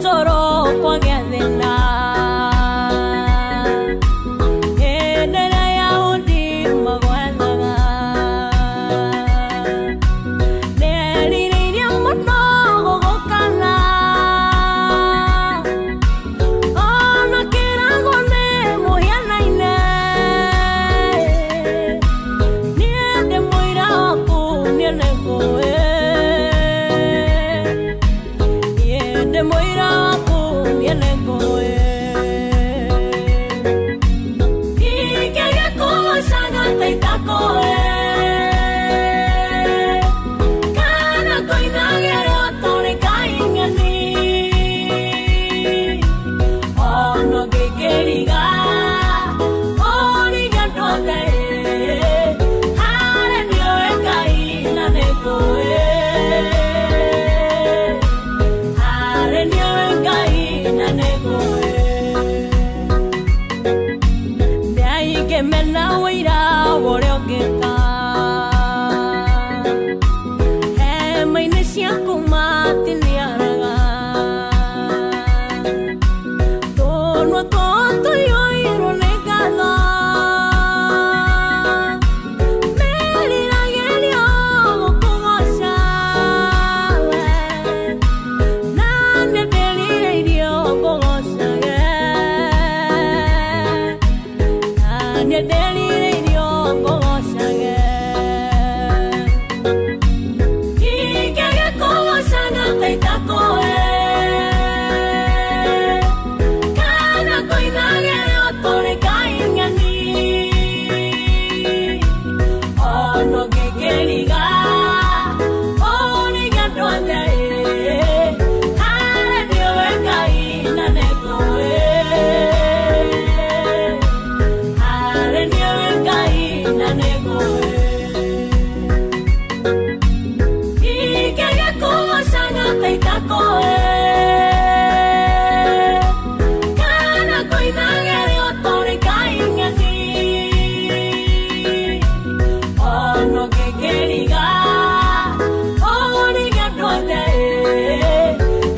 toro kwa gethena endera ya undi magwethaga neririria muno gugukana ona kirago ne muhianaine niende muira waku niende ngoe niende muira waku niende ngoe ikege kumusanga teitakoe kana koinagere otore kaingani ono gekeriga origa tote hare nioe kaina nekoe hare nioe kaina nekoe neaige mena wira wore ogeka he maine ciaku matiniaraga tonwa toto yoiro nĩ ngatho meriragerio gũkũgoca we na nĩ ndĩrirĩirio ngũgocage na nĩ ndĩrirĩirio ngũgocage ikege kũgocana teitakoe kana koinagere otore kaingani ono gekeriga origa tote hare nioe kaina nekoe hare nioe kaina nekoe ikege kũgocana teitakoe kana koinagere otore kaingani ono gekeriga origa tote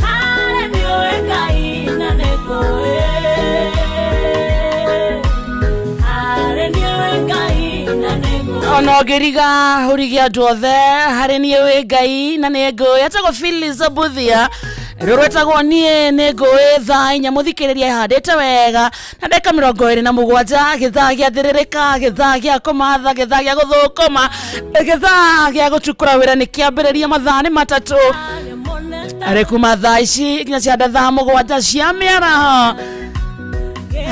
hare nioe kaina nekoe hare nioe kaina nekoe ono geriga hurigi andu othe hari nie wi ngai na nĩ ngũĩ atagwo Phyllis Buthia rũrwetagwo niĩ nĩ ngũĩ thaa inya mũthikĩrĩria ihandĩte wega na ndagĩka 27 gĩthaa gĩathĩrĩrĩka gĩthaa gĩa kũmatha gĩthaa gĩa gũthũkũma gĩthaa gĩa gũcukũra wĩra nĩ kĩambĩrĩria mathaa nĩ matatũ arĩ kuma thaa ici nginya cianda thaa 7 cia mĩaraho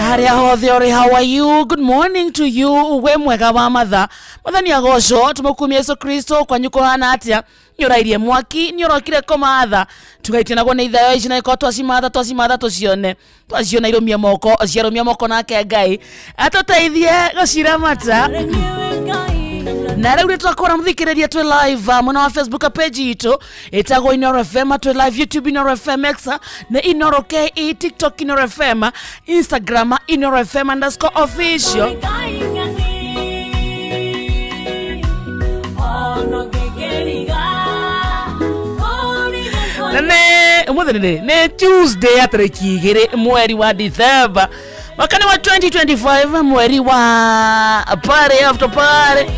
harĩa hothe ũrĩ. How are you? Good morning to you. We mwega wa mathaa mathani agocwo tumukumia Yesu Kristo kwanyu kuhana atia nyorairie mwaki nyorokire komatha tugaitinagwo nĩ ithayo ici na iko twasimatha tucione irumia moko nake Ngai atuteithie gucira mata na rĩu twakora muthikĩrĩria twi live mwana wa Facebook page itu itagwo Inoro FM, twi live YouTube Inoro FM X na Inoro KE, TikTok Inoro FM, Instagram Inoro FM_official. Ne Tuesday ya tariki 2 mweri wa December mwaka wa 2025 mweri wa party after party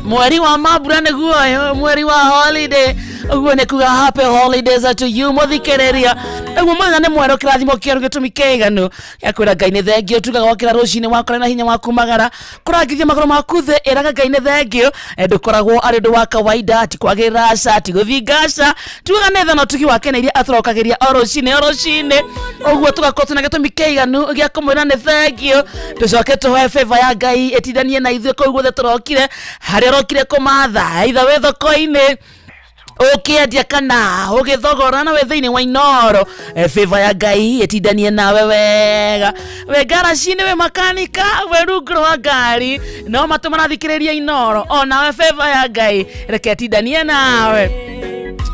mweri wa mabura neguo mweri wa holiday uguo ne kuga happy holidays to you muthikĩrĩria uguo mwana nĩ mwero kĩrathimo kĩero gĩtũmi kĩiganu yakwĩra Ngai nĩ thengio tugaga wakĩra rũcinĩ wakora na hinya waku magara kũrangithia magũrũ maku thĩ ĩraga Ngai nĩ thengio ndũkoragwo arĩ ũndũ wa kawaida ati kwagĩra aca ati gũthingaca tugaga nĩ thano tugi wake na iria atũrokagĩria o rũcinĩ uguo tugakorwo twĩna gĩtũmi kĩiganu gĩa kũmwĩra nĩ thengio tũcoke tũhoe favor ya Ngai ĩtithanie na ithuĩ kũu guothe tũrokire harĩa rokire kũmatha itha wĩ thoko-inĩ ukiendia kana ugithogora na we thiini wa Inoro favor ya Ngai ĩtithanie nawe wega we garaci we makanika we rungu rwa ngari no matũma thikĩrĩria Inoro o nawe favor ya Ngai reke ĩtithanie nawe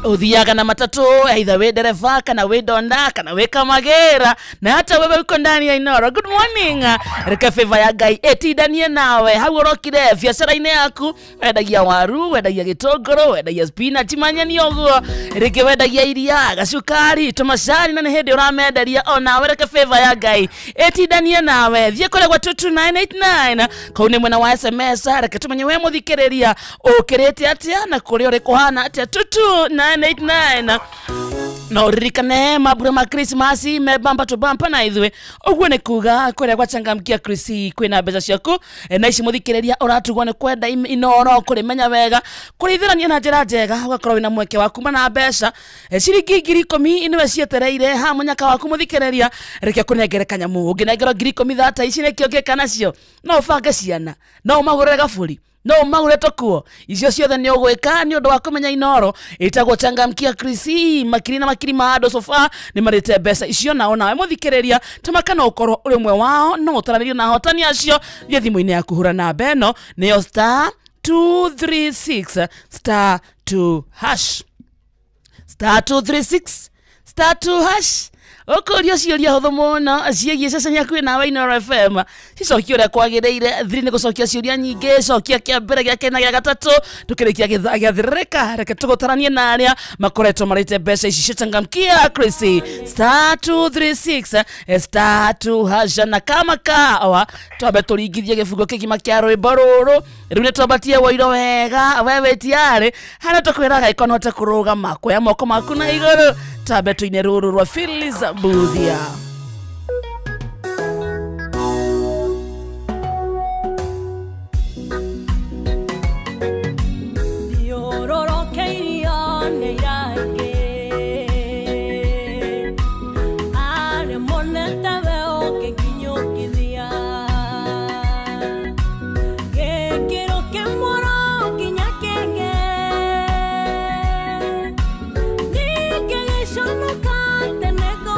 uthiaga na matatu either we dereva kana we donda kana we kamagera na hata wewe uko ndani ya Inoro. Good morning, reke favor ya Ngai etindanie nawe hau urokire biacara-ini yaku, wendagia waru, wendagia gitunguru, wendagia spinach, manyeni uguo, reke wendagia iria, gacukari, tumacani na ni hindi uramenderia ona we, reke favor ya Ngai etindanie nawe. Thie kore gwa 22989 kau ni mwena wa SMS, reke tumenye we muthikiriria ukirite atia na kuri uri kuhana atia 22989 no ririkane mabura ma Christmas me bamba to bamba na ithwe uguo ni kuga kwere gwa changamkia Chrisi kwina mbeca ciaku na ici muthikiriria uratugwo ni kwenda Inoro kuri menya wega kurithirania na njira njega ugakorwo wina mweke wa kuma na mbeca ciringi 10,000 niwe cietereire ha munyaka waku muthikiriria reke kunengere kanyamu nginengero 10,000 thata ici nikio ngika nacio no ubange ciana no magurire gaburi no magure tokuo icio ciothe ni ugwika ni undu wa kumenya Inoro itagwo changamkia Chrisi makiri na makiri ma ando sofa ni marite mbeca icio na ona we muthikiriria tamakana ukorwo uri mwe wao no utaranirio na hotani acio ye thimu-ini yaku hura na beno niyo star 236 star 2 hash star 236 star 2 hash okorio ciuria huthu muno ciegie ceceni yaku nawe Inoro FM cicokia uria kwagiriire thiri ni gucokia ciuria nyingi cokia kia mbere gia kena gia gatatu tukirikia gia thirika reke tugutaranie na aria makoretwo marite mbeca ici cia changamkia Chrisi star 236 star 2 hash na kama kawa twabe turingithie gifungo kigima kia rwimbo ruru riu ni twabatie woiro wega wewe tiare hana tukwiraga ikonote kurugama kuya moko maku na iguru tabe tuine ruru rwa Phyllis Buthia. Yo no cante, nego,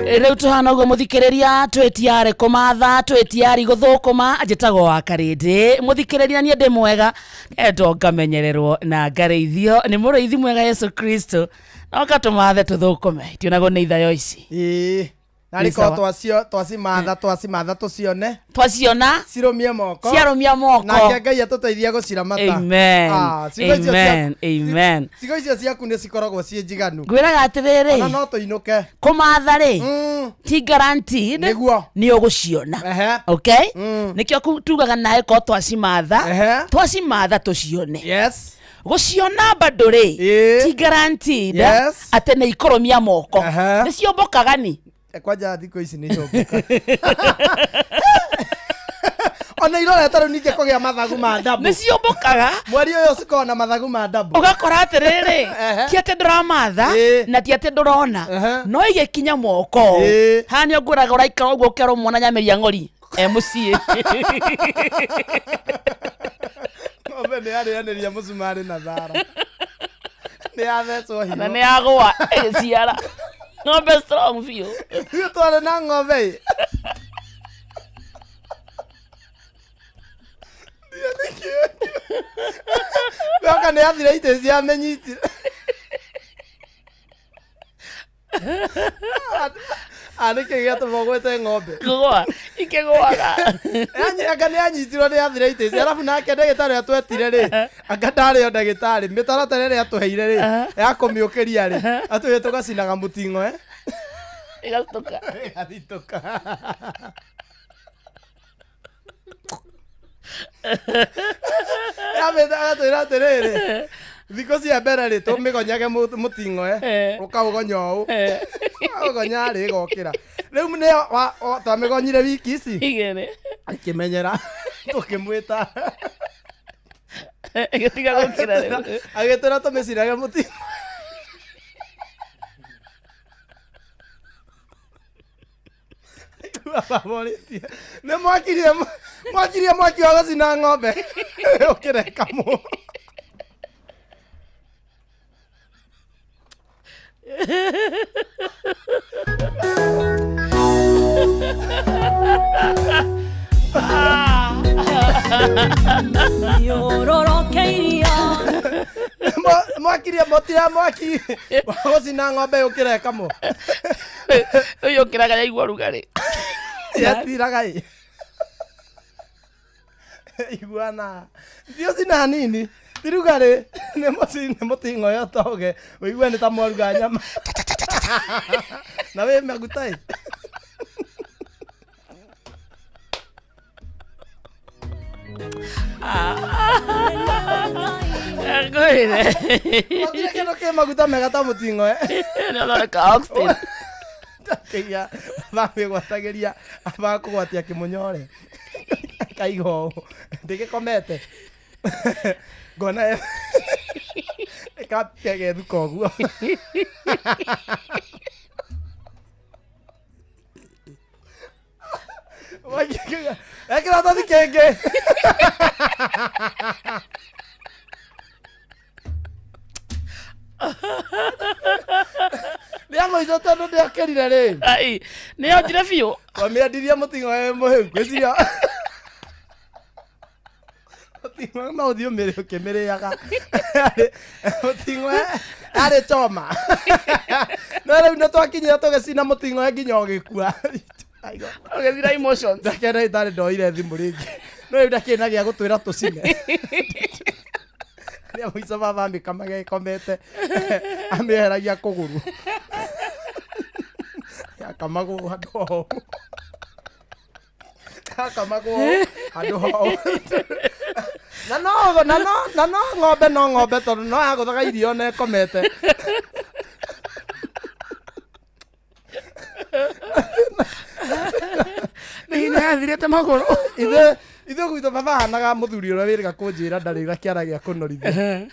Rĩu tuhana ũguo mũthikĩrĩria twĩtiare kũmatha twĩtiari gũthũkũma njĩtagwo wa Karĩndĩ mũthikĩrĩria niĩ ndĩ mwega endo ngamenyererwo na ngareithio nĩ mũrĩithi mwega Yesu Kristo noka tũmathe tũthũkũme tionagwo nĩ ithayo ici nariko twacimatha tũcione twaciona cirũmie moko ciarũmia moko nake Ngai atũteithie gũciramata amen cigo icio ciaku nĩ cikoragwo ciĩ njiganu ngwĩraga atĩrĩrĩ ona no tũinũke kũmatha rĩ ti guaranteed nĩguo nĩ ũgũciona okay nĩkĩo tugaga nawe ko twacimatha tũcione yes gũciona bado rĩ ti guaranteed atĩ nĩ ikũrũmia moko nĩ ciombokaga ni kwanja thikũ ici nĩ nyũmbuka ona iroreta rĩu ningĩ kũgĩa mathagu ma ndabu nĩ ciombokaga mweri ũyũ cikoragwo na mathagu ma ndabu ũgakora atĩrĩrĩ ti atĩ ndũramatha na ti atĩ ndũrona no igĩkinya moko haha nĩ ngwĩraga ũraikara ũguo ũkerwo mwana nyameria ng'ori mũciĩ ng'ombe nĩ yarĩanĩria mũcumarĩ na thara nĩ yathecwo higo na nĩ yagũa ĩgĩciara ng'ombe strong biũ ithuĩ twarĩ na ng'ombe yoka nĩ arthritis yamenyitire anĩkĩ gĩatũmogwĩte ng'ombe kũgũa ikĩgũaga anga nĩ anyitirwo nĩ arthritis arabu nake ndagĩtarĩ atwetire rĩ anga ndarĩo ndagĩtarĩ mĩtaratara ĩrĩa atũheire rĩ ya kũmĩũkĩria rĩ atũhe tũgacinaga mũting'o ĩgathitũka agatwĩra atĩrĩrĩ thikũ cia mbere rĩ tũmĩgonyage mũting'o ũkaũgonya ũũ ũgonya rĩ ĩgokĩra rĩu nĩ twamĩgonyire wiki ici akĩmenyera tũkĩmwĩta ĩgĩtiga gũkĩra rĩu agĩtwĩra tũmĩcinage mũting'o nĩ mwakirie mwaki wa gũcina ng'ombe ũkĩrekamwo mwakirie motira mwaki wa gũcina ng'ombe ũkĩrekamwo ũyũ ũkĩraga yaigua rugarĩ yatiraga iguana ndio cina nini tirugarĩ nĩ mũting'o ũyũ toge ũigue nĩ ta mwaruga nyama na wĩ maguta kĩndũ kĩ maguta mega ta mũting'o nĩathondeka oxygen kĩia bamĩgwatagĩria bakũgwatia kĩmũnyore kaiga ũũ ndĩgĩkomete ngona ĩkambia gethuka ũguo ekĩra tathi kĩngĩ nĩamũico tondũ ndĩakĩrire rĩ nĩyonjire biũ wamĩendirie mũting'o mũhĩu gwĩciria mũting'o no ũthiĩ ũmĩrĩ ũkĩmĩrĩaga mũting'o arĩ choma no rĩu nĩ twakinyire tũgĩcina mũting'o nginya ũgĩkua ũgĩthira emotions ndake ndagĩtarĩ ndoire thimũ rĩngĩ no rĩu ndakĩrĩ na gĩa gũtwĩra tũcine nĩa mũico baba amĩkamaga ĩkomete amĩeheragia kũgũrũ yakamagwo handũ ho yakamagwo handũ ho na no ng'ombe tondũ no yagũthaga irio na ĩkomete nĩ hinya yathirĩte magũrũ ithuĩ gwitũ baba hanaga mũthuri ũrĩa wĩrĩga kũnjĩra ndarĩ na kĩara gĩa kũnorithia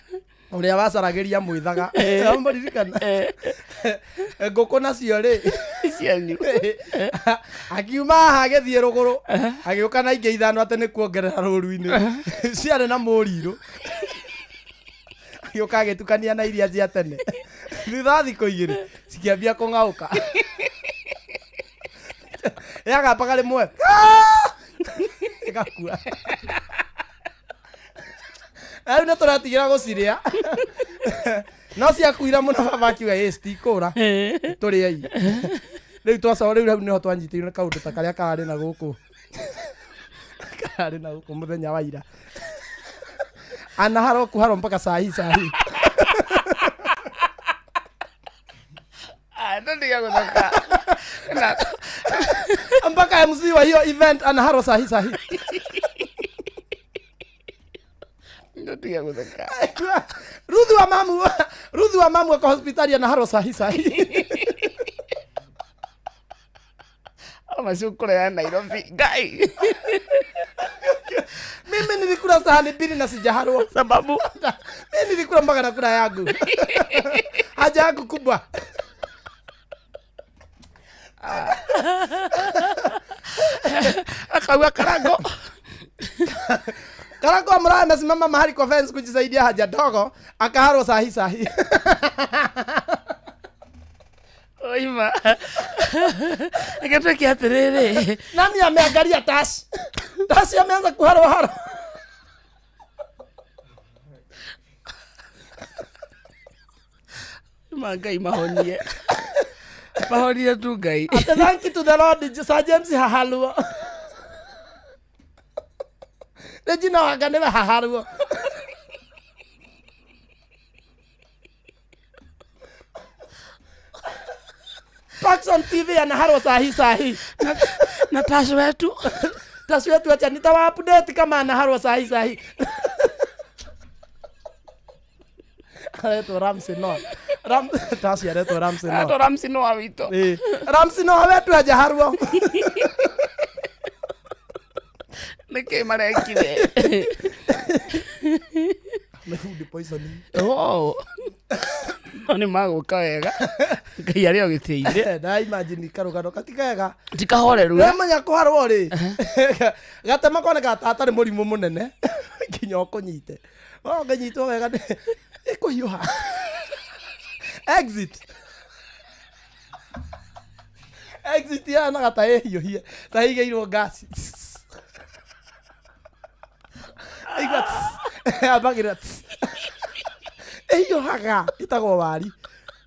ũrĩa wacaragĩria mwĩthaga mũririkana ngũkũ nacio rĩ cianyu akiuma haha agĩthiĩ rũgũrũ agĩũka na ingĩ ithano atĩ nĩ kuongerera rũru-inĩ ciarĩ na mũrirũ agĩũka agĩtukania na iria cia tene thutha thikũ igĩrĩ cikĩambia kũng'aũka yagapa rimwe igakua ayo na turatigira guciria no cia kuira muno baba akiuga stikura turi ai riu twacoa riu niho twanyitire kaundu ta karia karari na guku muthenya wa ira ana haro mpaka sahi ndio gutaka mpaka MC wa hiyo event ana haro sahi ndio gutaka Rudhi wa mamu kwa hospitali ana haro sahi Masukura ya Nairobi guy. Mimi nilikula sahani mbili na sijaharwa Sababu mimi nilikula mpaka nakula yangu. Haja yangu kubwa. Akawa Karago. Karago amra amesimama mahali kwa fence kujisaidia haja dogo, akaharwa sahi. Oima. Akataka atirere. Nani ameangalia Tash? Tash ameanza kuharwa. Magai mahonie. Mahonie tu gai. Thank you to the Lord, Sir James hahalwa. Regina wagane hahalwa. Paxson TV anaharwa sahi. Na Tash wetu. Tash wetu acha nitawa update kama anaharwa sahi. Areto Ramsey no. Tash areto Ramsey no. Areto Ramsey no awito. Ramsey no wetu hajaharwa. Nike marekire. Me food poisoning. Oh. Oni mago kawega. Ngai ari ogiteire. Na imagine karugano katikega. Tikahoreru. Wemanya kuharwo ri. Gatema kone gatata ni murimu munene. Kinya okunyite. O nganyitwo wega ni ikuhiuha. Exit ya na gata ehiuhie. Ta igeirwo gas. Aigat. Abagira. Eyo haga itago wari.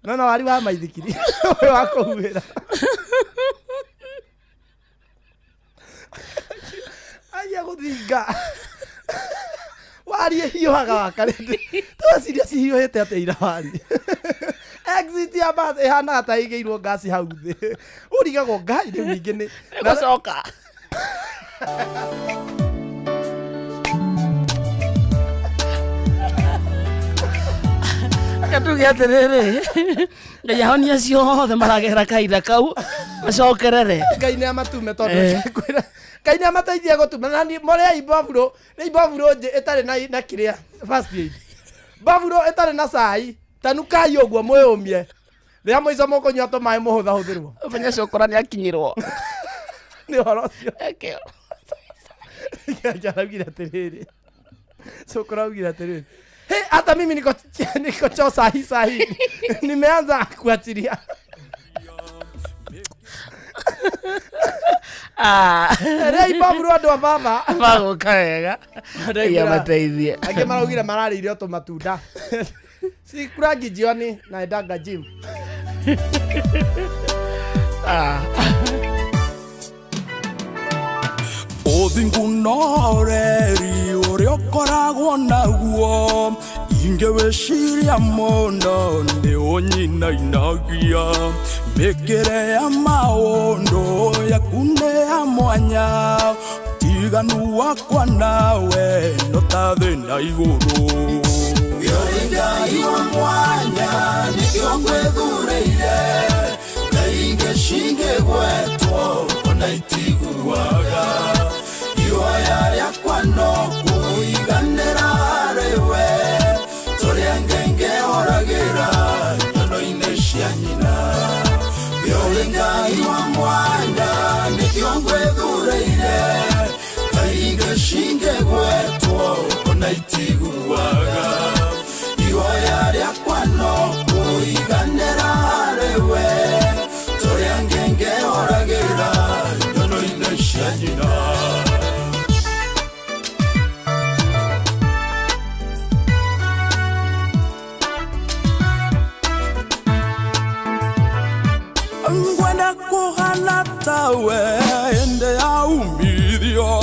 Na wari wa maithikiri. Oyo wako huira. Aya guthinga. Wari hiyo haga wakarende. Twa serious hiyo hete ate ira wari. Exit ya bus ehana ta igeirwo gas hau thi. Urigago ngai riu ningi ni. Nacoka. Katuge atiriri. Ngai ahonia ciothe maragera kaida kau. Macokerere. Ngai ni amatume tondu kwira. Ngai ni amateithia gutuma na ni moria ibavuro. Ni ibavuro nje etare na kiria first aid. Bavuro etare na sai. Tanukai oguo mweyumie. Ria moico moko nyato mai muhutha huthirwo. Fanya cokora ni akinyirwo. Ni horo cio. Ekeo. Jaragira atiriri. Cokora ugira atiriri. Hey, hata mimi niko cho sahi. Nimeanza kuachilia. Rei baburu andu a baba. Mago kawega. Ya mateithie. Ake maraugira mararire oto matunda. Si kurangi jioni na endaga gym. Othingunoreri uria ukoragwo naguo ingewiciria muno ni unyinainagia mikire ya maundu yaku ni ya mwanya tiganu wakwa nawe no ta thina iguru Ngai wa mwanya nikio ngwethureire Ngai ngeshinge gwetwo ona itiguaga Ihoya riakwa no kuiganira rewe Turia ngenge oragira nyono-ini cia nyina Ngai wa mwanya nikio ngwethureire Ngai ngeshinge gwetwo ona itiguaga Ihoya riakwa no kuiganira rewe Turia ngenge oragira cianyina ngwenda kuhana tawe ende ya umithio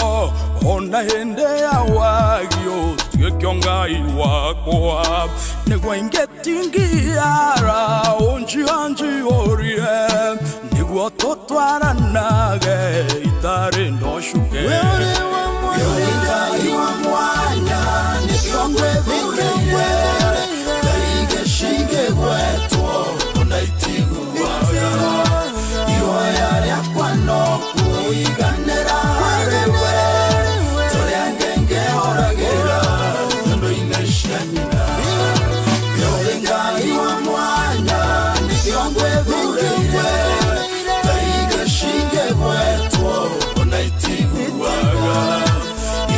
ona hende ya wagio tiekiongai wakwa nigwa ingetingiara onjianji orie nigwa totwaranage itare noshuke yoringai wa mwanya nikiongwe burewe kaige shige wetu onaitigu ihoya yakwano kuiganera rewe toreangenge oragera ndo inashanyina yorenga iwa mwanya nikiongwe burewe kaiga shinge wetu onaitiguwaga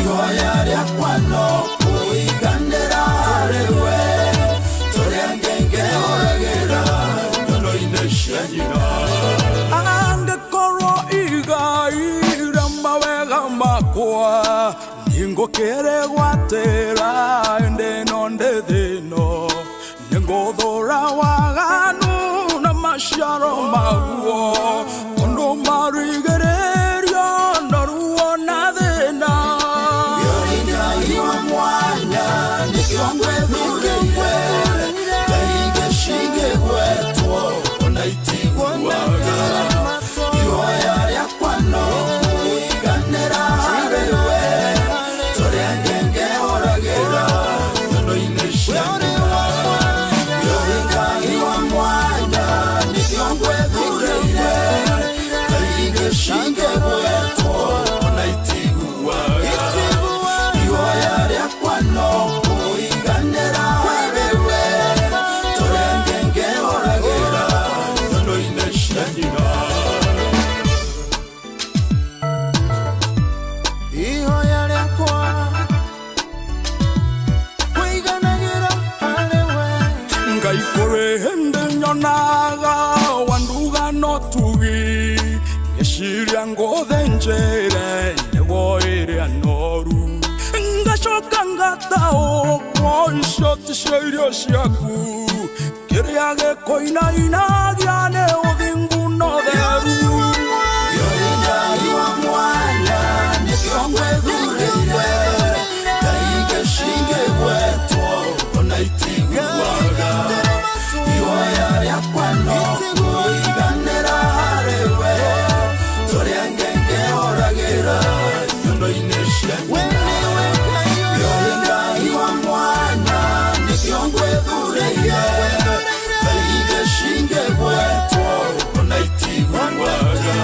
ihoya yakwano kuiganera rewe toreangenge oragera ndo inashanyina Ningo kere watera ende nonde deno Ningo dora waganu na masharo maguo Kondo marigererio noruo na dena Yoringa iwa mwanya nikiongwe burewe Kaige shige wetu onaitigu waga Iwaya yakwano Shinge wetu onaitiguwaga ihoya ryakwano kuiganera wewe torengenge oragera ndo inashanyira ihoya ryakwa kuiganera wewe ngaikore hende nyonaga wanduga no tugi Shiria ngothe njere newo ire anoru Ngashoka ngatao kwa ishoti shairio shiaku Kiria geko inagia ne odhingu no deru Yoringa iwa mwanya nikiongwe burewe Kaige shinge wetu onaitiguwaga Ihoya ryakwano kuiganera rewe Toriangenge oragera yondo ineshanyina Yoringa iwa mwanya nikiongwe bureya Kaige shinge wetu onaitiguwaga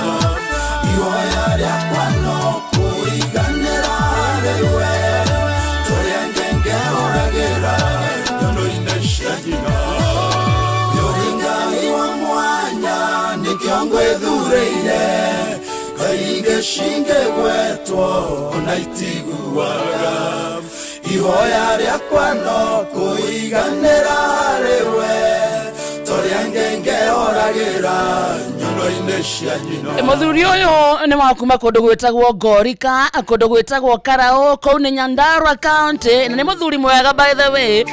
Ihoya ryakwano kuiganera rewe Toriangenge oragera yondo ineshanyina Yoringa iwa mwanya nikiongwe bureya Kaige shinge wetu onaitiguwaga Ihoya ryakwano kuiganera rewe Toriangenge oragera nyondo ineshanyina Muthuri uyu ni wakuma kundu gwitagwo Gorika kundu gwitagwo Karao kou ni Nyandarua County na ni muthuri mwega by the way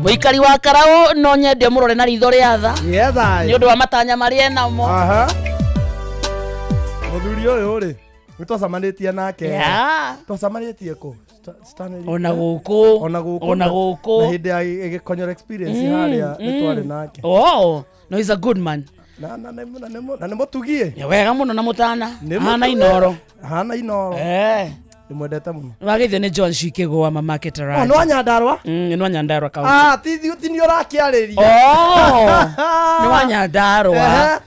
muikari wa Karao no nyende murore na ritho ria tha yes I ni undu wa matanya maria namo muthuri uyu ri nitwasamanitie nake twasamanitie ku ona guku na hindi ya gikonyora experience haria nitwari nake no he's a good man na nimutugie wega muno na mutana hana inoro nimwendete muno wagithio ni John Shikigwa mama Ketara no Nyandarua ni Nyandarua County ti ni urakiariria ni Nyandarua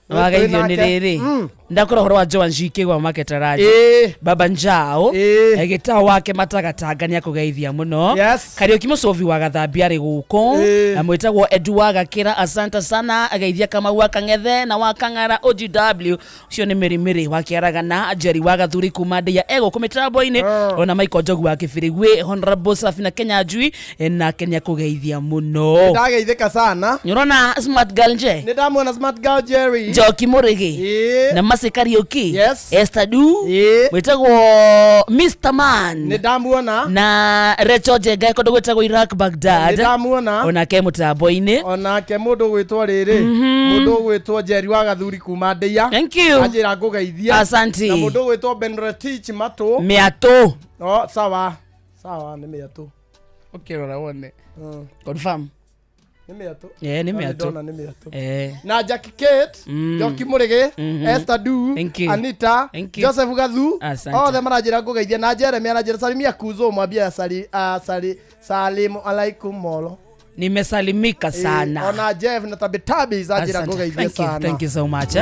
wagaithio ni riri ndakora horo wa John Shikigwa mama Ketara baba njao egitao wake matagatanga ni akugeithia muno Kariuki mucovi wa gathambia ari guko amwitagwo Edward Gakira asante sana ageithia kama wakangethe na wakangara OGW ucio ni mirimiri wakiaragana Jerry wa gathuri kuma ndia ego kumitambo-ini ona Michael Jogu wa Kibirigwe Honorable Safina Kenya Jui na Kenya kugeithia muno ndageithika sana urona smart girl nje ni ndamwona smart girl Jerry Njoki Murigi Ĩĩ. na Mercy Kariuki Yes. Esther Du Ĩĩ. wetagwo Mr Man Nĩ ndamuona. na Rachel Jenga kondo gwetagwo Iraq Nĩ Baghdad ndamuona. onake mutambo-ini. Onake mũndũ gwĩtwo rĩrĩ mũndũ gwĩtwo Njeri wa Gathuri kuma Ndeia Thank you. anjĩra ngũgeithia Asante. na mũndũ gwĩtwo Benretich Matũ Miato sawa nĩ mĩatũ ukirora wone confirm nĩ mĩatũ nĩ mĩatũ. ndona nĩ mĩatũ eh na Jackie Kate Njoki Murigi Esther Du Thank you. Anita Thank you. Joseph Gathu Asante. othe maranjĩra ngũgeithia na Jeremy anajĩra salimia Kuzo mwambia salimu alaikum molo nimesalimika sana. ona Jeff na Tabitabi zanjĩra Asante. ngũgeithia sana Thank you so much.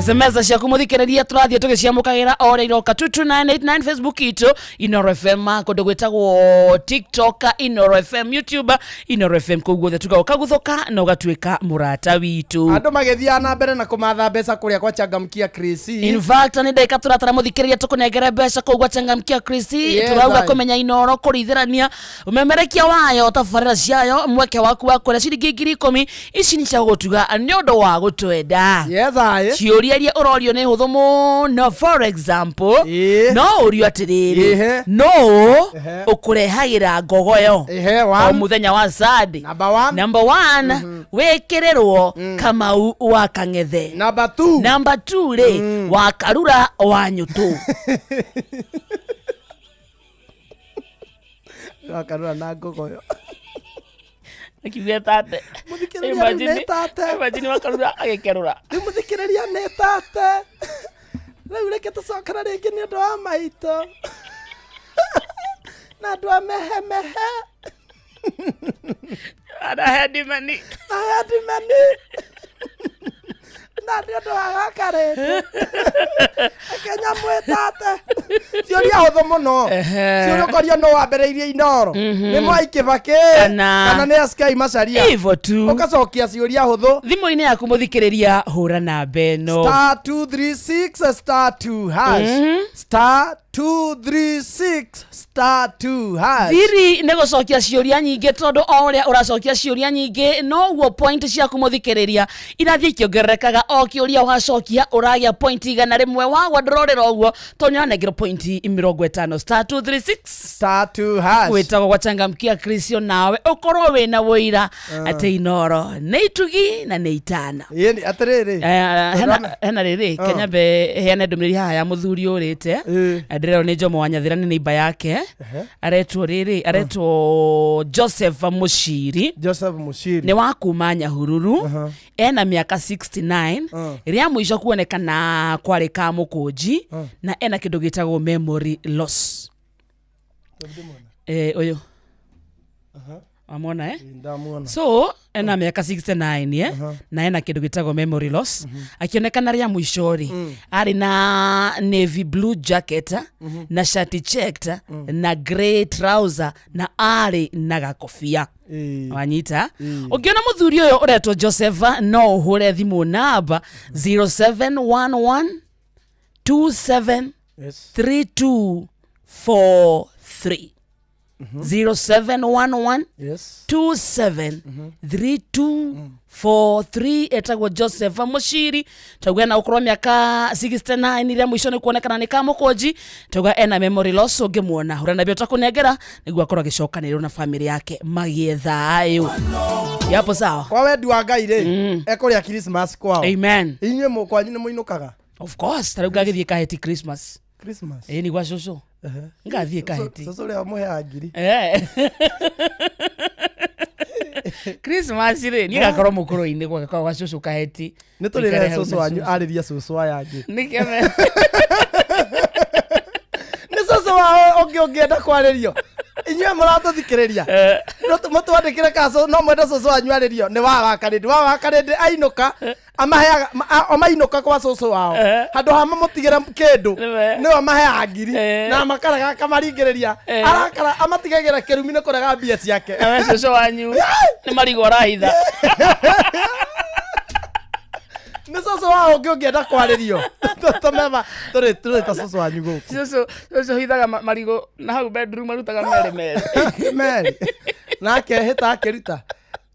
SMS cia kumuthikiriria turathie tugiciamukagira ora iroka 22989 Facebook itu Inoro FM kundu gwitagwo TikTok Inoro FM YouTube Inoro FM kuguothe tugoka guthoka na ugatuika murata witu. andũ magĩthiaga na mbere na kũmatha mbeca kũrĩa kwa Changamkia Chris In fact ni ndeka turatara muthikiriria tukunengere mbeca kugwa Changamkia Chris turauga kumenya Inoro kurithirania umemerekia wayo tabarĩra ciayo mweke waku wa kũrĩa ciringi 10,000 ici ni cia gũtuga nĩ ũndũ wa gũtwenda. Ciũria iria ũrorio nĩ hũthũ mũno. For example no ũrio atĩrĩrĩ no ũkũrehagĩra ngogoyo o mũthenya wa Sunday. Number 1 wĩkĩrĩrwo Kamau wa Kang'ethe. Number 2 rĩ wa Karura wa Nyũtũ. wa Karura na ngogoyo Akiuga tate. Imagine wa Karura agĩkerũra. Mũthikĩrĩria nĩ tate. Rĩu reke tũcokera rĩngĩ nĩ ũndũ wa maitũ. Na andũ a mehemehe. Arahedimani. Na nĩ ũndũ wa gakarĩte. Kenya mwĩtate. Ciũria hũthũ mũno. Ciũria ũkorio no wambĩrĩirie Inoro. Nĩ Mwai Kĩbakĩ kana nĩ SK Macharia. Hivyo tu. Ũgacokia ciũria hũthũ. Thimũ-inĩ yaku mũthikĩrĩria hũra namba ĩno. *236 *2 *236 Thiri nĩ gũcokia ciũria nyingĩ tondũ o ũrĩa ũracokia ciũria nyingĩ noguo point ciaku mũthikĩrĩria irathiĩ ikĩongererekaga o kĩũria wacokia ũragĩa point igana rĩmwe wagwa ndũrorĩra ũguo tondũ nĩwanengerwo point 50 *236 gwĩtagwo gwa Changamkia Chris nawe ũkorwo wĩna wũira atĩ Inoro nĩ itugi na nĩ itana. Atĩrĩrĩ hena rĩrĩ Kenyambe heana ndũmĩrĩri haha ya mũthuri ũrĩte ndĩrero nĩ Jomo wa Nyathira nĩ neighbor yake aretwo rĩrĩ aretwo Joseph Mushiri nĩ wa kuma Nyahururu ena mĩaka 69 rĩa mũico kuonekana kwarĩ ka mũkũnji na ena kĩndũ gĩtagwo memory loss. Ũyũ amona so ena mĩaka 69 na ena kĩndũ gĩtagwo memory loss akionekana rĩa mũico rĩ arĩ na navy blue jacket na shirt checked na grey trouser na arĩ na gakobia wanyita ũngĩona mũthuri ũyũ ũretwo Joseph no ũhũre thimũ namba 0711 27 3243 0711 27 3243 etagwo Joseph Mushiri tagwa na ũkorwo mĩaka 69 rĩa mũico nĩ kuonekana nĩ ka mũkũnji tagwa ena memory loss ũngĩmuona hũra na biota kũnengera nĩguo akorwo agĩcokanĩrĩrwo na family yake magĩe thayũ. Yapo sawa kwa wendi wa Ngai rĩ ekũrĩa Christmas kwao. Amen. Inyuĩ mũkwanyu nĩ mũinũkaga? Of course tarau ngagĩthiĩ kaheti Christmas ni gwa cũcũ ngathiĩ kaheti cũcũ rĩa mũheaga ngiri Christmas rĩ niĩ gakorwo mũkũrũ-inĩ gwa cũcũ kaheti nĩ tũrĩrehe cũcũ wanyu arĩria cũcũ aya angĩ nĩkĩme nĩ cũcũ wao ũngĩenda kwarĩrio inyuĩ mũratũthikĩrĩria mũtwandĩkĩre kaco no mwenda cũcũ wanyu arĩrio nĩ wa wakarĩndĩ ainũka amaheaga amainũka kwa cũcũ wao handũ ha mamũtigĩra kĩndũ nĩo amaheaga ngiri na makaraga kamaringĩrĩria arakara amatigagĩra kĩrumi nĩ kũrega mbia ciake cũcũ wanyu nĩ marigũ arahitha nĩ cũcũ wao ũngĩenda kwarĩrio tũmema tũrĩ ta cũcũ wanyu gũkũ cũcũ hithaga marigũ na hau bedroom arutaga merĩ nake hĩta akĩruta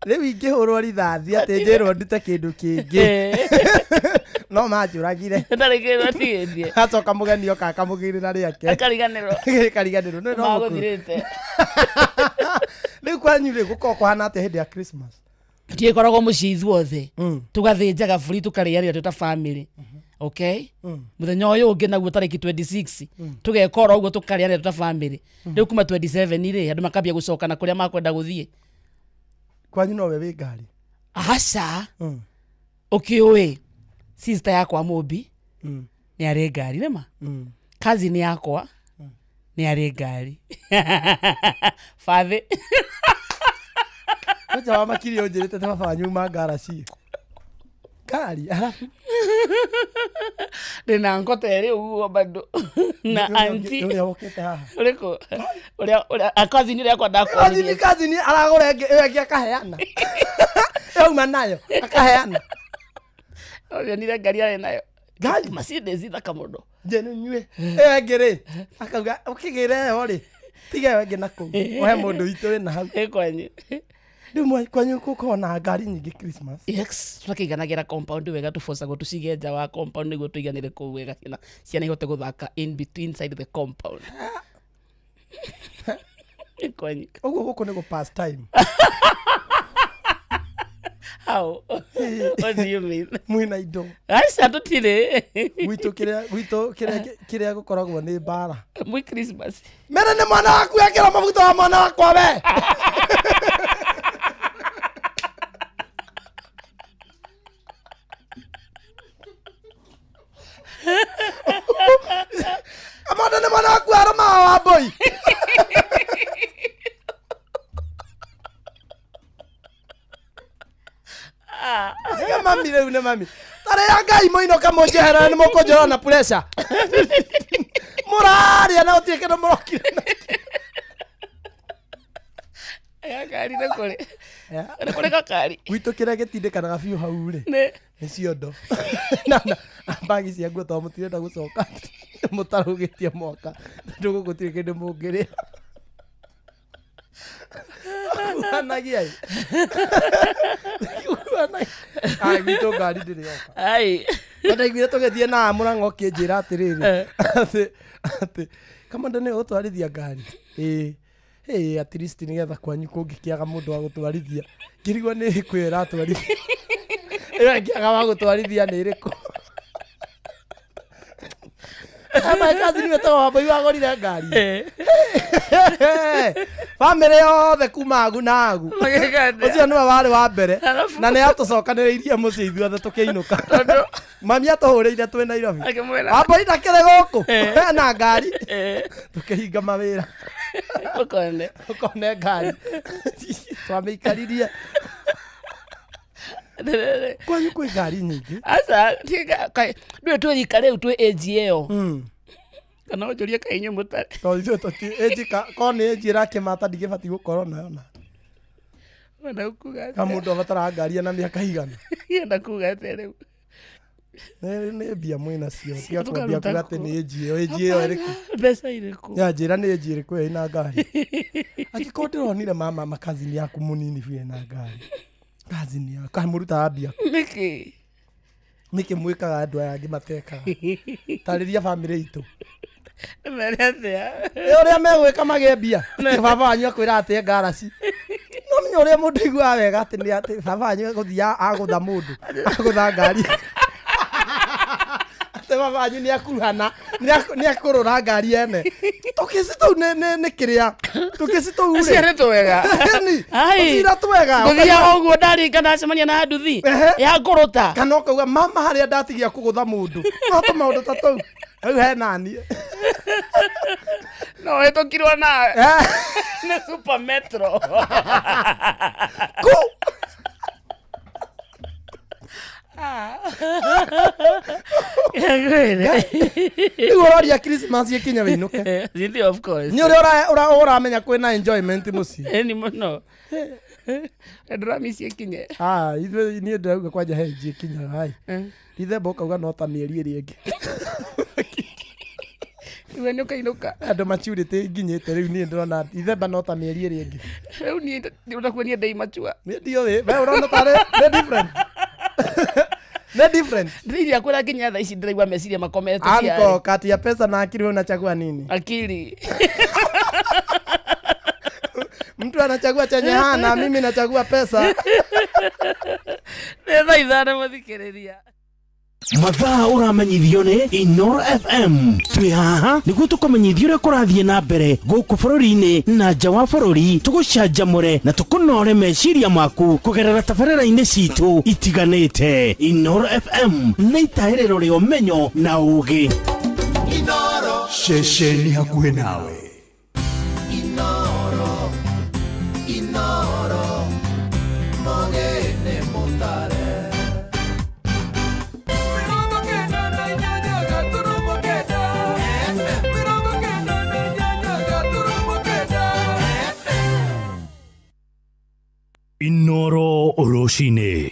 rĩu ingĩhũrwo rithathi atĩ njĩrwo ndute kĩndũ kĩngĩ no manjuragire ndarigirwo tigithie acoka mugeni oka akamugirira riake akariganirwo kariganirwo no maguthirite riu kwanyu ri gukorwo kuhana atia hindi ya Christmas tiekoragwo mucii ithuothe tugathinjaga buri tukarianira tuta family okay muthenya uyu ungi naguo tariki 26 tugekora uguo tukarianira tuta family riu kuma 27 ri andu makambia gucokana kuria makwenda guthie kwanyu no we wi ngari aca ukiuwi sister yakwa Mobi ni ari ngari nima cousin yakwa ni ari ngari fathe Acha wa makiri onjirite te baba wanyu mangaraci kari alafu ndina ngoteri uguo bado na auntie uria ukite haha uriko uria cousin ria kwa ndakwa cousin aragura enge akaheana yauma nayo akaheana uria nire ngari ari nayo ngari Mercedes thaka mundo jenu nyue engere akauga ukigire ho ri tige wenge naku ohe mundu itu na hau ekwanyu Ndimwe kwanyu kuko na ngari nyingi Christmas. Yes, twakiganagĩra compound wega tubocago tucige nja wa compound niguo tuiganire kuu wega ciana ihote guthaka in between inside the compound. Kwanyu. Uguo guko niguo past time. How? What do you mean? Mwina indo. Aisha tutire. Gwito kiria gukoragwo ni bara. Mwi Christmas. Mere ni mwana waku yakira mabuto wa mwana wakwa we. Amanda ni mwana waku arama wa boy. Mami leo ne mami. Tare ya ngai moino kamonjehera ni mokonjora na pressure. Murari ana otieke no morokire. Ya gari na kore. Ya kore kakari. Gwito kira gitindikanaga biu hau ri. Ne. Ni ciondo. Na bagi cia nguo to mutire na gucoka. Mutarugitie mwaka. Ndugu gutire kindu mungiri. Anagia. Ai gwito ngari ndiri yoka. Ai. Nda igwire tugethie na murango kinjira atiriri. Ati kama ndane utwarithia ngari. At least nigetha kwanyu kungikiaga mundu wa gutwarithia. Ngirigwo ni kwira atwarithia. Ngiaga wa gutwarithia ni iriku. Ama kazi ni wetwa wa boy wa gorire ngari. Family yothe kuma agu na agu. Ucio niwe wari wa mbere na ni atucokaniriirie mucii ithuothe tukiinuka. Mami atuhuriire twi Nairobi. Aboi ndakire guku na ngari tukihinga mawira. Ukone ngari twamikaririe. Kwanyu kwi ngari nyingi. Asa kai ndwe twirika riu twi age iyo. Kana ujuria kainyo mutare. To ithu tuti age ko ni age irakimata ndigibati gukorwo nayo na. Wenda kuga. Kamundu abatara ngari na miaka igana. Yenda kuga atere. Ni bia mwina cio. Tia kwambia kuga ati ni age iyo iriku. Pesa iriku. Ya njira ni age iriku ina ngari. Akikondironire mama makazini yaku munini vile na ngari. Kazini yaku kamuruta abia. Niki mwikaga andu aya angi matekaga. Tariria family itu. Merethia. Uria megwika magembia. Baba wanyu akwira ati ngaraci. No menye uria mundu igua wega ati ni ati baba wanyu guthia agutha mundu. Agutha ngari. Ate baba wanyu ni akuruhana. Ni akurura ngari ene. Tukisi tu ne kiria. Tukisi tu ure. Ciare tu wega. Ai. Cira tu wega. Guthia oguo ndari kana cemania na nduthi. Ya nguruta. Kana ukauga mama haria ndatigia kugutha mundu. No tu maundu ta tu. Au he nani. No etokirwo na. Na Super Metro. Ku. Igo roria Christmas yekinya winuke. Zindi of course. Ni ura menya kwina enjoyment muci. Eni muno. Ndramisi yekinye. Ithe ni ndauga kwanja he yekinya hai. Ithe boka uga no ta mieri iri ingi. Iwe nyoka inuka. Andu maturite nginyite riu ni ndona ithe ba no ta mieri iri ingi. Riu ni urakuonia ndai machua. Ni dio we urona tare the different. The different. Ndiri akwira kinya tha ici ndiraigua meciria makomete Anko, kati ya pesa na akili unachagua nini? akili. Mtu anachagua chenye hana, mimi nachagua pesa. Nĩ thaa ithano mũthikĩrĩria. Mathaa ũramenyithio nĩ Inoro FM. Twĩ haha nĩguo tũkũmenyithia ũrĩa kũrathiĩ na mbere gũkũ bũrũri-inĩ na nja wa bũrũri, tũgũcanjamũre na tũkũnore meciria maku kũgerera tabarĩra-inĩ citũ itiganĩte. Inoro FM nĩ itaĩrĩro rĩa ũmenyo na ũũgĩ. Inoro ceceni hakuhĩ nawe. Inoro Mogene Motare. Inoro Oroshine.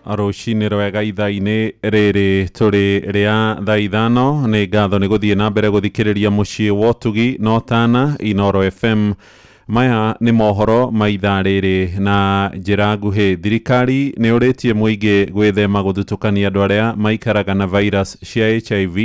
Aroshine rwega ithaa-inĩ rĩrĩ tũrĩ rĩa thaa ithano. Nĩ ngatho nĩ gũthiĩ na mbere gũthikĩrĩria mũciĩ wa ũtugi no tana Inoro FM. Maya nĩ mohoro ma ithaa rĩrĩ na njĩra nguhĩ. Thirikari nĩ ũrĩtie mũingĩ gwĩthema gũthutũkania andũ arĩa maikaraga na virus cia HIV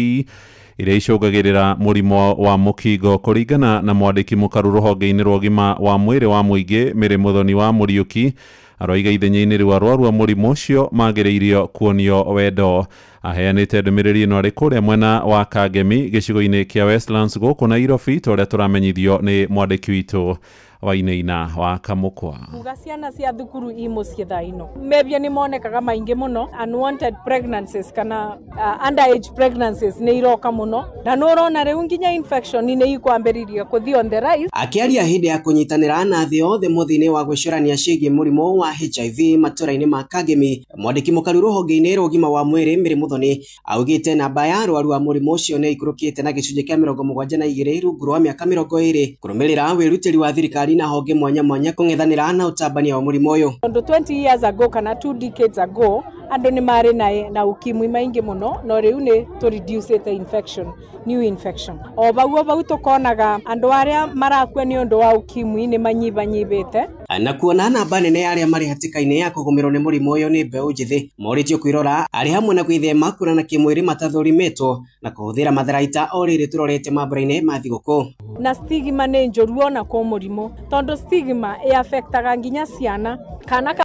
iria icũngagĩrĩra mũrimũ wa mũkingo. Kũringana na mwandĩki mũkaru rũhonge-inĩ rwa ũgima wa mwĩrĩ wa mũingĩ Mary Muthoni wa Mũriũki, aroiga ithenya-inĩ rĩu arwaru a mũrimũ ũcio magĩrĩirio kuonio wendo. Aheanĩte ndũmĩrĩri ĩno arĩ kũrĩa mwena wa Kangemi gĩcigo-inĩ kĩa Westlands gũkũ Nairobi, ta ũrĩa tũramenyithio nĩ mwandĩki witũ Wainaina wa Kamũkwa. Uga ciana cia thukuru i muciĩ thaa ino maybe ni monekaga maingi muno unwanted pregnancies kana underage pregnancies ni iroka muno na no rona riu nginya infection ni ikwambĩrĩria kuthi on the rise. Akiaria hindi ya kunyitanĩra na thĩ yothe mũthĩ-inĩ wa gwĩcũrania ciĩgiĩ mũrimũ wa HIV matũra-inĩ ma Kangemi, mwandĩki mũkaru rũhonge-inĩ rwa ũgima wa mwĩrĩ Mary Muthoni augĩte namba ya arwaru a mũrimũ ũcio nĩ ikũrũkĩte na gĩcunjĩ kĩa 72 rungu rwa mĩaka 20 kũrũmĩrĩra wĩrutĩri wa thirikari na honge mwanya mwanya kũng'ethanĩra na ũtambania wa mũrimũ ũyũ. 20 years ago kana 2 decades ago andũ nĩ marĩ na ukimwi maingi muno no rĩu nĩ to reduce the infection new infection o bau tukonaga andũ arĩa marakua nĩ ũndũ wa ukimwi nĩ manyibanyibĩte na kuona namba nene ya arĩa marĩ hatĩka-inĩ ya kũgũmĩrwo nĩ mũrimũ ũyũ nĩ mbeũ njĩthĩ morĩtio kwĩrora arĩ hamwe na gwĩthema kuonana kĩmwĩrĩ matathũrimĩtwo na kũhũthĩra matharaita o rĩrĩ tũrorete mambura-inĩ ma thigũkũ. Na stigma nĩ njũru ona kwa mũrimũ tondũ stigma affectaga nginya ciana kana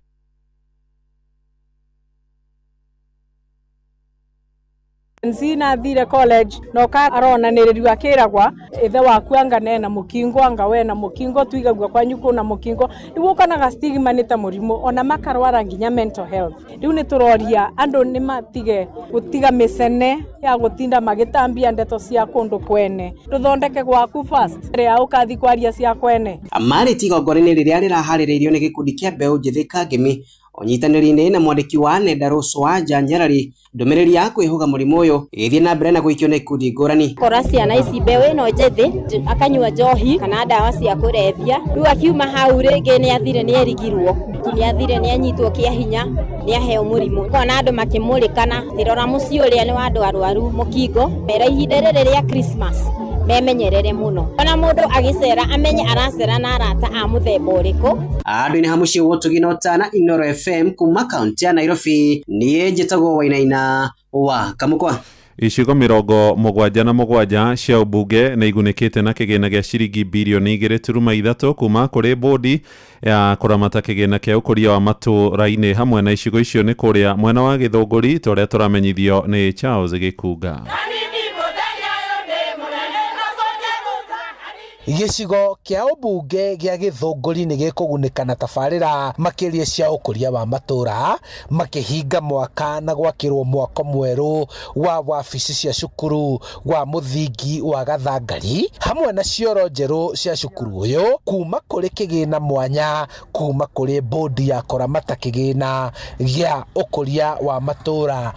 Nzina thire college no ka arona nĩrĩru akĩragwa ithe waku anga nena mũkingo anga we na mũkingo tuigagua kwanyu kuna mũkingo nĩguo kanaga stigma nĩ ta mũrimũ ona makarwara nginya mental health. Rĩu nĩ tũroria andũ nĩ matige gũtiga mĩcene ya gũtinda magĩtambia ndeto cia kũndũ kwene tũthondeke gwaku first rĩa ũkathi kwaria cia kwene. Marĩti igongona-inĩ rĩrĩa rĩraharĩrĩirio nĩ gĩkundi kĩa mbeũ njĩthĩ Kangemi onyitanĩri-inĩ na mwandĩki wa nenda Rose Wanja Nyarari ndũmĩrĩri ya kwĩhuga mũrimũ ũyũ ĩthiĩ na mbere na gũikio nĩ ikundi ngũrani. Kora ciana ici mbeũ ĩno njĩthĩ akanyua njohi kana ndawa cia kũrebia rĩu akiuma hau rĩngĩ nĩ athire nĩ erigirwo nĩ athire nĩ anyitwo kĩa hinya nĩ aheo mũrimũ kona andũ makĩmũrĩkana tirora mũciĩ ũrĩa nĩ wa andũ arwaru mũkingo mera ihinda rĩrĩ rĩa Christmas memenyerere muno ona mũndũ agĩcera amenye aracera na arata a mũthemba ũrĩkũ. Andũ-inĩ ha mũciĩ wa ũtugi no tana Inoro FM kuma kaunti ya Nairobi niĩ njĩtagwo Wainaina wa Kamũkwa. Icigo 77 cia ũmbunge nĩ igunĩkĩte na kĩgĩna gĩa ciringi birioni 2.3 kuma kũrĩ bodi ya kũramata kĩgĩna kĩa ũkũria wa matũra-inĩ. Hamwe na icigo icio nĩ kũrĩa mwena wa Gĩthũngũri ta ũrĩa tũramenyithio nĩ Charles Gĩkunga. Gĩcigo kĩa ũmbunge gĩa Gĩthũngũri nĩ gĩkũgunĩka na tabarĩra makĩria cia ũkũria wa matũra makĩhinga mwaka na gwakĩrwo mwako mwerũ wa wabici cia cukuru wa mũthingi wa Gathangari hamwe na cioro njerũ cia cukuru ũyũ kuma kũrĩ kĩgĩna mwanya kuma kũrĩ bodi ya kũramata kĩgĩna gĩa ũkũria wa matũra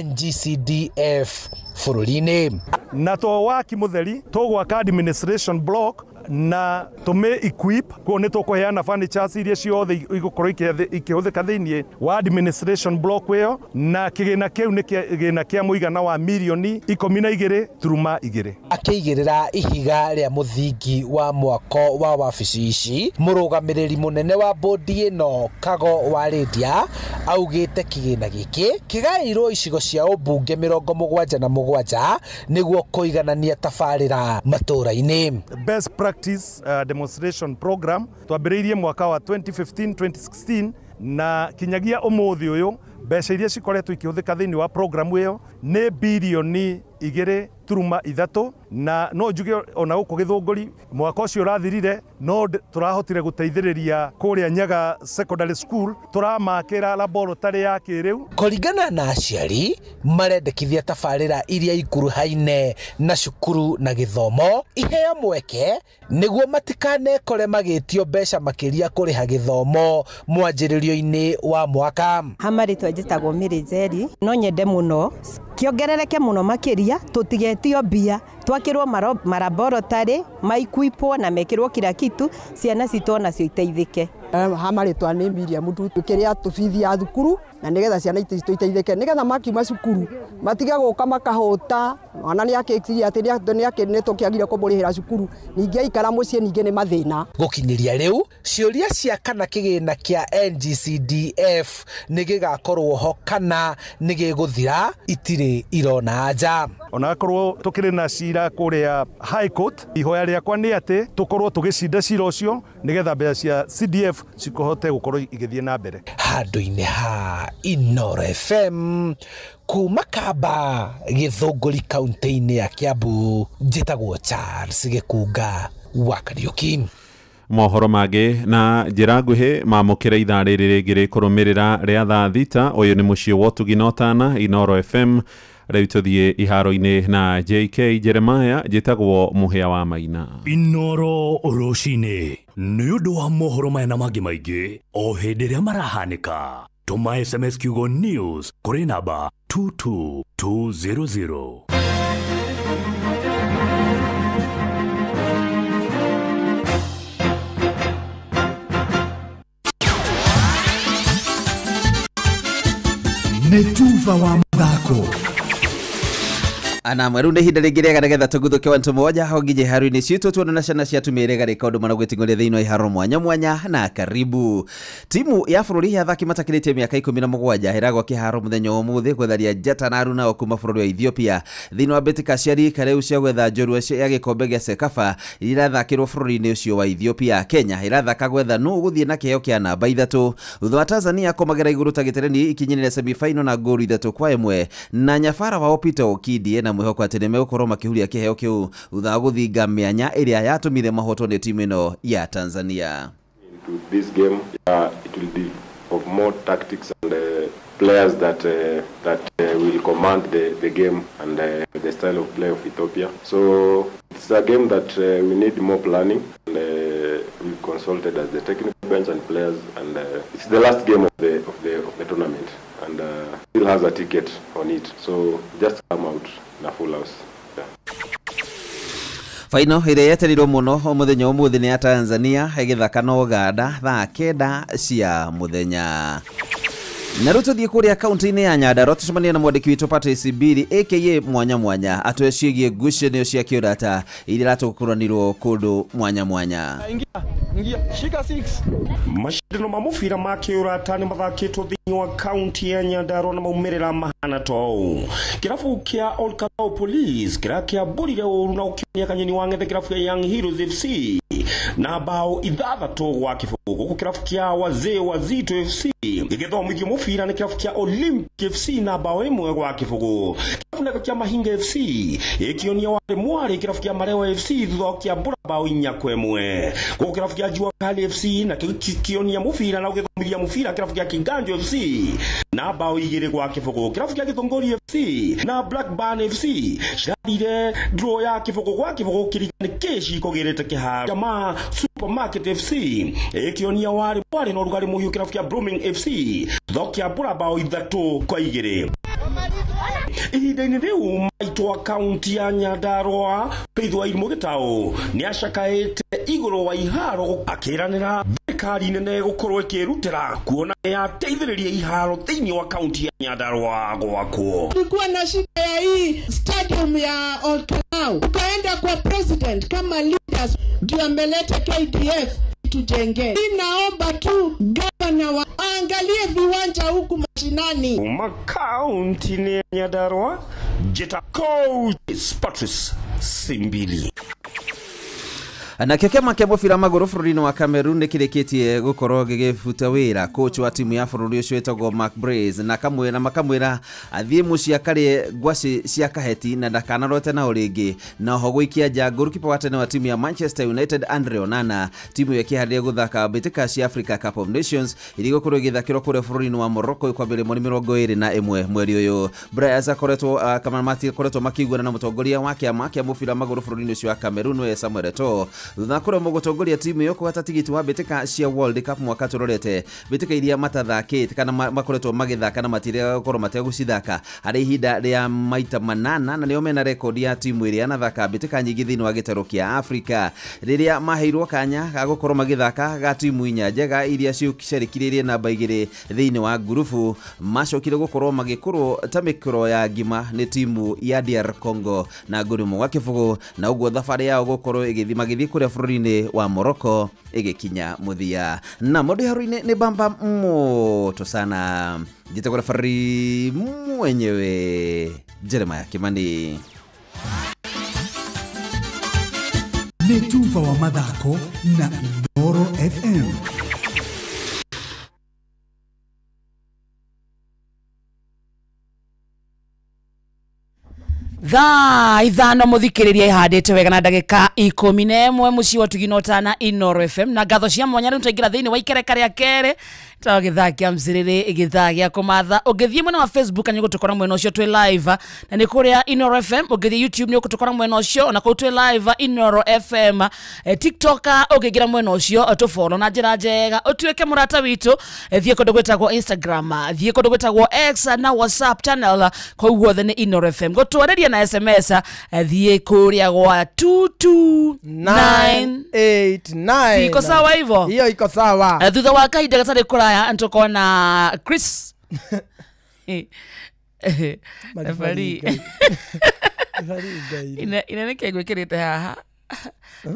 NGCDF bũrũri-inĩ. Na to waki mũtheri tũgwaka administration block na tume equip kuone tukuheana furnitures iria ciothe igũkorwo ikĩhũthĩka thĩinĩ wa administration block ĩyo, na kĩgĩna kĩu nĩ kĩgĩna kĩa mũigana wa mirioni 12.2. Akĩigĩrĩra ihiga rĩa mũthingi wa mwako wa wabici ici, mũrũgamĩrĩri mũnene wa bodi ĩno Kago wa Lydia augĩte kĩgĩna gĩkĩ kĩgaĩirwo icigo cia ũmbunge 77 nĩguo kũiganania tabarĩra matũũra-inĩ. Best practice demonstration program twambĩrĩirie mwaka wa 2015-2016 na kinyagia ũmũthĩ ũyũ mbeca iria cikoretwo ikĩhũthĩka thĩinĩ wa programu ĩyo nĩ birioni 2.3, na no njuge ona gũkũ Gĩthũngũri mwaka ũcio ũrathirire no tũrahotire gũteithĩrĩria kũrĩa Nyaga Secondary School, tũramakĩra laboratory ya kĩrĩu. Kũringana na aciari marendekithia tabarĩra iria ikuruhaine na cukuru na gĩthomo iheo mweke nĩguo matikanekore magĩtio mbeca makĩria kũrĩha gĩthomo mwanjĩrĩrio-inĩ wa mwaka. Hamarĩtwa njĩtagwo Mary Njeri, no nyende mũno kĩongerereke mũno makĩria, tũtigetio mbia, twakĩrwo maraboratory maikuipwo na mekĩrwo kila kitu, ciana citũ nacio iteithĩke. Hamarĩtwa nĩ Miriam Ndutu, kĩrĩa tũbithi thukuru na nĩgetha ciana itũ iteithĩke, nĩgetha makiuma cukuru matiga gũka makahũta, ona nĩ akĩkiria atĩ nĩ tũkĩagire kũmũrĩhĩra cukuru, ningĩ aikara mũciĩ ningĩ nĩ mathĩna. Gũkinyĩria rĩu ciũria cia kana kĩgĩna kĩa NGCDF nĩ gĩgakorwo ho kana nĩ gĩgũthira itirĩ irona anja. Ona akorwo tukĩrĩ na cira kũrĩa High Court, ihoya rĩakwa nĩ atĩ tũkorwo tũgĩcinda cira ũcio nĩgetha mbeca cia CDF cikohote gũkorwo igĩthiĩ na mbere. Handũ-inĩ ha Inoro FM kuma Kamba, Gĩthũngũri kaunti-inĩ ya Kiambu, njĩtagwo Charles Gĩkunga wa Kariuki. Mohoro mangĩ na njĩra nguhĩ mamũkĩra ithaa rĩrĩ rĩngĩ rĩkũrũmĩrĩra rĩa thaa thita. Ũyũ nĩ mũciĩ wa Ũtugi na Ũtana, Inoro FM. Rĩu tũthiĩ iharo-inĩ na JK Jeremiah, njĩtagwo Mũhĩa wa Maina. Inoro rũcinĩ nĩ ũndũ wa mohoro maya na mangĩ maingĩ o hĩndĩ ĩrĩa marahanĩka. Tũma SMS kiugo news kũrĩ namba 22200. Nĩ tuva wa mathako. Ana mweru nĩ hinda rĩngĩ rĩega nĩgetha tũguthũke wantu moja ho nginye haru-inĩ citũ tuona ciana cia tumĩrĩga rĩka ũndũ mana gwĩting'ũria thĩinĩ wa iharo mwanya mwanya na karibu. Timu ya bũrũri ya athaki matakĩrĩtie mĩaka 17 ĩragwo kĩharo mũthenya wa ũmũthĩ gwetharia njata na aruna o kuma bũrũri wa Ethiopia thĩinĩ wa mbĩtĩka cia rika rĩu cia gwetha njorua ya gĩkombe gĩa Sekafa irathakĩrwo bũrũri-inĩ ũcio wa Ethiopia. Kenya ĩrathaka gwetha nũ gũthiĩ na kĩheo kĩa namba 3 thutha wa Tanzania komagera igũrũ ta gĩtereni ikinyĩrĩra semi-final na ngolu 3-1 na nyabara wao Peter Okidie na mwĩhoko atĩ nĩmegũkorwo makĩhuria kĩheo kĩu thutha wa gũthinga mĩanya ĩrĩa yatũmire mahotwo nĩ timu ĩno ya Tanzania. Into this game, it will be of more tactics and players that will command the game and the style of play of Ethiopia. So it's a game that we need more planning, and we consulted as the technical bench and players, and it's the last game of the tournament, and still has a ticket on it. So just come out na full house. Final ĩrĩa yetereirwo mũno mũthenya ũmũthĩ nĩ ya Tanzania ĩgĩthaka na Uganda thaa 9 cia mũthenya. Na rĩu tũthiĩ kũrĩa kaunti-inĩ ya Nyandarua tũcemania na mwandĩki witũ Patrice Biri aka mwanya mwanya atũhe ciĩgiĩ ngucanio cia kĩũrata iria iratũkũranirwo kũndũ mwanya mwanya. Shika 6. Mashindano ma mũbira ma kĩũrata nĩ mathakĩtwo thĩinĩ wa kaunti ya Nyandarua na maumĩrĩra mahana to. Kĩrabu kĩa Old Kalou Police kĩrakĩambũrire ũru na ũkĩonia kanyeni wa ng'ethe kĩrabu kĩa Young Heroes FC na bao 6 gwa kĩbũgũ. Gũkũ kĩrabu kĩa Wazee Wazito FC gĩgĩthomithio mũbira nĩ kĩrabu kĩa Olympic FC na bao 1 gwa kĩbũgũ. Kĩrabu kĩa Mahinga FC ĩkĩonia warĩ mwari kĩrabu kĩa Marewa FC thutha wa kĩambũra bao 4-1. Gũkũ kĩrabu kĩa Jua Kali FC na kĩonia mũbira na gĩthomithia mũbira kĩrabu kĩa Kinganjo FC na bao 2 gwa kĩbũgũ. Kĩrabu kĩa Gĩthongori FC na Blackburn FC cirarire draw ya kĩbũgũ gwa kĩbũgũ kĩrigani kĩci kũgĩrĩte kĩharo. Jamaa Supermarket FC ĩkĩonia warĩ mwari na ũrugarĩ mũhiũ kĩrabu kĩa Blooming FC thutha wa kĩambũra bao 3-2. ihinda-inĩ rĩu maitũ wa kaunti ya Nyandarua Faith Wairimu Gitau nĩ acakaĩte igũrũ wa iharo akĩranĩra thirikari nene gũkorwo ĩkĩrutĩra kuona yateithĩrĩria iharo thĩinĩ wa kaunti ya Nyandarua gwakwo. Tulikuwa na shida ya hii stadium ya Old Kalau, tukaenda kwa president kama leaders ndio ameleta KDF tujenge. Naomba tu gavana waangalie viwanja huku mashinani. Kaunti ni Nyandarua, Jeta Coach Patrice Simbili. Na kĩama kĩa mũbira magũrũ bũrũri-inĩ wa Cameroon nĩ kĩrĩkĩtie gũkorwo gĩgĩbuta wĩra coach wa timu ya bũrũri ũcio wĩtagwo Mark Brace na makamwĩra athiĩ mũciĩ akarĩe ngwacĩ cia kaheti na ndakanarote nao rĩngĩ. Na oho gũikia nja goalkeeper wa tene wa timu ya Manchester United Andre Onana, timu ĩyo ĩkĩharĩria gũthaka mbĩtĩka cia Africa Cup of Nations iria igũkorwo igĩthakĩrwo kũrĩa bũrũri-inĩ wa Morocco kwambĩrĩria mweri 21 mweri ũyũ. Brace akoretwo makĩiguana na mũtongoria wa kĩama kĩa mũbira magũrũ bũrũri-inĩ ũcio wa Cameroon we Samuel Eto'o thutha kũrĩa mũgũtongoria timu ĩyo kũhata tigiti wa mbĩtĩka cia World Cup mwaka tũrorete, mbĩtĩka iria matathakĩte kana makoretwo magĩthaka na matirega gũkorwo mategũcithaka harĩ ihinda rĩa maita 8 na nĩo mena rekodi ya timu ĩrĩa yanathaka mbĩtĩka nyingĩ thĩinĩ wa gĩtarũ kĩa Africa rĩrĩa maheirwo kanya ga gũkorwo magĩthaka ga timu inya njega iria ciarĩkirĩrie namba 2 thĩinĩ wa ngurubu, macokire gũkorwo magĩkorwo ta mĩkũro ya ngima nĩ timu ya DR Congo na ngũrũ mwa kĩbũgũ, na ũguo thabarĩ yao gũkorwo magĩthiĩ kũrĩa bũrũri-inĩ wa Morocco ĩgĩkinya mũthia. Na mũndũ haru-inĩ nĩ bamba moto sana jitagwo referee mwenyewe Jeremiah Kimani. Nĩ Tuva wa mathako na Inooro FM. Ithano muthikiriria ihandite wega na ndagika 11 muci wa tugino na Inooro FM na ngatho cia mwanya riu twaingira thiini wa ikereka ria kere ta githakia mziriri igithagia kumatha ugithie mwena wa Facebook ni gutukora mwena ucio twi live na ni kuria Inooro FM, ugithie YouTube ni gutukora mwena ucio na ku twi live Inooro FM, TikTok ugigira mwena ucio tu follow na njira njega utuike murata witu, thie kundu gwitagwo Instagram, thie kundu gwitagwo X na WhatsApp channel kwa guothe ni Inooro FM gutwareria na SMS thie kuria gwa 22989. Iko sawa hivyo? Hiyo iko sawa. Thutha wa kahinda gatari kuraya antoko na Chris Mafari inaneke gwikirite haha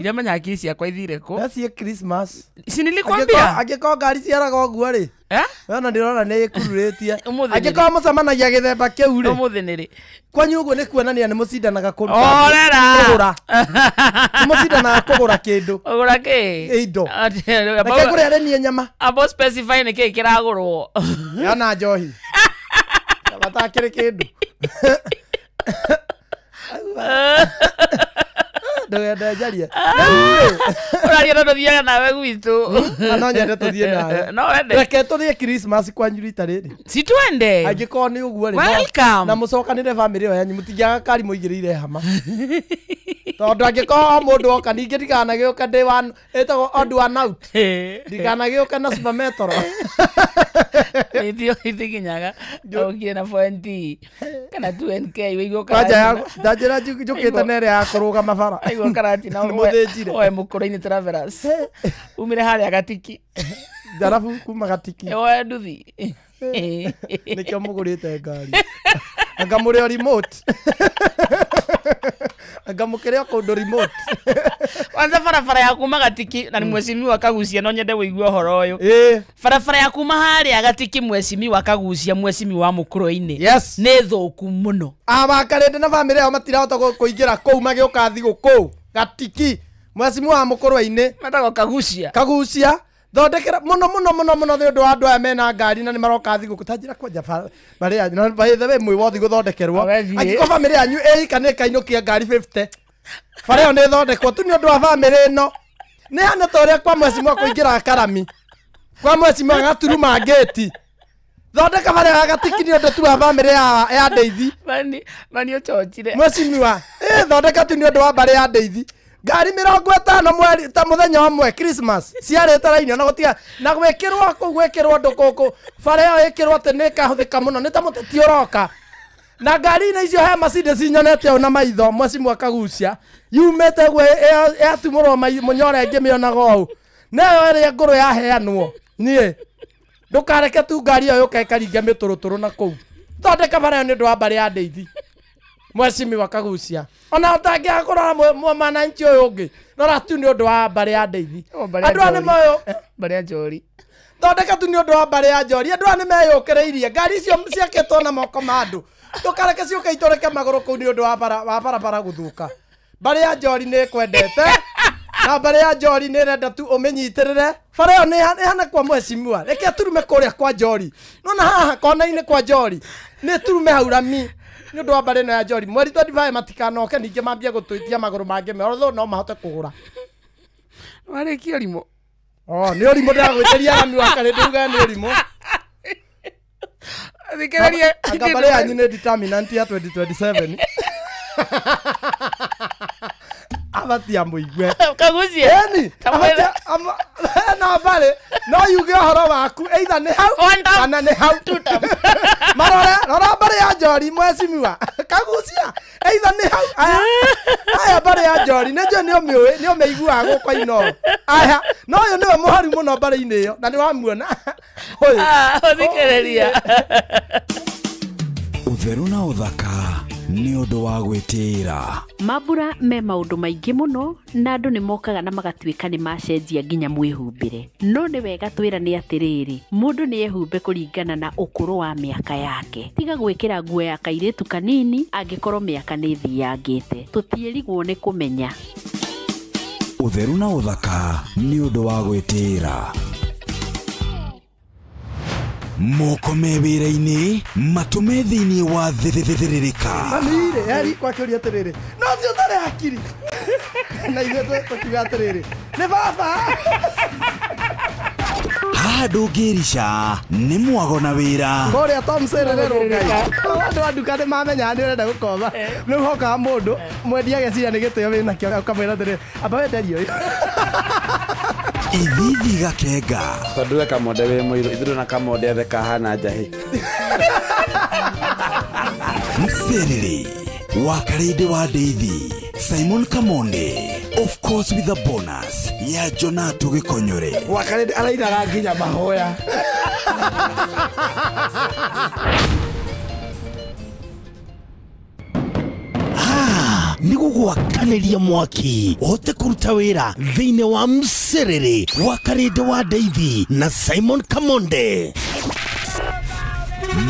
ira manyaki cia kwa ithire ko asi Christmas si nilikwambia agiko ngari ciaraga uguo ri wena ndirona ni ikururetie agiko mucamanagia githemba kiu ri umuthi niri kwanyu uguo ni kuonania ni mucindanaga kugura mucindanaga kugura kindu ugura ki indo akegure arenie nyama abo specify ni ki kiragurwo yana njohi batakire kindu Ndoya jaria. Uraria ndo thiaga nawe gwitu. No nyende tuthie nawe. No wende. Reke tuthie Christmas kwanyu rita riri. Si twende. Angiko ni uguo ri. Welcome. Na mucokanire family yo yanyu mutigiaga kari muigirire hama. Tondu angiko mundu oka ningi ndikanage uka day one etago odd one out. Ndikanage uka na super metro. Ndio itiginyaga. Ogie na 20 kana 2NK wigo kana. Ndajira jukita nere ya kuruga mabara. Aigo karati na oe mukoro-ini travelers. Umire haria gatiki. Jarafu kuma gatiki. Oe nduthi. Nikio mugurite ngari. Angamure remote. Angamukire kundu remote. Kwanza farafara ya kuma gatiki na ni mweshimiwa Kagucia no nyende wigua horo uyu. Farafara ya kuma haria gatiki mweshimiwa Kagucia mweshimiwa mukoro-ini. Yes. Ni thuku muno. Abakarende na family yao matirahota kuingira kou magioka thigo kou gatiki mweshimiwa mukoro-ini matago Kagucia. Kagucia thondekera muno ndio andu aya mena ngari na ni maroka thigo kutajira kwanja bari ya na baithe mwe wothi guthondekerwo angiko family yanyu kana kainukia ngari 50 bari yo ni thondekwo tu ni andu a family no ni hana tore kwa mweshimiwa kuingira karami kwa mweshimiwa gaturuma gate thondeka bari ya gatiki ni andu tu a family ya Ndeithi mani ochochire mweshimiwa thondeka tu ni andu wa bari ya Ndeithi ngari 50 mweri ta muthenya wa Christmas ciarete raini na gutia na gwekirwo ndukoko bare yo ikirwo ate ne kahuthika muno ni ta muteti uroka na ngari na icio he Mercedes nyonete ona maitho mwecimu akagucia yumete gwe yatumurwo munyore ngimionaga u nayo ere nguru yaheanwo nie ndukareke tu ngari yo yukekaringe mituruturu na kuu thondeka bara ni ndwa mbari ya ndeithi mwecimu akagucia ona utangia kurora mwananchi uyu ungi nora tu ni undu wa mbari ya ndeithi andu ane moyo mbari ya njori thondeka tu ni undu wa mbari ya njori andu ane meyukireirie ngari icio ciaketwo na moko ma andu tukareke ciuke itoreke maguru kuu ni undu wa bara guthuka mbari ya njori ni kwendete na mbari ya njori ni renda tu umenyitirire bara yo ni hana kwa mwecimua reke turume kuria kwa njori nona haha kona-ini kwa njori ni turume haurami ni undu wa mbari no ya njori mweri 25 matikanoke ninge mambie gutwitia maguru mangi meotho no mahote kugura wariki orimo ni orimo ndagwitiria rami wa kare nduga ni orimo thikiririe akabale yanyu ni determinant ya 2027 abatia muigwe kagucia eni abatia na bale no yuge horo waku either ni hau kana ni hau marora bale ya njori mwecimiwa kagucia either ni hau aya bale ya njori nejo ni omeigua gukwa ino aya no yo niwe muhari muno bale-ini iyo na ni wamuona hoyo thikiriria utheru na uthaka ni undu wa gwitira mambura me maundu maingi muno na andu ni mokaga na magatuika ni macenjia nginya mwihumbire no ni wega twirane atiriri mundu ni ehumbe kuringana na ukuru wa miaka yake tiga gwikira nguo ya kairitu kanini angikorwo miaka ni thiangite tutierigwo ni kumenya utheru na uthaka ni undu wa gwitira moko mewira-ini matume thiini wa thithiririka mamire yari kwa kiuria atiriri no cio tare akiri na ithe tukiuga atiriri ni baba ndungirisha ni mwago na wira ngoria Tom Sererero ngai andu anduka ni mamenya ni urenda gukoma riu hoka mundu mwendia geciria ni gitio wina kio ukamwira atiriri amba wenderio ithithi gakenga tondu kamonde wi muiru ithiru na kamonde the kahana njahi Mserere wa karede wa Ndeithi Simon Kamonde of course with a bonus ya Jonato Gikonyore wa karede arairaga nginya mahoya nigo gwakaniria mwaki ote kuruta wira thiine wa Mserere wa karede wa Ndeithi na Simon Kamonde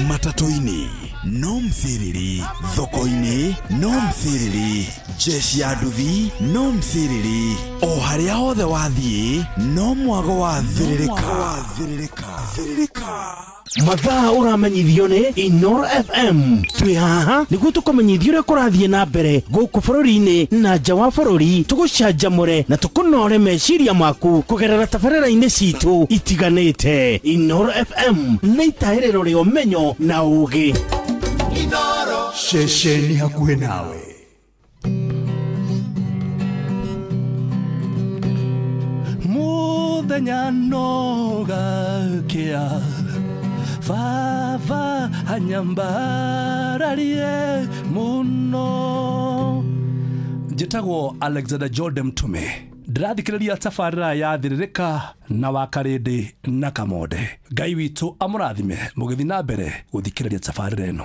matatoini no Mserere thoko-ini no Mserere jeshi ya nduthi no Mserere o haria hothe wathie no mwago wa thiririka mathaa uramenyithio ni Inoro FM twi haha niguo tukumenyithia uria kurathie na mbere guku bururi-ini na nja wa bururi tugucanjamure na tukunore meciria maku kugerera tabarĩra-inĩ citu itiganĩte Inoro FM nĩ itahĩrĩro rĩa ũmenyo na ũũgĩ Inoro ceceni hakuhĩ nawe muthenya nogakia Vava hanyambararie muno njitagwo Alexander Jordan Mtume ndirathikiriria tabarĩra ya thiririka na wa karede na Kamonde Ngai witu amurathime mugithi na mbere guthikiriria tabarĩra ĩno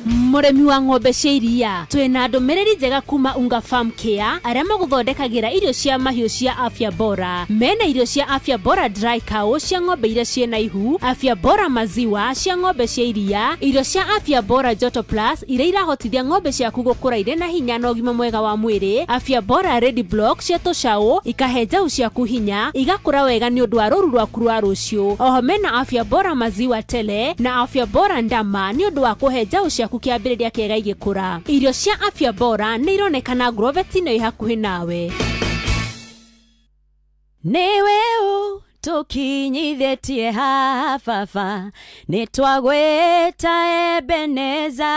muremi wa ng'ombe cia iria twina ndumiriri njega kuma Unga Farm Care aria maguthondekagira irio cia mahiu cia Afya Bora mena irio cia Afya Bora Dry Cow cia ng'ombe iria ciena ihu Afya Bora Maziwa cia ng'ombe cia iria irio cia Afya Bora Joto Plus iria irahotithia ng'ombe ciaku gukura ire na hinya na ũgima mwega wa mwĩrĩ Afya Bora Ready Block cia tũcaũ ikahe njaũ ciaku hinya igakũra wega nĩ ũndũ wa rũru rwaku rwa rũciũ oho mena Afya Bora Maziwa Tele na Afya Bora Ndama nĩ ũndũ wa kũhe njaũ ciaku kiambĩrĩria kĩega igĩkũra irio cia Afya Bora nĩ ironekana Grovet-inĩ ĩ hakuhĩ nawe nĩwe ũ tũkinyithĩtie haha baba nĩ twagwĩta Ebeneza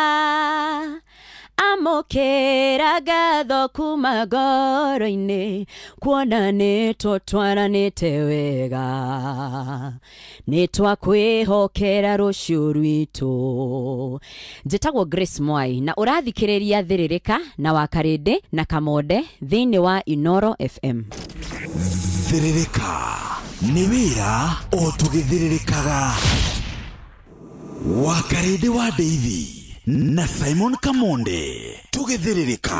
amokera ngatho kuma ngoro-inĩ kuona nĩ tũtwaranĩte wega nĩ twakwĩhokera rũciũ rwitũ. Njĩtagwo Grace Mwai na ũrathikĩrĩria Thĩrĩrĩka na Wakarĩndĩ na Kamonde thĩinĩ wa Inoro FM. Thĩrĩrĩka nĩ wĩra o tũgĩthĩrĩrĩkaga. Wakarĩndĩ wa Ndeithi na Simon Kamonde tũgĩthĩrĩrĩka.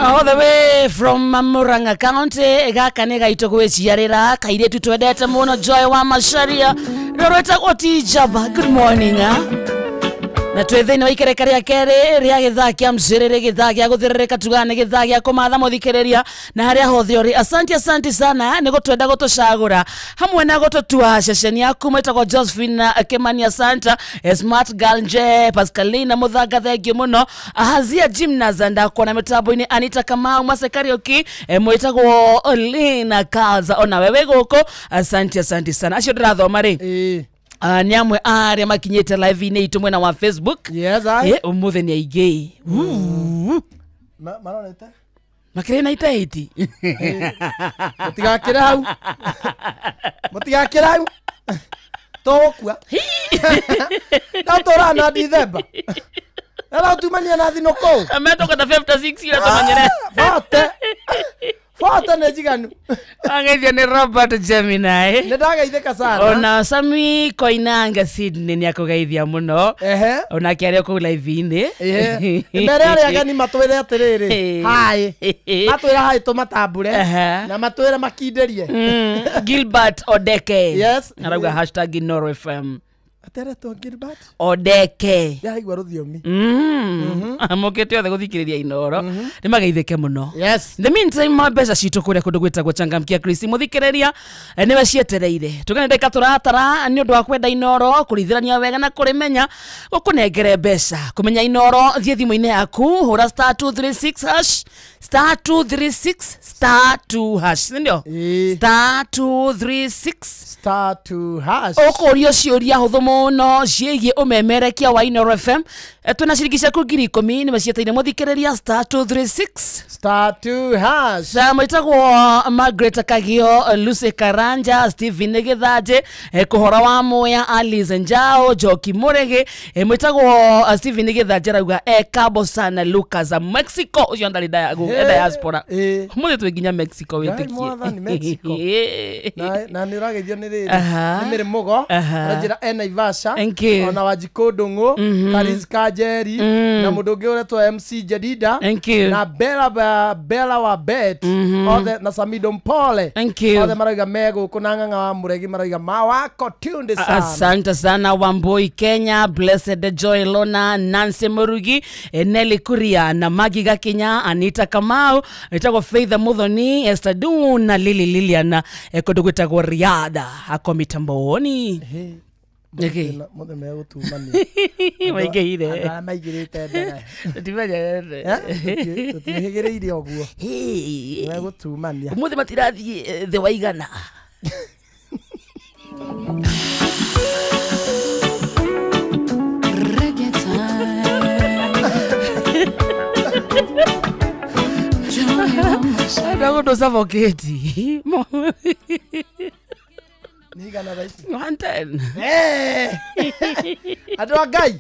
All the way from Murang'a County, gaka nĩ gaitũ gwĩciarĩra kairĩtu twendete mũno Joy wa Macharia roreta oti jaba. Good morning. na twetheni wa ikereka ria kere ria githaa kia mciriri githaa gia guthirika tugane githaa gia kumatha muthikiriria na haria hothe uri. Asante sana ni gutwenda gutucagura hamwe na gututua ceceni yaku mwitagwo Josephine Kimani Santa Smart Girl Nje Pascalina Muthanga thengio muno Hazia Gymnast ndakona mitambo-ini Anita Kamau Masekarioki mwitagwo Lina Kaza ona wewe guku. Asante sana acio ndirathoma ri ni amwe aria makinyete live-ini itu mwena wa Facebook. Yes, I. Umuthe ni aige maronete makire na itaiti mutigakira hau tokua na torana December ala tumania na thinoko ametoka na 56 ila tumanyere Fata nejiganu angeithia ni Robert Gemini ndageitheka sana ona Sami Koinanga Sydney ni akugeithia muno ona kiario ku live-ini mbere ari gani matwire atiriri hai matwire hai tumatambure na matwire makinderie Gilbert Odeke yes arauga #NoroFM atereto Gilbert Odeke yaigwa ruthiomi amokete othe guthikiriria Inoro ni mageithike muno. Yes, the meantime mabeza citu kuria kundu gwitagwo Changamkia Chris muthikiriria niwe cietereire tugane ndeka turatara ni undu wa kwenda Inoro kurithirania wega na kurimenya gukunengere mbeca kumenya Inoro thie thimu-ini yaku hura *236 hash *236 *2 hash ndio *236 *2 hash okurio ciuria huthu muno ciegie umemerekia wa Inoro FM twina cirikisha ku 10,000 ni macieteire muthikiriria *236 *2 hash mwitagwo Margaret Kagio Lucy Karanja Stephen Githaje kuhora wa moya Alice Njao Joki Murege mwitagwo Stephen Githaje rauga kabo sana Lucas Mexico ucio ndari diaspora muthi twinginya Mexico witikie na ni urageithio ni riri ni miri mugo rajira Naivasha ona Wajikondungu Karis Kajeri na mundu ungi uretwo MC Jadida na Bella wa Bet othe na Samido Mpole othe marauga mego kunanganga wa Muregi marauga mawako tunde sana. Asante sana Wamboi Kenya Blessed Joy Lona Nancy Murugi Nelly Kuria na Magi Gakinya Anita Kamau itagwo Faith Muthoni Esther Du na Liliana kundu gwitagwo Riada akomitamboni mothe mego tumani maigire maigirite ndere ndimenya tuhigireire oguo mego tumania mothe matirathie the waigana Ndago ndo savoketi nigana raisi 110 adwa gai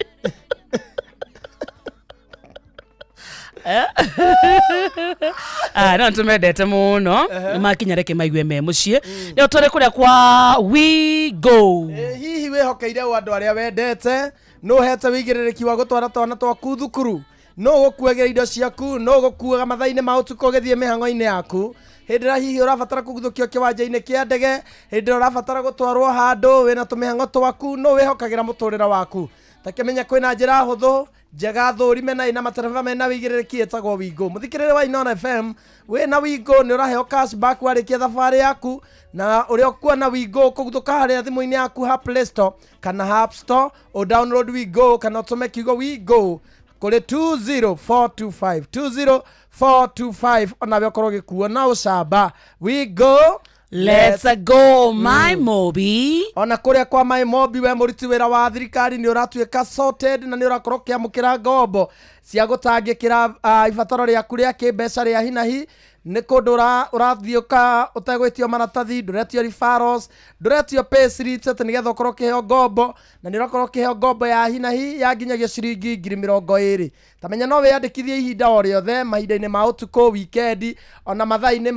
no tumendete muno makinya reke maigwe me mucie ni utore kuria kwa we go hihi wehokeire andu aria wendete no hete wigirereki wa gutwara twana twaku thukuru no gukuagira indo ciaku no gukuaga mathaini ma utuko githie mihango-ini yaku hindira hihi urabatara kuguthukio kiwanja-ini kia ndege hindira urabatara gutwarwo handu wina tumihango twaku no wihokagira muturira waku takimenya kwina njira huthu njega thurime na ina matereva mena wigirereki etagwo Wingo muthikirire wa Inoro FM wina Wingo ni uraheo cashback warikia thabari yaku na uri okuona Wingo kuguthuka haria thimu-ini yaku ha Play Store kana App Store o download Wingo kana utume kiugo Wingo kuri 20425 ona biokoro gikuo na ucamba Wingo let's go my Mobi ona kuria kwa my Mobi we muriti wira wa thirikari ni uratuika sorted na ni urakorwo kiamukira ngombo cia gutangikira ibataro ria kuria kimbeca ria hinahi ni kundu urathiuka utegwitio maratathi nduretio referrals nduretio pay slips ati nigetha ukorwo kiheo ngombo na ni urakorwo kiheo ngombo ya hinahi ya nginyagia ciringi 20,000 tamenya no wiyandikithie ihinda o riothe mahinda-ini ma utuko weekend ona mathaa-ini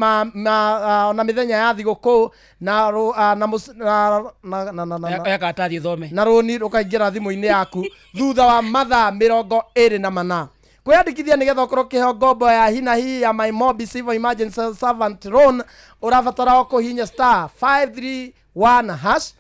ona mithenya ya thiguku na yakatathi thome na runi ukaingira thimu-ini yaku thutha wa mathaa 24 kwiyandikithia nigetha ukorwo kiheo ngombo ya hinahi ya my Mobi Civil Emergency Servant Loan urabatara kuhinya *531 hash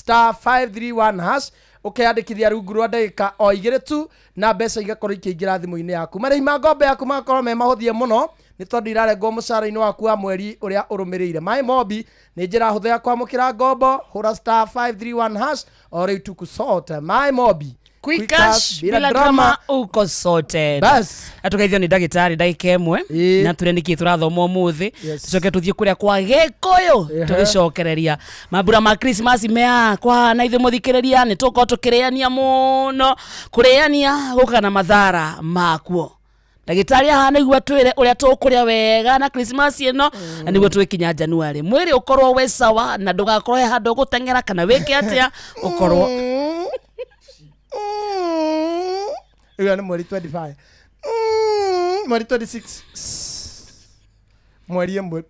*531 hash ukiyandikithia rungu rwa ndagika o 2 tu na mbeca igakorwo ikĩingĩra thimũ-inĩ yaku. Marĩhi ma ngombo yaku magakorwo me mahũthie mũno nĩ tondũ irarengwo mũcara-inĩ waku wa mweri ũrĩa ũrũmĩrĩire. MyMobi nĩ njĩra hũthũ ya kwamũkĩra ngombo, hũra *531# o rĩu tukusota. MyMobi, quick cash bila drama uko sorted. Bas atugeithio ni ndagitari ndagika imwe na turenikie turathoma umuthi tucoke tuthie kuria kwa Gikuyu tugicokereria mambura ma Christmas mea kwa na ithe muthikiriria ni tuko tukireania muno kureania gukana mathara makuo. Ndagitari hana igwa twire uria tukuria wega na Christmas ino na niguo twikinya January. Mwiri ukorwo we sawa na ndugakorwo handu gutengera kana wiki atia ukorwo Iwe ni mweri 25. Mweri 26. Mweri mwe.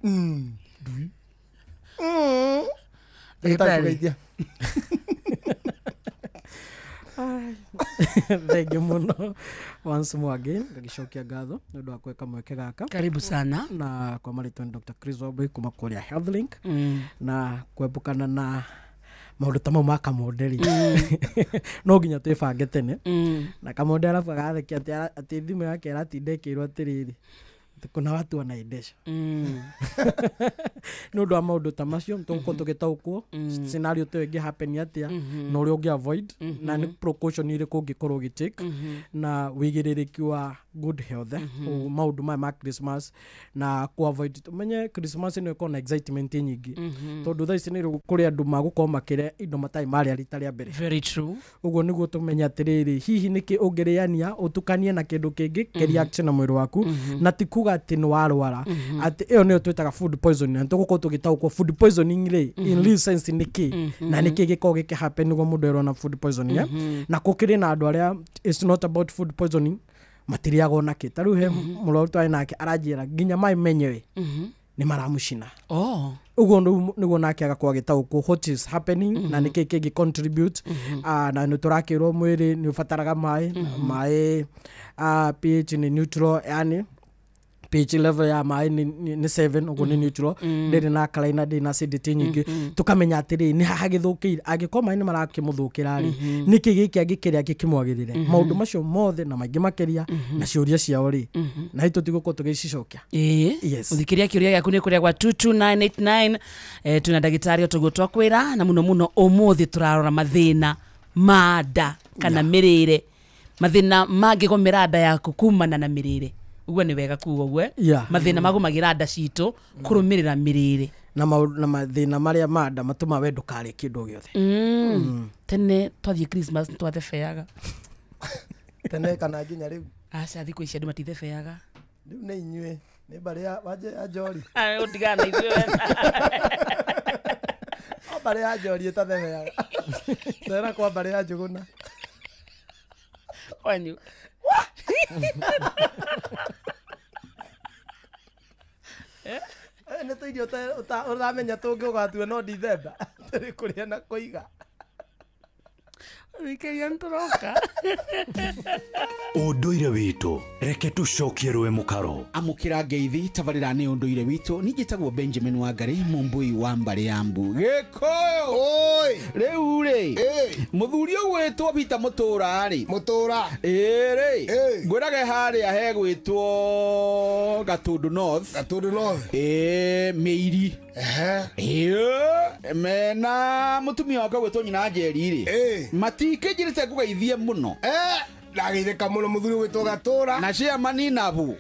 Ndagitari. Thank you muno once more again ngagicokia ngatho nĩ ũndũ wa kweka mweke gaka. Karibu sana na kwa marĩtwa ni Dr. Chris Wambui kuma kũrĩa HealthLink na kwembũkana na maũndũ ta mau ma kamonderi no nginya twĩbange tene na kamonderi alafu agathekia atĩ thimũ yake ĩratindĩkĩrwo atĩrĩrĩ kuna watu wanaendesha nĩ ũndũ wa maũndũ ta macio tũgũkorwo tũgĩtaũkwo scenario ta ĩngĩ happen atĩa na ũrĩa ũngĩ avoid na nĩ precaution irĩkũ ũngĩkorwo ũgĩtake na wĩigĩrĩrĩki wa good health maũndũ maya ma Christmas na ku avoid tumenye Christmas nĩ ĩkorwo na excitement nyingĩ tondũ thaa ici nĩ kũrĩ andũ magũkorwo makĩrĩa indo matarĩ marĩa rita rĩa mbere. Very true. Ũguo nĩguo tũmenya atĩrĩrĩ hihi nĩkĩ ũngĩrĩania ũtukanie na kĩndũ kĩngĩ kĩ-reaction na mwĩrĩ waku na ti kuga atĩ nĩ warwara atĩ ĩyo nĩyo twĩtaga food poisoning na tũgũkorwo tũgĩtaũkwo food poisoning rĩ in real sense nĩkĩ na nĩkĩ gĩkorwo gĩkĩhappen nĩguo mũndũ erwo na food poisoning na kũkĩrĩ na andũ arĩa it's not about food poisoning matiriaga onake ta rĩu he mũrwaru twarĩ nake aranjĩra nginya maĩ menyewe nĩ maramucina. Uguo nĩguo nake agakorwo agĩtaũkwo what is happening na nĩkĩ kĩngĩ contribute na nĩ tũrakĩrwo mwĩrĩ nĩ ũbataraga maĩ pH ni neutral yani pH level ya maĩ ni 7 uguo ni neutral ndĩrĩ na alkaline ndĩrĩ na acidity nyingĩ tukamenya atĩrĩ nĩ hagĩthũkĩire angĩkorwo maĩ nĩ marakĩmũthũkĩra rĩ nĩkĩ gĩkĩ angĩkĩrĩa gĩkĩmwagĩrĩre maũndũ macio mothe na maingĩ makĩria na ciũria ciao rĩ na hĩtũ tigũkorwo tũgĩcicokia. Yes uthikiria kĩũria gĩaku nĩ kũrĩa gwa 22989 tuna ndagĩtarĩ ũtũgũ twakwĩra na mũno ũmũthĩ tũrarora mathĩna ma nda kana mĩrĩre mathĩna mangĩgomera nda yaku kumana na mĩrĩre. Uguo nĩ wega kuuga uguo mathĩna magũmagĩra nda citũ kũrũmĩrĩra mĩrĩre na mathĩna marĩa ma nda matũma we ndũkarĩe kĩndũ gĩothe. Tene twathiĩ Christmas twathebĩaga tene kana nginya rĩu aca thikũ ici andũ matithebĩaga rĩu nĩ inyuĩ nĩ mbarĩ ya Njori ũtigana na ithuĩ mbarĩ ya Njori ĩtathebĩaga tena kwa mbarĩ ya Njũgũna wanyu nĩ tũirio ũramenya tũngĩũgatua no December tũrĩ kũrĩa na kũiga wikeria ntũroka ũndũire witũ reke tũcokie rwe mũkaro amũkĩra ngeithi tabarĩra nĩ ũndũire witũ ningĩtagwo Benjamin Wangari Mũmbui wa Mbarĩ ya Mbu Gĩkũyũ rĩu rĩ mũthuri ũgwĩtwo Peter Mũtũra rĩ rĩ ngwĩrage harĩa hegwĩtwo Gatũndũ North Mĩiri mena mũtumia wake gwĩtwo nyina Njeri rĩ matikĩnjĩrĩte ngũgeithie mũno ndageithĩka mũno mũthuri gwĩtwo Gatũra na ciamani Nabu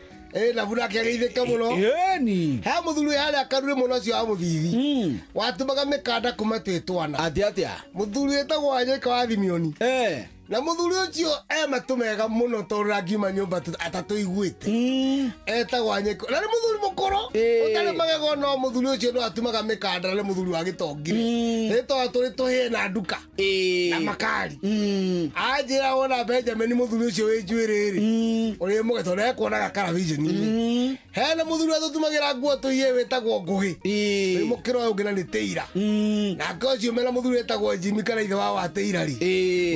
Nabu nake ageithĩke mũno he mũthuri harĩa akarure mũno ũcio wa mũthithi watumaga mĩkanda kuma twĩ twana atĩa mũthuri wĩtagwo Wanyeka wa Thimioni na mũthuri ũcio matũ mega mũno tondũ rangiuma nyũmba atatũiguĩte etagwo Wanyeka na nĩ mũthuri mũkũrũ ũtarĩ magego no mũthuri ũcio no atumaga mĩkanda na nĩ mũthuri wa gĩtongiri rĩtwa tũrĩ tũhĩe na nduka na makari anjĩra wona Benjamin mũthuri ũcio wĩ njuĩrĩ rĩ ũrĩ mũgeto na ekuonaga karaviceni hena mũthuri atũtumagĩra nguo tũiye wĩtagwo Ngũgĩ nĩ mũkĩro ũyũ ũngĩ na nĩ Tĩira nake ũcio mena mũthuri wĩtagwo Jimmy kana ithe wa Tĩira rĩ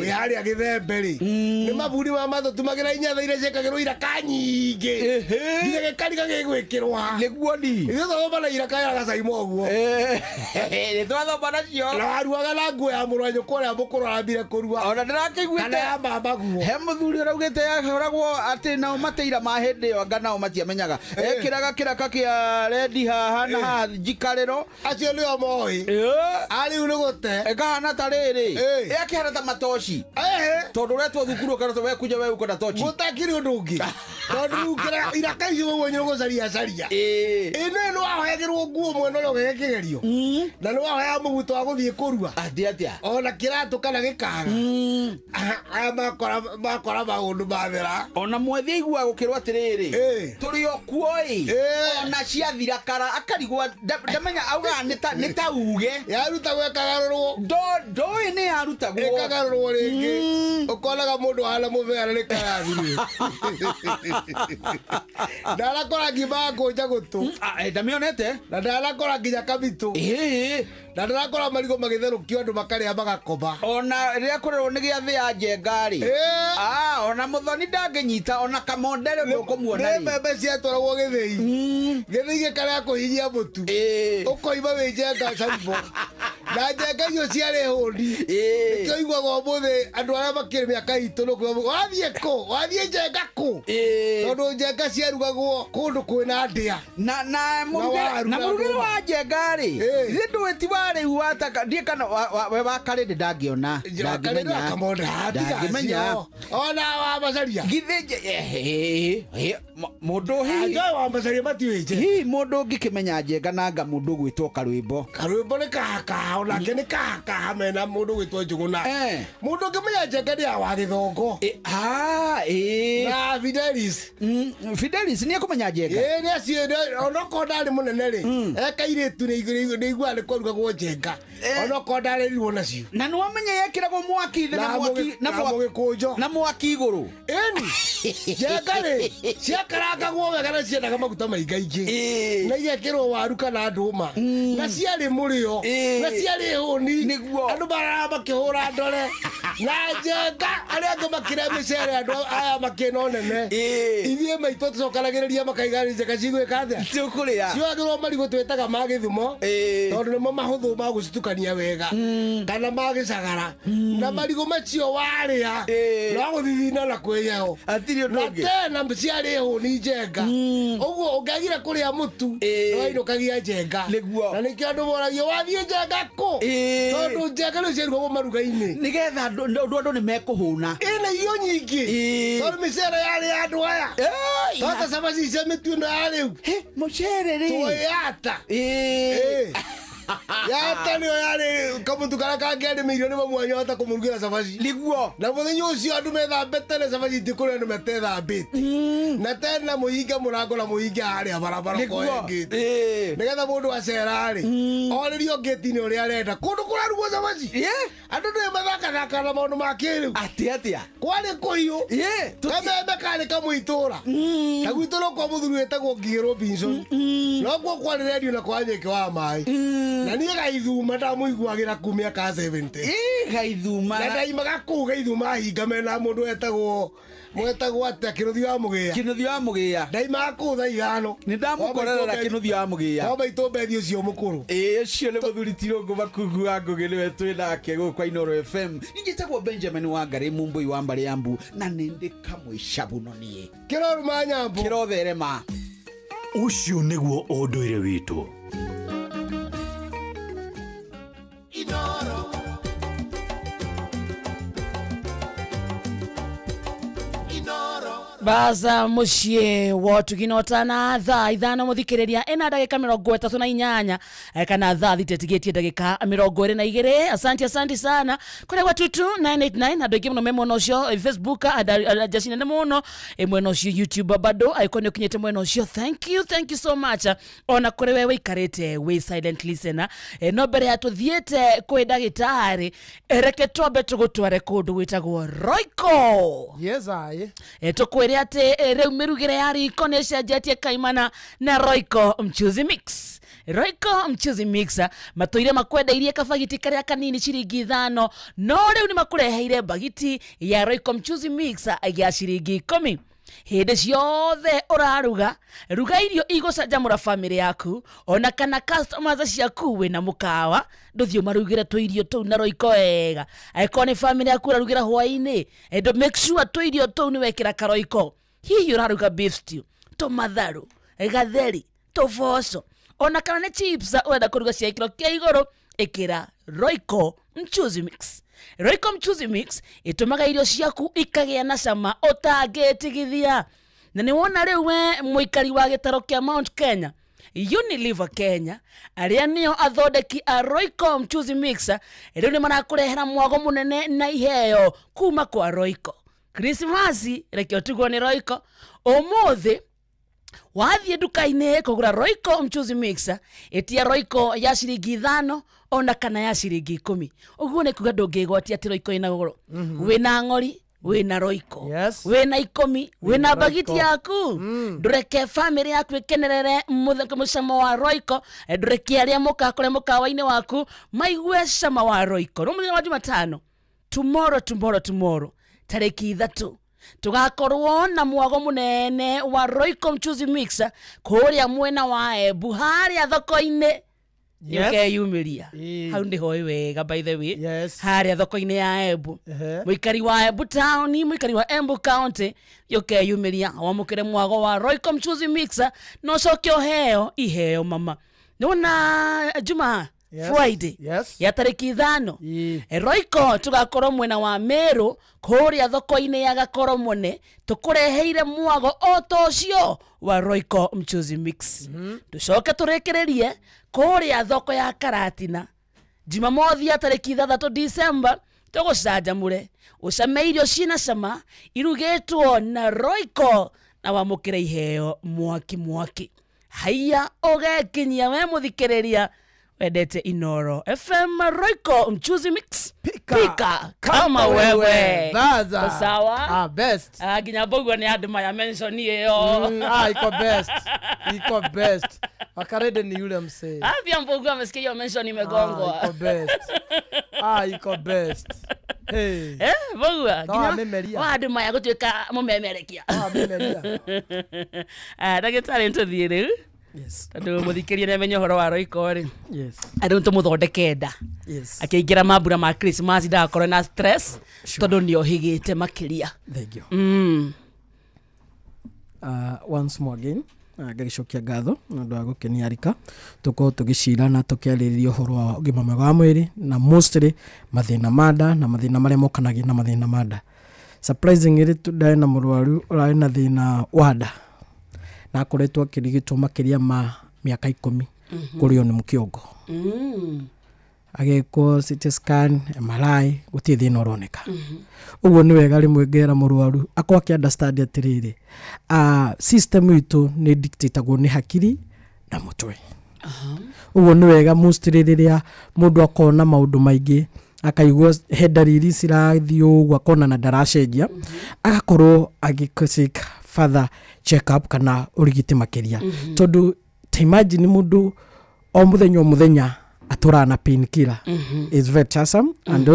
wĩ harĩa gĩthembe rĩ nĩ maburi ma matũ tumagira inyatha iria ciĩkagĩrwo iraka nyingĩ nginya gĩkariga gĩgwĩkĩrwa nĩguo ni ithuĩ twathoma na iraka ya gacaimo ũguo nĩ twathoma nacio na waruaga na nguo ya mũrũ wa nyũkwa ũrĩa mũkũrũ arambire kũrua ona ndĩrakĩiguĩte kana ya mama guo he mũthuri ũraugĩte yakoragwo atĩ nao mateira ma hĩndĩ ĩyo anga nao matiamenyaga ekĩraga kĩraka kĩa rendi haha na haha njikarĩro acio nĩo moĩ arĩu nĩ gũte ĩkahana ta rĩrĩ ĩakĩhana ta matoci tondũ ũretwo thukuru ũkarotwo wekuja we uko na toci gũtakĩrĩ ũndũ ũngĩ tondũ rĩu kĩrĩa iraka icio ũguo nyũrũ gũcaria ĩno nĩ wahoyagĩrwo nguo mwena ũrĩa ũgĩge kĩgerio na nĩ wahoya mũbuto wa gũthiĩ kũrua atĩa ona kĩratũ kana gĩkaga aya makora maũndũ mathera ona mwethi aigua gũkĩrwo atĩrĩrĩ tũrĩ o kuo-ĩ ona ciathira akarigwo ndamenya augaga nĩ ta uge yarutagwo ĩkagarũrwo ndoĩ nĩ yarutagwo ĩkagarũrwo rĩngĩ ũkonaga mũndũ wahana mũbera nĩ karathirwe ndarakora ngima ngũnja gũtũ ndamĩonete na ndarakora nginya kamitũ na ndarakora marigo magĩtherũkio andũ makarĩa magakoma ona rĩrĩa kũrerwo nĩ gĩathĩ ya njengarĩ ona mũthoni ndangĩnyita ona kamondere ndũkũmuona nĩ mbembe ciatwaragwo gĩthĩi gĩthĩi gĩkarĩa kũhinyia mũtu ũkoima wĩ njenga caimbo na njenga icio ciarĩ hũndi nĩkĩo iguaga ũmũthĩ andũ arĩa makĩrĩ mĩaka itũ wathiĩ kũ wathiĩ njenga kũ tondũ njenga ciarugagwo kũndũ kwĩna ndĩa na mũrugĩre wa njengarĩ nĩ ndũĩti wa rĩu wataka ndiĩ kana we wa karĩndĩ ndangĩona ndangĩmenya ona wa macaria githĩ mũndũ hihi wa macaria matiwĩje mũndũ ũngĩkĩmenya njenga nanga mũndũ gwĩtwo karwĩmbo nĩ kaka onake nĩ kaka mena mũndũ gwĩtwo Njũgũna mũndũ ũngĩmenya njenga nĩ ya wa Gĩthongo na Fidelis nĩ ekũmenya njenga nĩ acio onokorwo ndarĩ mũnene rĩ ekairĩtu nĩ iguaga nĩ kwarugagwo njenga onokorwo ndarĩrirwo nacio na nĩ wamenya yekĩragwo mwaki thĩ na mwaki igũrũ ĩni njenga rĩ ciakarangagwo wega na ciendaga maguta maingaingĩ na igekĩrwo waru kana ndũma na ciarĩ mũrĩo na ciarĩ hũni andũ marara makĩhũra ndore na njenga arĩa angĩ makĩrĩa mĩcere andũ aya makĩna nene ithuĩ maitũ tũcokanagĩrĩria makaiga njenga cigwĩka atĩa cioagĩrwo marigũ twĩtaga ma Gĩthumo tondũ nĩmo mahũthũ ma gũcitukania wega kana ma Gĩcagara na marigũ macio warĩa no gũthithina na kwĩyao na tena ciarĩ hũni njenga ũguo ũngĩagire kũrĩa mũtu no ainũkagia njenga na nĩkĩo andũ moragia wathiĩ njenga kũ tondũ njenga nĩ ciarugagwo maruga-inĩ nĩgetha andũ nĩ mekũhũna ĩna irio nyingĩ tondũ mĩcere yarĩ ya andũ aya tondũ cabaci cia mĩtu ĩno ya rĩu mũcere rĩ twĩyata yata nĩyo yarĩ kamutu karĩa kangĩarĩ mĩirio nĩ mwanya hota kũmũrugĩra cabaci nĩguo na mũthenya ũcio andũ methambe tene cabaci itikũrĩa andũ metethambĩte na tena mũhinga mũrango na mũhinga harĩa barabara koengĩte nĩgetha mũndũ acerarĩ orĩrio ngĩti-inĩ ũrĩa arenda kũndũ kũrarugwo cabaci andũ nĩ mathakathaka na maũndũ ma kĩrĩu atĩa kwarĩ kũhiũ kamembe karĩ kamwe itũra na gwitũ no kwa mũthuri wĩtagwo Ngigĩ Robinson noguo kwarĩ redio na kwa Nyeki wa Maĩ na niĩ Gaithuma ndamũiguagĩra kumia ka 70 Gaithuma na ndaimaga kũu Gaithuma hinga mena mũndũ mwetagwo atĩa Kĩnuthia wa Mũgĩa ndaimaga kũu thaa ithano nĩ ndamũkorera Kĩnuthia wa Mũgĩa kwamba itũmbethi ũcio mũkũrũ ũcio nĩ mũthuri Tirũngũ Makungu wa Ngũgĩ nĩwe twĩ nake gũkũ kwa Inooro FM nĩnjĩtagwo Benjamin Wangari Mumbui wa Mbariambu na nĩ ndĩ kamwe cabuno niĩ kĩroruma nyambo kĩrotherema ũcio nĩguo ũndũire witũ baza muciĩ wotuginotana thaa ithano mũthikĩrĩria ĩna ndagĩka 38 kana thaa thita tigĩtie ndagĩka 22 asante sana kũrĩa gwa tutu 989 andũ aingĩ mũno me mwena ũcio Facebook ajacina nĩ mũno mwena ũcio YouTube bado aĩkoni ũkinyĩte mwena ũcio thank you so much ona kũrĩ we wĩikarĩte wĩ silent listener no mbere ya tũthiĩte kwĩ ndagĩtarĩ reke twambe tũgũtware kũndũ gwĩtagwo Royco tũkwĩre atĩ rĩu mĩrugĩre ya riko nĩ cenjetie kaimana na Royco mchuzi mix Royco mchuzi mixer matoire makwenda irie kabagiti karia kanini ciringi 5 no riu ni makureheire bagiti ya Royco mchuzi mixer ya ciringi 10 Hede ciothe uraruga ruga irio igucanjamura family yaku ona kana customers ciaku wina mukawa nduthio marugire tu irio tu na Royco wega aiko ni family yaku urarugira hwaini endo make sure tu irio tu ni wekira ka Royco hihi uraruga beef stew to matharu gatheri to voso ona kana ni chips wenda kuruga cia kilo kia iguru ikira Royco mchuzi mix. Royco mchuzi mix itumaga irio ciaku ikagia na cama utangitigithia na ni wona riu we muikari wa gitaro kia Mount Kenya Unilever Kenya aria nio athondeki a Royco mchuzi mix riu ni marakurehera mwago munene na iheo kuma kwa Royco Christmas rekio tugwo ni Royco umuthi wathie duka-ini kugura Royco mchuzi mixer etia Royco ya ciringi 5 ona kana ya ciringi 10 uguo ni kuga ndungigwatia ati Royco ina goro wina ngori wina Royco wina 10 wina bagiti yaku ndureke family yaku ikenerere mucamo wa Royco ndureke aria mukakore mukawa-ini waku maigue cama wa Royco no muthenya wa Jumatano tomorrow tariki 3 tugakorwo na mwago munene wa Royco mchuzi mixer kuria mwena wa Embu haria thoko-ini yukeyumiria hau ndiho wega by the way haria thoko-ini ya Embu muikari wa Embu town muikari wa Embu county yukeyumiria wamukire mwago wa Royco mchuzi mixer no cokyo heo iheo mama nona Juma Friday ya tariki 5 Royco tugakorwo mwena wa Meru kuria thoko-ini ya Gakoromone tukureheire mwago otocio wa Royco mchuzi mix tucoke turekererie kuria thoko ya Karatina Jumamothi ya tariki 3 December tugucanjamure ucame irio cina cama irugitwo na Royco na wamukire iheo mwaki haya ugekinyia we muthikiriria wedete Inoro FM Royco mchuzi mix pika kama wewe baza sawa best ginya bogo ni aduma ya mention hiyo iko best akarede ni yule msee pia mbogo amesikia hiyo mention imegongwa iko best hey bogo ginya aduma ya gutwika mumemerekia ndagitari ntuthiire Tando muthikiria na menyo horo wa Royco ri andu tumuthondeke nda akiingira mambura ma Christmas ndakorwo na stress tondu ni ohigite makiria thank you once more again ngagicokia ngatho ndu wa gukenia arika tuko tugicirana tukiarĩrĩria ũhoro wa ũgima mwega wa mwĩrĩ na mostly mathĩna ma nda na mathĩna marĩa mokanagia na mathĩna ma nda surprisingly tudai na mũrwaru ũrarĩ na thĩna wa nda na akoretwo akĩrigitwo makiria ma miaka 10 kurio ni mukiongo agekwo CT scan MRI gutie thina uroneka uguo ni wega rimwe ngera mũrwaru akwa aki understand atiriri system itu ni dictatagwo ni hakiri na mutwe uguo ni wega mostly riria mundu akona maundu maingi akaigwa hedariri cirathi uguo akona na ndaracenjia agakorwo agikosika further check up kana urigite makiria tondu imagine mundu o muthenya atura na painkiller is very tiresome and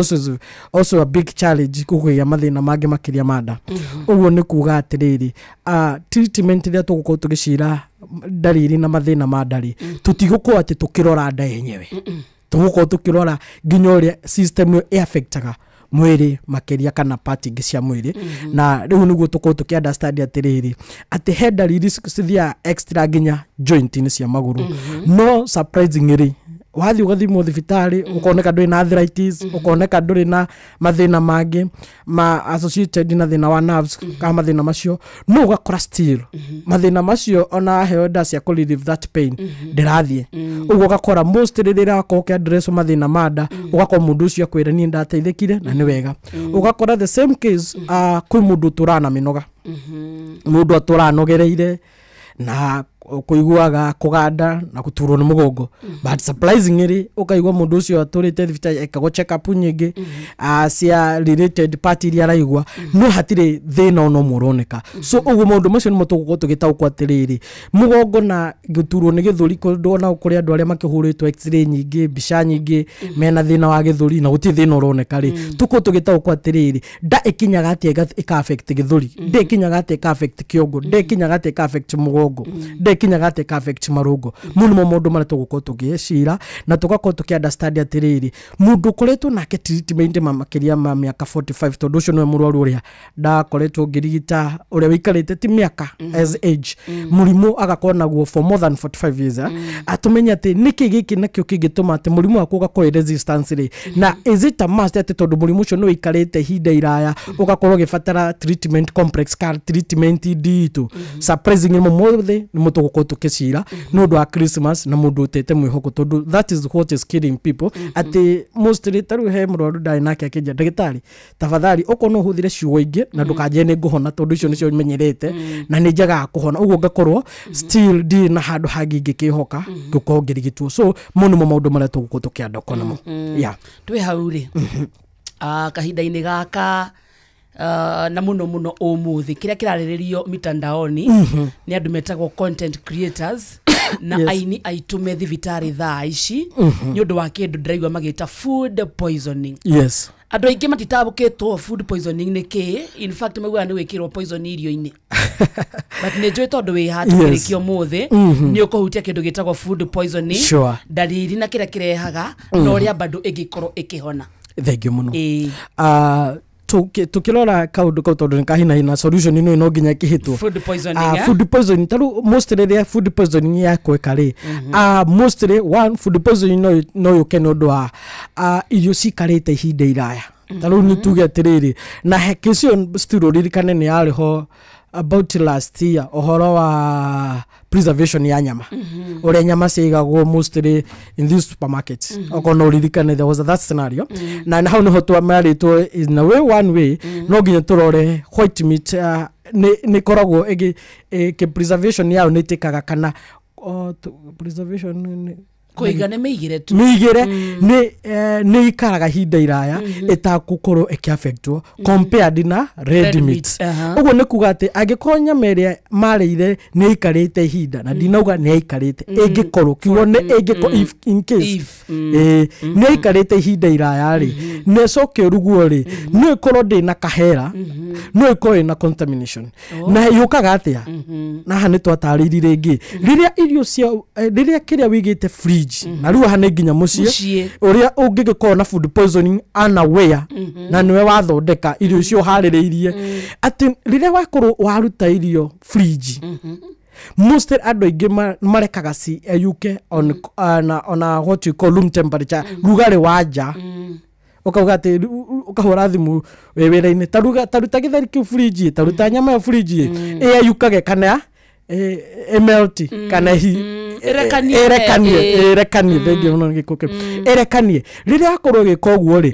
also a big challenge kuguya mathina mangi makiria manda uguo ni kuga atiriri treatment ria tugukorwo tugicira dariri na mathina mandari tutigukorwo ati tukirora nda yenyewe tugukorwo tukirora nginya uria system e affectaga mwiri makiria kana part ingi cia mwiri na riu niguo tuko tuki understand atiriri ati head dariri cithia extra nginya joint ni cia maguru no surprisingly wathi ugathimwo thibitari ukoneka nduri na arthritis ukoneka nduri na mathina mangi ma associated na thina wa nerves kama mathina macio no ugakora still mathina macio ona heo nda cia relieve that pain ndirathie uguo ugakora most rira ko address mathina manda ugakora mundu ucio akwira ni ndateithikire na ni wega ugakora the same case kwi mundu turana minoga mundu aturanogereire na kuiguaga kuganda na guturwo ni mugongo but surprisingly ukaigwa mundu ucio aturite thibitari ekago check up nyingi cia related party iria araigwa no hatire thina ono muroneka so uguo mundu macio ni mutugo tugitaukwa atiriri mugongo na guturwo ni githuri ndona kuri andu aria makihuritwo x-ray nyingi bica nyingi mena thina wa githuri na guti thina uroneka ri tuko tugitaukwa atiriri nda ikinyaga atia ika affect githuri nda ikinyaga atia ika affect kiongo nda ikinyaga atia ika affect mugongo kinyaga te ka affect marungo muno mundu mara tuguko tugicira na tugako tuki understand atiriri mundu koretwo nake treatment mamakiria ma miaka 45 tondu ucio no murwaru uria da koretwo ngirigita uria wikarite ti miaka as age murimu agakona guo for more than 45 years atumenya ati niki giki nakio kingituma ati murimu akuga ko resistance ri na is it a must ati tondu murimu ucio no ikarite hinda iraya ugakorwo gifatara treatment complex care treatment ditu surprisingly mumothe ni mutu tukicira no ndo a Christmas na mundu utete mwihoko tondu that is what is killing people ati mostly taru he murwaru dai nake akija ndagitari tafadhali uko no huthire ciugo ingi na ndukaje ni nguhona tondu icio nicio menyerete na ni njaga kuhona uguo ngakorwo still di na handu hangi ngikihoka ngukongirigitwo so muno maundu mara tuguko tukianda konamo ya twi hauri kahinda-ini gaka na muno umuthi kiria kirariririo mitandaoni ni andu metagwo content creators na aini aitume thibitari thaa ici ni undu wa kindu ndiraigwa magita food poisoning andu aingi matitabukitwo food poisoning ni ki in fact magwa ni wikirwo poison irio-ini but ne joy tondu wi hati kirikio muthi ni ukuhutia kindu gitagwo food poisoning dalili na kira kirehaga no ria bado igikorwo ikihona thank you muno tukilora kaundu tondu nikahina solution ino no nginya kihitwo food poisoning food poisoning taru mostly the food poisoning ya kwekari mostly one food poisoning no yukene undu wa irio cikarite ihinda iraya taru ni tuge atiriri na hekicio still ririkane ni ariho about last year ohoro wa preservation ya nyama ore nyama ciigagwo mostly in these supermarkets okono ririkane there was that scenario na how no hotwa marito in a way one way no ginya turore white meat ni koragwo ke preservation yao nitikaga kana preservation kuigane meigire tu meigire ni ikaraga hinda iraya etakukorwo ekiaffectwo compared na red meat uguo ni kuga ati agikorwo nyama iria marire ni ikarite hinda na dinauga ni ikarite ingikorwo kiugo ni ingiko if in case ni ikarite hinda iraya ri ne soke ruguo ri ni ikorwo ndina kahera no ikorwo na contamination na yukaga atia na hani twatariri ringi riria irio cia riria kiria wigite fridge na riu hane nginya mucie uria ungigikorwo na food poisoning unaware na niwe wathondeka irio cio haririirie ati riria wakorwo waruta irio fridge most andu ingi marekaga si yuke on what you call room temperature rugari wanja ukauga ati ukahora thimu wewera-ini taruta githeri ki fridge taruta nyama ya fridge yukage kana melt kana erekanie thengio no gikuke erekanie riria akorwo gikoguo ri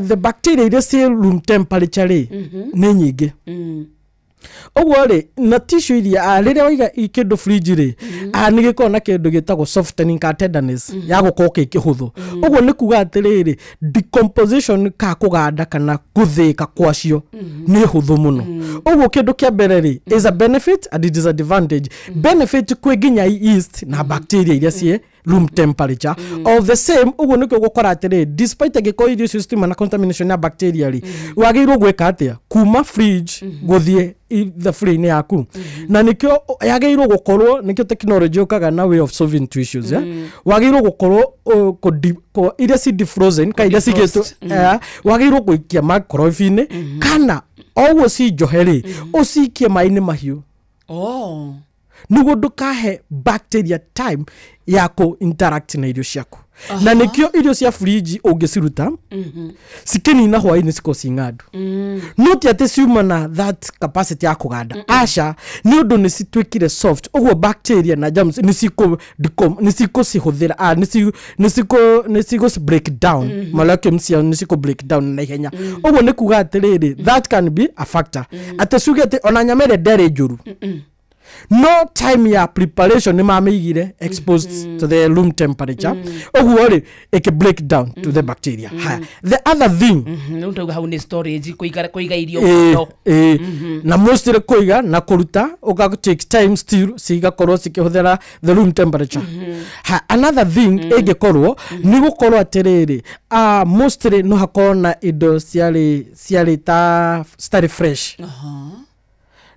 the bacteria iria ci room temperature ri ni nyingi oguo ri na tissue iria riria waiga ikindu fridge ri ni gikona na kindu gitagwo softening ka tenderness ya gukoka ikihuthu oguo ni kuga atiriri decomposition ka kuganda kana kuthika kwacio ni huthu muno oguo kindu kia mbere ri is a benefit and disadvantage benefit kwiginya yeast na bacteria iria cie room temperature of the same uguo nikyo gukora atiri despite giko irio system na contamination ya bacteria ri wagirwo gweka atia kuma fridge guthie the fridge yaku na nikyo yagirwo gukorwo nikyo technology ukaga na way of solving issues wagirwo gukorwo ko iria si defrozen ka iria sigeto wagirwo guikia microwave-ini kana oguo si njoheri usikie maini mahiu nugo ndukahe bacteria time yako interact na irio ciaku na nikio irio cia fridge ungiciruta sikeni na hwaini siko singandu not ati ciumana that capacity ya kuganda asha ni undu ni citwikire soft oguo bacteria na germs ni siko cihuthira ni siko break down molecules cia ni siko break down na ihenya oguo ni kuga atiriri that can be a factor ati suge ati ona nyamere dere njuru no time ya preparation ni mamigire exposed to the room temperature oguo ri it break down to the bacteria. The other thing ndio how ni storage kuiga irio na mostly kuiga na kuruta uga take time still sigakorwo sikihuthira the room temperature. Another thing egekorwo ni gukorwo atiriri mostly no hakona indo ciari ta stay fresh.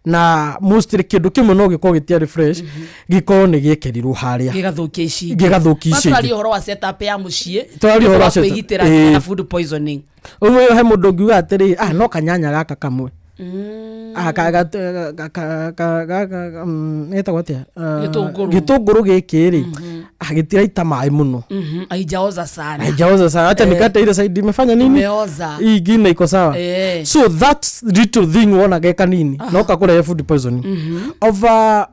Na mostly kindu kimwe no giko gitiari fresh giko ni giekerirwo haria gigathukia ici twari horo wa setup ya mucii twari horo wa kwigitira na food poisoning uwe he mundu ngiuga atiri no kanyanya gaka kamwe gitunguru giki ri agitiraita mai muno aijaoza sana acha nikate ile side imefanya nini imeoza ingine iko sawa. So that's little thing wona geka nini no kakula food poisoning over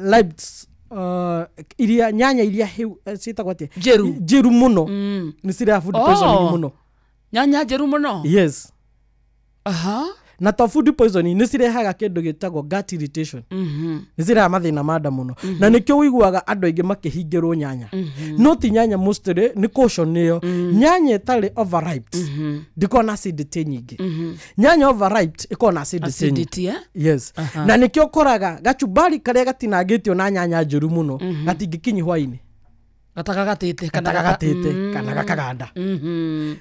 lives iria nyanya iria sita kwatia jeru muno ni sira food poisoning muno nyanya jeru muno yes na ta food poisoning ni cirehaga kindu gitagwo gut irritation ni cirehaga mathina manda muno na nikyo wiguaga andu aingi makihingirwo nyanya no ti nyanya mostly ni caution niyo nyanya tali overripe dikona acidity nyingi nyanya overripe ikona acidity yes na nikyo koraga gachubari karia gatinagitio na nyanya njuru muno gatingikinyi hwaini gatagagatete kana gakaganda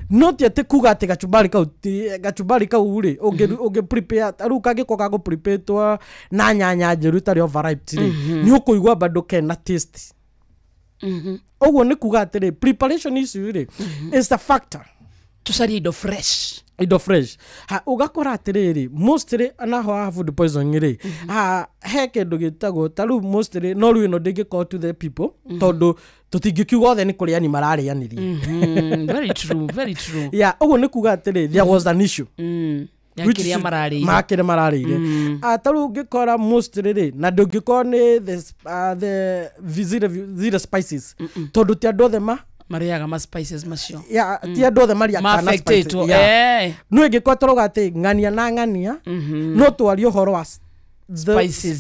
no ti ati kuga ati gachubari kau ri uge prepare aruka giko ga go prepare to na nyanya njeru tari overripe ni ukuigwa bado kena taste oguo ni kuga ati preparation issue ri is a factor tusari indo fresh ugakora atiriri mostly anaho food poisoning ri he kindu gitagwo taru mostly no ruino ndingiko to the people tondu tutingikiuga othe ni kuria ni mararianirie very true yeah oguo ni kuga atiri there was an issue yakiria mararire taru ngikora mostly ri na ndungikora ni the zero spices tondu ti andu othe mariaga ma spices macio ti andu othe maria kana spices no ngikora toroga ati ngania na ngania no twari uhoro wa spices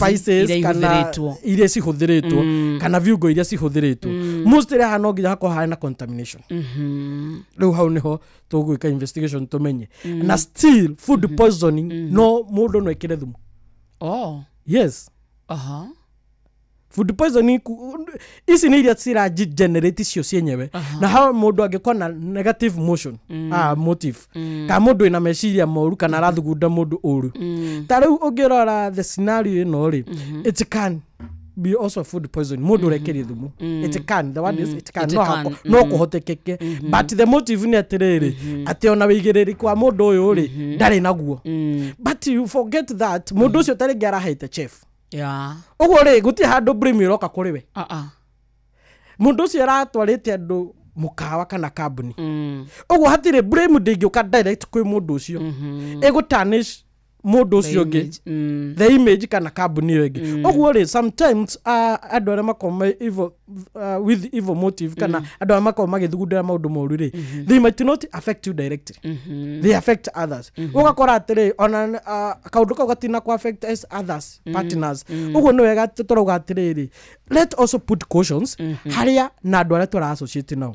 kana iria cihuthiritwo kana viungo iria cihuthiritwo mostly hano nginya hako hana contamination riu hau niho tugwika investigation tumenye na still food poisoning no mundu no ikire thumu yes food poisoning isi ni iria cira generate cio cienyewe na hao mundu angikona negative motion motive ka mundu ina meciria moru kana rathugunda mundu uru tariu ungirora the scenario ino ri it can be also food poisoning mundu rekeri thumu it can the one is it can no kuhotekeke but the motive ni atiriri ati ona wigiriri kwa mundu uyu ri ndari naguo but you forget that mundu ucio tari ngiara haite chef oguo ri guti handu blame iroka kuri we mundu ucio aratwarite andu mukawa kana kambuni oguo hatire blame ndingiuka direct kwi mundu ucio tarnish mundu ucio ngi the image kana kambuni iyo ngi oguo ri sometimes andu aria makoma evil with evil motive kana andu aria makoma magithugundira maundu moru ri they might not affect you directly they affect others ugakora atiri ona kaundu kau gatina ku affect as others partners oguo ni wega turoga atiri let also put cautions haria na andu aria tura associate nao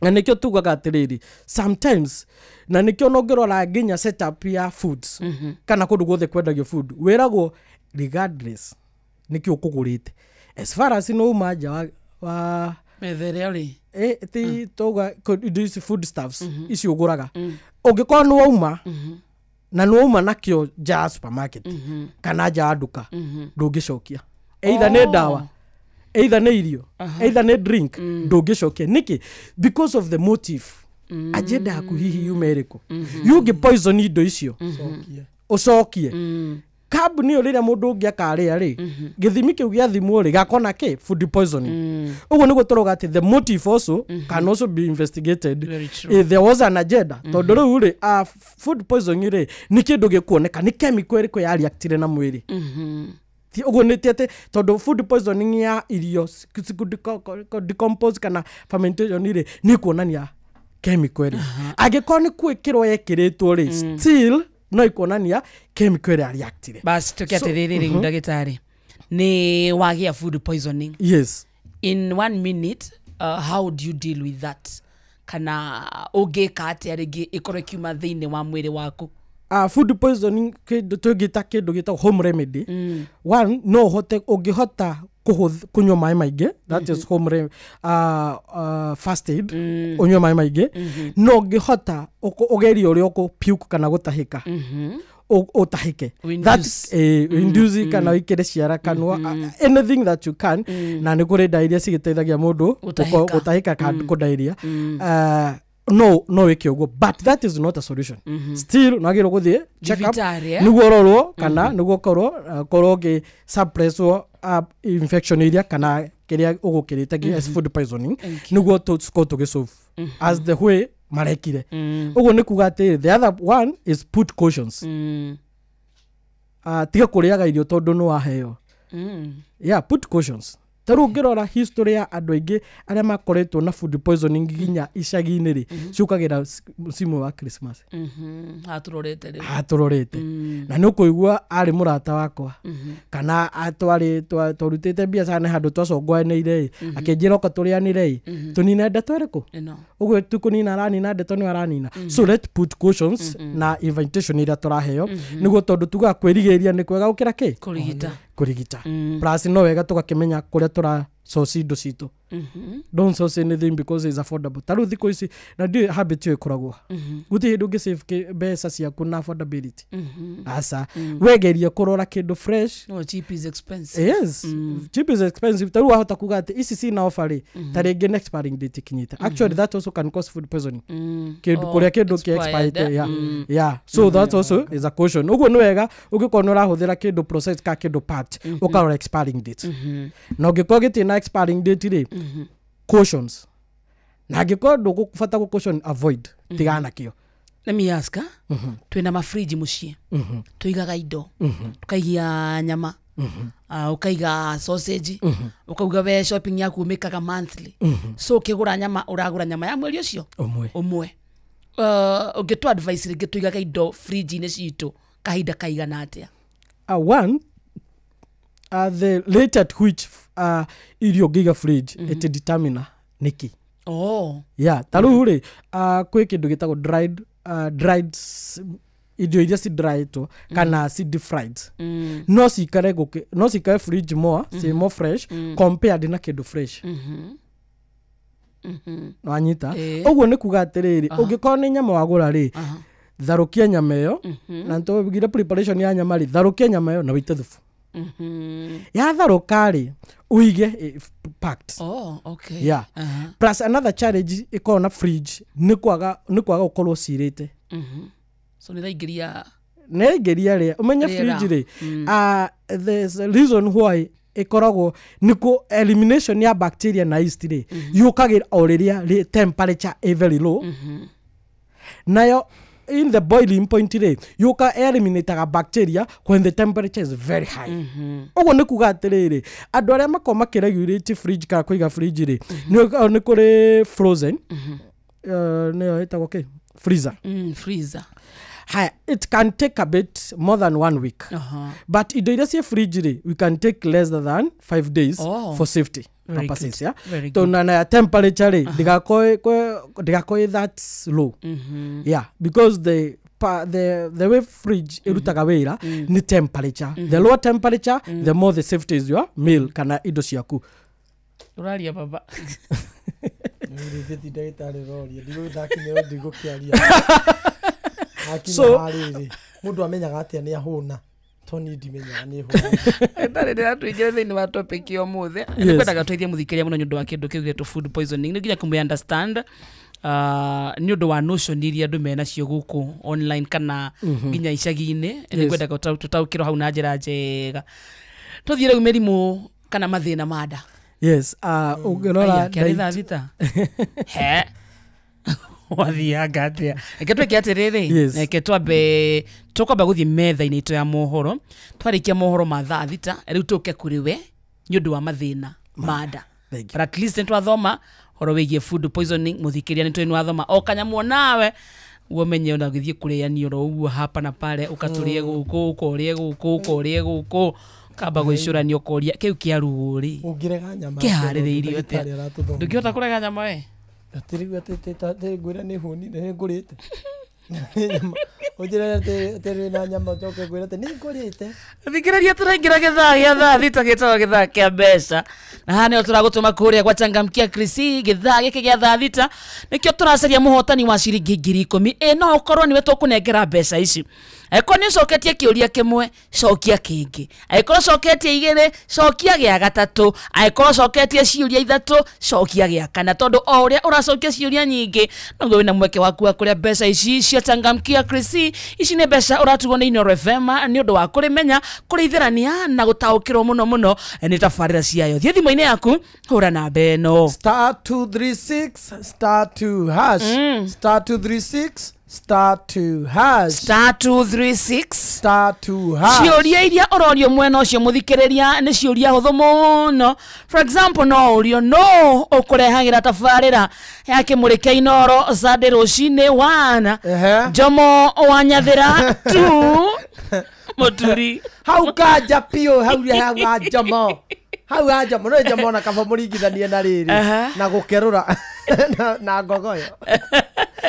na nikyo tugaga atiriri sometimes na nikyo nongirora nginya setup ya foods kana kundu guothe kwendagio food weragwo regardless nikyo kugurite as far as no maja wa methere ri ti toga these food stuffs isi uguraga ungikora no uma na no uma nakyo ja supermarket kana ja duka ndungicokia either ne dawa either ne irio either ne drink ndungicokia niki because of the motive agenda hakuhihi yumeriko yugi poison indo icio ucokie kambuni yo riria mundu ungi akaria ri githimi kiu gia thimu ri gakona ki food poisoning uguo niguo turoga ati the motive also can also be investigated if there was an agenda tondu riu ri food poisoning ri ni kindu gikuoneka ni chemical iriku ya reactire na mwiri ti uguo ni tete tondu food poisoning ya irio decompose kana fermentation ri ni kuonania chemical agikora ni kwikirwo yekiritwo ri still no ikonania chemical reactire bas tukiatiriri ndagitari ni wagia food poisoning. Yes. In 1 minute, how do you deal with that? Kana ugeka atia rigi ikore kiuma thiini wa mwiri waku? Food poisoning tugita kindu gita home remedy. One, no hote ugihota kunywa mai maige, that is home first aid, unywa mai maige. No ugihota ugeri uri uko puke kana gutahika. Utahike. That's induce kana ikere ciara kanwa, anything that you can. Na ni kuri diarrhea cigiteithagia mundu gutahika kana kudiarrhea. No weke ugo, but that is not a solution. Still nagiro guthie check up niguo rorwo kana niguo korwo ge suppress infection iria kana kiria ugukirite as food poisoning niguo to solve as the way marekire. Ugo ni kuga ati the other one is put cautions. Tiga kuriaga irio tondu no waheo. Yeah, put cautions. Taru ngirora history ya andu aingi aria makoretwo na food poisoning ginya icagi-ini ri ciukagira musimu wa Christmas. Haturorete na ni kuigua ari murata wakwa kana twarutite biacara na handu twacongwaneire akinjira oka turianire tunina ndeto iriku uguo tukunina aranina ndeto ni aranina. So let's put cautions na invitation ira turaheo niguo tondu tuga kwirigiria ni kwega gukira ki kurigita plus no wega tugakimenya kuria tura source indo citu. Don't source anything because it's affordable. Taru thiko ici na ndio habit yo ikoragwo guti hindu ngi save mbeca ciaku na affordability. Asa wegeria kurora kindu fresh. No, cheap is expensive. Yes, cheap is expensive. Taru wahota kuga ati ici cina offer ri tari ngi next expiring date kinyita. Actually that also can cause food poisoning. Kindu kuria kindu ki expired. Yeah, so that also is a caution. Ugo no wega ugikona urahuthira kindu process ka kindu part ukarora expiring date. Na ugikora gitina expiring date ri cautions. Na giko ndugu kufata caution avoid tigana kio. Let me ask, twina mafriji mucie. Tuigaga indo. Tukaigia nyama. Ukaiga sausage. Ukauga we shopping yaku umekaga monthly. So ukigura nyama uragura nyama ya mweri ucio umwe. Ugetu advice rige tuigaga indo fridge-ini citu kahinda kaigana atia? One, the rate at which irio giga fridge it determine niki. Yeah, taru ri kwi kindu gitagwo dried irio iria si dry to kana si deep fried. No sikare fridge more, say more fresh compared na kindu fresh. No anyita uguo ni kuga atiriri ungikorwo ni nyama wagura ri tharukia nyama iyo na ntubigire preparation ya nyama ri tharukia nyama iyo na wite thubu. Ya tharukari uige packed. Okay. Yeah. Plus another challenge iko na fridge ni kwaga ukorwo cirite. So ni thaigiria ri umenya fridge ri there's a reason why ikoragwo niko elimination ya bacteria na yeast ri yukagira already temperature very low. Nayo in the boiling point ri yuka eliminate bacteria when the temperature is very high. Ogo ni kuga atiriri andu aria makoma kiregulate fridge ka kuiga fridge ri ni kuri frozen ne itagwo okay freezer. Freezer. It can take a bit more than 1 week. But ido ira cia fridge ri we can take less than 5 days for safety purposes. Yeah, to na temperature ri digakoi that low. Yeah, because the way fridge irutaga wira ni temperature. The lower temperature the more the safety is your meal kana ido ciaku. Uraria baba. So mundu amenyaga atia ni ahuna toni ndimenyaga ni ahuna ndare ndira tuingira thini wa topic yo muthe ni kwendaga tweithie muthikiria muno nyundu wa kindu kiu gitu food poisoning ni nginya kumu understand ni undu wa notion iria andu mena cio guku online kana nginya icagi-ini ni kwendaga tutaukirwo hau na njira njega tuthiire umerimu kana mathina mada. Yes, ugirora kiaritha vita he wathianga atia eke tweke atiriri eke twambe tukwamba guthie metha-ini itu ya mohoro twarikia mohoro ma thaa thita riu tuke kuri we nyundu wa mathina mada. But at least twathoma horo wigie food poisoning muthikiria ni twenu wathoma o kanyamu nawe umenye ona githie kuria ni oro uguo hapa na pale ukaturie guku ukorie guku kamba gwicurania ukoria kiu kia ruguri ungirega nyama kihaririirio atia ndungihota kurega nyama we atirigwa tete ngwira ni huni ni ngurite ujira tere na nyama toke ngwira te ni ngurite thikiriria turaingira githaa gia thaa thita gitoo githaa kia mbeca na hane turagutuma kuria kwa Changamkia Krisi githaa giki gia thaa thita nikio turacaria muhotani wa ciringi 10,000 no ukorwo niwe tukunengera mbeca ici eko ni coketie kiuria kimwe cokia kingi aikoro coketie igire cokia gia gatatu aikoro coketie ciuria ithatu cokia gia kana tondu o uria uracokia ciuria nyingi no wina mweke waku wa kuria mbeca ici cia Changamkia Krisi ici ni mbeca uratugo ni Inooro FM ni undu wa kurimenya kurithirania na gutaukirwo muno ni tabarira ciayo thie thimu-ini yaku hura na beno *236 *2 hash *236 *2 hash *236 *2 hash ciuria iria urorio mwena ucio muthikiriria ni ciuria huthu muno. For example no urio no ukurehagira tabarira ya kimurike Inooro Sunday rucini 1 Jomo wa Nyathira 2 Muturi hau kanja pio hau Jomo hau aja muno Jomo na kaba muringithanie na riri na gukerura na ngogoyo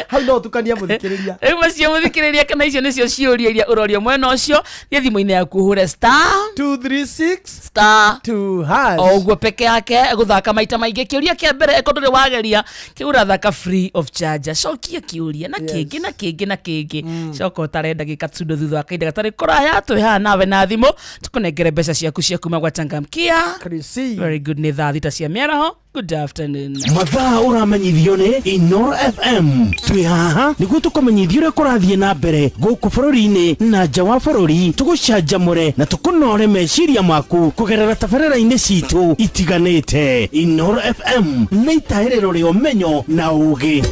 hau no tukania muthikiriria macio muthikiriria kana icio nicio ciuria iria urorio mwena ucio thie thimu-ini yaku hure *236 *2 hash oguo peke yake guthaka maita maingi kiuria kia mbere eko nduri wageria kiura thaka free of charge cokia kiuria na kingi na kingi na kingi coko tarenda gikatsundo thutha wa kaida gatari kuraya twihana nawe na thimu tukunengere mbeca ciaku cia kuma gwa Changamkia Krisi. Very good ni thaa thita cia miaraho. Good afternoon. Mathaa uramenyithio ni Inooro FM. Twi haha niguo tukumenyithio uria kurathie na mbere guku bururi-ini na nja wa bururi, tugucanjamure na tukunore meciria maku kugerera tabarira-ini citu itiganite. Inooro FM ni itairiro ria umenyo na ugi.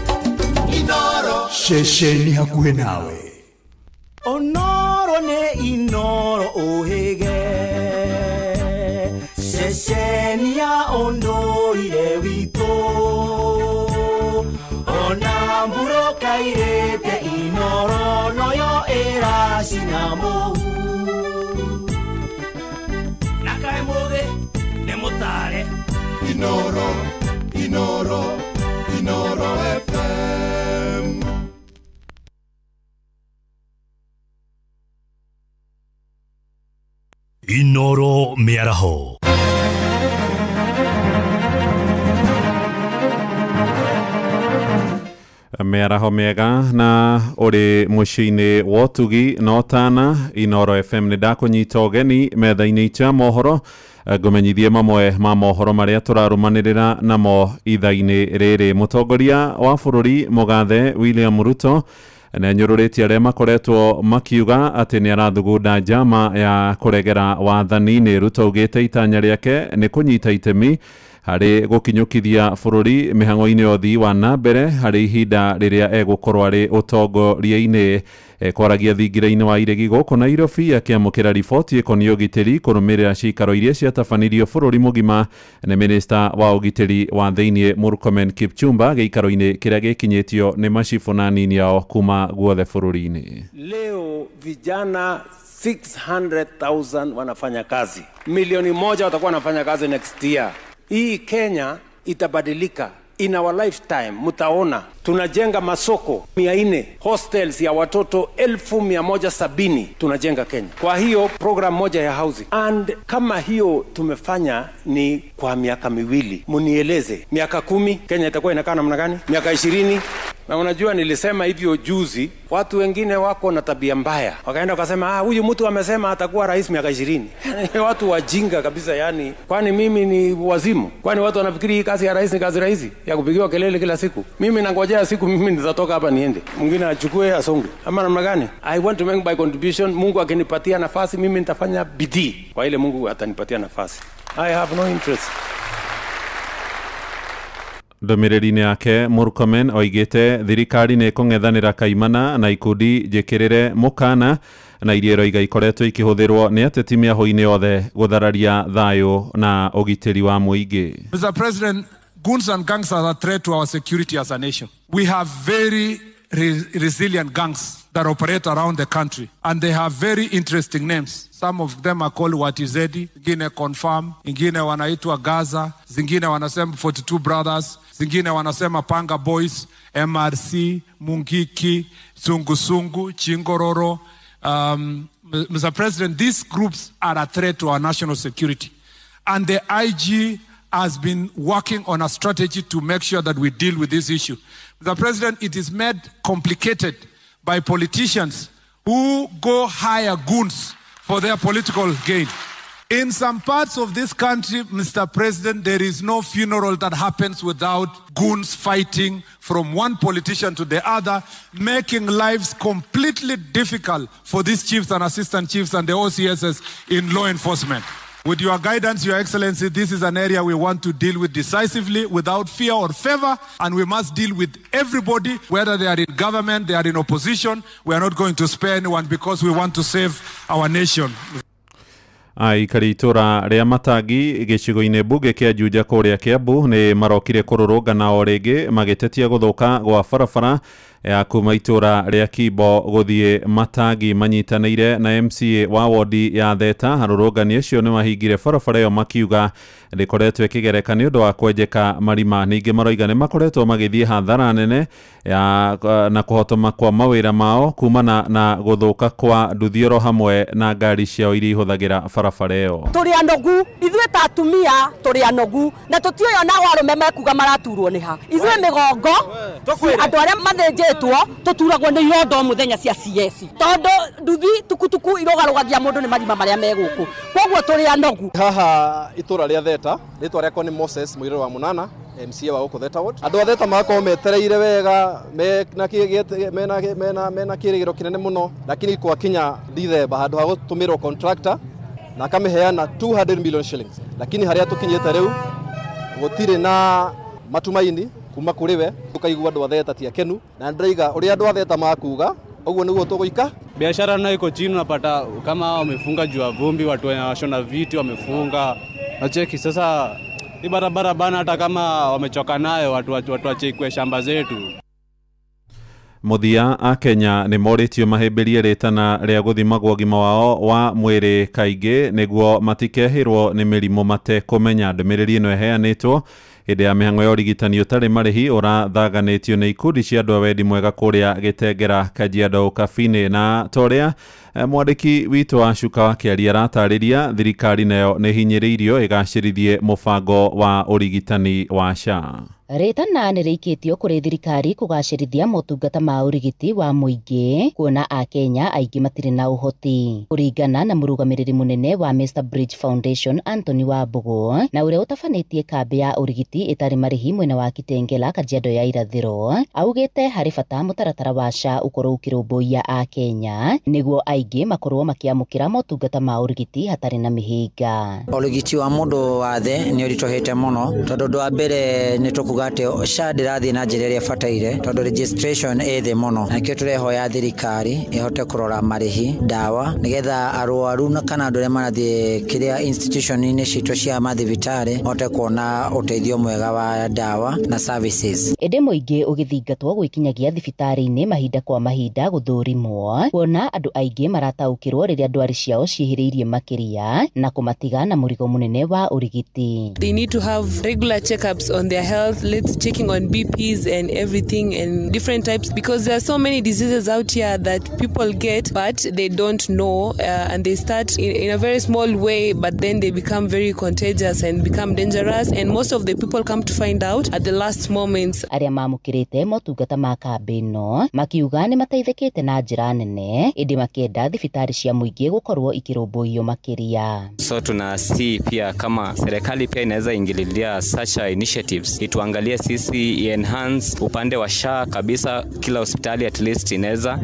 Inooro ceceni hakuhi nawe. Onoro ne Inooro uhige cecenia ondoire wito ona mburo kairete Inooro noyo eracina muhu nakae mugi ni mutare Inooro FM. Inooro miaraho. Miaraho miega na uri muciini wotugi no tana Inooro FM ni ndakunyita ugeni metha-ini itia mohoro ngumenyithie mamwe ma mohoro maria turarumanirira namo itha-ini riri. Mutongoria wa bururi Mugathe William Ruto na nyururitie aria makoretwo makiuga ati ni arathugunda njama ya kuregera wathani-ini. Ruto ugite itanya riake ni kunyita itemi hari gukinyukithia bururi mihango-ini othi wa na mbere hari ihinda riria egukorwo ari utongoria-ini. Kwaragia thingira-ini wa iregi guku Nairobi akiamukira riboti ikoni ugitiri kurumirira cikaro iria ciatabanirio bururi mugima ni minista wa ugitiri wa thiini Murkomen Kipchumba giikaro-ini kiria gikinyitio ni macibu na nini ao kuma guothe bururi-ini. Leo vijana 600,000 wanafanya kazi, 1,000,000 watakuwa wanafanya kazi next year. Hii Kenya itabadilika. In our lifetime mutaona tunajenga masoko 400, hostels ya watoto 1,170 tunajenga Kenya. Kwa hiyo program moja ya housing. And kama hiyo tumefanya ni kwa miaka miwili. Munieleze miaka 10 Kenya itakuwa inakaa namna gani? Miaka 20? Na unajua nilisema hivyo juzi, watu wengine wako na tabia mbaya. Wakaenda wakasema huyu mtu amesema atakuwa rais miaka 20. Watu wajinga kabisa yani. Kwani mimi ni wazimu? Kwani watu wanafikiri hii kazi ya rais ni kazi rahisi ya kupigiwa kelele kila siku? Mimi nangojea siku mimi nitatoka hapa niende. Mwingine achukue asonge. Ama namna gani? I want to make my contribution. Mungu akinipatia nafasi mimi nitafanya bidii kwa ile Mungu atanipatia nafasi. I have no interest. Ndomiriri-ini yake Murkomen oigite thirikari ni kung'ethanira kaimana na ikundi njikirire mukana na iria roiga ikoretwo ikihuthirwo ni ateti miaho-ini othe guthararia thayo na ugitiri wa muingi. Mr. President, goons and gangs are a threat to our security as a nation. We have very resilient gangs that operate around the country, and they have very interesting names. Some of them are called Watizedi, zingine Confirm, zingine wanaitwa Gaza, zingine wanasema 42 Brothers, zingine wanasema Panga Boys, MRC, Mungiki, Sungusungu, Chingororo. Mr. President, these groups are a threat to our national security, and the IG has been working on a strategy to make sure that we deal with this issue. Mr. President, it is made complicated by politicians who go hire goons for their political gain. In some parts of this country, Mr. President, there is no funeral that happens without goons fighting from one politician to the other, making lives completely difficult for these chiefs and assistant chiefs and the OCSs in law enforcement. With your guidance, Your Excellency, this is an area we want to deal with decisively, without fear or favor, and we must deal with everybody, whether they are in government, they are in opposition. We are not going to spare anyone because we want to save our nation. Aikari itura ria Matangi gicigo-ini mbunge kia Juja kuria Kiambu ni marokire kururungana o ringi magitetia guthuka gwa barabara ya kuma itura ria Kimbo guthie Matangi manyitaniire na MCA wa wodi ya Theta. Arurungani acio ni mahingire barabara iyo makiuga rikoretwo ikigereka ni undu wa kwenjeka marima. Ningi maroiga ni makoretwo magithie hathara nene na kuhotoma kwa mawira mao kumana na guthuka kwa nduthioro hamwe na ngari ciao iria ihuthagira barabara iyo. Turi anogu ithwe ta atumia turi anogu na tutioyo na warume mekuga maraturwo ni ha ithwe migongo andu aria mathenjetwo tuturagwo ni irondo muthenya cia CS tondu nduthi tukutuku irogarugagia mundu ni marima maria meguku koguo turi anogu. Haha itura ria Theta ritwa riakwa ni Moses Muiriro wa Munana, MCA wa guku Theta Ward. Andu a Theta makorwo metereire wega mena kirigiro kinene muno, lakini kwa kinya Dithemba handu ha gutumirwo contractor na kamiheana 200 million shillings, lakini haria tukinyete riu gutire na matumaini kuma kuri we. Tukaigua andu a Theta ti akenu na ndreiga uria andu a Theta makuga uguo niguo tuguika. Biashara nayo iko chini, unapata kama wamefunga juu ya vumbi, watu wanashona viti wamefunga. Nacheki sasa ni barabara bana, hata kama wamechoka nayo watu wachekwe shamba zetu. Muthia a Kenya ni moritio mahimbirie ritana ria guthimagwo gima wao wa mwiri kaingi niguo matikehirwo ni mirimu matekumenya. Ndumiriri ino iheanitwo hindi ya mihango ya urigitani utari marihi urathaganitio ni ikundi cia andu a wendi mwega kuria Gitengera, Kajiado, Kabini na toria mwandiki witu wa Cuka wa Kiaria aratariria thirikari nayo ni hinyiriirio igacirithie mubango wa urigitani wa SHA. Ritana nĩ rĩikĩtio kũrĩ thirikari kũgacĩrithia motungata ma ũrigiti wa mũingĩ kuona a Kenya aingĩ matirĩ na ũhoti. Kũringana na mũrũgamĩrĩri mũnene wa Mr Bridge Foundation Anthony Wambugu na ũrĩa ũtabanĩtie kambĩ ya ũrigiti ĩtarĩ marĩhi mwena wa Kitengela, Kajiado ya irathĩro, augĩte harĩ bata mũtaratara wa SHA ũkorwo ũkĩrũmbũiya a Kenya nĩguo aingĩ makorwo makĩamũkĩra motungata ma ũrigiti hatarĩ na mĩhĩnga. Ũrigiti wa mũndũ wa thĩ nĩ ũritũhĩte mũno tondũ ũndũ wa mbere nĩ tũkugate SHA ndĩrathiĩ na njĩra ĩrĩa bataire tondũ registration ĩ thĩ mũno, nakĩo tũrehoya thirikari ĩhote kũrora marĩhi ndawa nĩgetha arwaru na kana andũ arĩa marathiĩ kĩrĩa institution-inĩ citũ cia mathibitarĩ mahote kuona ũteithio mwega wa ndawa na services. Ĩndĩ mũingĩ ũgĩthingatwo gwĩkinyagia thibitarĩ-inĩ mahinda kwa mahinda gũthũrimwo kuona andũ aingĩ marataũkĩrwo rĩrĩa ndwari ciao ciĩhĩrĩirie makĩria na kũmatiga na mũrigo mũnene wa ũrigiti. They need to have regular checkups on their health, let's checking on BPs and everything and different types, because there are so many diseases out here that people get but they don't know and they start in a very small way but then they become very contagious and become dangerous, and most of the people come to find out at the last moments. Arĩa mamũkĩrĩte motungata ma kambĩ ĩno makiuga nĩ mateithĩkĩte na njĩra nene, ĩndĩ makĩenda thibitarĩ cia mũingĩ gũkorwo ikĩrũmbũiyo makĩria. So tunasi pia kama serikali pia inaweza ingililia such initiatives, ituangalie sisi enhance upande wa SHA kabisa. Kila hospitali at least inaweza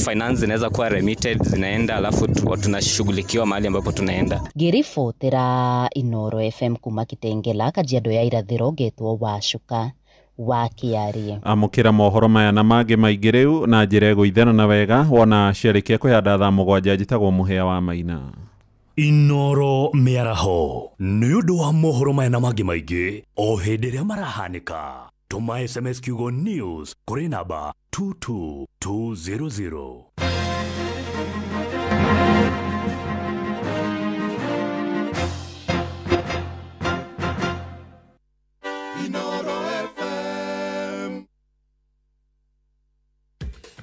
finance inaweza kuwa remitted zinaenda, alafu tunashughulikiwa mahali ambapo tunaenda. Ngĩribotera Inooro FM kuma Kitengela, Kajiado ya irathĩro, Getwo wa Cuka wa Kiaria. Amukira mohoro maya na mangĩ maingĩ rĩu na njĩra ĩgũithanana wega wona ciarĩkia kwĩhanda thaa mũgwanja njĩtagwo Mũhĩa wa Maina. Inooro mĩaraho nĩ ũndũ wa mohoro maya na mangĩ maingĩ o hĩndĩ ĩrĩa marahanĩka. Tũma SMS kiugo news kũrĩ namba 22200.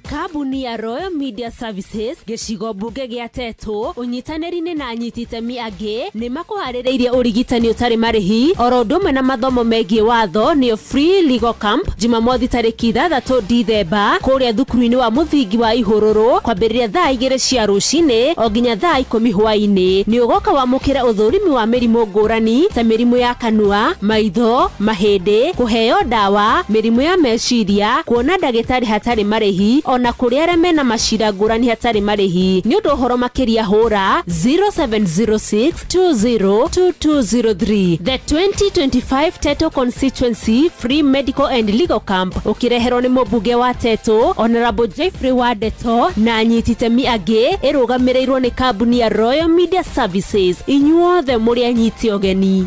Kabuni ya Royal Media Services gĩcigo mbunge gĩa Tetu ũnyitanĩri-inĩ na anyiti itemi angĩ nĩ makũharĩrĩirie ũrigitani ũtarĩ marĩhi oro ũndũ ũmwe na mathomo megiĩ watho nĩyo Free Legal Camp Jumamothi tarĩki 6 Dithemba kũrĩa thukuru-inĩ wa mũthingi wa Ihũrũrũ kwambĩrĩria thaa 2 cia rũcinĩ o nginya thaa 10 hwaĩ-inĩ. Nĩ ũgoka wamũkĩre ũthũrimi wa mĩrimũ ngũrani ta mĩrimũ ya kanua, maitho, mahĩndĩ, kũheo ndawa, mĩrimũ ya meciria, kuona ndagĩtarĩ hatarĩ marĩhi ona kũrĩ arĩa mena macira ngũrani hatarĩ marĩhi. Nĩ ũndũ ũhoro makĩria hũra 0706202203. The 2025 Tetu Constituency Free Medical and Legal Camp ũkĩreherwo nĩ mũmbunge wa Tetu Honorable Jeffrey Wadeto na anyiti itemi angĩ ĩrũgamĩrĩirwo nĩ kambuni ya Royal Media Services. Inyuothe mũrĩ anyiti ũgeni.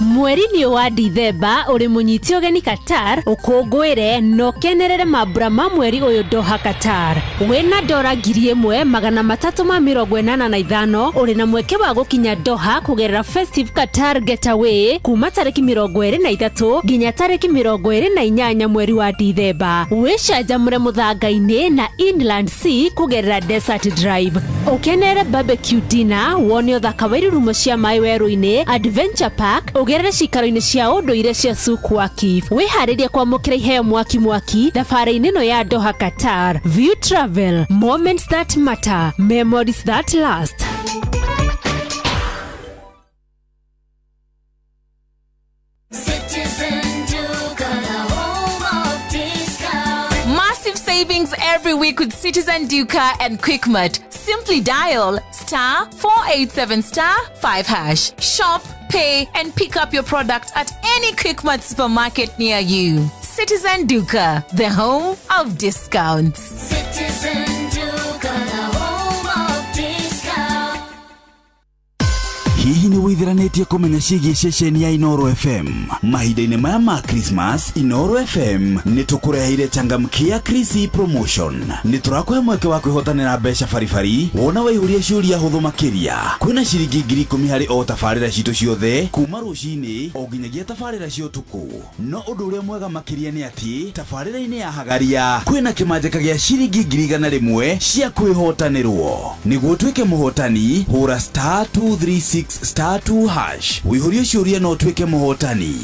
Mweri nĩ wa Dithemba uri munyiti ũgeni Qatar ũkũngũĩre no kenerere mambura ma mweri ũyũ Doha Qatar. Wĩna ndora 1385 uri na mweke wa gũkinya Doha kũgerera Festive Qatar Getaway kuma tarĩki 23 nginya tarĩki 28 mweri wa Dithemba. Wĩcanjamũre mũthanga-inĩ na Inland Sea kũgerera Desert Drive. Ũkenere barbecue dinner wone ũthaka wa irurumo cia maĩ werũ-inĩ Adventure Park ũgerere cikaro-inĩ cia ũndũire cia Suk Waqif. Wĩharĩrie kwamũkĩra iheo mwaki thabarĩ-inĩ ĩno ya Doha Qatar. View Travel, moments that matter, memories that last. Massive savings every week with Citizen Duca and Quickmart. Simply dial *487*5#. Shop, pay, and pick up your product at any Quickmart supermarket near you. Citizen Duca, the home of discounts. Citizen Duca, the home of discounts. Hihi nĩ wĩthiranĩtie kũmenya ciĩgiĩ ceceni ya Inoro FM? Mahinda-inĩ maya ma Christmas, Inoro FM nĩ tũkũreheire changamkia Chrissy promotion. Nĩ tũrakũhe mweke wa kwĩhotanĩra mbeca baribari wona waihũria ciũria hũthũ makĩria. Kwĩna ciringi 10,000 harĩ o tabarĩra citũ ciothe kuma rũcinĩ o nginyagia tabarĩra cia ũtukũ. No ũndũ ũrĩa mwega makĩria nĩ atĩ tabarĩra-inĩ ya Hagaria kwĩna kĩmanjĩka gĩa ciringi 100,000 cia kwĩhotanĩrwo. Nĩguo ũtuĩke mũhotani hũra *236*2#. Wĩihũrie ciũria no ũtuĩke mũhotani.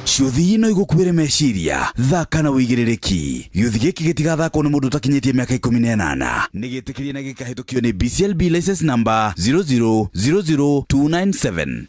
Ciũthi ino igũkuĩre meciria, thaka na wĩigĩrĩrĩki. Gĩũthi gĩkĩ gĩtigathakwo nĩ mũndũ ũtakinyĩtie mĩaka 18. Nĩ gĩtĩkĩrie na gĩkahĩtũkio nĩ BCLB license number 0000297.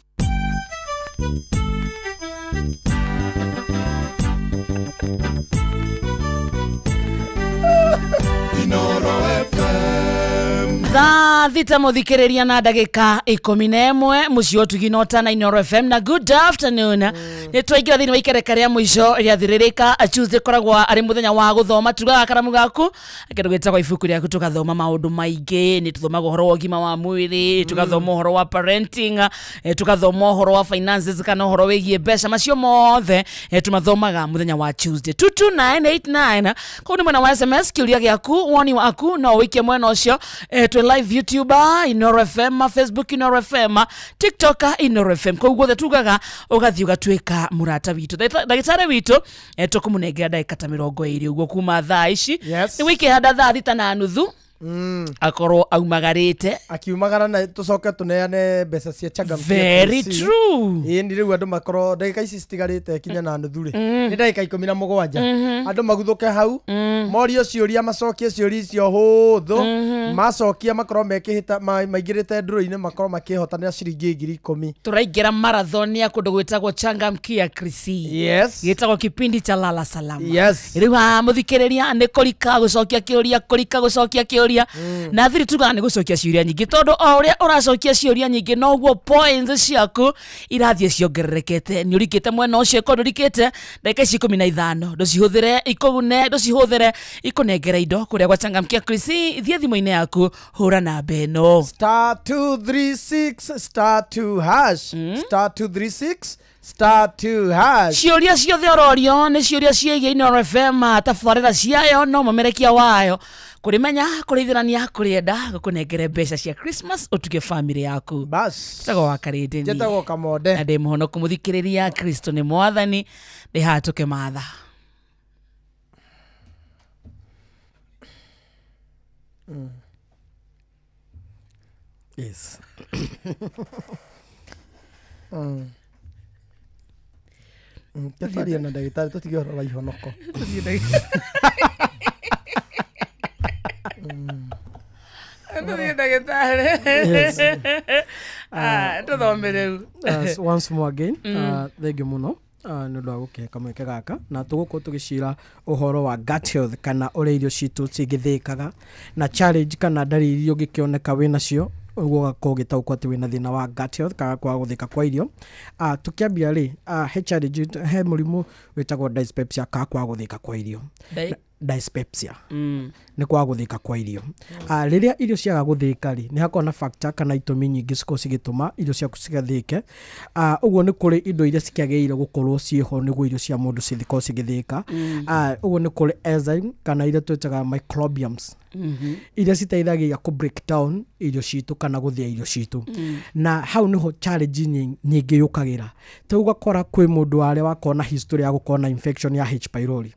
Inoro FM. Thaa thita mũthikĩrĩria na ndagĩka 11 mũciĩ ũtugi nota na Inoro FM na good afternoon. Nĩ twaingĩra thĩinĩ wa ikereka rĩa mũico rĩathirĩrĩka Tuesday koragwo arĩ mũthenya wa gũthoma tugaga karamu gaku kĩndũ gĩtagwo ibuku rĩaku tugathoma maũndũ maingĩ. Nĩ tuthomaga ũhoro wa ũgima wa mwĩrĩ, tugathoma ũhoro wa parenting, tugathoma ũhoro wa finances kana ũhoro wĩgiĩ mbeca. Macio mothe tumathomaga mũthenya wa Tuesday 22989. Kũu nĩ mwena wa SMS kĩũria gĩaku woni waku no wĩikie mwena ũcio twe live YouTube Inoro FM, Facebook Inoro FM, TikTok Inoro FM. Kũu guothe tugaga ũgathiĩ ũgatuĩka murata witũ. Ndagĩtarĩ witũ tũkũmũnengera ndagĩka ta 20 ũguo kuma thaa ici. Nĩ wĩkĩhanda thaa 6:30 akorwo aumagarĩte akiumagara na tucoke tuneane mbeca cia changamkia. Very true. Ni rĩu andũ makorwo ndagĩka ici citigarĩte kinya na nuthu rĩ nĩ ndagĩka 17 andũ maguthuke hau morio ciũria macokie ciũria icio hũthũ macokia makorwo mekĩhĩta maingĩrĩte ndũrũ-inĩ makorwo makĩhotanĩra ciringi 10,000. Tũraingĩra marathon ya kũndũ gwĩtagwo changamkia Chrissy. Yes. Gĩtagwo kipindi cha lala salama. Yes. Rĩu mũthikĩrĩria nĩ kũrika gũcokia kĩũria ciuria na thiri tuga ni gucokia ciuria nyingi tondu o uria uracokia ciuria nyingi noguo points ciaku irathie ciongererekete ni urikite mwena ucio ko urikite ndeka 15 nducihuthire ikugune nducihuthire ikunengera indo kuria gwa Changamkia Chris thie thimo-ini yaku hura na beno *236 *2 *236 *2 ciuria ciothe ororio ni ciuria ciegie Inooro FM tabarĩra ciayo no mumerekia wayo kurimenya kurithirania kurienda gukunengere mbeca cia Christmas utuge family yaku bas tago wakarite ni jetagwo Kamode na ndi muhono kumuthikiriria Kristo ni mwathani ndi hatuke matha yes Tafaria na ndagĩtarĩ tutige ũhoro wa ihonoko once more again thank you muno nĩ ũndũ wa gũkĩheka mweke gaka na tũgũkorwo tũgĩcira ũhoro wa gut health kana ũrĩa irio citũ cingĩthĩkaga na challenge kana ndariri iria ũngĩkĩoneka wĩnacio ũguo gakorwo gĩtaũkwo atĩ wĩna thĩna wa gut health kana kwa gũthĩka kwa irio tũkĩambia rĩ he mũrimũ wĩtagwo dyspepsia kana kwa gũthĩka kwa irio dyspepsia nĩ kwa gũthĩka kwa irio rĩrĩa irio ciaga gũthĩka rĩ nĩ hakorwo na factor kana itũmi nyingĩ cikorwo cigĩtũma irio ciaku cigathĩke ũguo nĩ kũrĩ indo iria cikĩagĩrĩire gũkorwo ciĩho nĩguo irio cia mũndũ cikorwo cigĩthĩka ũguo nĩ kũrĩ enzyme kana iria twĩtaga microbiums iria citeithagia ku break down irio citũ kana gũthĩa irio citũ na hau niho challenge nyingĩ yũkagĩra ta ũgakora kwĩ mũndũ arĩa wakorwo na history ya gũkorwo na infection ya H pylori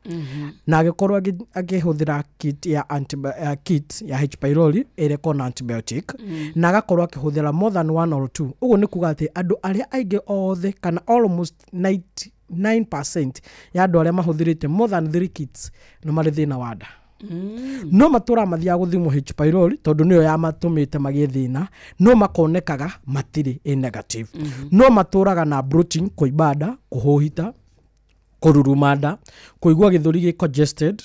na agĩkorwo akĩhũthĩra kit ya H pylori ĩrĩa ĩkoragwo na antibiotic na agakorwo akĩhũthĩra more than 1 or 2 ũguo nĩ kuga atĩ andũ arĩa aingĩ othe kana almost 99% ya andũ arĩa mahũthĩrĩte more than 3 kits nĩ marĩ thĩna wa nda no matũra mathiaga gũthimwo H pylori tondũ nĩyo yamatũmĩte magĩe thĩna no makonekaga matirĩ negative no matũraga na bloating kũimba nda kũhũhita kũruruma nda kũigua gĩthũri gĩ congested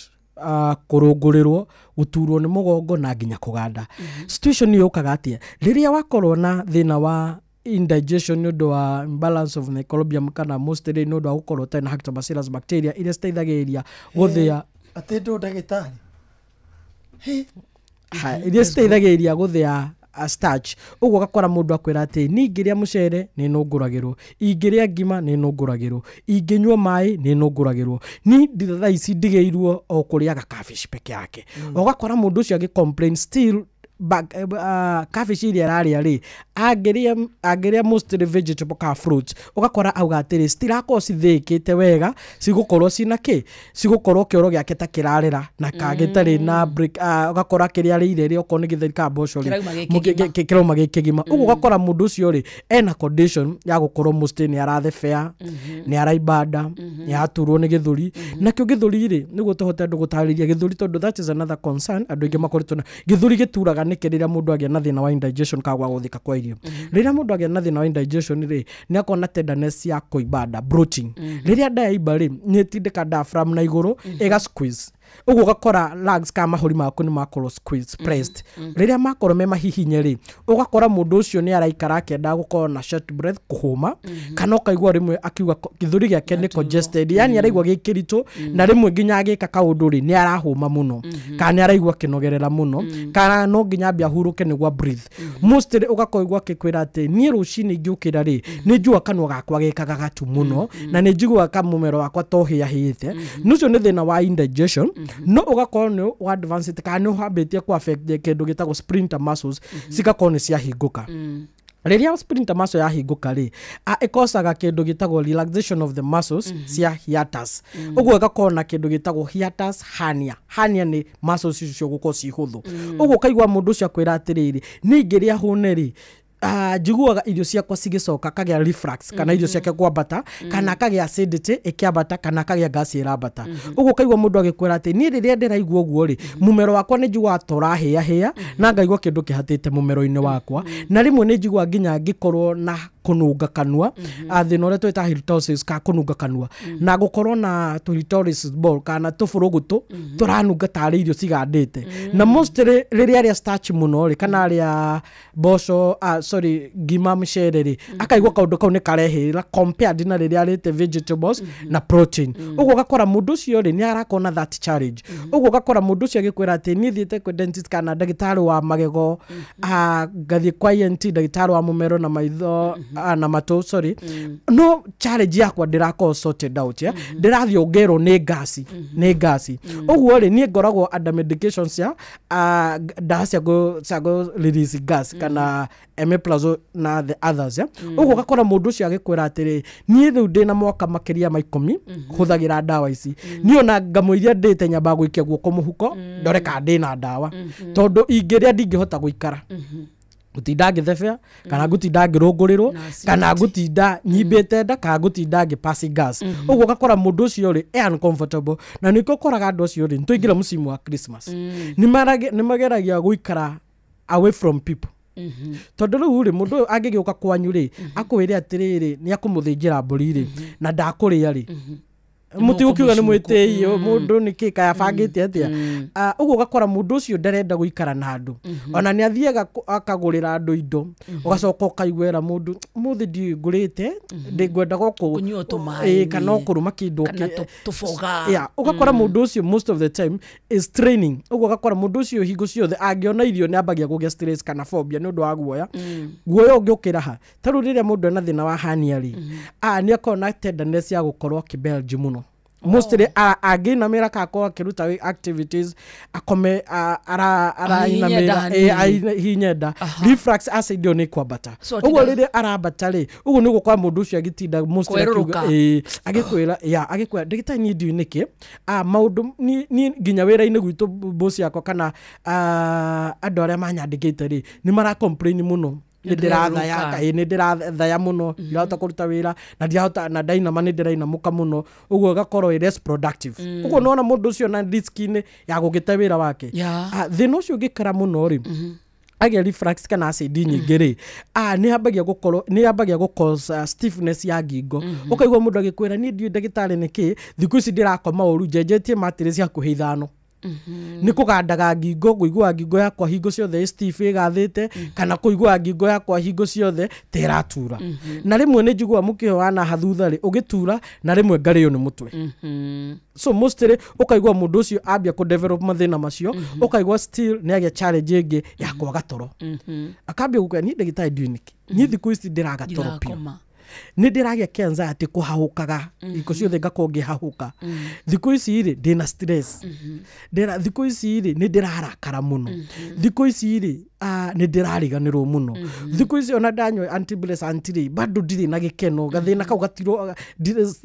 kũrũngũrĩrwo gũturwo nĩ mũgongo na nginya kũganda situation nĩ yũkaga atĩa rĩrĩa wakorwo na thĩna wa indigestion nĩ ũndũ wa imbalance of microbiome kana mostly nĩ ũndũ wa gũkorwo ũtarĩ na lactobacillus bacteria iria citeithagĩrĩria gũthĩa atĩ ndũ ndagĩtarĩ iria citeithagĩrĩria gũthĩa starch ũguo gakora mũndũ akwĩra atĩ ningĩrĩa mũcere nĩ nũngũragĩrwo ingĩrĩa ngima nĩ nũngũragĩrwo ingĩnyua maĩ nĩ nũngũragĩrwo ni thaa ici ndigĩirwo o kũrĩaga cabbage peke yake ũgakora mũndũ ũcio agĩ-complain still cabbage iria ararĩa rĩ angĩrĩa mostly vegetable ka fruits ũgakora auga atĩrĩ citirakorwo cithĩkĩte wega cigũkorwo cina kĩ cigũkorwo kĩoro gĩake ta kĩrarĩra na kagĩtarĩ na break ũgakora kĩrĩa arĩire rĩ okorwo nĩ gĩtheri ka mboco rĩ kĩrauma gĩ kĩgima ũguo ũgakora mũndũ ũcio rĩ ena condition ya gũkorwo mostly nĩ arathebea nĩ araimba nda nĩ araturwo nĩ gĩthũri nakĩo gĩthũri rĩ nĩguo tũhote andũ gũtarĩria gĩthũri tondũ that is another concern andũ aingĩ makoretwo na gĩthũri gĩturaga nĩkĩ rĩrĩa mũndũ agĩa na thĩna wa indigestion ka gwa gũthĩka kwa irio rĩrĩa mũndũ agĩa na thĩna wa indigestion rĩ nĩ akorwo na tenderness ya kũimba nda bloating rĩrĩa nda yaimba rĩ nĩ ĩtindĩka diaphragm na igũrũ ĩga squeeze ũguo ũgakora lungs kana mahũri maku nĩ makorwo squeeze pressed rĩrĩa makorwo me mahihinye rĩ ũgakora mũndũ ũcio nĩ araikara akĩenda gũkorwo na short breath kũhũma kana ũkaigua rĩmwe akiuga gĩthũri gĩake nĩ congested yani araigua gĩkĩritũ na rĩmwe nginya agĩka kaũndũ rĩ nĩ arahũma mũno kana nĩ araigua kĩnogerera mũno kana no nginya ambia hurũke nĩguo breathe mostly ũgakoigua akĩkwĩra atĩ niĩ rũcinĩ ingĩũkĩra rĩ nĩ njua kanua gakwa gĩkaga gatu mũno na nĩ njiguaga kamũmero wakwa tohĩahĩte nũcio nĩ thĩna wa indigestion no ũgakorwo nĩ wa advanced kana nĩ ũhambĩtie ku affect kĩndũ gĩtagwo sphincter muscles cigakorwo nĩ ciahingũka rĩrĩa sphincter muscle yahingũka rĩ ĩkosaga kĩndũ gĩtagwo relaxation of the muscles cia hiatus ũguo ĩgakorwo na kĩndũ gĩtagwo hiatus hernia nĩ muscles icio gũkorwo ci hũthũ ũguo kaigua mũndũ ũcio akwĩra atĩrĩrĩ ningĩrĩa hũne rĩ njiguaga irio ciakwa cigĩcoka kagĩa reflux kana irio ciake kwambata kana kagĩa acidity ĩkĩambata kana kagĩa gas ĩrambata ũguo kaigua mũndũ agĩkwĩra atĩ niĩ rĩrĩa ndĩraigua ũguo rĩ mũmero wakwa nĩ njiguaga torahĩa na ngaigua kĩndũ kĩhatĩte mũmero-inĩ wakwa na rĩmwe nĩ njiguaga nginya ngĩkorwo na kununga kanua thina uria twita halitosis ka kununga kanua na gukorwo na halitosis ball kana tufurugutu turanunga tari irio cigandite na mostly riria ria starch muno ri kana ria boco ngima mchere ri akaigwa kaundu kau ni karehira compared na riria rite vegetables na protein uguo gakora mundu ucio ri ni arakona that challenge uguo gakora mundu ucio agikwira ati ni thiete kwa dentist kana ndagitari wa magego gathie kwa ENT ndagitari wa mumero na maitho na matu no challenge yakwa ndirako sorted out ya ndirathio ngero ni gasi uguo ri ni ngoragwo under medications ya ndacia go release gas kana emeplazo na the others ya uguo gakora mundu ucio agikwira atiri ni riu ndina mwaka makiria ma 10 huthagira dawa ici ni ona ngamuiria ndite nyamba guikia guoko muhuko ndoreka ndina dawa tondu ingiria ndingihota guikara gutinda ngithebea kana gutinda ngirungurirwo kana gutinda nyimbite nda kana gutinda ngipasi gas uguo gakora mundu ucio ri uncomfortable na niko koraga andu ucio ri ntuingira musimu wa Christmas ni mageragia guikara away from people tondu riu ri mundu angigiuka kwanyu ri akwire atiriri ni akumuthinjira mburi ri na ndakuria ri muti ukiuga ni mwitio mundu ni kika yabangite atia uguo gakora mundu ucio ndarenda guikara na andu ona ni athiega akagurira andu indo ugacoka ukaigwera mundu muthi ndi ngurite ndingwenda goko kana okuruma kindu tufoga ugakora mundu ucio most of the time is training uguo gakora mundu ucio hingo ciothe angiona irio ni ambagia kugia stress kana phobia ni undu wa guoya ungiukira ha taru riria mundu ena thina wa hernia ri ni akona tenderness ya gukorwo kibelgi muno mostly agina mera kako akiruta activities akome ara ina mera hinyenda reflux acid ni kwabata ugo riri arabata ri ugo ni gukwa mundu ucio agitinda mostly agikwira agikwira ndagita ni ndu niki maundu ni nginya wira ine gwitu boss yako kana andu aria manyandikite ri ni mara complain muno ndirathaya muno ndirahota kuruta wira na ndirahota na dainama ni ndirainamuka muno uguo gakorwo less productive uguo nona mundu ucio na risk-ini ya gugite wira wake thina ucio ngikara muno ri agia reflux kana acid nyingi ri ni ambagia gukause stiffness ya ngingo ukaigwa mundu agikwira ni ndio ndagitari niki thiku ici ndirakoma uru njenjetie matires ya kuhithano ni kugandaga ngingo kuigua ngingo yakwa hingo ciothe stiff igathite kana kuigua ngingo yakwa hingo ciothe teratura na rimwe ni njigua mukio wana hathutha ri ugitura na rimwe ngario ni mutwe so mostly ukaigua mundu ucio ambia ku develop mathina macio ukaigua still ni agia challenge ingi ya kwaga toro akambia gukwa ni ndagitari nduniki ni thiku ici ndiraga toro pio ni ndiragia kenza ati kuhahukaga iko ciothe ngakonge hahuka thiku ici ri ndina stress thiku ici ri ni ndirarakara muno thiku ici ri ni ndirariganirwo muno thiku ici ona ndanywa antidepressant ri bado ndiri na gikeno gathina kau gatiro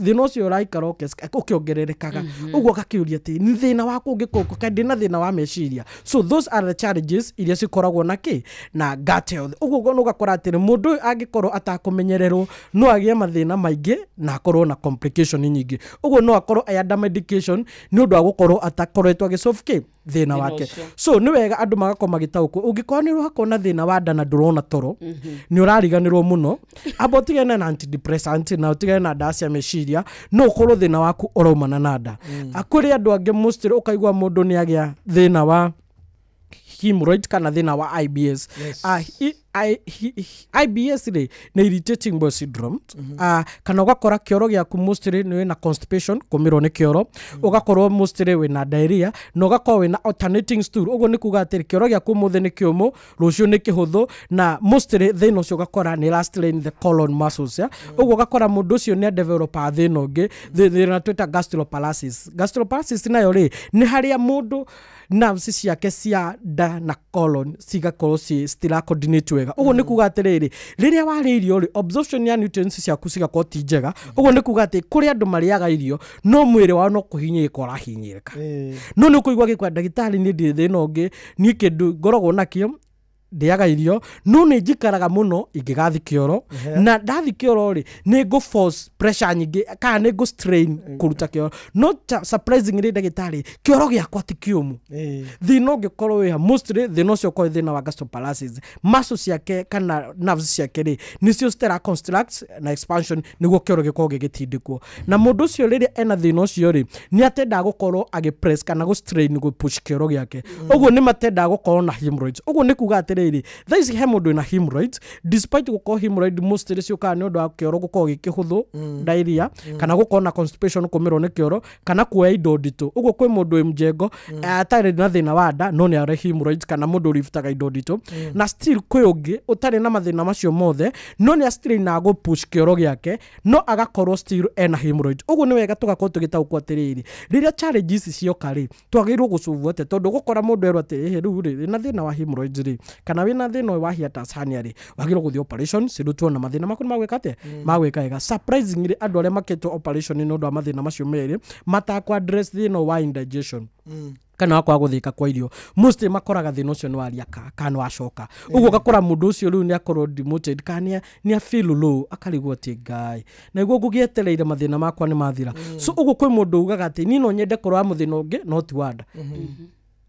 thina ucio raikara ukiongererekaga uguo gakiuria ati ni thina wako ngikoko kandi na thina wa meciria so those are the challenges iria cikoragwo na gut health uguo no gakora ati mundu angikorwo atakumenyererwo no agie mathina maingi na akorwo na complication nyingi uguo no akorwo ayanda medication ni undu wa gukorwo atakoretwo agisolve thina wake so ni wega andu magakoma gitauko ungikorwo ni hakona thina wa nda na ndurona toro ni urariganirwo muno abotigana na antidepressant na utigana na dacia meciria no ukorwo thina waku uraumana na nda akuri andu ange mostly ukaigwa mundu ni agia thina wa hemorrhoid kana thina wa IBS IBS ri ni irritating bowel syndrome kana ugakora kioro giaku mostly ni na constipation kumirwo ni kioro ugakorwo mostly we na diarrhea no ugakorwo we na alternating stool ugo ni kuga atiri kioro giaku muthe ni kiumu rucio ni kihuthu na mostly thina ucio ugakora ni lastly in the colon muscles ya ugo ugakora mundu ucio ni develop thina ungi thina twita gastroparesis nayo ri ni haria mundu nerves ciake cia nda na colon cigakorwo stila coordinate wega uguo ni kuga atiriri riria wari irio ri absorption ya nutrients ciaku cigakorwo ti njega uguo ni kuga ati kuri andu mariaga irio no mwiri wao no kuhinyika urahinyika no ni kuigwa gikwa ndagitari ni ndi thina ungi ni kindu ngoragwo nakio ndiaga irio no nĩ njikaraga mũno ingĩgathi kĩoro na ndathi kĩoro rĩ nĩ go force pressure nyingĩ kana nĩ go strain kũruta kĩoro no surprisingly ndagĩtarĩ kĩoro gĩakwa ti kĩũmũ thĩna ũngĩkorwo wĩha mostly thĩna ũcio ũkorwo thĩna wa gastroparesis muscles ciake kana nerves ciake rĩ nĩcio stera construct na expansion nĩguo kĩoro gĩkorwo gĩgĩtindĩkwo na mũndũ ũcio rĩrĩa ena thĩna ũcio rĩ nĩ atendaga gũkorwo agĩpress kana go strain go push kĩoro gĩake ũguo nĩ matendaga gũkorwo na hemorrhoids ũguo nĩ kuga atĩrĩrĩ thaa ici he mũndũ ena hemorrhoids despite gũkorwo hemorrhoid mostly ciũkaga nĩ ũndũ wa kĩoro gũkorwo gĩkĩhũthũ diarrhea kana gũkorwo na constipation kũmĩrwo nĩ kĩoro kana kuoya indo nditũ ũguo kwĩ mũndũ mjengo atarĩ na thĩna wa nda no nĩ arĩ hemorrhoids kana mũndũ ũrifutaga indo nditũ na still kwĩ ũngĩ ũtarĩ na mathĩna macio mothe no nĩ strain na go push kĩoro gĩake no agakorwo still ena hemorrhoids ũguo nĩ wega tũgakorwo tũgĩtaũkwo atĩrĩrĩ rĩrĩa challenges cioka rĩ twagĩrĩirwo gũcũvwo atĩ tondũ gũkora mũndũ erwo atĩ rĩu rĩ na thĩna wa hemorrhoids rĩ kana wĩna thĩna wa hiatus hernia rĩ wagĩrĩirwo gũthiĩ operation cirutwo na mathĩna maku magwĩka atĩa magwĩka wega surprisingly andũ arĩa makĩtwo operation nĩ ũndũ wa mathĩna macio merĩ matakwa address thĩna wa indigestion kana wakwa gũthĩka kwa irio mostly makoraga thĩna ũcio nĩ wariaka kana wacoka ũguo ũgakora mũndũ ũcio rĩu nĩ akorwo demoted kana nĩ feel low akarigwo atĩ ngai na nĩguo ngũgĩetereire mathĩna makwa nĩ mathira so ũguo kwĩ mũndũ ugaga atĩ niĩ no nyende kũrũa mũthĩna ũngĩ no ti wanda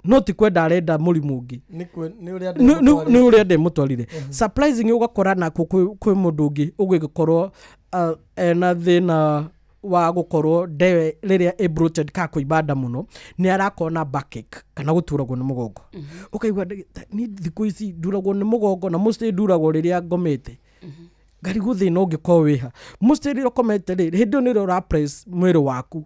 no ti kwenda arenda mũrimũ ũngĩ nĩ ũrĩa ndĩmũtwarire surprisingly ũgakora na kwĩ mũndũ ũngĩ ũgĩkorwo ena thĩna wa gũkorwo ndewe rĩrĩa bloated ka kũimba mũno nĩ arakorwo na backache kana gũturagwo nĩ mũgongo ũkaigua ni thikũ ici nduragwo nĩ mũgongo na mostly nduragwo rĩrĩa ngomete ngarigwo thĩna ũngĩkorwo wĩha mostly rĩrĩa ũkomete rĩ hĩndĩ ĩyo nĩrĩo ũrapress mwĩrĩ waku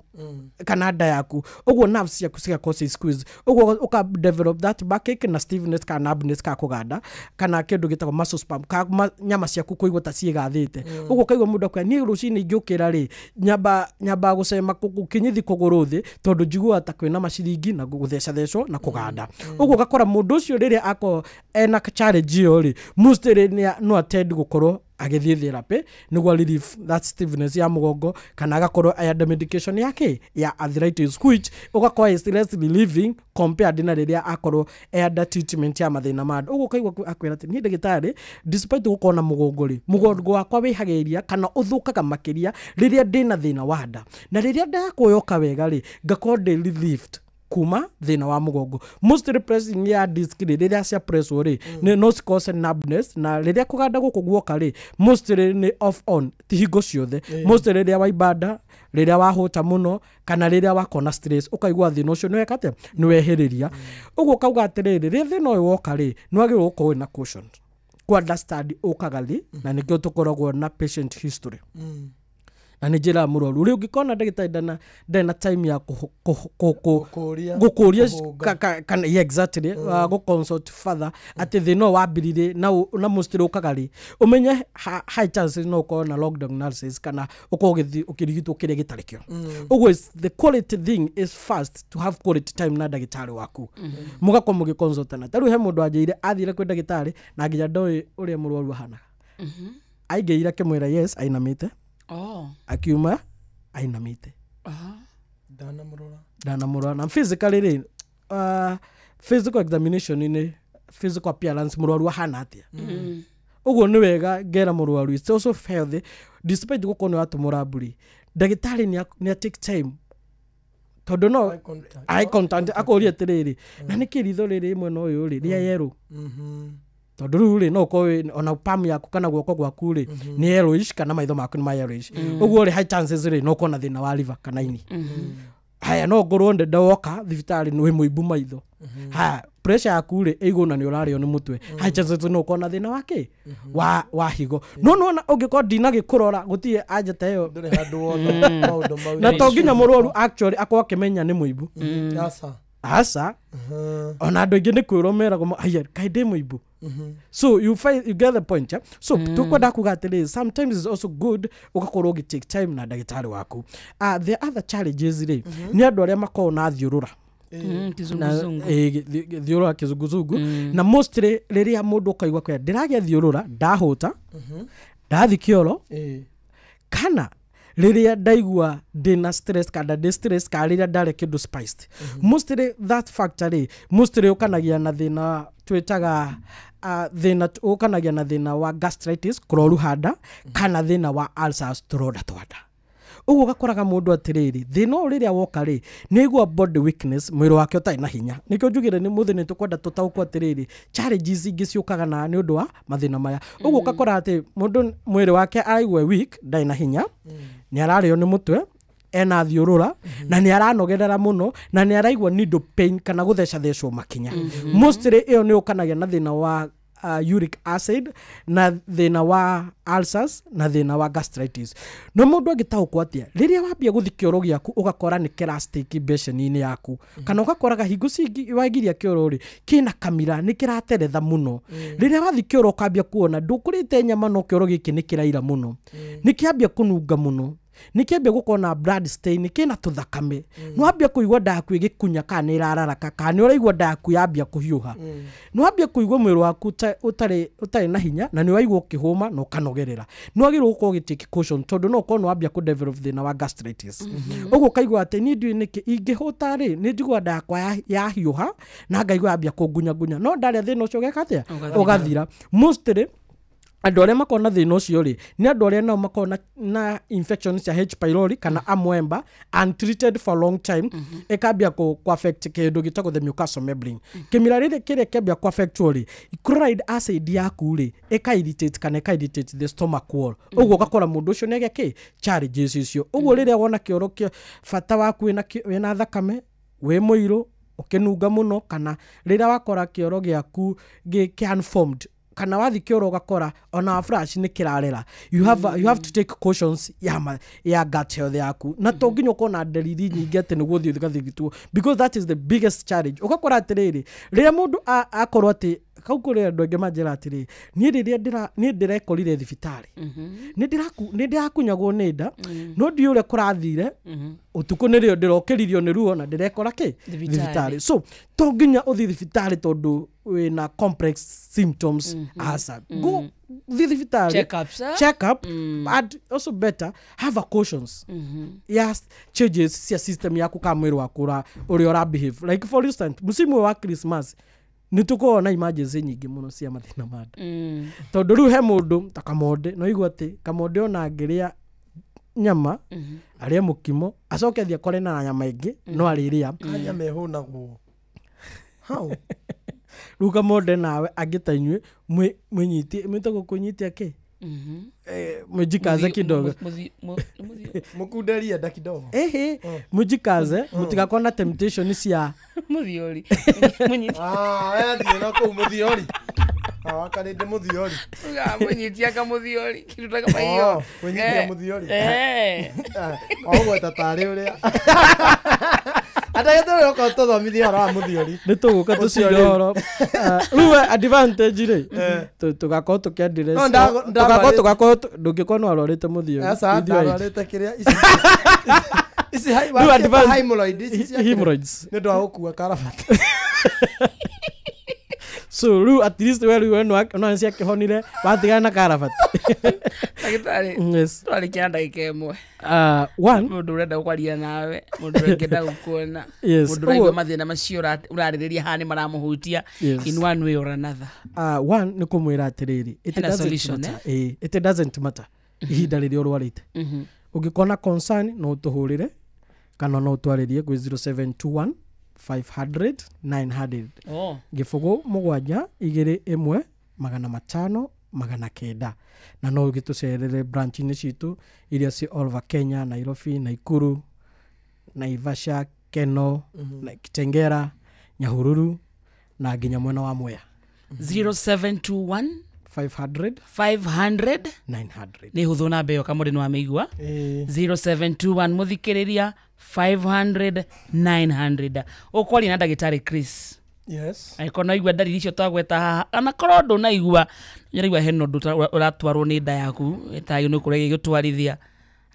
kana nda yaku ũguo nerves ciaku cigakorwo ci squeeze ũguo ũka develop that backache na stiffness kana numbness ka kũganda kana kĩndũ gĩtagwo muscle spasm ka nyama ciaku kũigua ta ciĩgathĩte ũguo kaigua mũndũ akwa niĩ rũcinĩ ingĩũkĩra rĩ nyamba gũcema gũkinyithi kũgũrũ thĩ tondũ njiguaga ta kwĩna maciringi na gũthecathecwo na kũganda ũguo ũgakora mũndũ ũcio rĩrĩa akorwo ena challenge ĩyo rĩ mostly no attend gũkorwo agĩthiĩ therapy nĩguo relief that stiffness ya mũgongo kana agakorwo aya medication yake ya arthritis which ũgakorwo is less relieving compared na rĩrĩa akorwo aya treatment ya mathĩna ma nda ũguo kaigua akwĩra atĩ niĩ ndagĩtarĩ despite gũkorwo na mũgongo rĩ mũgongo wakwa wĩhagĩrĩria kana ũthũkaga makĩria rĩrĩa ndĩna thĩna wa nda na rĩrĩa ndakuoyoka wega rĩ ngakorwo ndĩ relieved kuma thĩna wa mũgongo mostly pressing ya disc rĩrĩa cia press rĩ no cause numbness na rĩrĩa kũganda gũkũ guoka rĩ mostly nĩ off on ti hingo ciothe mostly rĩrĩa waibanda rĩrĩa wahũta mũno kana rĩrĩa wakona stress ũkaigua thĩna ũcio nĩ wekate nĩ wehĩrĩria ũguo kauga atĩrĩrĩ rĩrĩa thĩna ũyũ woka rĩ nĩ wagĩrĩirwo gũkorwo na caution kwa understand ũkaga thĩ na nĩkĩo tũkoragwo na patient history na nĩ njĩra mũrwaru rĩu ũngĩkona ndagĩtarĩ ndena time ya gũkũria kana exactly gũconsult further atĩ thĩna wambĩrĩrie na mostly ũkaga rĩ ũmenye high chances no ũkorwo na long diagnosis kana ũkorwo ũkĩrigitwo kĩrĩa gĩtarĩ kĩo ũguo the quality thing is first to have quality time na ndagĩtarĩ waku mũgakorwo mũgĩconsultana tarĩu he mũndũ anjĩire athire kwĩ ndagĩtarĩ na nginya ndoĩ ũrĩa mũrwaru ahana aingĩire akĩmwĩra yes ainamĩte akiuma ainamite ndanamũrora na physically physical examination ni physical appearance mũrwaru ahana atĩa ũguo nĩ wega ngera mũrwaru it's also healthy despite gũkorwo nĩ watũmũra mburi ndagĩtarĩ nĩ take time tondũ no eye contact akũria atĩrĩrĩ na nĩ kĩritho rĩrĩ mwena ũyũ rĩ rĩa yellow tondũ rĩu rĩ no ũkorwo ona palm yaku kana guoko gwaku rĩ nĩ yellowish kana maitho maku nĩ ma yellowish ũguo rĩ high chances rĩ no ũkorwo na thĩna wa liver kana ini haya no ngorwo ndoka thibitarĩ nĩ mũimbu maitho haya pressure yaku rĩ ĩigũ na nĩ ũrarĩo nĩ mũtwe high chances no ũkorwo na thĩna wake wa higo no ũngĩkorwo ndina gĩkũrora gũtirĩ anja ta ĩyo ndũrĩ handũ wona na to nginya mũrwaru actually akorwo akĩmenya nĩ mũimbu asa ona andũ aingĩ nĩ kwĩrwo meragwo haya kaĩ ndĩ mũimbu so you get the point so tukwenda kuga atĩrĩ sometimes it's also good ũgakorwo ũgĩtake time na ndagĩtarĩ waku the other challenges rĩ nĩ andũ arĩa makorwo na thiũrũra thiũrũra kĩzunguzungu na mostly rĩrĩa mũndũ ũkaigua kwenda ndĩragĩa thiũrũra ndahũta ndathi kĩoro kana riria ndaigua ndina stress kada distress ka riria ndare kindu spiced mostly that factory mostly ukanagia na thina twitaga thina ukanagia na thina wa gastritis kuroru handa kana thina wa ulcers turoda twanda uguo gakoraga mundu atiriri thina riria woka ri nigua body weakness mwiri wake utai na hinya nikyo njugire ni muthini tukwenda tutauko atiriri challenges ingi ciukaga na ni undu wa mathina maya uguo gakora ati mundu mwiri wake aigwe weak ndai na hinya ni arario ni mutwe ena thiurura na ni aranogerera muno na ni araigwa needle pain kana gutheca thecwo makinya mostly iyo ni ukanagia na thina wa uric acid na thina wa ulcers na thina wa gastritis no mundu agitaukwo atia riria wambia guthi kioro giaku ugakora ni elastic basin-ini yaku kana ugakoraga hingo cingi wagiria kioro ri kina kamira ni kirateretha muno riria wathi kioro ukambia kuona ndukurite nyama no kioro giki ni kiraira muno ni kiambia kununga muno nikiambia gukona blood stain kina tuthakame no ambia kuigwa ndaku igikunya kana irararaka kana uraigwa ndaku yambia kuhiuha no ambia kuigwa mwiri waku utari na hinya na ni waigwa ukihuma no kanogerera no agirwo uko gitiki caution tondu no kono ambia ku develop thina wa gastritis ugo kaigwa ati ni ndu niki ingihuta ri ni njigwa ndakwa ya hiuha na ngaigwa ambia kungunya no ndare thina ucio gekatia ugathira mostly andu aria makona thina ucio ri ni andu aria nao makona na infections ya H pylori kana amoeba untreated for long time ekambia ku affect kindu gitagwo the mucosal membrane kimira riri kire kambia ku affect ri chloride acid yaku ri eka-irritate kana eka-irritate the stomach wall uguo gakora mundu ucio nege ki challenges icio uguo riria wona kioro kia fata waku wina thakame we muiru ukinunga muno kana riria wakora kioro giaku gi unformed kana wathi kioro gakora ona flash ni kirarera you have to take cautions ya gut health yaku na to nginya ukona dalili nyingi ati niguo thio thikathigitwo because that is the biggest challenge ukakora atiriri riria mundu akorwo ati kaukure andu angi manjira atiri ni riria ni ndirekorire thibitari ni ndirakunyagwo ni nda no ndi ure kurathire utuku ni rio ndirokiririo ni ruo na ndirekora ki thibitari so to nginya uthi thibitari tondu wina complex symptoms asa go thibitari check up but also better have a cautions yes changes cia system yaku ka mwiri waku uri ora behave like for instance musimu wa Christmas nitukuona emergency nyingi muno cia mathina manda tondu riu he mundu ta Kamonde no igwa ati Kamonde ona ngiria nyama aria mukimo acoke thia kore na nyama ingi no ariria nyama ehunagwo how riu Kamonde nawe agitanywe mwinyiti mwitago kunyitia ki mujikaze kidogo mukunderia nda kidogo mujikaze mutigakona temptation cia muthiori wewe ndio nako muthiori wakarinde muthiori munyitia ka muthiori kitu ta kama hiyo munyitia muthiori ogo tatari uria ata yeto ko tothomithia ora muthiori nituguka tuciroro ruwe advantage ri tugako tukiandire tugako ndungikona arorite muthiori asa arorite kiria isi hemorrhoids ndio aukua karabati so ru at least we no cia kihonire watigana na karabati ndagitari yes twari kianda ikemwe one mundu urenda kwaria nawe mundu urenda gukuona mundu raigwa mathina macio uraririria hani maramuhutia in one way or another one ni kumwira atiriri it doesn't matter ihinda riria urwarite ungikona concern no tuhurire kana no twaririe gwi 0721 500 900 gifugo mugwanja igiri imwe 500 900 na no gitucerere branch ni citu iria ci all over Kenya, Nairobi, Naikuru, Naivasha, Keno, na Kitengera, Nyahururu na nginya mwena wa Mwea 0721 500 900 ni huthu na mbeo Kamonde no ameigua 0721 muthikiriria 500 900 ukori na ndagitari Chris yes aikona igwa dalili icio twagweta haha ana korondo na igwa nyarigwa heno ndu uratwarwo ni nda yaku etayo no kurege gutwarithia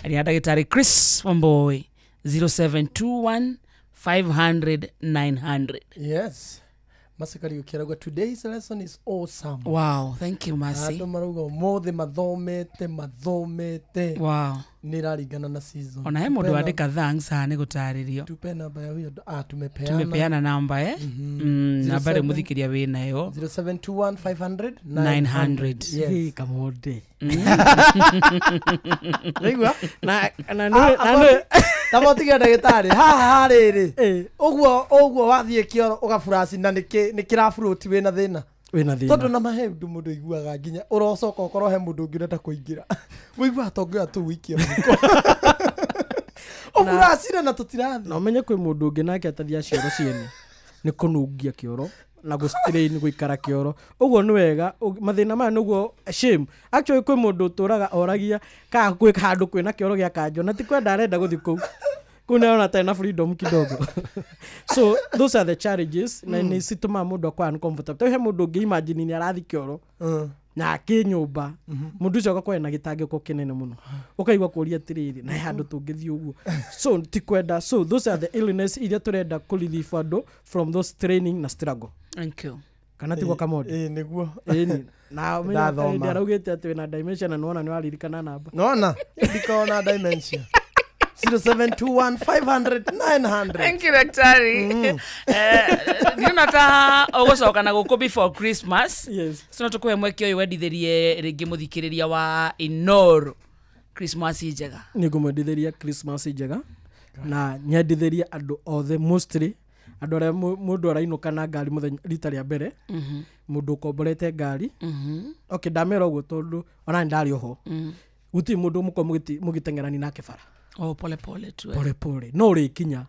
ari ndagitari Chris Wamboi 0721 500 900 yes Masikari ukiragwa today's lesson is awesome. Wow, thank you Mercy. Ado marugo mothe mathomete. Wow. niraringana na season. Ona he mundu andika thanks ha ni gutaririo. Tupe namba ya huyo. Tumepeana. Tumepeana namba namba re muthikiria we nayo 0721 500 900. Yes. Kamode. Nigua na tamotiga ndagitari haha riri uguo wathie kioro ugafuraci na nikirafruti wina thina tondu na mahe mundu iguaga nginya urocoka ukorwo he mundu ngirenda kuingira wigua atongoya tu wikia muko ufuracire na tutirathi na umenye kwi mundu ungi nake atathia cioro ciene ni kunungia kioro na gustrain guikara kioro uguo ni wega mathina maya niguo shame actually kwi mundu turaga oragia ka kwi handu kwina kioro gya kanjo na ti kwenda arenda guthi kou kuna ona tena freedom kidogo. So those are the challenges na ni situma mundu akwa uncomfortable he mundu ungi imagine ni arathi kioro na kinyumba mundu ucio akwa na gitangiko kinene muno ukaigwa kuria tiriri na handu tungithii uguo so ti kwenda. So those are the illness iria turenda ku relieve andu from those training na struggle. Thank you. Kana tigwa kamode niguo na mimi araugite ati na dimension na nuona ni waririkana namba nona ndikona dimension 0721 500 900. Thank you daktari. Nionata ogocoka na guko before Christmas. Yes. So natukuhe mweke uyu wedithirie ringi muthikiriria wa Inoro Christmas njega. Nigumwendithiria Christmas njega na nyendithiria andu othe mostly andu aria mundu arainuka na ngari muthenya rita ria mbere mundu komborete ngari okay ndamera uguo tondu ona ndari oho guti mundu muko mugitengerani nake bara pole pole tu pole no ri kinya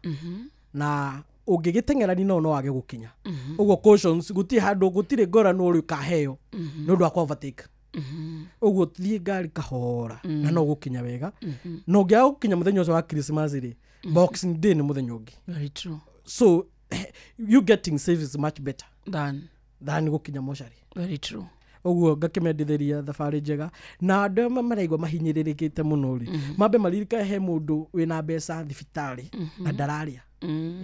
na ungigitengerani no wage gukinya uguo cautions guti handu gutire ngora no ri kaheo no ndu akwa overtake uguo thie ngari kahora na no gukinya wega no ngia gukinya muthenya ucio wa Christmas ri Boxing Day ni muthenya ungi. Very true. So you getting safe is much better than gukinya moshari. Very true. Uguo ngakimendithiria thabari njega na andu maraigwa mahinyiririkite muno ri mambe maririka he mundu wina mbeca thibitari na ndararia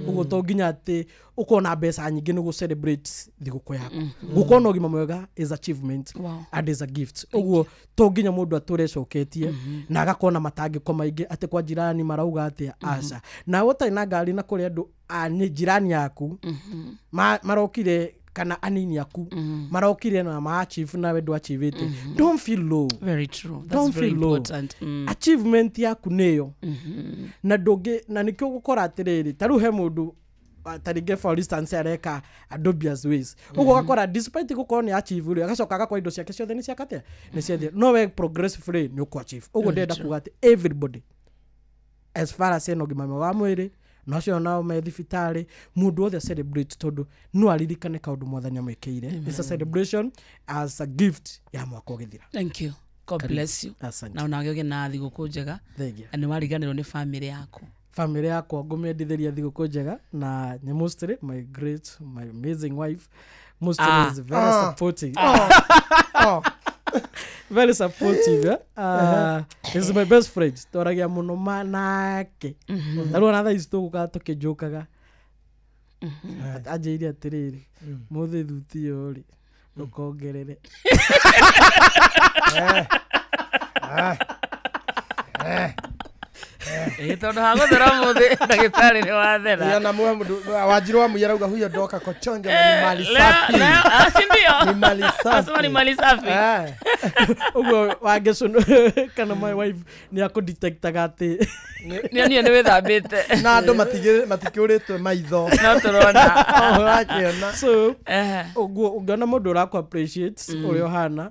uguo to nginya ati ukona mbeca nyingi ni gu celebrate thiguku yako gukona ugima mwega is achievement and is a gift uguo to nginya mundu aturecoketie na agakona matangiko maingi ati kwa jirani marauga ati aca na utai na ngari na kuri andu ni jirani yaku marokire kana anini aku marokire na ma achieve na wedu achieve don't feel low. Very true. That's don't very feel low. Important. Achievement yaku neyo na doge na nikyo gukora atiriri taru he mundu tarige for instance areka adobias ways ugo gakora despite gukorwo ni achieve uri agacoka agakora indo ciake ciothe ni ciakate ni ciathe no we progress free ni uko achieve ugo ndenda kuga ati everybody as far as eno gima wa mwiri nacio nao me thibitari mundu othe celebrate tondu no aririkane kaundu mwathani amwikire. It's a celebration as a gift ya mwaka ugithira. Thank you. God bless you. Na unagioge na thiguku njega ani wariganirwo ni family yaku. Family yako ngumendithiria thiguku njega na mostly my amazing wife mostly is very supportive. Very supportive. Is my best friend. Toragia muno manake. Taru na tha istuka tukijokaga. Ajeiri atiriri. Muthe thuti ori. Nukongerere. Tondu haguthira muthe ndagitari ni wathera. Yana mundu Wanjiru wa muyarauga huyo ndoka kochonja ni mali safi. Sindio? Ni mali safi. Asema ni mali safi. Ugo wagesono kana my wife ni akudetectaga ati ni withambite na andu matikiuritwe maitho no turona so ugo ungana mundu uraku appreciate uri ohana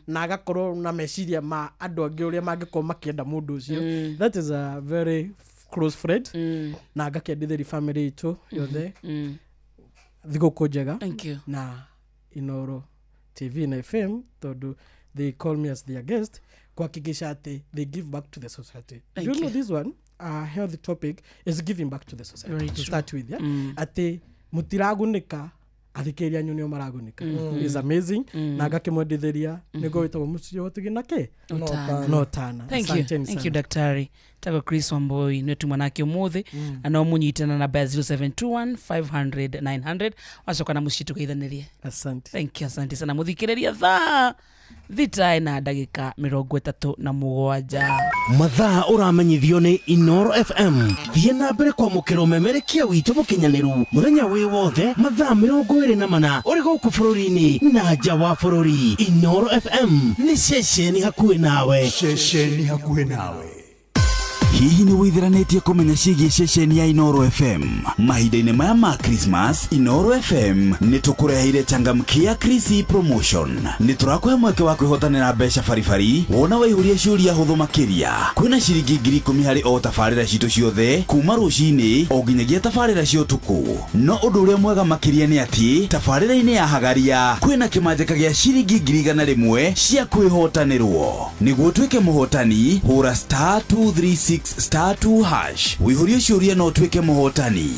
na agakorwo na meciria ma andu angi uria mangikorwo makienda mundu ucio. That is a very close friend na agakiendithiri family itu yothe thiguku njega na Inoro TV na FM tondu they call me as their guest kuhakikisha ati they give back to the society. You know this one healthy topic is giving back to the society to start with, ati mutiragunika athikiria nyunio maragunika is amazing na ngakimwendithiria nigo witagwo mucio tuginake no tana. Thank you daktari tago Chris Wamboi netu mwanake umuthi na munyitana na 0721 500 900 wacoka na mucitu kaithanirie. Asante. Thank you, asante sana muthikiriria tha thita na ndagika 37 mathaa uramenyithio ni Inoro FM thie na mbere kwa mukiro memerekia witu mukinyaniru muthenya wi wothe mathaa 24 uri guku bururi-ini na nja wa bururi. Inoro FM ni ceceni hakuhi nawe, ceceni hakuhi nawe. Hihi ni withiranetie kumenya ciĩgiĩ ceceni ya Inoro FM mahinda-inĩ maya ma Christmas? Inoro FM nĩ tũkũreheire changamkia Chrissy promotion. Nĩ tũrakũhe mweke wa kwĩhotanĩra mbeca baribari wona waihũria ciũria hũthũ makĩria. Kwĩna ciringi 10,000 harĩ o tabarĩra citũ ciothe kuma rũcinĩ o nginyagia tabarĩra cia ũtukũ. No ũndũ ũrĩa mwega makĩria nĩ atĩ tabarĩra-inĩ ya Hagaria kwĩna kĩmanjĩka gĩa ciringi 100,000 cia kwĩhotanĩrwo. Nĩguo ũtuĩke mũhotani hũra *236 *2# wĩihũrie ciũria no ũtuĩke mũhotani.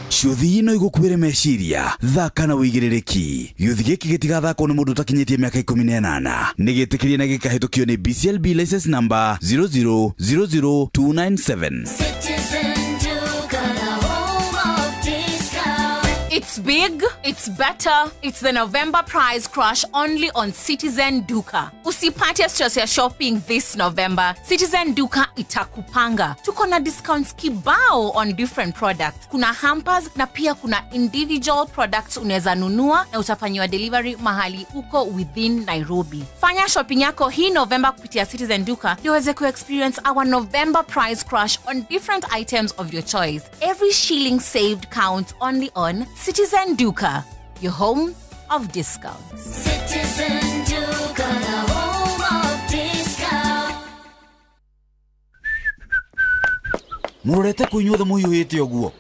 Ciũthi ino igũkuĩre meciria thaka na wĩigĩrĩrĩki. Gĩũthi gĩkĩ gĩtigathakwo nĩ mũndũ ũtakinyĩtie mĩaka 18. Nĩ gĩtĩkĩrie na gĩkahĩtũkio nĩ BCLB license number 0000297. It's big, it's better, it's the November prize crush only on Citizen Duka. Usipate stress ya shopping this November. Citizen Duka itakupanga. Tuko na discounts kibao on different products. Kuna hampers na pia kuna individual products unaweza nunua na utafanyiwa delivery mahali uko within Nairobi. Fanya shopping yako hii November kupitia Citizen Duka ndio uweze ku-experience our November prize crush on different items of your choice. Every shilling saved counts only on Citizen Duka, your home of discounts. Citizen Duka, the home of discounts. Murorete kuinyuothe muhiũhĩte ũguo.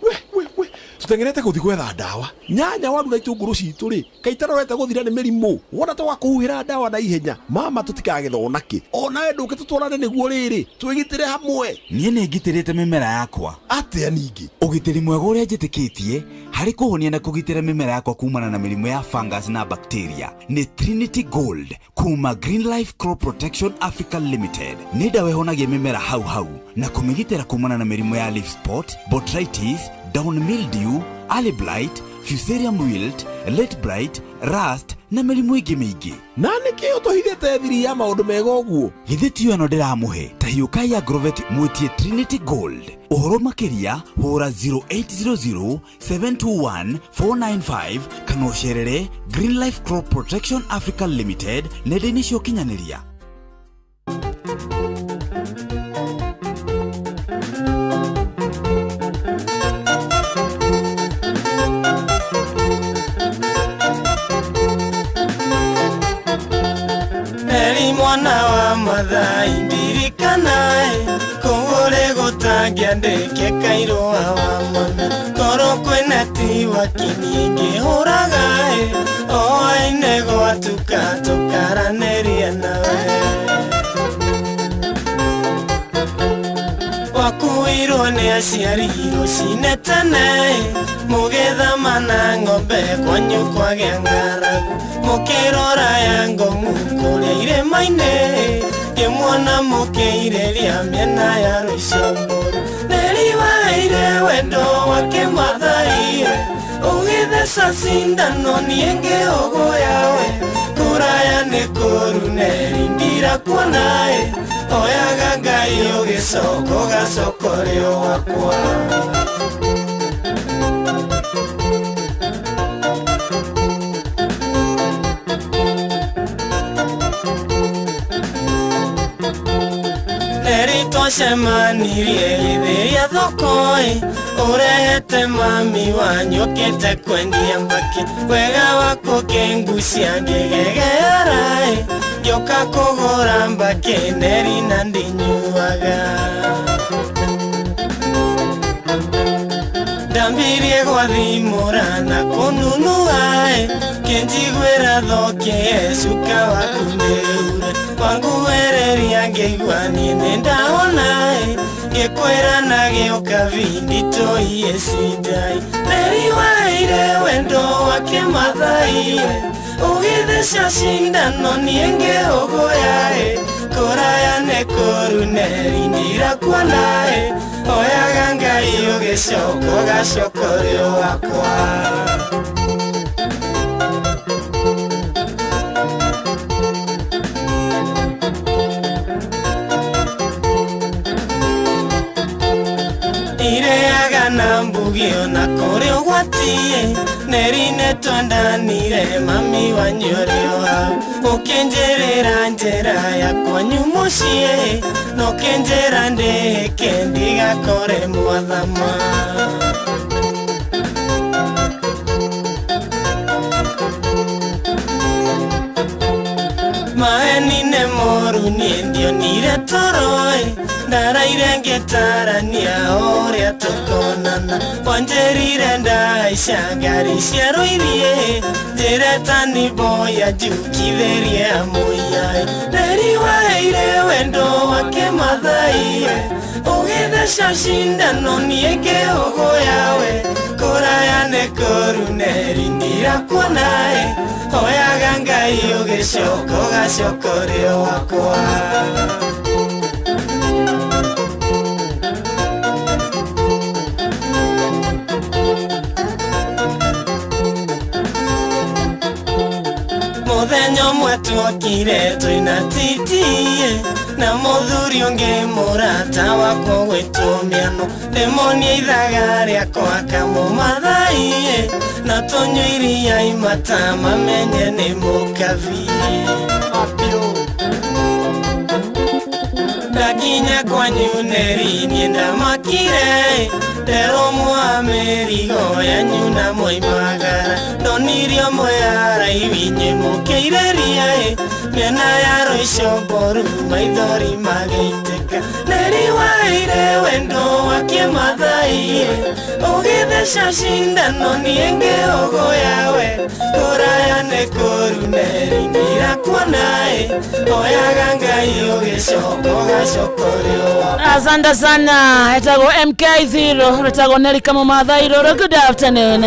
Tutengerete guthi gwetha ndawa. Nyanya waru na itũngũrũ citũ ri. Kaitarorete guthira nĩ mĩrimũ. Wona to wakuhira ndawa na ihenya. Mama tutikagethona ki. Ona we ndũke tutwarane nĩguo rĩrĩ. Twĩgitĩre hamwe. Niĩ nĩ ngitĩrĩte mĩmera yakwa. Atĩa ningĩ? Ũgitĩri mwega ũrĩa njĩtĩkĩtie harĩ kũhonia na kũgitĩra mĩmera yakwa kumana na mĩrimũ ya fungus na bacteria nĩ Trinity Gold kuma Green Life Crop Protection Africa Limited. Nĩ ndawa ĩhonagia mĩmera hau na kũmĩgitĩra kumana na mĩrimũ ya leaf spot, botrytis, down mildew, early blight, fusarium wilt, late blight, rust na mĩrimũ ĩngĩ mĩingĩ. Na nĩkĩ ũtũhithĩte thiri ya maũndũ mega ũguo? Githĩ ti ĩno ndĩramũhe? Ta hiũkai Agrovet mwĩtie Trinity Gold. Ũhoro makĩria hũra 0800 721 495 kana ũcerere Green Life Crop Protection Africa Limited nenda-inĩ cia ũkinyanĩria. Mwana wa mathai ndirikanae kũgũre gũtangĩandĩke kairũa wa mwana korwo kwĩna tiwa kinie ngĩhũragae oaine gwatuka tũkaranĩria nawe wakuirwo nĩ aciari rũcinĩ tene mũgĩthamana ng'ombe kwanyu kwagĩa ng'aragu mũkĩrora ya ng'ongu kũrĩa irĩma-inĩ ngĩmuona mũkĩireria mĩena ya rũicomũru nĩriwaire wendo wake mathaire ũgĩtheca cindano niĩ ngĩũgũyawe kũraya nĩ kũru nerindira kuonae oyaga Ngai ũgĩcoka ũgacokoreo wakwa twacemanirie gĩthĩria thoko-ĩ ũrehete mami wanyu ũkĩte kwendia mbaki wega wako kĩngucia ngĩgegeara-ĩ ngĩũka kũgũra mbaki neri na ndinyuaga ndambirie gwathimũra na kũnunua-ĩ kĩnjiguĩra thokie cuka waku nĩure wanguwereria ngĩigua niĩ nĩndahona-ĩ ngĩkwĩra na gĩũka vindi tũiye cindai neriwaire wendo wake mathaire ũgĩtheca cindano niĩ ngĩũgũya-ĩ kũraya nĩ kũru nerindira kuona-ĩ oyaga Ngai ũgĩcoka ũgacokoreo wakwa mbugio na kore ugwatie nerine twendanire mami wanyorio hau ukinjirira njira yakwa nyumucie nukinjira ndike ndigakore mwathama maenine moru niendio nire toroi ndaraire ngetarania oria tukonana wanjerire ndaisha ngari ciaroirie njiretani boya njukitherie amuiai neriwaire wendo wake mathaie ugitheca cindano nienge uguyawe kuraya nĩ kũru nerindira kuonae oyaga ngai ũgĩcoka ũgacokorio wakwa mũthenya ũmwe tuokire twĩna titie na mũthuri ũngĩ mũrata wakwa gwĩtwo mĩano ndĩmonia ithaga rĩakwa kamũmathaie na tũnyue iria imata mamenye nĩ mũkathie ndakinya kwanyu neri niĩ ndamakire nderomwa mĩrigo yanyu na moimagara ndonirio mwĩaraiwinye mũkĩire ria mĩena ya rũicoboru maithori magĩitĩka neriwaire wendo wake mathaie ũgĩtheca cindano nienge ũgũyawe kũraya nĩ kũru nerindira kuonae oyaga ngai ũgĩcoka ũgacokorio asante sana etago MK0 etago Neri kama madhairo good afternoon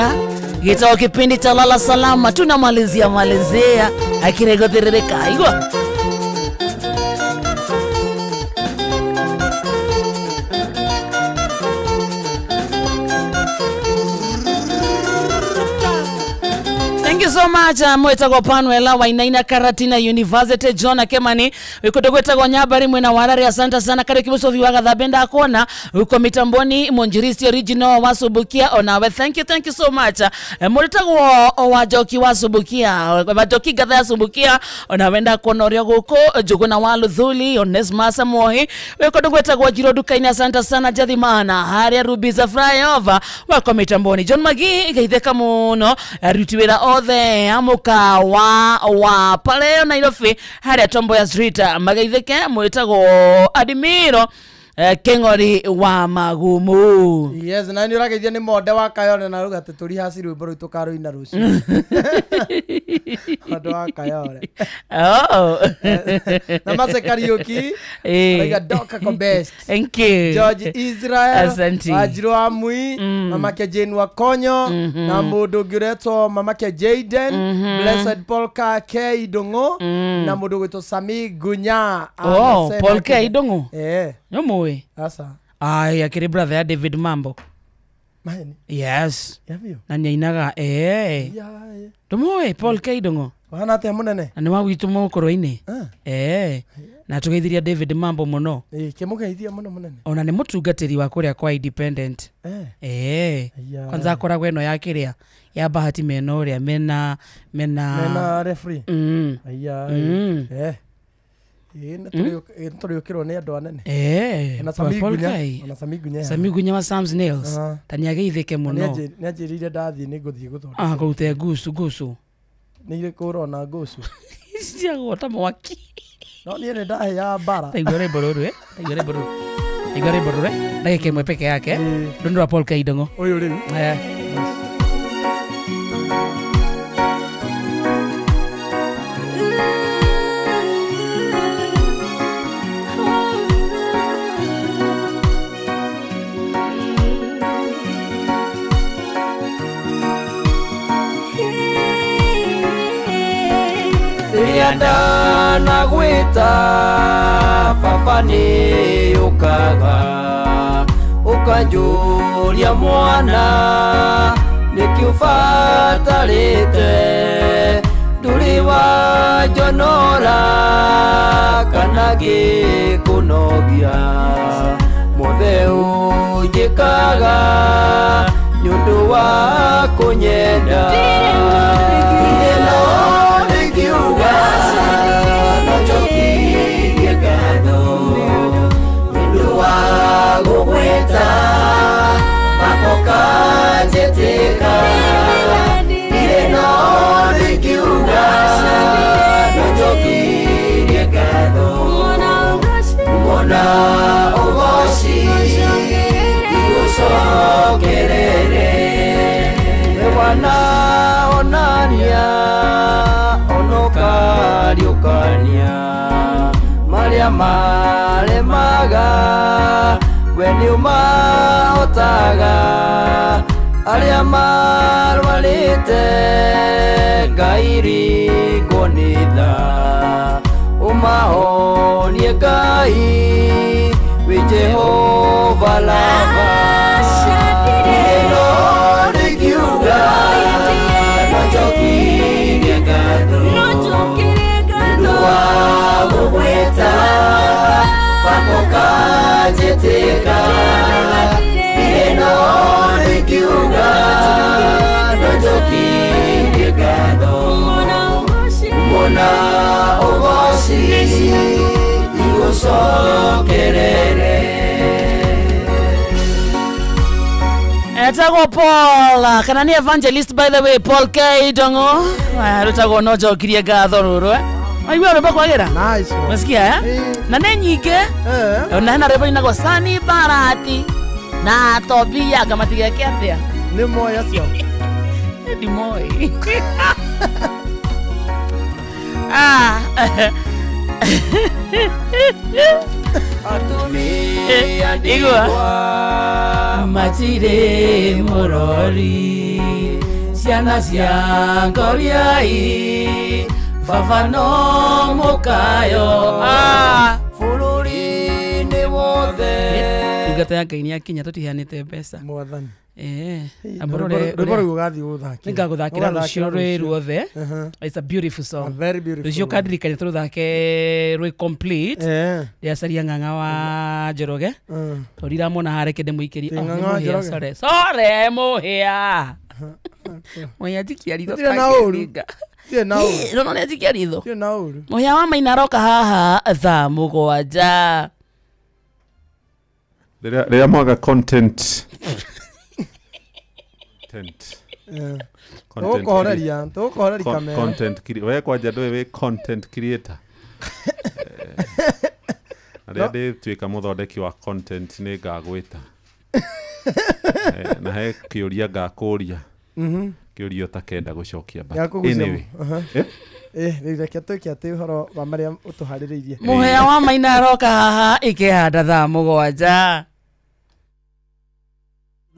gitao kipindi cha lala salama tunamalizia akiregoterereka igwa so much mwetagwo Panuela Wainaina Karatina University John Kemani ukotogwetagwo Nyabari mwena warari asante sana kare kibusothi wa gathabenda akona uko mitamboni Monjirisi original wasubukia onawe thank you so much mwetagwo wajoki wasubukia wajoki gatha yasubukia onawenda konorio guko juguna waluthuli Onesmus Mohi ukotogwetagwo Jirodukaini asante sana Jathimana haria Rubiza flyover wako mitamboni John Magi gaitheka muno rutiwira othe amuka wa pale Nairobi haria Tombo ya Street magaitheke mwetagwo Admiro Kengori wa Magumu yes na ni urageithia ni monde wa Kayole na ruga turi hasi rwimbo rwitu karuina ruci monde wa Kayole na mase karaoke like Doka Kobest thank you George Israel asante Ajiro Amui mama ke Jane wa Konyo na mundu gireto mama ke Jaden Blessed Polka K Idongo na mundu gwito Sami Gunya Polka Idongo Nyomoe asa ai akiri brother ya David Mambo Maheni yes yavio nani ainaga Ndomoe Polka Idongo wana te munene ani wa witu mukoro-ini na tugeithiria David Mambo muno kimugeithia muno munene ona ni mutungatiri wa kuria kwa independent kwanza akoragwo eno ya kiria ya bahati meno uria mena referee Ntoriokirwo ni andu anene na Samigunya wa Sam's Nails tani ageithike muno ni ajirire ndathi ni nguthie guthonda kurute gusu ni ile kurona gusu cia gota mwaki no ni ene ndahe ya bara igore bororo ndagike mwe peke yake ndondora Polka Idongo uyu riu Yanda na gwita fafani ukaga ukanjuria mwana nikiufatarite nduriwa jonora kana gikunogia mutheu njĩkaga nĩ ũndũ wa kũnyenda ndirĩ no rĩngiuga no njokirie ngatho nĩ ũndũ wa gũgwĩta makoka njĩtĩka ndirĩ no rĩngiuga no njokirie ngatho mona ũgoci igũcokerere we wana onania onokariũkania marĩa maremaga we nĩũmahotaga arĩa marwarĩte Ngai ringwo nĩ tha ũmahonie Ngai wĩ Jehova lava ĩno rĩngiuga no njokirie ngatho nĩũndũ wa gũgwĩta makoka njĩtĩka ĩno rĩngiuga no njokirie ngatho mona ũgoci igũcokerere etagwo Paul kana nĩ evangelist by the way Paul K Dongo rutagwo no njokirie ngatho rũrũ aigua rwĩmbo kwagĩra masikia na nĩ nyingĩ na hena rwĩmbo inagwo Sani Barati na Tobia kama tigeke atia nĩ moya cio ni moi atumia ndigwa matire mũrori ciana cia ngoriai baba no mũkayo bũrũri-inĩ wothe ndungata ya Ngai nĩakinya tũtiheanĩte mbeca mwathani rwĩmbo rũu ũgathiĩ gũthakĩra nĩngagũthakĩra rũciũ rwĩ ruothe it's a beautiful song rũciũ kandirikania tũrũthake rwĩ complete rĩacaria Ng'ang'a wa Njoroge tũriramona hareke ndĩmũikĩrie sore mũhĩa mũhĩa jikia ritho takĩringa no nĩ jikia ritho mũhĩa wa Maina aroka haha thaa 7 rĩrĩa mwaga content tũkũhoreria kamera content we kwanja ndũĩ wĩ content creator rĩrĩa ndĩtuĩka mũthondeki wa content nĩ ngagwĩta na he kĩũria ngakũria kĩũria ũtakenda gũcokia reke twĩke atĩ ũhoro wa marĩa ũtũharĩrĩirie mũhĩa wa Maina aroka haha ĩkĩhanda thaa 7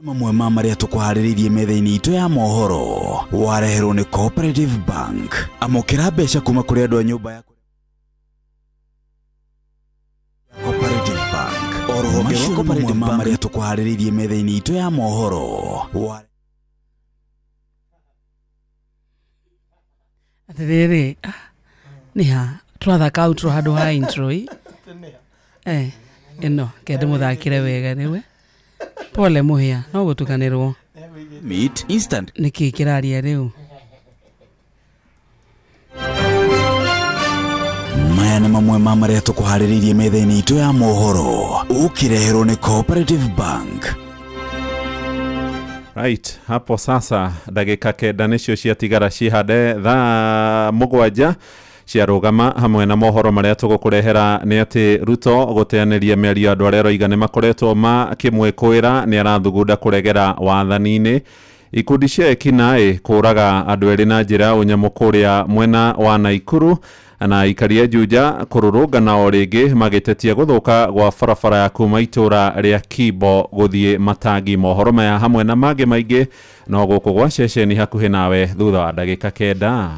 mamwe ma marĩa tũkũharĩrĩirie metha-inĩ itũ ya mohoro wareherwo nĩ Cooperative Bank amũkĩra mbeca kuma kũrĩ andũ a nyũmba ya Cooperative Bank o rũhonge rwa Cooperative Bank marĩa tũkũharĩrĩirie metha-inĩ itũ ya mohoro atĩrĩrĩ nĩha tũrathaka outro handũ ha intro ĩno kende mũthakĩre wega nĩwe pole mũhĩa no gũtukanĩrwo meet instant nĩkĩ kĩraria rĩu maya nĩ mamwe ma marĩa tũkũharĩrĩirie metha-inĩ itũ ya mohoro ũkĩreherwo nĩ Cooperative Bank. Right, hapo sasa ndagĩka kenda nĩcio ciatigara cihande thaa 7 ciarũgama hamwe na mohoro marĩa tũgũkũrehera nĩ atĩ Ruto gũteanĩria mĩario andũ arĩa roiga nĩ makoretwo makĩmwĩkũĩra nĩ arathugunda kũregera wathani-inĩ. Ikundi cia ekinaĩ kũraga andũ erĩ na njĩra ũnyamũ kũrĩa mwena wa Naikuru na ikaria Juja kũrũrũngana o rĩngĩ magĩtetia gũthũka gwa barabara ya kuma itũra rĩa Kibo gũthiĩ Matangi. Mohoro maya hamwe na mangĩ maingĩ no gũkũ gwa ceceni hakuhĩ nawe thutha wa ndagĩka kenda.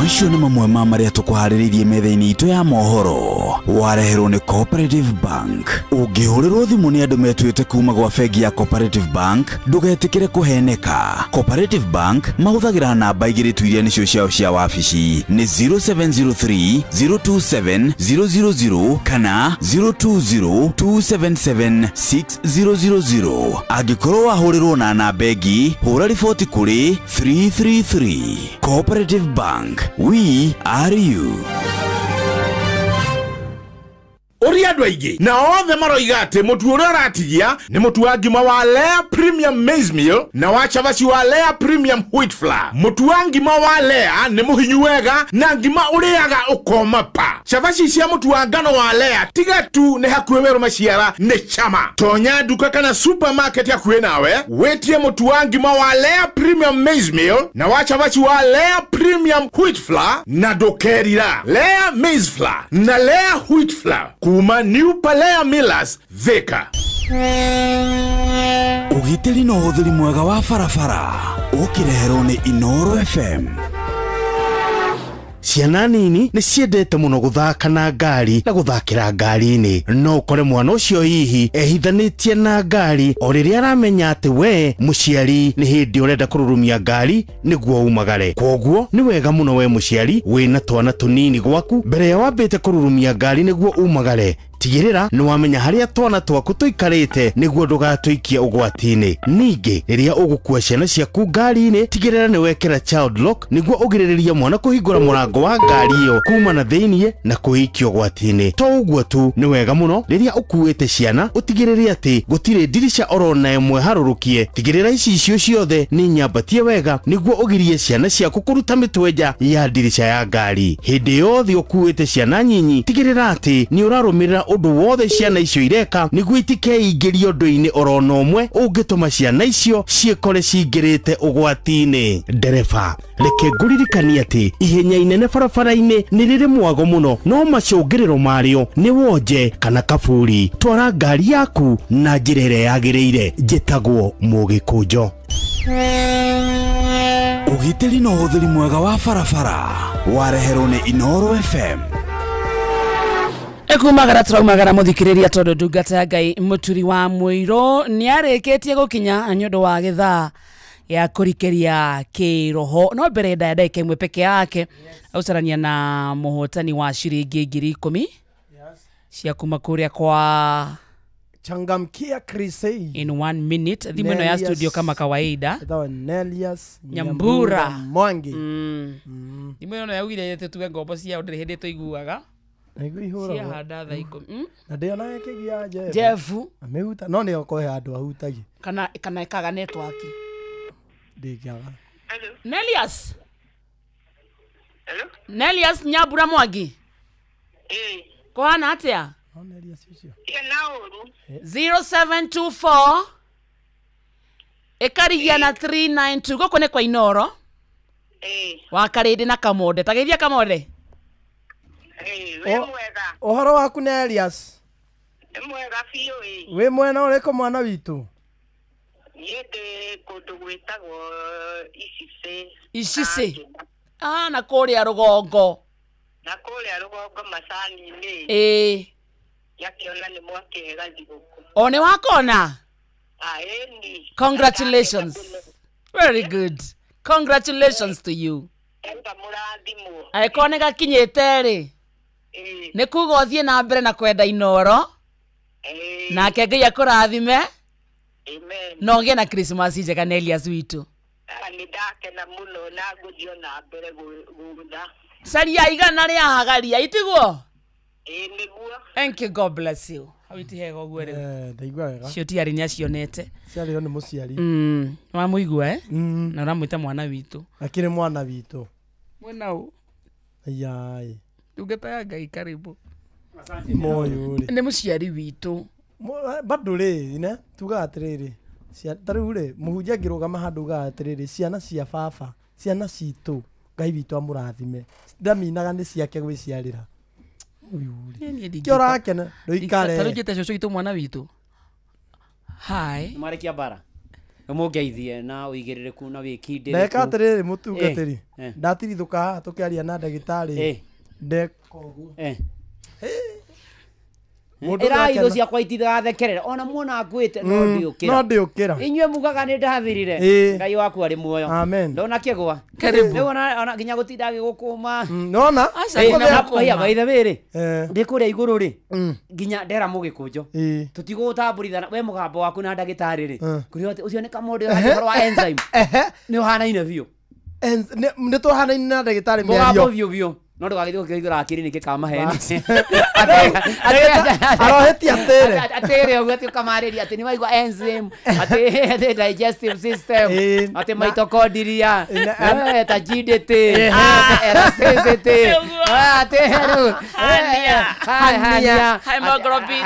macio nĩ mamwe ma marĩa tũkũharĩrĩirie metha-inĩ itũ ya mohoro. Wareherwo nĩ Cooperative Bank. Ũngĩhũrĩrwo thimũ nĩ andũ metuĩte kuma gwa bengi ya Cooperative Bank, ndũgetĩkĩre kũheneka. Cooperative Bank mahũthagĩra namba igĩrĩ tu iria nĩcio ciao cia wabici nĩ 0703 027 000 kana 020 277 6000. Angĩkorwo wahũrĩrwo na namba ĩngĩ, hũra riboti kũrĩ 333. Cooperative Bank, we are you. Uri andu aingi na othe maroiga ati mutu uria uratigia ni mutu wa ngima wa Lea Premium Maize Meal na wa chavaci wa Lea Premium Wheat Flour. Mutu wa ngima wa Lea ni muhinyu wega na ngima uriaga ukoma pa. Chavaci cia mutu wa ngano wa Lea tiga tu ni hakuhe weru maciara ni chama. Tonya duka kana supermarket ya kuhe nawe wetie mutu wa ngima wa Lea Premium Maize Meal na wa chavaci wa Lea Premium Wheat Flour na dokerira Lea Maize Flour na Lea Wheat Flour kuma New Palea Millers Thika. Ugitĩri na ũhũthĩri mwega wa barabara ũkĩreherwo nĩ Inoro FM. Ciana nini nĩ ciendete mũno gũthaka na ngari na gũthakĩra ngari-inĩ, no ũkore mwana ũcio hihi ehithanĩtie na ngari o rĩrĩa aramenya atĩ we mũciari nĩ hĩndĩ ũrenda kũrurumia ngari nĩguo umagare. Kwoguo nĩ wega mũno we mũciari wĩna twana tũnini gwaku mbere ya wambĩte kũrurumia ngari nĩguo umagare, tigĩrĩra nĩ wamenya harĩa twana twaku tũikarĩte nĩguo ndũgatũikie ũgwati-inĩ. Ningĩ rĩrĩa ũgũkua ciana ciaku ngari-inĩ, tigĩrĩra nĩ wekĩra child lock nĩguo ũgirĩrĩrie mwana kũhingũra mũrango wa ngari ĩyo kuma na thĩiniĩ na kũikia ũgwati-inĩ. To ũguo tu, nĩ wega mũno rĩrĩa ũkuĩte ciana ũtigĩrĩre atĩ gũtirĩ ndirica orona ĩmwe harũrũkie. Tigĩrĩra icio ciothe nĩ nyambatie wega nĩguo ũgirie ciana ciaku kũruta mĩtwenja ya ndirica ya ngari. Hĩndĩ yothe ũkuĩte ciana nyinyi, tigĩrĩra atĩ nĩ ũrarũmĩrĩra ũndũ wothe ciana icio ireka nĩguo itikeingĩrie ũndũ-inĩ orona ũmwe ũngĩtũma ciana icio ciĩkore cingĩrĩte ũgwati-inĩ. Ndereba, reke ngũririkanie atĩ ihenya inene barabara-inĩ nĩ rĩrĩ mwago mũno, no macũngĩrĩro marĩo nĩ wonje kana kaburi. Twara ngari yaku na njĩra ĩrĩa yagĩrĩire. Njĩtagwo Mũgĩkũnjo. Ũgitĩri na ũhũthĩri mwega wa barabara wareherwo nĩ Inoro FM. Ekumagara turaumagara muthikiriria tondu ndungata ya Ngai Muturi wa Muiro ni arĩkĩtie gũkinya nĩ ũndũ wa gĩthaa ya kũrikeria kĩroho. No mbere ndagĩka ĩmwe peke yake aucarania na mũhotani wa ciringi 10,000 cia kuma kũrĩa kwa Changamkia Crusade in 1 minute. Thimũ ĩno ya studio kama kawaida Nelias Nyambura Mwangi. Thimũ ĩno yaugire tuwe ngombo cia ndĩrĩ hĩndĩ tũiguaga cia handa thaa 10 na ndio naye kigia Jeff amehuta no nĩ okohe andũ ahutagi kana ikaga network ndigiaga. Nelias Nelias Nyambura Mwangi kwana atia Nelias icio 0724 ekarigia na 392 goko nĩ kwa Inoro wakarĩndĩ na Kamode. Tageithia Kamode. Ohoro waku Nelias? Mwega biũ we mwena ũrĩkũ mwana witũ? Yende kũndũ gwĩtagwo Icice na kũrĩa rũgongo macani-inĩ yakĩona nĩ mwakĩega thigũkũ. O nĩ wakona? Congratulations. Very good. Congratulations to you. Aĩkorwo nĩ gakinyĩte rĩ nĩ kuga ũthiĩ na mbere na kwenda Inoro nake Ngai akũrathime no ũgĩe na Christmas njega Nelias witũ. Nĩ ndakena mũno na ngũthiĩ na mbere gũtha caria igana rĩa hagaria itiguo. Nĩguo. Thank you, God bless you. Hawiti hega ũguo rĩu ndaigua wega cio tiarĩ nĩ acionete ciarĩ nĩ mũciari wamũigua na ũramwĩta mwana witũ akĩrĩ mwana witũ mwena ũũ ayai ndungata ya Ngai karibu moyo nĩ mũciari witũ bado rĩ ne tuga atĩrĩrĩ tarĩu rĩ mũhunjia ngĩrũgama handũ uga atĩrĩrĩ ciana cia baba ciana citũ Ngai witũ amũrathime ndaminaga nĩ ciake gwĩciarĩra Kiora kena ndoikare tarujete coco itu mwana witũ hai Marekia bara Mũngeithie na ũigĩrĩrĩku na wĩkindĩrĩku. Ndeka atĩrĩrĩ mũtungatĩri. Ndatirithuka haha tũkĩaria na ndagĩtarĩ. Ndeka ũguo. Erai indo ciakwa itigathekerera ona muona ngwĩte no ndiũkĩra. No ndiũkĩra. Inyuĩ mugaga nĩ ndathirire. Ngai waku arĩ muoyo. Amen. Ndona kĩgwa. Rĩu ona nginya gũtinda gĩgũkũma. Nona? By the way rĩ. Ndĩkũrĩa igũrũ rĩ. Nginya ndera mũgĩkũnjo. Tũtigũtambũrithana we mũgambo waku na ndagĩtarĩ rĩ. Kũrĩ ũcio nĩ kamũndũ ũhoro wa enzyme. Nĩ ũhanaine biũ. Nĩ tũhanaine na ndagĩtarĩ mĩario. Mũgambo biũ. No ndũgagĩthiĩ ũkĩhingũra kiriniki ka maheni. Aroheti atĩrĩ. Atĩrĩ ũguo atĩ ũkamarĩria atĩ nĩ waigua enzyme, atĩ digestive system, atĩ mitochondria, rigidity, elasticity,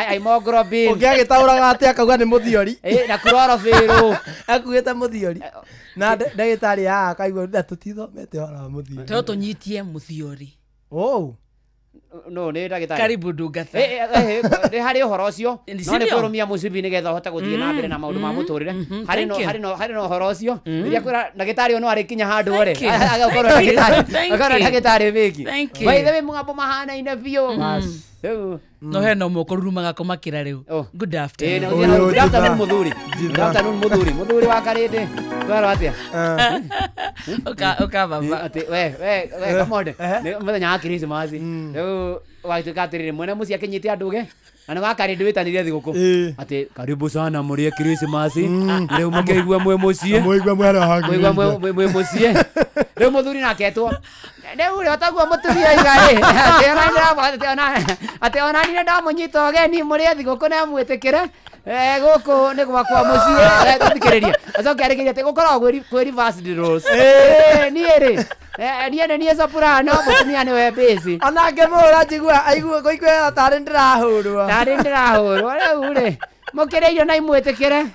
hemoglobin. Ũngĩagĩtaũraga atĩ akauga nĩ mũthiori. Na chlorophyll. Akuĩte mũthiori. Na ndagĩtarĩ haha akaigua tũtithomete ũhoro wa mũthiori. Tũyũ tũnyitie mũthiori. No nĩ ndagĩtarĩ. Karibu ndungata. Nĩ harĩ ũhoro ũcio. No nĩ kũrũmia mũcibi nĩgetha ũhote gũthiĩ na mbere na maũndũ ma mũtũrĩre. Harĩ no ũhoro ũcio. Rĩrĩa kwĩra ndagĩtarĩ ũyũ no arĩkinya handũ rĩ. Agakorwo ndagĩtarĩ wĩki. By the way mũgambo mahanaine biũ. No hena ũmwe ũkũrurumaga kũmakĩra rĩu. Good afternoon. Good afternoon mũthuri. Good afternoon mũthuri. Mũthuri wa karĩndĩ. Kwero atĩa? Ũka baba. We kamonde. Mũthenya wa Krismasi. Rĩu watuĩka atĩrĩrĩ mwene mũciĩ akinyĩte andũge. Na nĩ wakarĩndĩ wĩtanĩria thigũkũ. Atĩ karibu sana mũrĩe Krismasi. Rĩu mũkĩigua mwĩ mũciĩ. Mũigua mwĩ mũciĩ. Rĩu mũthuri naketwo. Rĩu rĩ otaguo mũtumia igarĩ. Atĩ ona niĩ ndamũnyita ũgeni mũrĩe thigũkũ na mwĩtĩkĩre. Gũkũ nĩ gwakwa mũciĩ. Tũthikĩrĩrie. Acoke arĩkĩria atĩ gũkoragwo kwĩ reversed roles. Niĩ rĩ. Niĩ soprano mũtumia nĩwe bass. Ona ngĩmũhũra njigua aigua kũigua tarĩ ndĩrahũrwo. Tarĩ ndĩrahũrwo. Rĩu rĩ mũkĩrĩ irio na imwĩtĩkĩre.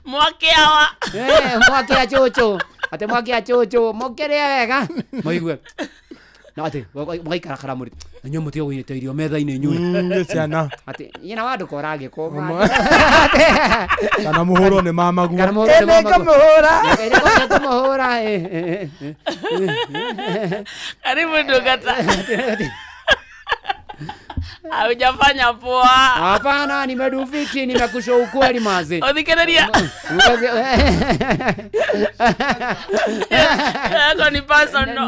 Mwakĩawa. Mwakĩa chũchũ. Atĩ mwakĩa chũchũ mũkĩrĩ wega. Mũigue. Na atĩ mũgaikarakara mũrĩ. Inyuĩ mũtiga gũnyita irio metha-inĩ inyuĩ. Ciana. Atĩ nyina wa ndũka ũragĩkoma. Kana mũhũrwo nĩ mamaguo. Nĩ ngamũhũra. Karibu ndungata. Haujafanya poa. Hapana, nimedufiti, nimekusha ukweli mazi. Odhikereria. Yako ni personal.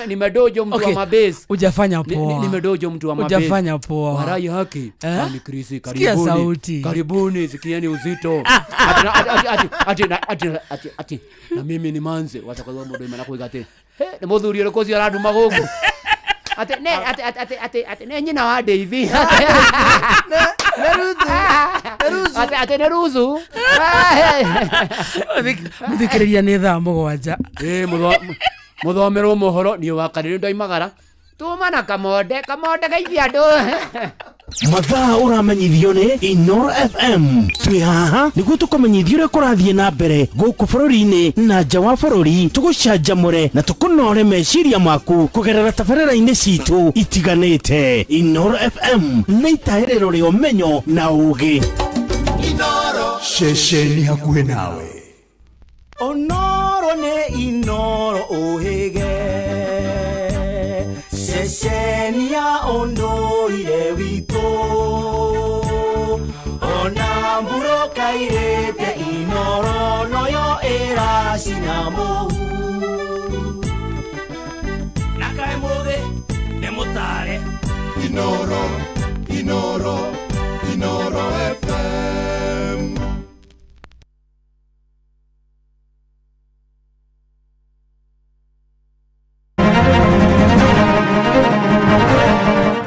Nimedojo mtu wa mabase. Hujafanya poa. Nimedojo mtu wa mabase. Hujafanya poa. Warai haki. Ni Krisi, sikia sauti. Karibuni, sikieni uzito. Ati. Na mimi ni manze, watakwambia mdomo imana kuigate. Ni muthuri ule kozi araduma gogo. Ate ne nyina wa David. Ate ne ruzu. Muthikĩrĩria nĩ thaa mũgwanja. Mũthomerwo mohoro nĩ wakarĩrĩ ndoimagara. Tuma na kamonde geithia andũ. Mathaa ũramenyithio nĩ Inoro FM. Twĩ haha nĩguo tũkũmenyithia ũrĩa kũrathiĩ na mbere gũkũ bũrũri-inĩ na nja wa bũrũri, tũgũcanjamũre na tũkũnore meciria maku kũgerera tabarĩra-inĩ citũ itiganĩte. Inoro FM nĩ itaĩrĩro rĩa ũmenyo na ũũgĩ. Inoro ceceni hakuhĩ nawe. Onoro nĩ Inoro ũhĩge. Ceceni ya ũndũire witũ. Ona mburoka irĩte Inoro noyo ĩracina mũhu. Na kaĩ mũthĩ nĩ mũtare. Inoro FM.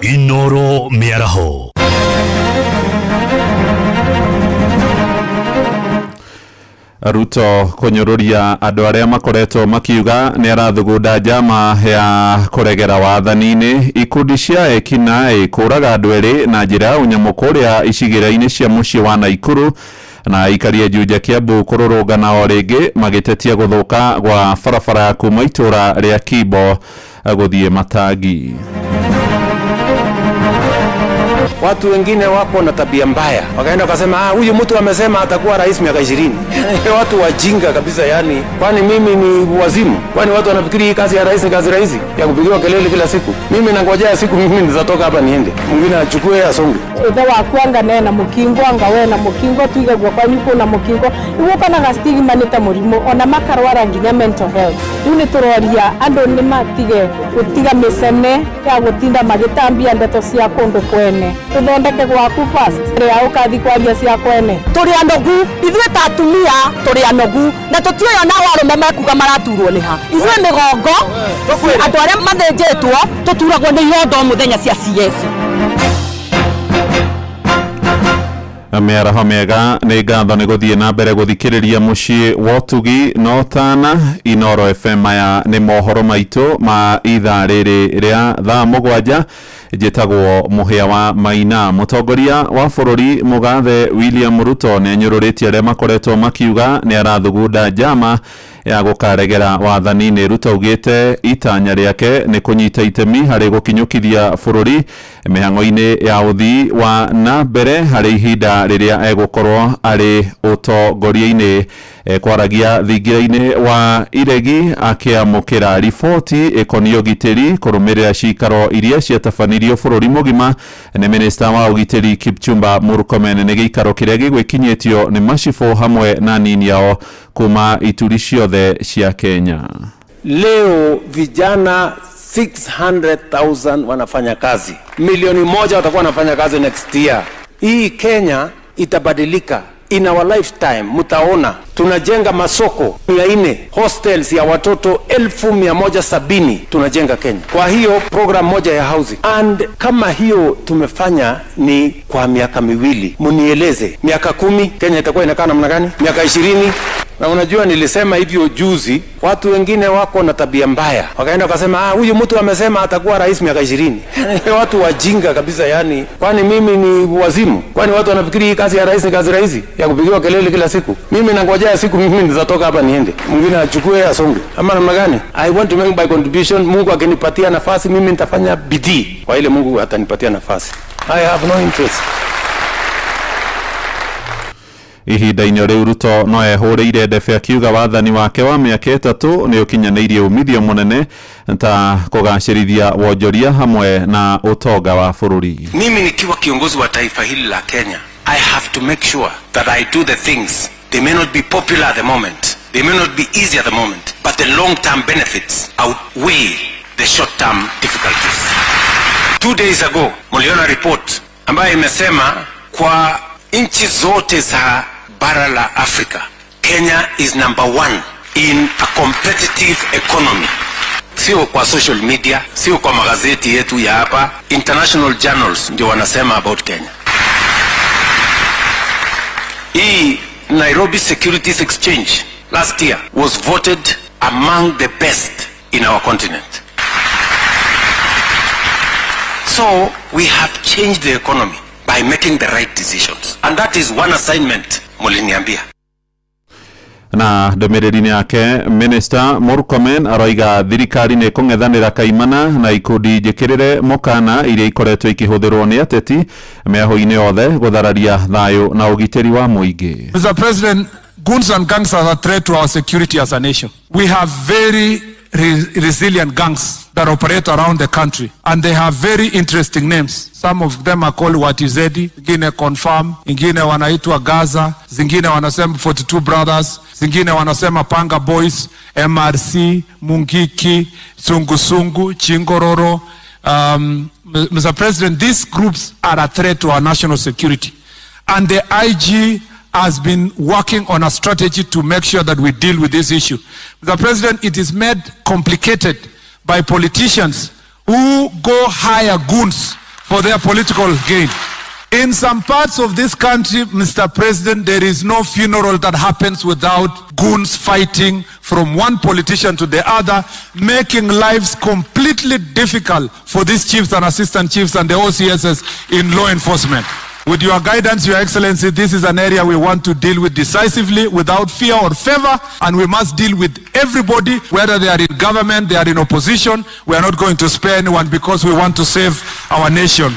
Inoro Miaraho. Ruto kũnyũrũria andũ arĩa makoretwo makiuga nĩ arathugunda njama ya kũregera wathani-inĩ. Ikundi cia ekinaĩ kũraga andũ erĩ na njĩra ya ũnyamũ kũrĩa icigĩrĩra-inĩ cia mũciĩ wa Naikuru, na ikaria Juja Kiambu kũrũrũngana o rĩngĩ magĩtetia gũthũka gwa barabara ya kuma itũra rĩa Kibo gũthiĩ Matangi. Watu wengine wako na tabia mbaya, wakaenda wakasema huyu mtu amesema atakuwa rais miaka 20. Watu wajinga kabisa yani. Kwani mimi ni wazimu? Kwani watu wanafikiri hii kazi ya rais ni kazi rahisi ya kupigiwa kelele kila siku? Mimi nangojea siku mimi nitatoka hapa niende, mwingine achukue asonge. Ida wakwanga na mukingo anga we na mukingo tuiga gwa kwa nyuko na mukingo iwo kana ga stigma nita murimo ona makarwara nginya mental health. Riu ni turoria andu ni matige gutiga misene ya gutinda magitambia ndeto cia kundu kwene. Uthondeke gwaku first ria ukathi kwaria cia kwene. Turi anogu ithuĩ ta atumia turi anogu na tutioyo na warume mekuga maraturwo ni ha. Ithuĩ migongo andu aria mathenjetwo tuturagwo ni irondo muthenya cia CS. Mĩaraho mĩega nĩ ngatho nĩ gũthiĩ na mbere gũthikĩrĩria mũciĩ wa ũtugi no tana Inoro FM. Aya nĩ mohoro maitũ ma ithaa rĩrĩ rĩa thaa mũgwanja. Njĩtagwo Mũhĩa wa Maina. Mũtongoria wa bũrũri Mũgathe William Ruto nĩ anyũrũrĩtie arĩa makoretwo makiuga nĩ arathugunda njama ya gũkaregera wathani-inĩ. Ruto augĩte itanya rĩake nĩ kũnyita itemi harĩ gũkinyũkithia bũrũri mĩhang'o-inĩ ya ũthii wa na mbere harĩ ihinda rĩrĩa egũkorwo arĩ ũtongoria-inĩ. Kwaragia thingira-inĩ wa iregi akĩamũkĩra riboti ĩkoniĩ ũgitĩri kũrũmĩrĩra ciikaro iria ciatabanirio bũrũri mũgima nĩ minista wa ũgitĩri Kipchumba Murkomen nĩ gĩikaro kĩrĩa gĩgwĩkinyĩtio nĩ macibũ hamwe na nini yao kuma ituri ciothe cia Kenya. Leo vijana 600,000 wanafanya kazi, 1,000,000 watakuwa wanafanya kazi next year. Hii Kenya itabadilika. In our lifetime mutaona tunajenga masoko 400, hostels ya watoto 1,170 tunajenga Kenya. Kwa hiyo program moja ya housing, and kama hiyo tumefanya ni kwa miaka miwili, munieleze miaka 10 Kenya itakuwa inakaa namna gani? Miaka 20? Na unajua nilisema hivyo juzi, watu wengine wako na tabia mbaya, wakaenda wakasema huyu mtu amesema atakuwa rais miaka 20. Watu wajinga kabisa yani. Kwani mimi ni wazimu? Kwani watu wanafikiri hii kazi ya rais ni kazi rahisi ya kupigiwa kelele kila siku? Mimi nangojea siku mimi nitatoka hapa niende, mwingine achukue asonge. Ama namna gani? I want to make my contribution. Mungu akinipatia nafasi mimi nitafanya bidii kwa ile Mungu atanipatia nafasi. I have no interest. Ihinda-inĩ rĩu Ruto no ehũrĩire ndebe akiuga wathani wake wa mĩaka 3 nĩ ũkinyanĩirie umithio mũnene ta kũgacĩrithia wonjoria hamwe na ũtonga wa bũrũri. Mimi nikiwa kiongozi wa taifa hili la Kenya, I have to make sure that I do the things. They may not be popular at the moment, they may not be easy at the moment, but the long-term benefits outweigh the short-term difficulties. 2 days ago, muliona report ambayo imesema kwa nchi zote za bara la Afrika, Kenya is number 1 in a competitive economy. Sio kwa social media, sio kwa magazeti yetu ya hapa, international journals ndio wanasema about Kenya. Hii Nairobi Securities Exchange last year was voted among the best in our continent. So we have changed the economy by making the right decisions, and that is one assignment muliniambia. Na ndũmĩrĩri-inĩ yake Minister Murkomen aroiga thirikari nĩ kũng'ethanĩra kaimana na ikundi njĩkĩrĩre mũkana iria ikoretwo ikĩhũthĩrwo nĩ ateti mĩaho-inĩ yothe gũthararia thayũ na ũgitĩri wa mũingĩ. Mr. President, goons and gangs are a threat to our security as a nation. We have very resilient gangs that operate around the country, and they have very interesting names. Some of them are called Watizedi, zingine Confirm, ingine wanaitwa Gaza, zingine wanasema 42 Brothers, zingine wanasema Panga Boys, MRC, Mungiki, Sungusungu, Chingororo. Mr. President, these groups are a threat to our national security, and the IG has been working on a strategy to make sure that we deal with this issue. Mr. President, it is made complicated by politicians who go hire goons for their political gain. In some parts of this country, Mr. President, there is no funeral that happens without goons fighting from one politician to the other, making lives completely difficult for these chiefs and assistant chiefs and the OCSs in law enforcement. With your guidance, Your Excellency, this is an area we want to deal with decisively, without fear or favor, and we must deal with everybody, whether they are in government, they are in opposition. We are not going to spare anyone because we want to save our nation.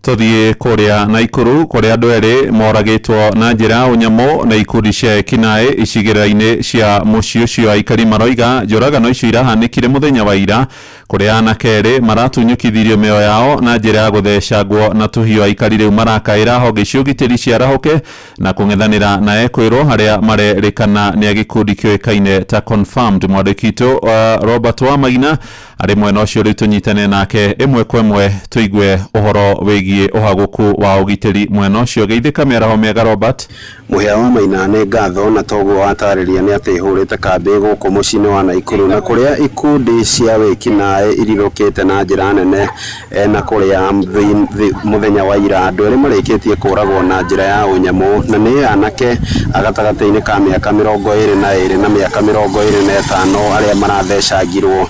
Tuthie kuria Naikuru kuria andu eri moragitwo na njira unyamo na ikundi cia kinae icigiraine cia mucii ucio aikari maroiga njuragano icio irahanikire muthenya wa ira kuria anakeri maratunyukithirio mioyo yao na njira ya guthecangwo na tuhio aikari riu marakaira honge cia ugitiri cia rahoke na kung'ethanira na ekwirwo haria marerikana ni agikundi kioikaine ta Confirmed. Mwandikito Robert Wamaina ari mwena ucio riu tunyitane nake imwe kwa imwe tuigue uhoro wigie uhaguku wa ugitiri mwena ucio. Geithika meraho mega Robert. Muhia wa Maina ne ngatho na toguo watariria ni ati ihurite kambi guku mucini wa Naikuru na kuria ikundi cia wikinae irirukite na njira nene na kuria muthenya wa ira andu eri marikitie kuragwo na njira ya unyamu na ni anake agatagataini ka miaka 22 na miaka 25 aria marathecangirwo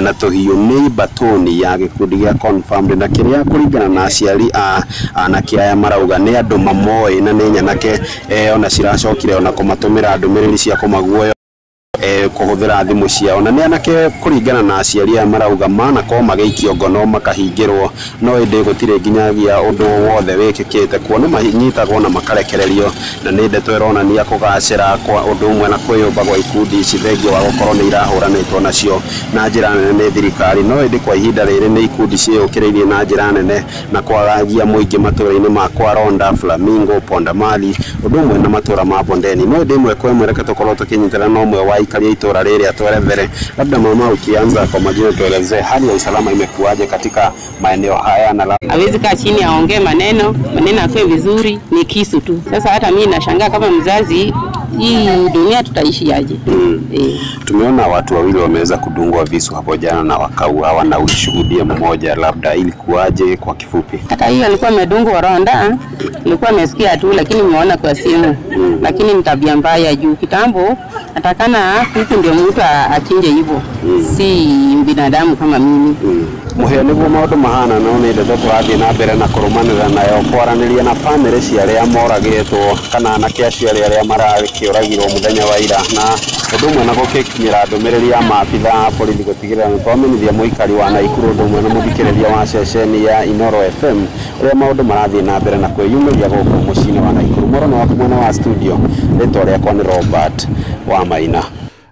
na tuhio ni batoni ya gikundi gia Confirmed na kiria kuringana na aciari anake aya marauga ni andu mamoi na ni nyanake ona ciracokire ona kumatumira ndumiriri cia kumaguoyo kuhuthira thimu ciao na ni anake kuringana na aciari aya marauga manako magiikio ngono makahingirwo no indi gutire nginyagia undu wothe wikikite kuona mahinyitagwo na makarekererio na ni ndeto ironania kugacira kwa undu umwe na kwiyumba gwa ikundi ici thengio wa gukorwo ni irahuranitwo nacio na njira nene ni thirikari no indi kwa ihinda riri ni ikundi ciukireirie na njira nene na kwagagia muingi matura-ini ma kwa Ronda, Flamingo, Pondamali undu umwe na matura ma Bondeni no indi imwe kwa imwe reke tukorwo tukinyitana no umwe wa ikari itora riri atwerevere. Labda mama ukianza kwa majina tuelezee hali ya usalama imekuaje katika maeneo haya na hawezi kaa chini aongee maneno afanye vizuri ni kisu tu. Sasa hata mimi nashangaa kama mzazi hii dunia tutaishi aje? Tumeona watu wawili wameweza kudungwa visu hapo jana na wakauawa na ushuhudia mmoja, labda ilikuaje kwa kifupi? Hata hiyo alikuwa amedungwa Ronda, nilikuwa nimesikia tu lakini nimeona kwa simu. Lakini ni tabia mbaya juu kitambo atakana huku ndio mtu achinje hivyo. Si binadamu kama mimi. Muhia niguo maundu mahana no ni ndeto twathie na mbere na kurumanira nayo kwaraniria na family cia aria moragitwo kana anake acio aria marakiuragirwo muthenya wa ira na undu umwe na gukikinyira ndumiriri ya maabitha a borithi gutigirira ni twamenyithia muikari wa Naikuru undu umwe na muthikiriria wa ceceni ya Inoro FM uria maundu marathie na mbere na kwiyumiria guku mucini wa Naikuru. Morono waku mwena wa studio ritwa riakwa ni Robert Wamaina.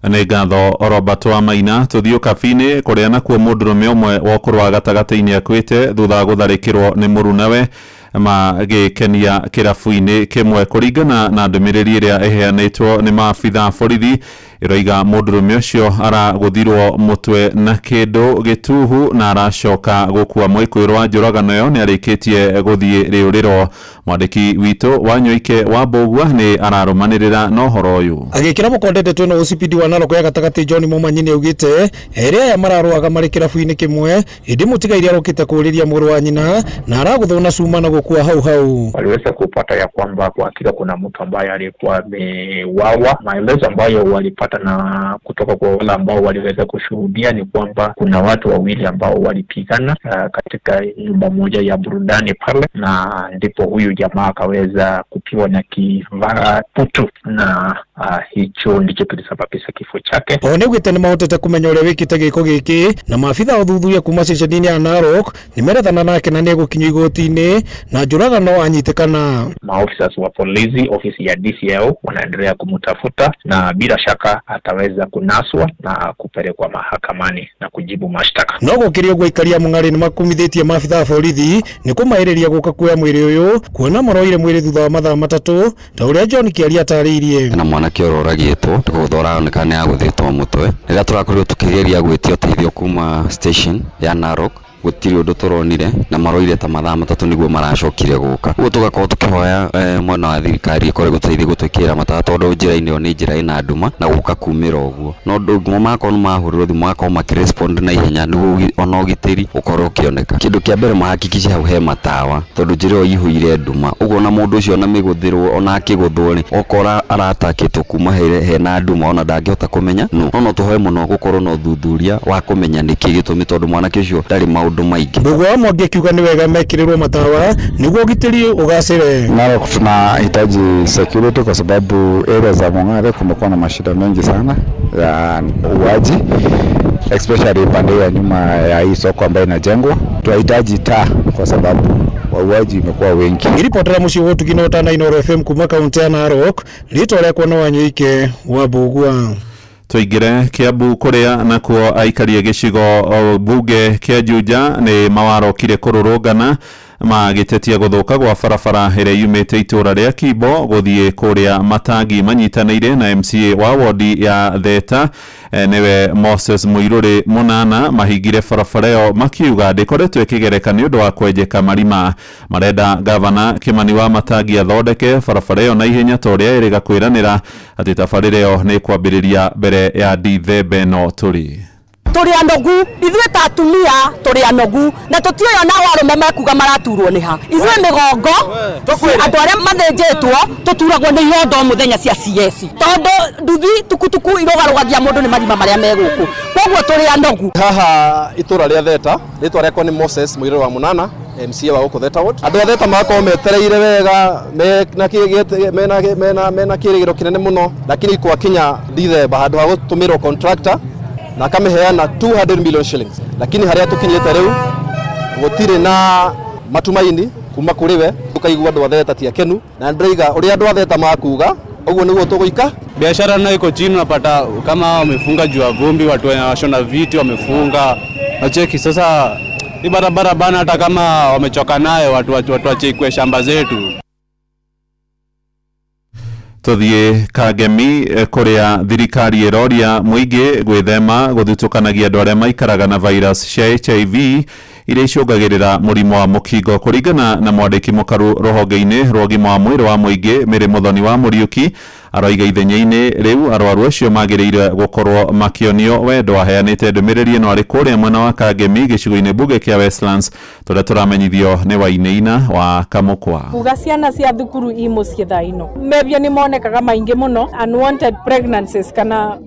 Nĩ ngatho Robert Wamaina. Tuthio kabini kuria nakuo mundurume umwe wa kurwa gatagataini akwite thutha gutharikirwo ni murunawe magikenia kirabu-ini kimwe kuringana na ndumiriri iria iheanitwo ni maabitha borithi iroiga mundurume ucio araguthirwo mutwe na kindu gituhu na aracoka gukua mwikuiro wa njuragano yo ni arikitie guthie riuriro. Mwandiki witu wa Nyoike wa Bogwa ni ararumanirira no horo uyu agikira mukondete twena OCPD wa Narok ya gatagati John Momanyini ugite eria ya mararuaga mari kirabu-ini kimwe indi mutigairi arokite kuriria muru wa nyina na araguthona cuma na gukua hau. Waliweza kupata ya kwamba kwa hakika kuna mtu ambaye alikuwa amewawa. Maelezo ambayo walipata na kutoka kwa wale ambao waliweza kushuhudia ni kwamba kuna watu wawili ambao walipigana katika nyumba moja ya burudani pale, na ndipo huyu jamaa akaweza kupiwa na kivaa putu na hicho ndicho kilisababisha kifo chake. Onegwite ni mahotete kumenya uria wikite giko giki na maabitha uthuthuria kuma ceceni ya Narok nimerethana nake na nigukinywa igoti-ini na njuragano anyitikana. Maofisa wa polisi, ofisi ya DCI wanaendelea kumtafuta na bila shaka ataweza kunaswa na kupelekwa mahakamani na kujibu mashtaka. No gukirio gwaikaria mung'ari ni makumithitie maabitha borithi ni kumairiria guka kuya mwiri uyu kuona maroire mwiri thutha wa mathaa matatu ta uria John Kiaria ataririe. Na mwanake uroragitwo tuguthora onekane aguthitwo mutwe rira turakorirwo tukigeria gwitio teithio kuma station ya Narok gutiri undu turonire na maroire ta mathaa matatu niguo maracokire guka. Uguo tugakorwo tukihoya mwena wa thirikari ikore guteithia gutwikira matata tondu njira-ini ni njira ina nduma na guka kumira uguo. No ndugumo makorwo mahurirwo thimu makorwo makirespond na ihenya niguo ona ugitiri ukorwo ukioneka. Kindu kia mbere mahakikishe hau he matawa tondu njira iyo ihuire nduma. Uguo na mundu ucio ona miguthirwo ona akiguthwo ri okora aratakitwo kuma hena nduma ona ndangihota kumenya no tuhoe muno gukorwo na uthuthuria wa kumenya niki gitumi tondu mwanake ucio ndari maundu maingi. Ndugu wa Mwangi akiuga ni wega mekirirwo matawa niguo gitiri ugacire. Narok tunahitaji security kwa sababu area za Mong'are kumekuwa na mashida mengi sana ya uwaji, especially pande ya nyuma ya hii soko ambayo inajengwa. Tunahitaji taa kwa sababu mauaji imekuwa wengi. Ngiripotera muciĩ wa Ũtugi na Inooro FM kuma kaunti ya Narok, rĩtwa rĩakwa no Wanyũike wa Mbugua. Tuingire Kiambu kuria nakuo aikarie gicigo bunge kia Juja ni mawarokire kururungana magitetia guthuka gwa barabara ĩrĩa yumĩte itura rĩa Kimbo guthie kuria Matangi manyitanĩire na MCA wa wodi ya Theta niwe Moses Muiruri Munana mahingire barabara ĩyo makiuga ndĩkoretwo ĩkĩgereka nĩ ũndũ wa kwenjeka marima. Marenda gavana Kimani wa Matangi athondeke barabara ĩyo na ihenya torĩa ĩrĩ gakwĩranĩra atĩ tabarĩra ĩyo nĩ kwambĩrĩria mbere ya Dithemba ĩno tũrĩ. Turi anogu ithuĩ ta atumia turi anogu na tutioyo na warume mekuga maraturwo ni ha ithuĩ migongo andũ arĩa mathĩnjĩtwo tuturagwo nĩ ihondo muthenya cia CS tondu nduthi tukutuku irogarugagia mũndũ nĩ marima marĩa megũkũ koguo turi anogu. Haha itura rĩa Theta rĩtwa rĩakwa nĩ Moses Muiruri wa Munana MCA wa gũkũ Theta Ward. Andũ a Theta makorwo metereire wega mena kĩrĩgĩro kĩnene mũno lakini kwa kinya Dithemba handũ ha gũtũmĩrwo contractor na kameheana 200 million shillings lakini haria tukinyete riu gutire na matumaini kuma kuri we tukaigua andũ a Theta ti akenu na ndreiga uria andũ a Theta makuga uguo niguo tuguika. Biashara nayo iko chini, unapata kama wamefunga juu ya vumbi, watu wanashona viti wamefunga nacheki. Sasa ni barabara bana, hata kama wamechoka nayo watu wachekwe shamba zetu. Tuthie Kagemi kuria thirikari iroria muingi gwithema guthutũkanagia andũ arĩa maikaraga na virus cia HIV iria icũngagĩrĩra mũrimũ wa mũkingo. Kũringana na mwandĩki mũkaru rũhonge-inĩ rwa ũgima wa mwĩrĩ wa mũingĩ Mary Muthoni wa Mũriũki, aroiga ithenya-inĩ rĩu arwaru acio magĩrĩire gũkorwo makĩonio wendo. Aheanĩte ndũmĩrĩri ĩno arĩ kũrĩa mwena wa Kagemi gĩcigo-inĩ bunge kĩa Westlands tũrĩa tũramenyithio nĩ Wainaina wa Kamũkwa. Kuga ciana cia thukuru imuciĩ thaa ino mebia nĩ monekaga maingĩ mũno, unwanted pregnancies kana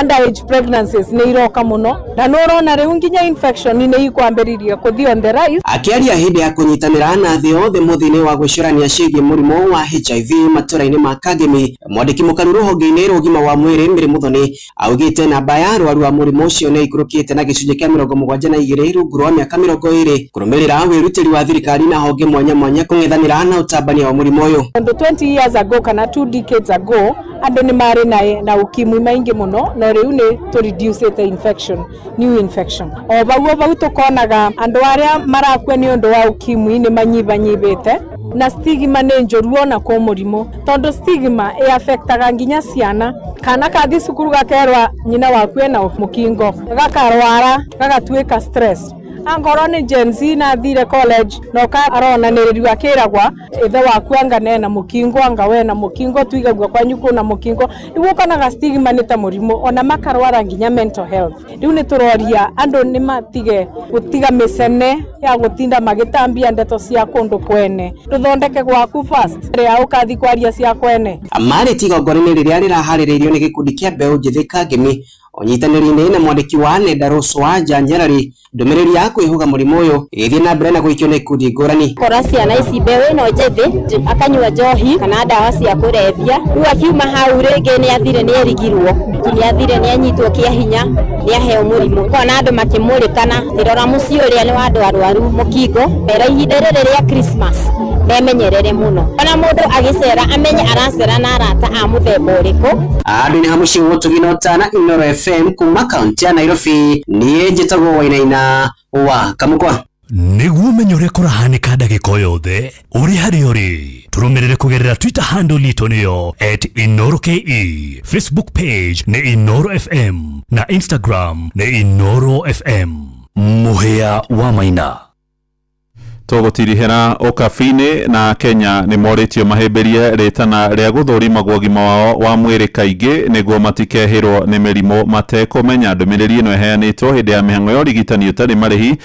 underage pregnancies nĩ iroka mũno na nũrona rĩu nginya infection nĩ ikwambĩrĩria kuthi on the rise. Akĩaria hĩndĩ ya kũnyitanĩra na thĩ yothe mũthĩ-inĩ wa gwĩcũrania ciĩgiĩ mũrimũ wa HIV matũra-inĩ ma Kagemi, mwandĩki mũkaru rũhonge-inĩ rwa ũgima wa mwĩrĩ Mary Muthoni augĩte namba ya arwaru a mũrimũ ũcio nĩ ikũrũkĩte na gĩcunjĩ kĩa 72 rungu rwa mĩaka 20 kũrũmĩrĩra wĩrutĩri wa thirikari na honge mwanya mwanya kũng'ethanĩra na ũtambania wa mũrimũ ũyũ. 20 years ago kana 2 decades ago andũ nĩ marĩ na ukimwi maingĩ mũno no rĩu nĩ to reduce the infection, new infection. O bau tũkonaga andũ arĩa marakua nĩ ũndũ wa ukimwi nĩ manyibanyibĩte na stigma nĩ njũru ona kwa mũrimũ tondu stigma affectaga nginya ciana. Kana kathi cukuru gakerwa nyina waku ena mũkingo gakarwara gagatuĩka stress. Angorwo nĩ Gen Z na thire college no ka aronanĩrĩrio akĩragwa ithe waku anga nena mũkingo anga we na mũkingo tuigagua kwanyu kuna mũkingo nĩguo kanaga stigma nĩ ta mũrimũ ona makarwara nginya mental health. Rĩu nĩ tũroria andũ nĩ matige gũtiga mĩcene ya gũtinda magĩtambia ndeto cia kũndũ kwene, tũthondeke gwaku first rĩa ũkathi kwaria cia kwene. Marĩti igongona-inĩ rĩrĩa rĩraharĩrĩirio nĩ gĩkundi kĩa mbeũ njĩthĩ Kagemi onyitanĩri-inĩ na mwandĩki wa nenda Rose Wanja Nyarari, ndũmĩrĩri ya kwĩhuga mũrimũ ũyũ ĩgĩthiĩ na mbere na gũikio nĩ ikundi ngũrani. Kora ciana ici mbeũ ĩno njĩthĩ akanyua njohi kana ndawa cia kũrebia, rĩu akiuma hau rĩngĩ nĩ athire nĩ erigirwo, nĩ athire nĩ anyitwo kĩa hinya nĩ aheo mũrimũ. Kona andũ makĩmũrĩkana tĩrora mũciĩ ũrĩa nĩ wa andũ arwaru mũkingo mbere ihinda rĩrĩ rĩa Christmas memenyerere mũno. Ona mũndũ agĩcera amenye aracera na arata a mũthemba ũrĩkũ. Andũ nĩ hamuciĩ wa Ũtugi na Inooro FM kuma kaunti ya Nairobi, niĩ njĩtagwo Wainaina wa Kamũkwa. Nĩguo ũmenye ũrĩa kũrahanĩka ndagĩka yothe ũrĩ harĩa ũrĩ, tũrũmĩrĩre kũgerera Twitter handle itũ nĩyo @InoroKE, Facebook page nĩ Inooro FM na Instagram nĩ Inooro FM. Mũhĩa wa Maina. Tũgũtirihĩra ũkabi-inĩ na Kenya nĩ morĩtio mahĩmbĩrie rĩtana rĩa gũthũrima gwa ũgima wao wa mwĩrĩ kaingĩ nĩguo matikehĩrwo nĩ mĩrimũ matekũmenya. Ndũmĩrĩri ĩno ĩheanĩtwo hĩndĩ ya mĩhang'o ya ũrigitani ũtarĩ marĩhi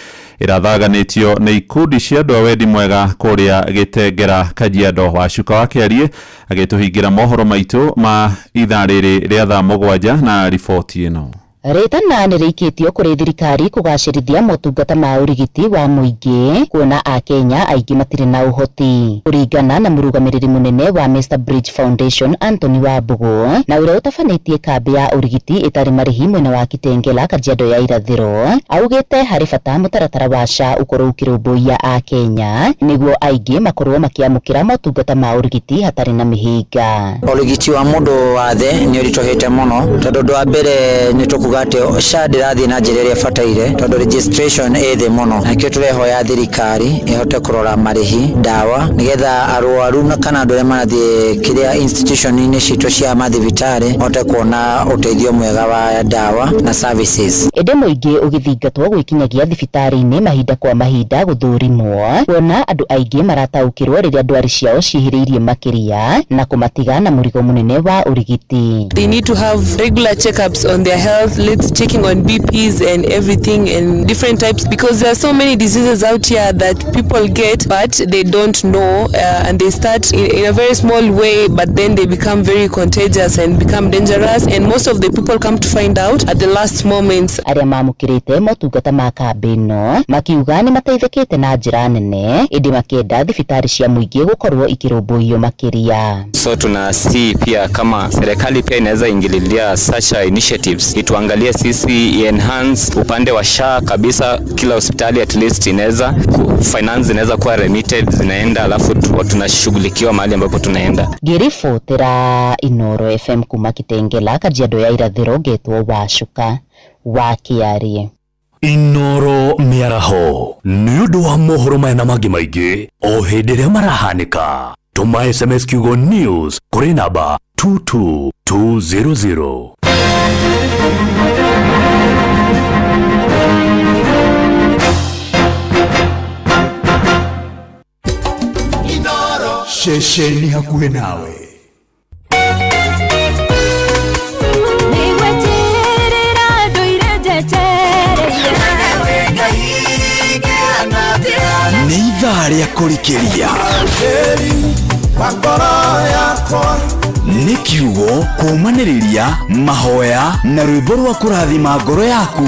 ĩrathaganĩtio nĩ ikundi cia andũ a wendi mwega kũrĩa Gĩtengera. Kajiado Wacuka wa Kĩarie agĩtũhingĩra mohoro maitũ ma ithaa rĩrĩ rĩa thaa 7 na riboti ĩno. Ritana nĩ rĩikĩtio kũrĩ thirikari kũgacĩrithia motungata ma ũrigiti wa mũingĩ kuona Akenya aingĩ matirĩ na ũhoti. Kũringana na mũrũgamĩrĩri mũnene wa Mr Bridge Foundation Anthony Wambugu na ũrĩa ũtabanĩtie kambĩ ya ũrigiti ĩtarĩ marĩhi mwena wa Kitengela Kajiado ya irathĩro, augĩte harĩ bata mũtaratara wa SHA ũkorwo ũkĩrũmbũiya Akenya nĩguo aingĩ makorwo makĩamũkĩra motungata ma ũrigiti hatarĩ na mĩhĩnga. Ũrigiti wa mũndũ wathe nĩ ũritũhĩte mũno tondũ ũndũ wa mbere nĩ tũkuga atĩ SHA ndĩrathiĩ na njĩra ĩrĩa ĩbataire tondũ registration ĩ thĩ mũno. Nakĩo tũrehoya thirikari ĩhote kũrora marĩhi ndawa nĩgetha arwaru na kana andũ arĩa marathiĩ kĩrĩa institution-inĩ citũ cia mathibitarĩ hote kuona ũteithio mwega wa ndawa na services. Ĩndĩ mũingĩ ũgĩthingatwo gwĩkinyagia thibitarĩ-inĩ mahinda kwa mahinda gũthũrimwo kuona andũ aingĩ marataũkĩrwo rĩrĩa ndwari ciao cihĩrĩirie makĩria na kũmatiga na mũrigo mũnene wa ũrigiti. They need to have regular checkups on their health, let's checking on BPs and everything and different types because there are so many diseases out here that people get but they don't know and they start in a very small way but then they become very contagious and become dangerous and most of the people come to find out at the last moments. Arĩa mamũkĩrĩte motungata ma kambĩ ĩno makiuga nĩ mateithĩkĩte na njĩra nene ĩndĩ makĩenda thibitarĩ cia mũingĩ gũkorwo ikĩrũmbũiyo makĩria. So tunasi pia kama serikali pia inaweza ingililia such initiatives ituangalie sisi enhance upande wa SHA kabisa, kila hospitali at least inaweza finance inaweza kuwa remitted zinaenda alafu tunashughulikiwa mahali ambapo tunaenda. Ngĩribotera Inooro FM kuma Kitengela Kajiado ya irathĩro Getwo Wacuka wakiarie. Inooro mĩaraho nĩ ũndũ wa mohoro maya na mangĩ maingĩ o hĩndĩ ĩrĩa marahanĩka. Tũma SMS kiugo news kũrĩ namba 22200. Shesheni hakuhe nawe. Nĩ ithaa rĩa kũrikĩria nĩ kiugo kũmanĩrĩria mahoya na rwĩmbo rwa kũrathima ngoro yaku.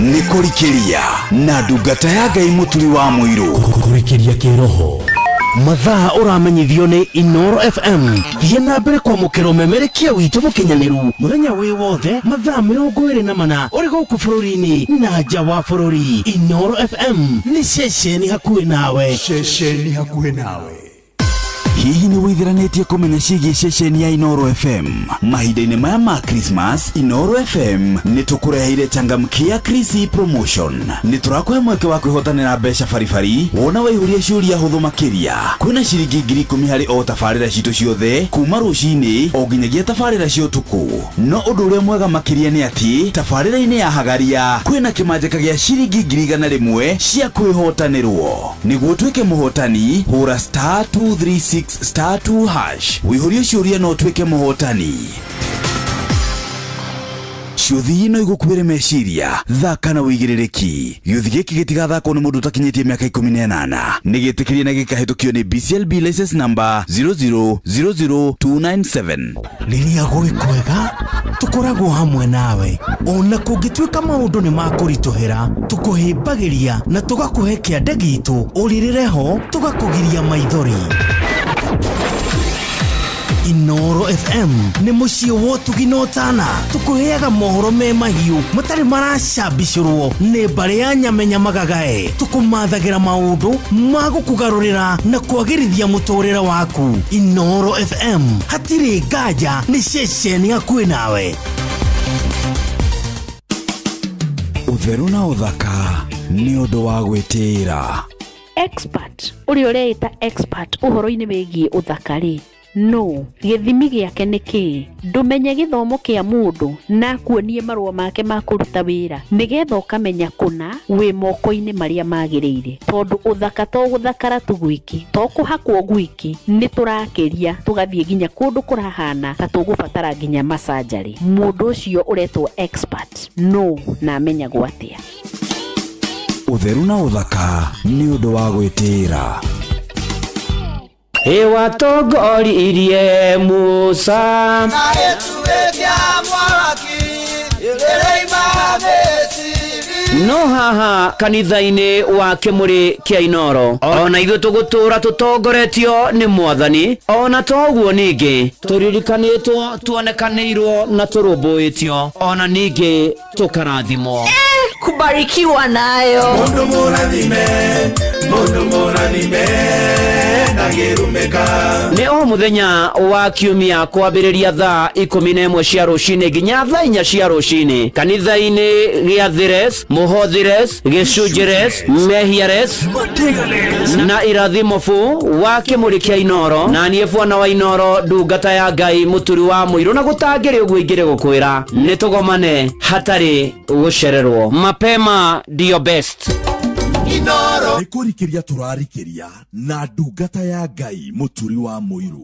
Nĩ kũrikĩria na ndungata ya Ngai mũturi wa mũirũ. Kũrikĩria kĩroho mathaa ũramenyithio nĩ Inooro FM. Thiĩ na mbere kwamũkĩra ũmemerekia witũ mũkinyanĩru mũthenya wĩ wothe mathaa 24 ũrĩ gũkũ bũrũri-inĩ na nja wa bũrũri. Inooro FM nĩ ceceni hakuhĩ nawe. Ceceni hakuhĩ nawe. Hihi nĩ wĩthiranĩtie kũmenya ciĩgiĩ ceceni ya Inooro FM? Mahinda-inĩ maya ma Christmas, Inooro FM nĩ tũkũreheire changamkia Krisi promotion. Nĩ tũrakũhe mweke wa kwĩhotanĩra mbeca baribari wona waihũria ciũria hũthũ makĩria. Kwĩna ciringi 10,000 harĩ o tabarĩra citũ ciothe kuma rũcinĩ o nginyagia tabarĩra cia ũtukũ. No ũndũ ũrĩa mwega makĩria nĩ atĩ tabarĩra-inĩ ya Hagaria kwĩna kĩmanjĩka gĩa ciringi 100,000 cia kwĩhotanĩrwo. Nĩguo tuĩke mũhotani hũra *236 *2# wĩihũrie ciũria no tuĩke mũhotani. Ciũthi ino igũkuĩre meciria thaka na wĩigĩrĩrĩki. Gĩũthi gĩkĩ gĩtigathakwo nĩ mũndũ ũtakinyĩtie mĩaka 18. Nĩ gĩtĩkĩrie na gĩkahĩtũkio nĩ BCLB license number 0000297. Rĩrĩa gwĩ kwega tũkoragwo hamwe nawe ona kũngĩtuĩka maũndũ nĩ makũritũhĩra tũkũhĩmbagĩria na tũgakũhe kĩande gitũ ũrĩrĩre ho tũgakũgiria maithori. Inooro FM nĩ mũciĩ wa ũtugi na ũtana. Tũkũheaga mohoro me mahiũ matarĩ maracambicũrwo nĩ mbarĩ ya nyamenya magagae. Tũkũmathagĩra maũndũ ma gũkũgarũrĩra na kwagĩrithia mũtũrĩre waku. Inooro FM hatirĩ nganja nĩ ceceni hakuhĩ nawe. Ũtheru na ũthaka nĩ ũndũ wa gwĩtĩĩra. Expert ũrĩa ũreĩta expert ũhoro-inĩ wĩgiĩ ũthaka-rĩ no gĩthimi gĩake nĩ kĩĩ? Ndũmenye gĩthomo kĩa mũndũ na kuonie marũa make ma kũruta wĩra nĩgetha ũkamenya kũna wĩ moko-inĩ marĩa magĩrĩire. Tondũ ũthaka to gũthakara tu gwiki, to kũhakwo gwiki, nĩ tũrakĩria tũgathiĩ nginya kũndũ kũrahana ta tũgũbatara nginya masanjarĩ. Mũndũ ũcio ũretwo expert no na amenyagwo atĩa? Ũtheru na ũthaka nĩ ũndũ wa gwĩtĩĩra. watongoririe Musa no haha kanitha-inĩ wa Kĩmũrĩ kĩa Inoro ona ithuĩ tũgũtũra tũtongoretio nĩ Mwathani ona toguo ningĩ tũririkanĩtwo tuonekanĩirwo na tũrũmbũĩtio ona ningĩ tũkarathimwo kubarikiwa nayo mundu muradhime nagirumeka nĩ o mũthenya wa kiumia kwambĩrĩria thaa 11 cia rũcinĩ nginya thaa 4 cia rũcinĩ kanitha-inĩ gĩa Thires, Mũhothires, Gĩcunjĩres, Mehiares na Irathimofu wa Kĩmũrĩ kĩa Inoro na niĩ Bwana wa Inoro ndungata ya Ngai mũturi wa mũirũ na gũtangĩrĩ ũguo ingĩrĩ gũkwĩra nĩ tũgomane hatarĩ gũcererwo mapema ndio best Inoro nikurikiria turarikiria na ndungata ya Ngai mũturi wa mũirũ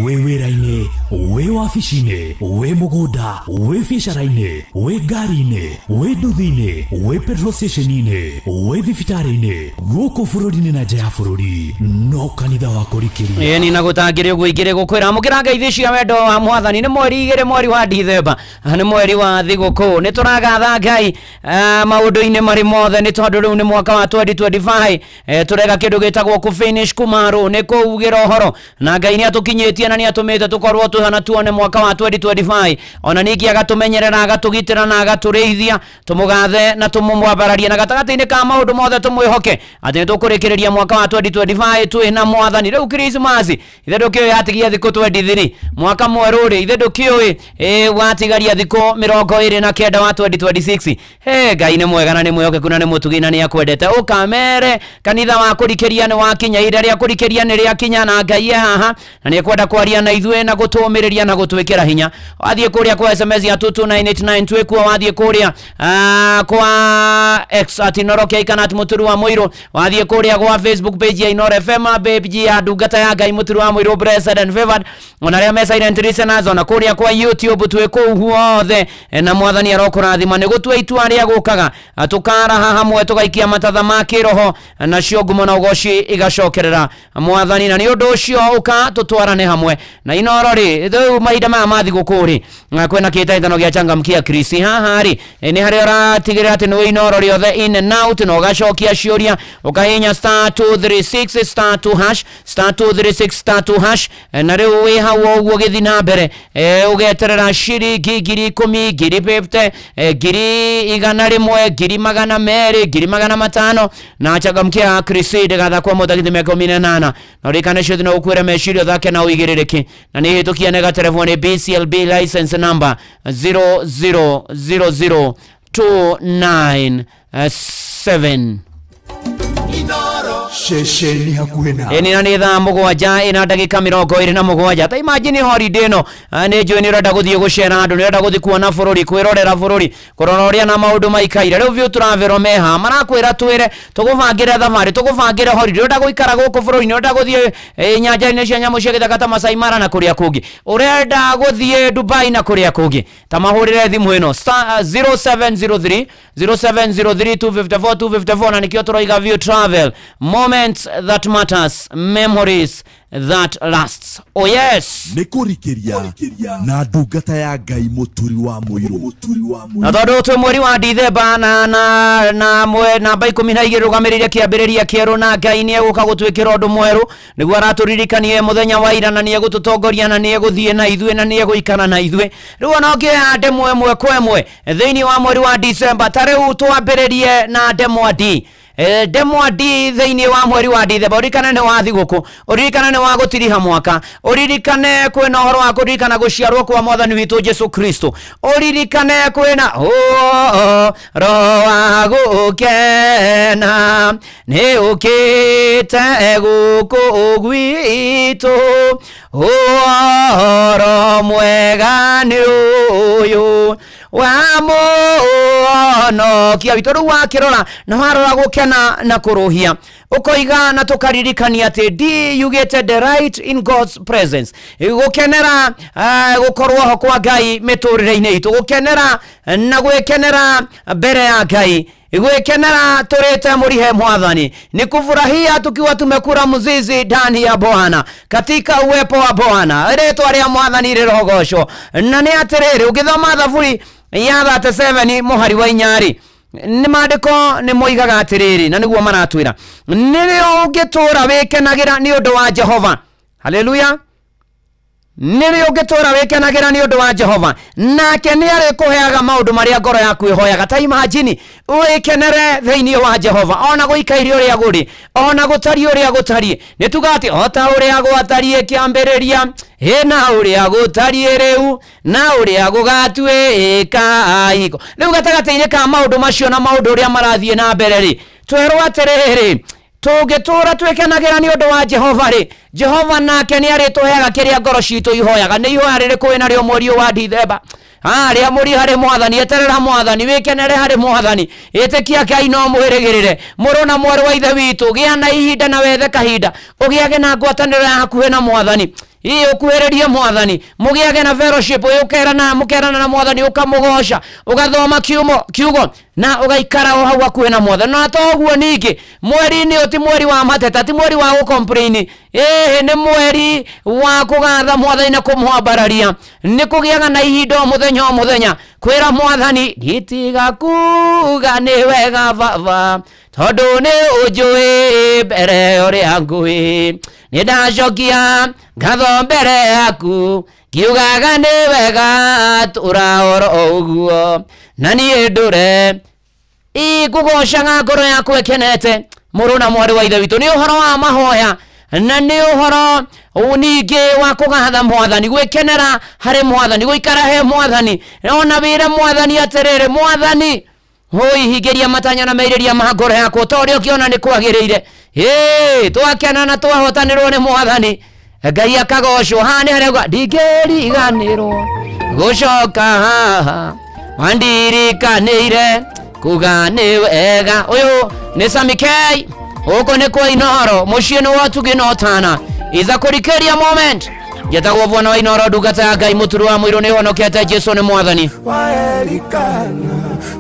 we wĩra-inĩ we wabici-inĩ we mũgũnda we biacara-inĩ we ngari-inĩ we nduthi-inĩ we petrol station-inĩ we thibitarĩ-inĩ gũkũ bũrũri-inĩ na nja ya bũrũri no kanitha wa kũrikĩria ni na gũtangĩrĩ ũguo ingĩrĩ gũkwĩra mũkĩra ngeithi cia wendo wa Mwathani nĩ mweri 2 mweri wa Dithemba nĩ mweri wa thigũkũ nĩ tũragatha Ngai maũndũ-inĩ marĩ mothe nĩ tondũ rĩu nĩ mwaka wa 2025 tũrega kĩndũ gĩtagwo ku finish kumarũ nĩ kũugĩra ũhoro na Ngai nĩ atũkinyĩtie na nĩ atũmĩte tũkorwo tuhana tuone mwaka wa 2025 ona ningĩ agatũmenyerera agatũgitĩra na agatũrĩithia tũmũgathe na tũmũmwambararie na gatagatĩ-inĩ ka maũndũ mothe tũmwĩhoke atĩ tũkũrĩkĩrĩria mwaka wa 2025 twĩ na Mwathani rĩu Christmas ithe ndũkĩũĩ yatigia thikũ 23 mwaka mwerũ rĩ ithe ndũkĩũĩ watigaria thikũ 29 wa 2026 Ngai nĩ mwega na nĩ mwĩhokeku na nĩ mũtugi na nĩ akwendete ũkamere kanitha wa kũrikĩria nĩ wakinya ihinda rĩa kũrikĩria nĩ rĩakinya na Ngai haha na nĩ ekwenda kwaria na ithuĩ na gũtũmĩrĩria na gũtwĩkĩra hinya wathiĩ kũrĩa kwa SMS ya 22989 twĩkuo wathiĩ kũrĩa kwa X @inorokia kana mũturi wa mũirũ wathiĩ kũrĩa kwa Facebook page ya Inoro FM page ya ndungata ya Ngai mũturi wa mũirũ blessed and favored ona rĩa me silent listeners ona kũrĩa kwa YouTube twĩkũu guothe na Mwathani arokũrathima nĩ gũtua itua rĩa gũkaga tũkaraha hamwe tũgaikia matatha ma kĩroho na cio ngumo na ũgoci igacokerera Mwathani na nĩ ũndũ ũcio ũka tũtwarane hamwe na Inoro rĩ thau mahinda maya mathi gũkũrĩ kwena kĩtaithano gĩa changamkia Krisi haha rĩ nĩ harĩa ũratigĩrĩra atĩ nĩ Inoro rĩothe in and out na ũgacokia ciũria ũkahinya *236 *2# *236 *2# na rĩu wĩ hau ũguo gĩthi na mbere ũgeterera ciringi 10,000 50 100 100 200 na changamkia Krisi ndĩgathakwo mũtagithi mĩaka 18 na ũrĩkane ciothe na ũkwĩre meciria thake na ũigĩrĩrĩki na nĩ hĩtũkia nega telefoni BCLB license number 0000297 shesheni hakuhena eni na nĩ thaa mũgwanja ina ndagĩka 27 ta imagine holiday no nĩ njũĩ nĩ ũrenda gũthiĩ gũcera andũ nĩ ũrenda gũthiĩ kuona bũrũri kwĩrorera bũrũri kũrora ũrĩa na maũndũ maikaire rĩu view travel meha marakwĩra twĩre tũgũbangĩre thabarĩ tũgũbangĩre holiday ũrenda gũikara gũkũ bũrũri nĩ ũrenda gũthiĩ nyanja-inĩ cia nyamũ cia gĩthaka ta Masai Mara na kũrĩa kũngĩ ũrenda gũthiĩ Dubai na kũrĩa kũngĩ ta mahũrĩre thimũ ĩno 0703 254 na nĩkĩo tũroiga view travel moments that matters memories that lasts oh yes nikurikiria na ndungata ya Ngai mũturi wa mũirũ na tondũ twĩ mweri wa Dithemba na namba 12 rũgamĩrĩire kĩambĩrĩria kĩerũ na Ngai nĩ egũka gũtwĩkĩra ũndũ mwerũ nĩguo aratũririkanie mũthenya wa ira na nĩ egũtũtongoria na nĩ egũthiĩ na ithuĩ na nĩ egũikara na ithuĩ rĩu ona ũkĩoya ndemwa ĩmwe kwa ĩmwe thĩinĩ wa mweri wa December ta rĩu twambĩrĩrie na ndemwa D ndemwa D thĩinĩ wa mweri wa Dithemba ũririkane nĩ wa thigũkũ ũririkane nĩ wa gũtiriha mwaka ũririkane kwĩna ũhoro wa kũririkana gũciarwo kwa Mwathani witũ Jesu Kristo ũririkane kwĩna roho wa gũkena nĩ ũkĩte gũkũ gwitũ ũhoro mwega nĩ ũyũ no kia witoru wa kirora na harora gukena na kuruhia ukoiga na tukaririkania ati di you get the right in God's presence gukenera gukorwo ho kwa Ngai miturire-ini itu gukenera na gwekenera mbere ya Ngai gwekenera turete murihe Mwathani ni kufurahia tukiwa tumekura mzizi ndani ya Bwana katika uwepo wa Bwana retwa ria Mwathani rirogocwo na ni atiriri ugithoma Thaburi ya 37 muhari wa inyari ni mandiko ni moigaga atiriri na niguo maratwira nirio ungitura wikenagira ni undu wa Jehova. Haleluya. Nirio ungitura wikenagira ni undu wa Jehova nake ni ari kuheaga maundu maria ngoro yaku ihoyaga. Ta imagine wikenere thiini wa Jehova ona guikairi uria guri ona gutari uria gutari ni tugati ota uria gwatarie kiambiriria na uria gutari riu na uria gugatwika iko riu gatagati-ini ka maundu macio na maundu uria marathie na mbere ri twerwo atiriri tugitura twekenagira ni undu wa Jehova ri Jehova nake ni ari tuheaga kiria ngoro citu ihoyaga ni ihoya riri kwina rio mweri wa Dithemba ria muri hari Mwathani eterera Mwathani wikenere hari Mwathani itikia Ngai no mwirigirire muru na mwaru wa ithe witu gia na ihinda na wethe kahinda ugiage na ngwataniro ya hakuhe na Mwathani iyo kuhereria Mwathani mugiage na fellowship ukerana mukerana na Mwathani ukamugosha ugathoma kiugo na ugaikara o hau hakuhe na Mwathani na toguo ningi mweri ni oti mweri wa mateta ti mweri wa gucomplain ni mweri wa kugatha Mwathani na kumwambararia ni kugiaga na ihinda o muthenya kwira Mwathani nditiga kuga ni wega baba tondu ni unjui mbere uria ngui ni ndacokia ngatho mbere yaku ngiugaga ni wega turaoro uguo na ni ndure igugocaga ngoro yaku ekenete muru na mwari wa ithe witu ni uhoro wa mahoya na ni uhoro uningi wa kugatha Mwathani gwekenera hari Mwathani guikara he Mwathani ona wira Mwathani atiriri Mwathani higeria matanya na meireria mahangoro yako torio kiona ni kwagirire twakena na twahotanirwo ni Mwathani Ngai akagocwo hani harega ndigeriganirwo gucoka haha mandirikanire kuga ni wega uyu ni Samikei uko ni kwa Inoro mucii ni watugi no tana iza kurikeria moment getagwo bwana wa Inoro ndungata ya Ngai muturu wa mwiru ni honokete Jesu ni Mwathani waerikana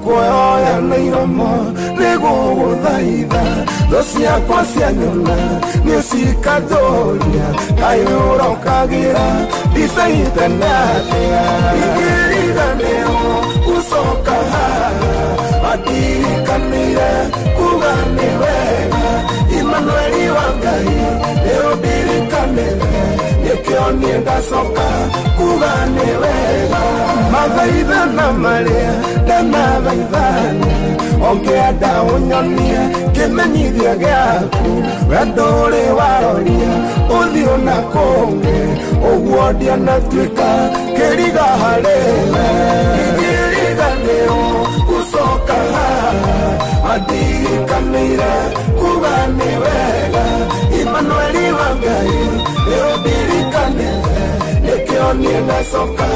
kuoya na iromo nego thaitha dosia kwa sianyona ni sikadoria kayo kagira disaita natea igiriganeo usoka atirikanire kugane wega Emmanuel wangai leo dirikanire nikionie ndacoka kugane wega mathaitha na maria na thaithani ongeenda unyonie kimenyithia giaku wenduri waroria uthio na kungi uguo ndianatuika kiriga hariwe igiriganiro gucoka andirikanire kuga ni wega Emmanuel wangai leo ndirikanire nikionie ndacoka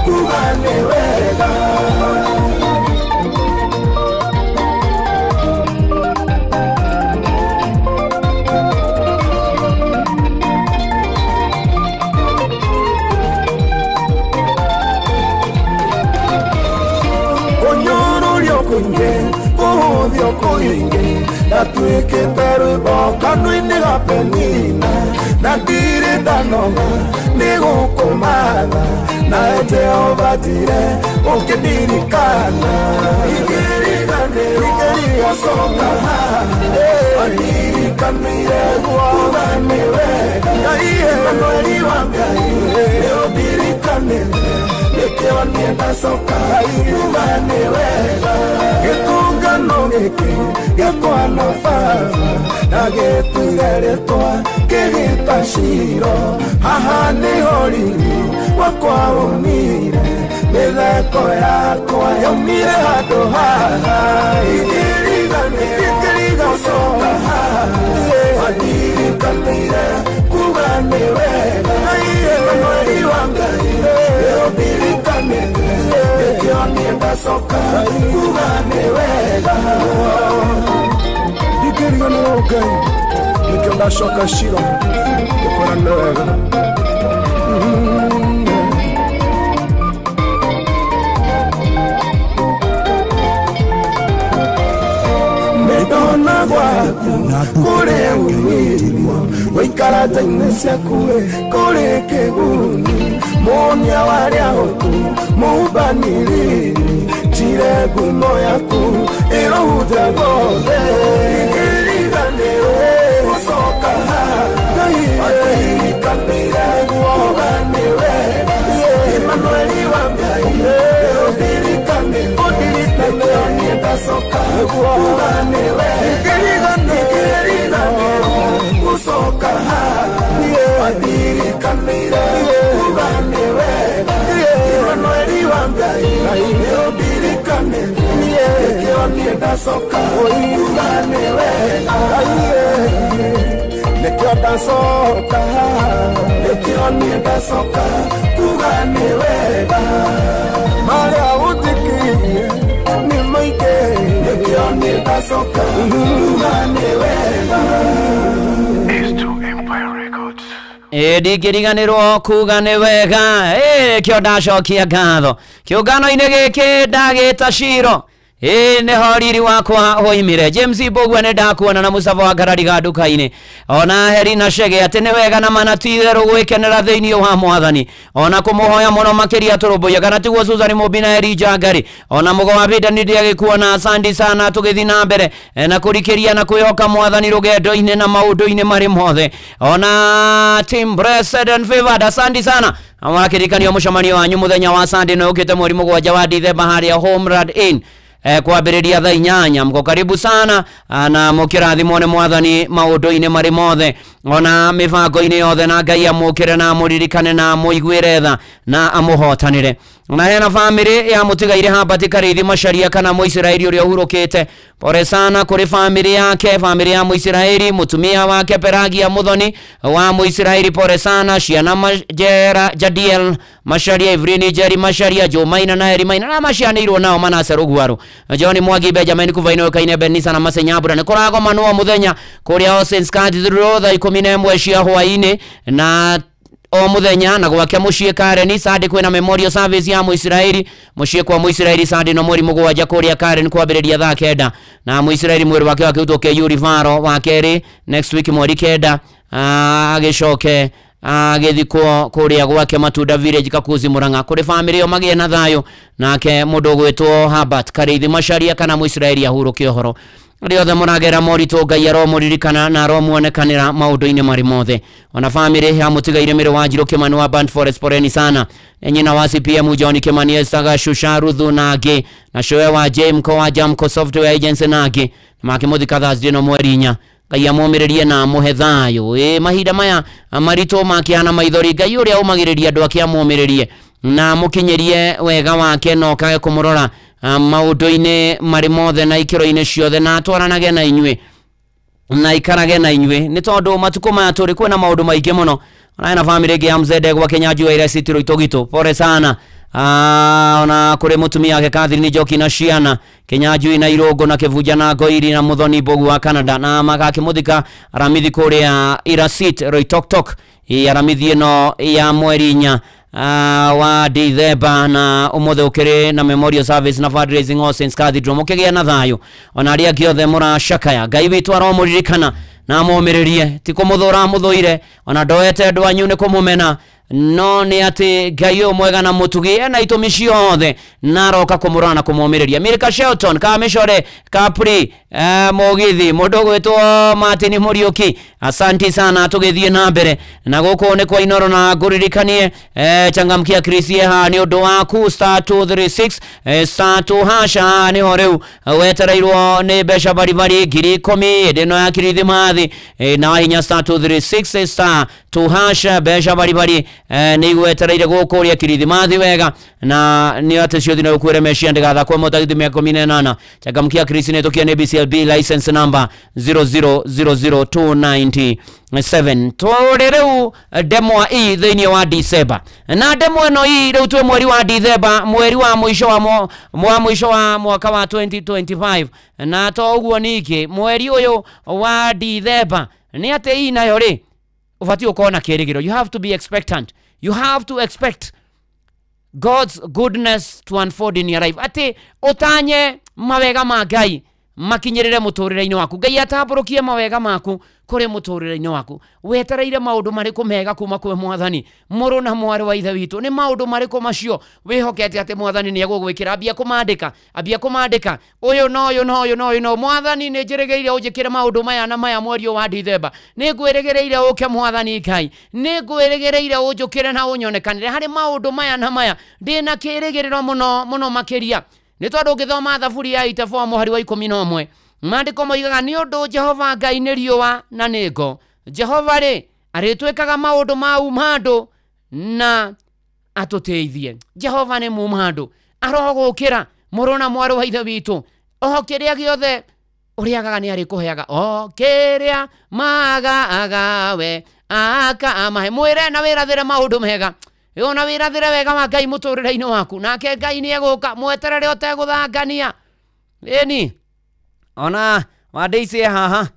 kuga ni wega kuhudhio kuingi na tuikite rwimbo kanua-ini ga Penina na ndiri ndanoga ni gukumatha na Jehova njire ukindirikana igiriganiro gucoka andirikanire kuga ni wega Emmanuel wangai niundirikanire nikionie ndacoka kuga ni wega gitungano giki gikwa na baba na gitugeretwa kigita ciro haha niho riri wakwa umire mitheko yakwa yaumire handu haha igiriganiro gucoka andirikanire kuga ni wega Emmanuel wangai niundirikanire nikionie ndacoka kugane wega ndikiriga nĩ Ngai nĩkĩo ndacoka Shilo gũkorane wega Medona gwaku kũrĩ umĩrĩrio gũikara nja-inĩ ciaku kũrĩ kĩguni mũnia warĩa hotu mũmbanĩrĩri njire ngumo yaku ĩrũhute gothe ikĩriganĩrwo gũcoka Ngai akwĩrikanĩire kugane wega Emmanueli wa Ngai ũndirikanĩrio niĩ ndacoka kugane wega ikĩriganĩrwo gũcoka ũndirikanĩire kugane wega Emmanueli wa Ngai ũndirikanĩrio niĩ ndacoka kugane wega Nekio ndacoka kugane wega Marĩa ũnjikirie nĩ maingĩ Nekio niĩ ndacoka kugane wega ndingĩriganĩrwo kugane wega kĩo ndacokia ngatho kĩũngano-inĩ gĩkĩ ndagĩta Shilo nĩho riri wakwa hoimire James Mbogua nĩ ndakuona na Musafa wa Ngarari ga nduka-inĩ ona Herina Chege atĩ nĩ wega na mana ti-itherũ gwĩkenera thĩinĩ wa Mwathani ona kũmũhoya mũno makĩria tũrũmbũiya kana tiguo Susan Mũmbi na Elijah Ngari ona mũgo wa Peter nĩ ndĩagĩkuona asante sana tũgĩthiĩ na mbere na kũrikĩria na kwĩhoka Mwathani rũgendo-inĩ na maũndũ-inĩ marĩ mothe ona Team Blessed and Favored asante sana amakĩrĩkanio mũcemanio wanyu mũthenya wa Sunday na ũkĩte mweri mũgwanja wa Dithemba harĩa Homeland Inn kwambĩrĩria thaa 8 mko karibu sana na mũkĩrathimwo nĩ Mwathani maũndũ-inĩ marĩ mothe ona mĩbango-inĩ yothe na Ngai amũkĩre na amũririkane na amũiguĩre tha na amũhotanĩre na hena bamĩrĩ ya mũtigaire Habati Karithi Macharia kana Mũisiraeli ũrĩa ũhurũkĩte pore sana kũrĩ bamĩrĩ yake bamĩrĩ ya Mũisiraeli mũtumia wake Peragia Muthoni wa Mũisiraeli pore sana ciana Jadiel Macharia Ivrini Jerry Macharia Jomaina na Eri Maina na macianĩirwo nao Manase Rũgwaru John Mwangi Benjamin Kuvaino Kaine Benisa na Masenyabura nĩ kũragomanwo mũthenya kũrĩa Oceans Cathedral thaa 11 cia hwaĩ-inĩ na o muthenya na gwake muciĩ Karen Sunday kwĩna memorial service ya Mũisiraeli muciĩ kwa Mũisiraeli Sunday no mweri mũgwanja kũrĩa Karen kwambĩrĩria thaa 9 na Mũisiraeli mweri wake wakĩutũke Yuri Varo wa kerĩ next week mweri 9 agĩcoke agĩthikwo kũrĩa gwake Matunda Village Kakuzi Murang'a kũrĩ bamĩrĩ ĩyo magĩe na thayũ nake mũndũ gwĩtwo Habati Karithi Macharia kana Mũisiraeli ahurũke ũhoro riothe mũragera moritũ Ngai aromũririkana na aromuonekanĩra maũndũ-inĩ marĩ mothe ona bamĩrĩ ya mũtigaire Mĩrũ wa Njirũ Kĩmani wa Band Forest poreni sana nyina wa CPM John Kĩmani Esaga Shusha Ruthu na angĩ na Shoe wa Jamco wa Jamco Software Agency na angĩ makĩmũthika Thursday no mweri 4 Ngai amũmĩrĩrie na amũhe thayũ mahinda maya maritũ makĩhana maithori Ngai ũrĩa ũmagĩrĩria andũ ake amũmĩrĩrie na mũkinyĩrie wega wake no kage kũmũrora maũndũ-inĩ marĩ mothe na ikĩro-inĩ ciothe na atwaranage na inyuĩ na ikarage na inyuĩ nĩ tondũ matukũ maya tũrĩ kwĩna maũndũ maingĩ mũno na bamĩrĩ ĩngĩ ya Mzede gwa Kenyanjui wa Iraciti Rũitũgitũ pore sana ona kũrĩ mũtumia wake Catherine Njoki na ciana Kenyanjui na Irũngũ na Kĩvunja na Ngoiri na Muthoni Mbogua wa Canada na magakĩmũthika aramithi kũrĩa Iraciti Rũitoktok aramithi ĩno ya mweri 4 wa Dithemba na ũmũthĩ ũkĩrĩ na memorial service na fundraising Oceans Cathedral mũkĩgĩa na thayũ ona arĩa angĩ othe mũracakaya Ngai witũ aromũririkana na amũmĩrĩrie ti kũmũthũra mũthũire ona ndoete andũ anyu nĩ kũmũmena no nĩ atĩ Ngai ũyũ mwega na mũtugi na itũmi ciothe na aroka kũmũrora na kũmũmĩrĩria Milka Shelton Kamĩcore Kapri Mũgithi mũndũ gwĩtwo Martin Mũriũki asante sana tũgĩthiĩ na mbere na gũkũ nĩ kwa Inoro na ngũririkanie Changamkia Chris Yeha nĩ ũndũ waku star 236 star 2 hasha nĩho rĩu wetereirwo nĩ mbeca baribari 10,000 ĩno ya Kirithimathi na hinya star 236 star 2 hasha mbeca baribari nĩ igwetereire gũkũ ũrĩa Kirithimathi wega na nĩ atĩ ciothe na ũkwĩre mecia ndĩgathakwo mũtagithĩ 18 Changamkia Chris nĩ tũkia nĩ BCLB license number 00029 2027 tũrĩrĩu demo hii thĩinĩ wa December na demo ĩno hii rĩu twĩ mweri wa December mweri wa mũico wa mwaka wa 2025 na to ũguo ningĩ mweri ũyũ wa December nĩ atĩ hii nayo rĩ ũbatiĩ ũkorwo na kĩrĩgĩro. You have to be expectant. You have to expect God's goodness to unfold in your life. Ati utanye mawega ma Ngai makinyirire muturire-ini waku. Ngai atamburukie mawega maku kuri muturire-ini waku. Wetereire maundu mariku mega kuma kwe Mwathani. Muru na mwari wa ithe witu ni maundu mariku macio wihokete ati Mwathani ni agugwikira ambia kumandika uyu no Mwathani ni njirigiire unjikire maundu maya na maya mweri wa December. Ni ngwirigireire uke Mwathani Ngai. Ni ngwirigireire unjukire na unyonekanire hari maundu maya na maya. Ndina kirigiriro muno makiria. Ni tondu ngithoma thaburi ya 84 muhari wa 11 mandiko moigaga ni undu Jehova Ngai ni riũa na nĩ ngo. Jehova ri aritwikaga maundu ma umandu na atuteithie. Jehova ni mumandu arogukira muru na mwaru wa ithe witu o kiria giothe uriagaga ni arikuheaga o kiria magaga we aka amahe mwire na wirathire maundu mega. Yona wirathire wega wa Ngai muturire-ini waku nake Ngai ni eguka mweterere uteguthangania. Eni ona wandeise haha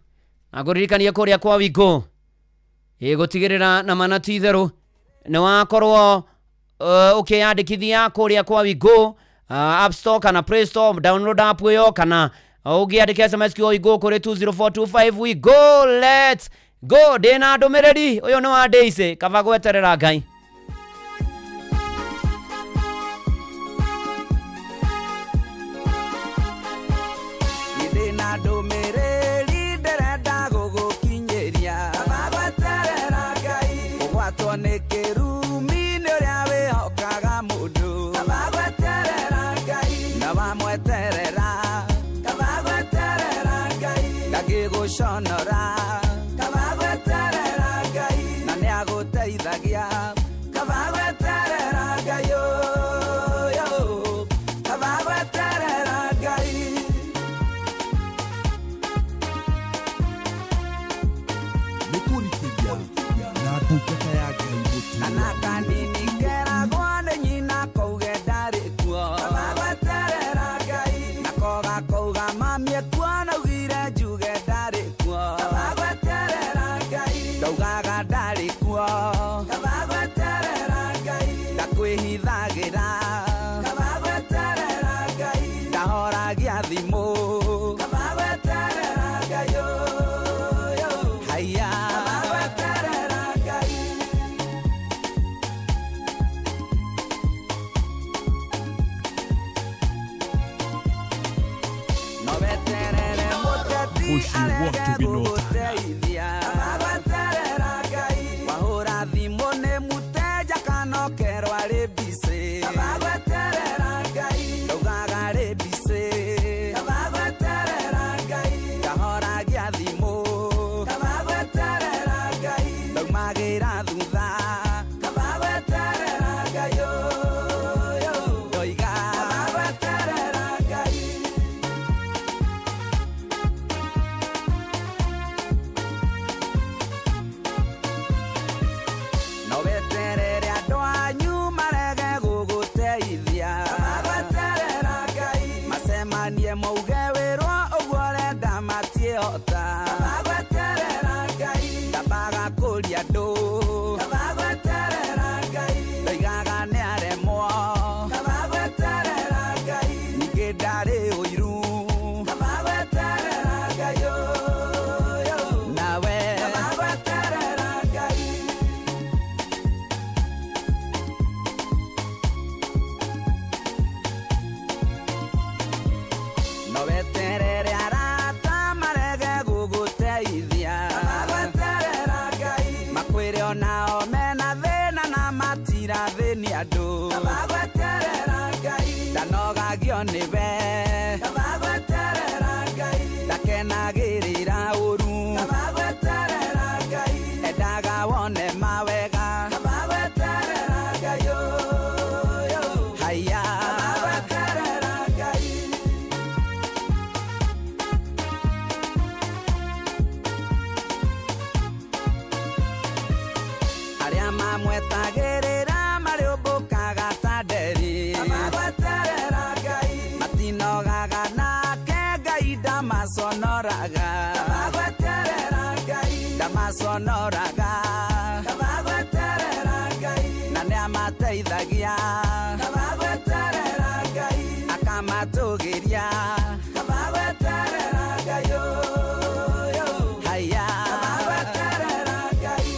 aguririkania kuria kwa wigo igutigirira na manati theru ni wakorwo ukiyandikithia kuria kwa wigo App Store kana Play Store download app yo kana ugiandika SMS kyo wigo kuri 20425 we go. Let's go. Dena ndumiriri uyu ni wandeise kaba gweterera Ngai. matũhonoraga kabagweterera Ngai na nĩamateithagia kabagweterera Ngai akamatũgĩria kabagweterera Ngai haya kabagweterera Ngai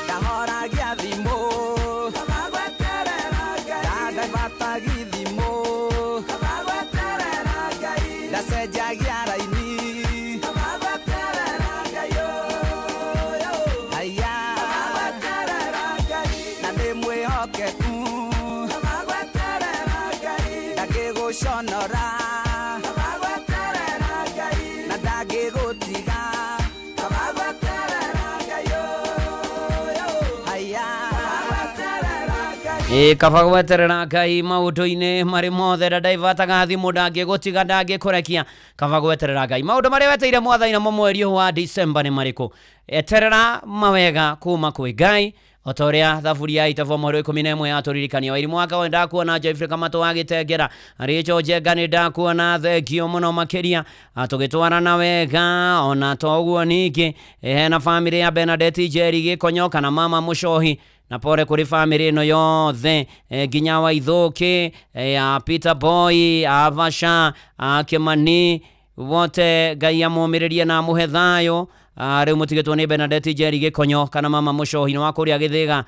ndahoragia thimũ kabagweterera Ngai ndaibatagia thimũ kabagweterera Ngai ndacenjagia raini kabagweterera Ngai haya kabagweterera Ngai na ndĩmwĩhokeku kabagweterera Ngai ndangĩgũconora kabagweterera Ngai na ndangĩgũtiga kabagweterera Ngai haya kabagweterera Ngai kabagweterera Ngai maũndũ-inĩ marĩ mothe ndaivataga thimũ ndangĩgũtiga ndangĩkũrekia kabagweterera Ngai maũndũ marĩa weteire mwathani namo mweri wa December nĩ marĩkũ eterera mawega kuma kwĩ Ngai otoria thaburia itavo mweri 11 yatũririkania wa mwaka wa ndakuona Jeffrey Kamato agĩtengera Rachel Njenga nĩ ndakuona thengio mũno makĩria tũgĩtwara na wega ona toguo ningĩ na famĩlĩ ya Bernadette Njeri Gĩkonyo kana mama Mũcohi na pore kuri family ĩno yothe nginya wa Ithoki ya Peter Boy Avasha Kimani wote Ngai amũmĩrĩrie na amũhe thayũ rĩu mũtigetwo nĩ Bernadette Njeri Gĩkonyo kana mama Mũcohi nĩ wa kũrĩa Gĩthĩga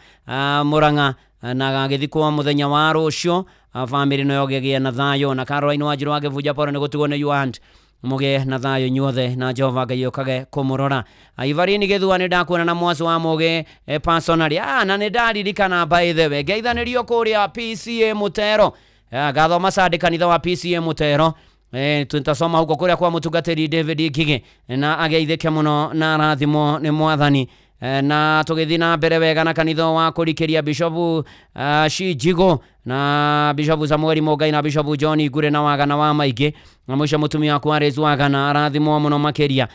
Mũrang'a na agĩthikwo mũthenya wa rũciũ family ĩno yogĩgĩa na thayũ na Caroline Wanjiru agĩbunja pore nĩ gũtigwo nĩ Yuand muge na thayũ inyuothe na Jehova Ngai okage kũmũrora Ivarini Gĩthua nĩ ndakuona na mwasi wa Mũgĩ personally na nĩ ndaririkana by the way ngeithanĩrio kũrĩa PCA Mutero gathoma Sunday kanitha wa PCA Mutero tutasoma huko kũrĩa kwa mũtungatĩri David Ngigĩ na ageithĩke mũno na arathimwo nĩ mwathani na tũgĩthiĩ na mbere wega na kanitha wa kũrikĩria Bishop Shijigo na Bishop Samuel Mũngai na Bishop John Igure na Wagana wa maingĩ na mũico mũtumia wa Kwarezu Wagana arathimwo mũno makĩria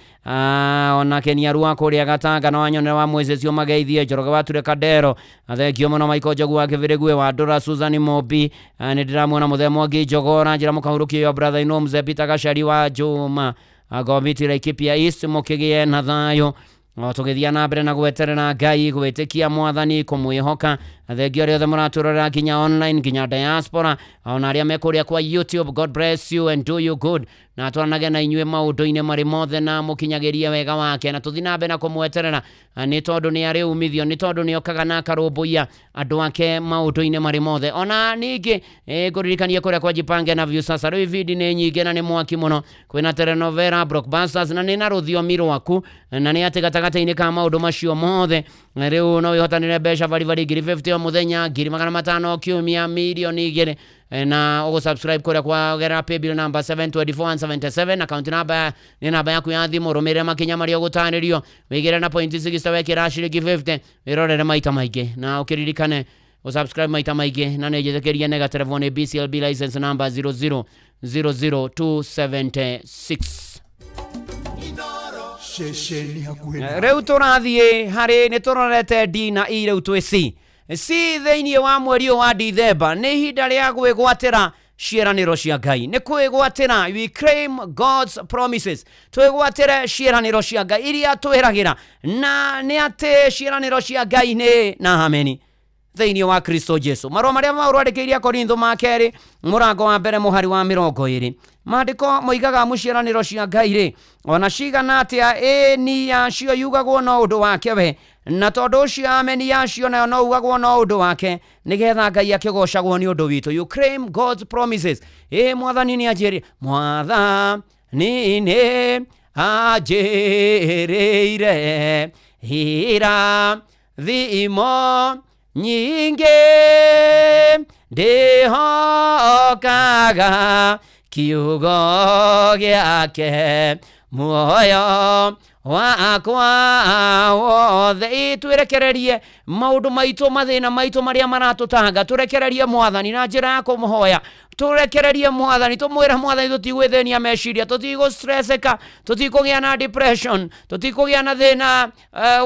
ona Kenia Rua kũrĩa Gatanga na Wanyonera wa Mwececio mageithie Njoroge wa Ture Kadero athengio mũno Michael Njogu wa Kĩbĩrĩgwe wa Dora Susan Mobi nĩ ndĩramuona Mũthemo Ngĩjogora njĩra mũkahũrũkia yo brother ino Mzee Peter Gacari wa Juma Gomiti Laikipia East mũkĩgĩe na thayũ tũgĩthiĩ na mbere na gweterera Ngai gwĩtĩkia mwathani kũmwĩhoka thengio rĩothe mũratũrora nginya online nginya diaspora ona arĩa mekũrĩa kwa YouTube God bless you and do you good na twanage na inyuĩ maũndũ-inĩ marĩ mothe na mũkinyagĩrie wega wake na tũthiĩ na mbere na kũmweterera nĩ tondũ nĩ arĩ umithio nĩ tondũ nĩ okaga na akarũmbũiya andũ ake maũndũ-inĩ marĩ mothe ona ningĩ ngũririkanie kũrĩa kwa Jipange na Viusasa rĩu ibindi nĩ nyingĩ na nĩ mwaki mũno kwĩna telenovela blockbusters na nĩ na rũthiomi rwaku na nĩ atĩ gatagatĩ-inĩ ka maũndũ macio mothe rĩu no wĩhotanĩre mbeca baribari ngiri 50 o mũthenya ngiri 500 kiumia milioni 2 na ũgũsubscribe kũrĩa kwa gera paybill number 724177 account number nĩ namba yaku ya thimũ rũmĩrĩre makinya marĩa ũgũtarĩrio wĩigĩre na point 60 wekĩra ciringi 50 wĩrorere maita maingĩ na ũkĩririkane ũsubscribe maita maingĩ na nĩ njĩthĩkĩrie nega telefoni BCLB license number 0000276 rĩu tũrathiĩ harĩ nĩ tũrorete D na E rĩu twĩ C thĩinĩ wa mweri wa December nĩ ihinda rĩa gwĩgwatĩra ciĩranĩro cia Ngai nĩ kwĩgwatĩra we claim God's promises twĩgwatĩre ciĩranĩro cia Ngai iria twĩragĩra na nĩ atĩ ciĩranĩro cia Ngai nĩ na ameni thĩinĩ wa Kristo Jesu marũa marĩa maũrandĩkĩire Korintho ma kerĩ mũrango wa mbere mũhari wa 20 maandĩko moigaga mũciĩranĩro cia Ngai rĩ ona cigana atĩa ĩni yacio yugagwo no ũndũ wake we na tondũ ũcio ameni yacio nayo no ugagwo no ũndũ wake nĩgetha Ngai akĩgocagwo nĩ ũndũ witũ you claim God's promises mwathani nĩ anjĩrĩire mwathani nĩ anjĩrĩire hira thimo nyingĩ ndĩhokaga kiugo gĩake muoyo wakwa wothe twerekererie maũndũ maitũ mathĩna maitũ marĩa maratũtanga tũrekererie mwathani na njĩra ya kũmũhoya tũrekererie mwathani tũmwĩre mwathani tũtigwĩthĩnia meciria tũtigũstresseka tũtikũgĩa na depression tũtikũgĩa na thĩna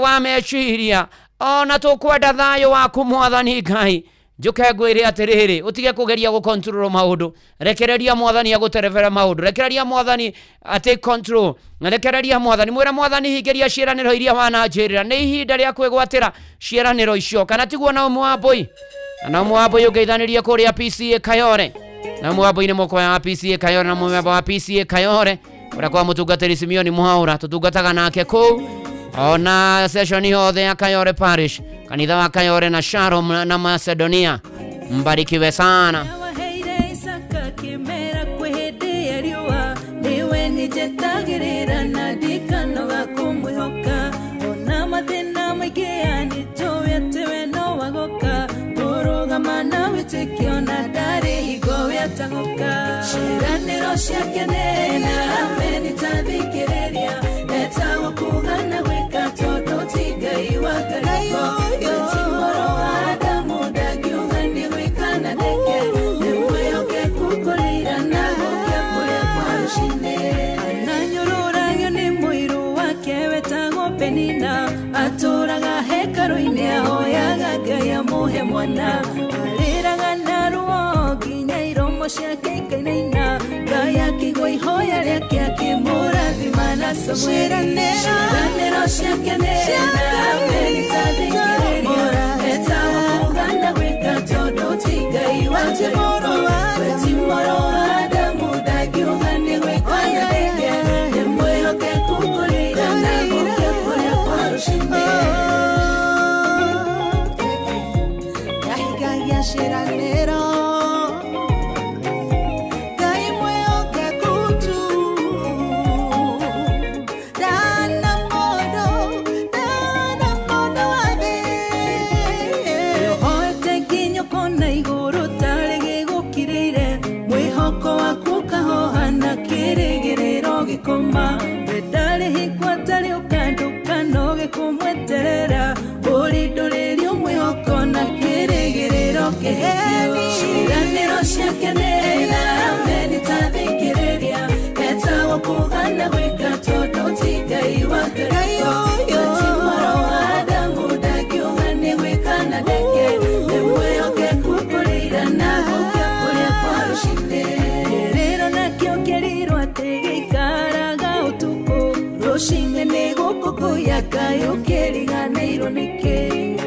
wa meciria ona tũkwenda thayũ waku mwathani Ngai njuke ngwire atiriri utige kugeria go control maundu rekereria mwathani aguterevera maundu rekereria mwathani ate control rekereria mwathani mwira mwathani hingeria ciiraniro iria wananjirira ni ihinda ria kwigwatira ciiraniro icio kana tiguo na mwambui na mwambui ugeithanirie kuria PCA Kayore na mwambui ni moko ya PCA Kayore na mwamba wa PCA Kayore ura kwa mutungatiri Simeoni Muhaura tutungataga nake ku ona session yothe ya Kayore Parish kanitha wa Kayore na Sharon na Macedonia mbarikiwe sana jetagirira na dikano gakumwihoka ona mathina maingi jowetewe no wagoka urugama na witikio na ndari higo wetagoka ciiraniro ciake nena amenitathikiriria etagwo kuga na gwika tondu ti Ngai wa ngariko timoro wa Adamu ndagiuga ni gwika na ndeke nimwĩhoke kukurira na gũkia kũrĩa kwa rũcinĩ Penina aturaga hekaru-inĩ ahoyaga Ngai amuhe mwana arĩraga na ruo nginya iromo ciake ikainaina Ngai akĩigua ihoya rĩake akĩmũrathima na ciĩranĩro ciake nena amenitathikĩrĩria etagwo kuga na gwĩka tondu ti Ngai wa ngariko timoro wa Adamu ndagiuga nĩ gwĩka na ndeke nimwĩhoke kukurira na gũkia kũrĩa kwa rũcinĩ yahigagia ciĩranĩro Ngai mwĩhokeku tu ndana mũndũ wa thĩ yohoete nginya ũkona igũrũ tarĩ gĩgũkirĩire mwĩhoko waku ũkahoha na kĩrĩgĩrĩro gĩkoma ndarĩ hingwo atarĩ ũkanduka no gĩkũmweterera ũrĩ ndũrĩrio mwĩhoko na kĩrĩgĩrĩro kĩhĩtio ciĩranĩro ciake nena amenitathikĩrĩria etagwo kuga na gwĩka tondu ti Ngai wa ngariko timoro wa Adamu ndagiuga nĩ gwĩka na ndeke nimwĩhoke kukurira na gũkia kũrĩa kwa rũcinĩ kĩrĩro nakĩo kĩrirwo atĩ gĩikaraga ũtukũ rũcinĩ nĩ gũkũngũiya Ngai ũkĩriganĩirwo nĩkĩ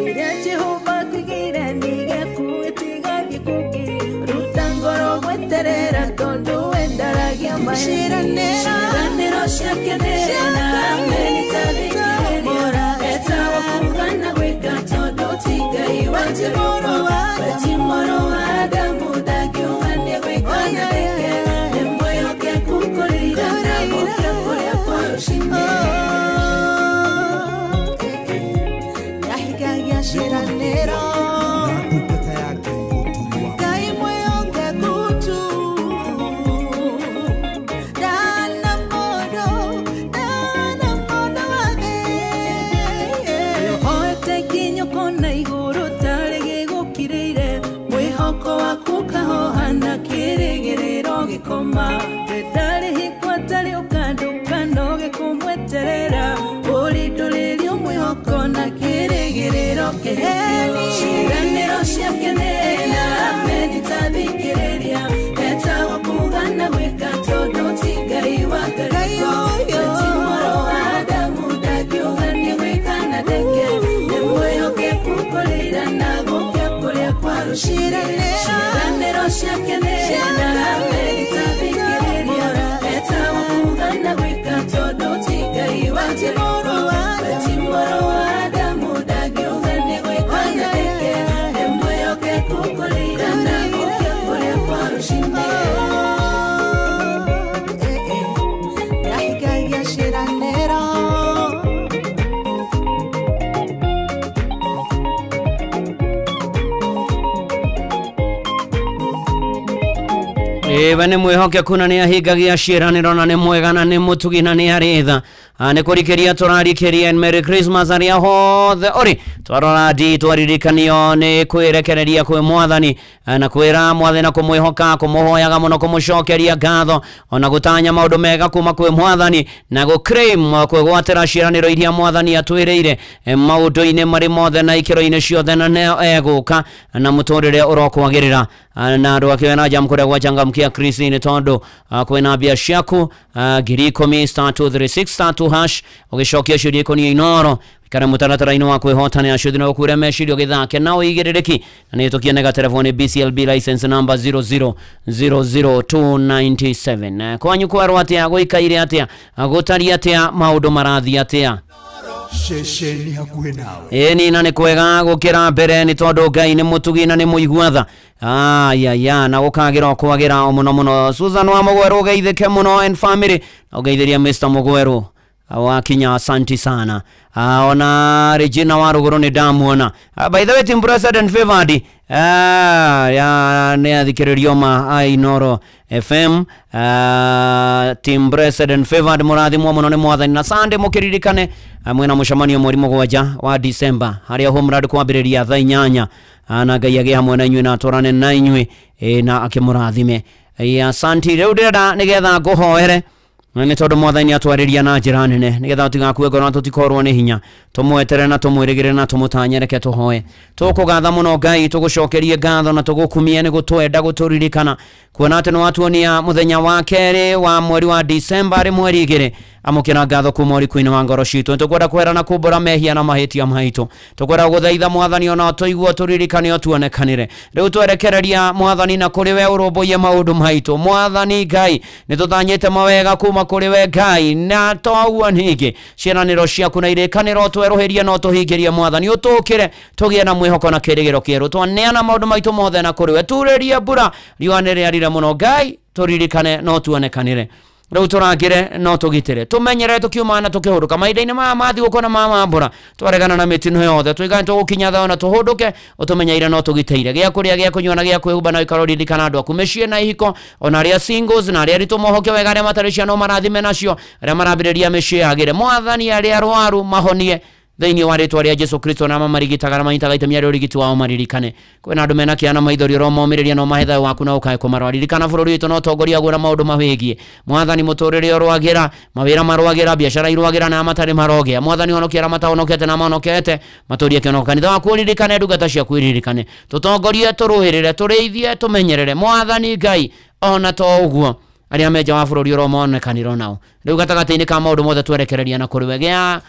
rĩrĩa Jehova akwĩgĩire nĩ gĩaku gĩtigathiĩ kũngĩ ruta ngoro gweterera tondũ we ndaragia ciĩranĩro ciake nena amenitathikĩrĩria etagwo kuga na gwĩka tondu ti Ngai wa ngariko timoro wa Adamu ndagiuga nĩ gwĩka na ndeke nimwĩhoke kukurira na gũkia kũrĩa kwa rũcinĩ yahigagia ciĩranĩro Ngai mwĩhokeku tu ndana mũndũ wa thĩ yohoete nginya ũkona igũrũ tarĩ gĩgũkirĩire mwĩhoko waku ũkahoha na kĩrĩgĩrĩro gĩkoma ndarĩ hingwo atarĩ ũkanduka no gĩkũmweterera ũrĩ ndũrĩrio mwĩhoko na kĩrĩgĩrĩro kĩhĩtio ciĩranĩro ciake nena amenitathikĩrĩria etagwo kuga na gwĩka tondu ti Ngai wa ngariko timoro wa Adamu ndagiuga nĩ gwĩka na ndeke nimwĩhoke kukurira na gũkia kũrĩa kwa rũcinĩ ciĩranĩro ciake nena amenitathikĩrĩria etagwo kuga na gwĩka tondu ti Ngai wa ngariko timoro wa Adamu ndagiuga nĩ gwĩka na ndeke nimwĩhoke kukurira na gũkia kũrĩa kwa rũcinĩ yahigagia ciĩranĩro we nĩ mwĩhokeku na nĩ ahingagia ciĩranĩro na nĩ mwega na nĩ mũtugi na nĩ arĩ tha nĩ kũrikĩria tũrarikĩria Merry Christmas arĩa hothe ũrĩ twarora ndi twaririkanio ni kwirekereria kwi mwathani na kwira mwathani na kumwihoka kumuhoyaga muno kumucokeria ngatho ona gutanya maundu mega kuma kwi mwathani na guclaim kwigwatira ciiraniro iria mwathani atwiriire maundu-ini mari mothe na ikiro-ini ciothe na neo eguka na muturire urokwagirira na andu akiwena jam kuria gwachangamkia Kristo ni tondu kwina mbia ciaku 10*236*2# ugicokia ciuria ikonia Inoro kana mutaratara-ini wa kwihotania ciuthina ukure mecirio githake na uigiririki na ni tukienega telefoni BCLB license number 0000297 kwanyu kwarwo atia guikaire atia gutari atia maundu marathi atia Shesheni hakuhe nawe. Eni na ni kwega gukira mbere ni tondu Ngai ni mutugi na ni muiguatha na gukagira kwagira o muno Susan wa Mugweru geithike muno and family ugeithiria Mr Mugweru wa Kinya asanti sana ona Regina wa Ruguru ni damuona by the way team president Favored ne athikiririo ma Inoro FM team president Favored murathimwo muno ni mwathani na Sunday mukiririkane mwena mucamanio mweri mugwanja wa December haria homrad kwambiriria thaa 8 na Ngai age hamwe na inywe na atorane na inywe na akimurathime asanti riu ndirenda nigetha nguhoere ni tondu mwathani atwariria na njira nene nigetha tutigakue ngoro tutikorwo ni hinya tumwetere na tumwirigire na tumutanyereke tuhoe tukugatha muno Ngai tugucokerie ngatho na tugukumie ni gutwenda guturirikana kuona ati no atuonia muthenya wa keri wa mweri wa December ri mweri igire amukira ngatho kuma uri kwini wa ngoro citu tukwenda kwera na kumbura mehia na mahitia maitu tukwenda guthaitha mwathani ona tuigua turirikane otuonekanire riu twerekereria mwathani na kuri we urumbuye maundu maitu mwathani Ngai ni tuthanyite mawega kuma kuri we Ngai na toguo ningi ciananiro ciaku na irikaniro tweruhirie no tuhingirie mwathani utukire tugie na mwihoko na kirigiro kieru twaneana maundu maitu mothe na kuri we turirie mbura riwanire arire muno Ngai turirikane no tuonekanire riu turangire no tugitire tumenyere tukiumana tukihuruka maida-ini mathi gukona mbura twaregana na mitino yothe twigane tugukinya thaa na tuhunduke utumenyeire no tugiteire gia kuria gia kunywa na gia kwihumba na ikaroririkana andu aku micii na ihiko ona aria singles na aria ritumohoke wega aria matari ciana marathime nacio aria marambiriria micii yagire mwathani aria arwaru mahonie thĩinĩ wa rĩtwa rĩa Jesu Kristo na mamarigitaga na manyitaga itemi rĩa ũrigiti wao maririkane kwĩna andũ mena kĩana maithori ũromomĩrĩria no mahe thayũ waku na ũkae kũmarwaririkana bũrũri witũ no tongoria guo na maũndũ mawĩgie mwathani mũtũrĩre ũrwagĩra mawĩra marwagĩra biacara irwagĩra na matarĩ marogĩa mwathani honokia arĩa matahonokete na mahonokete matũrie kĩonoko kanitha waku ũririkane ndungata ciaku iririkane tũtongorie tũrũĩrĩre tũrĩithie tũmenyerere mwathani Ngai ona to ũguo arĩa menja wa bũrũri ũromonekanĩrwo nao rĩu gatagatĩ-inĩ ka maũndũ mothe twerekereria na kũrĩ we gĩa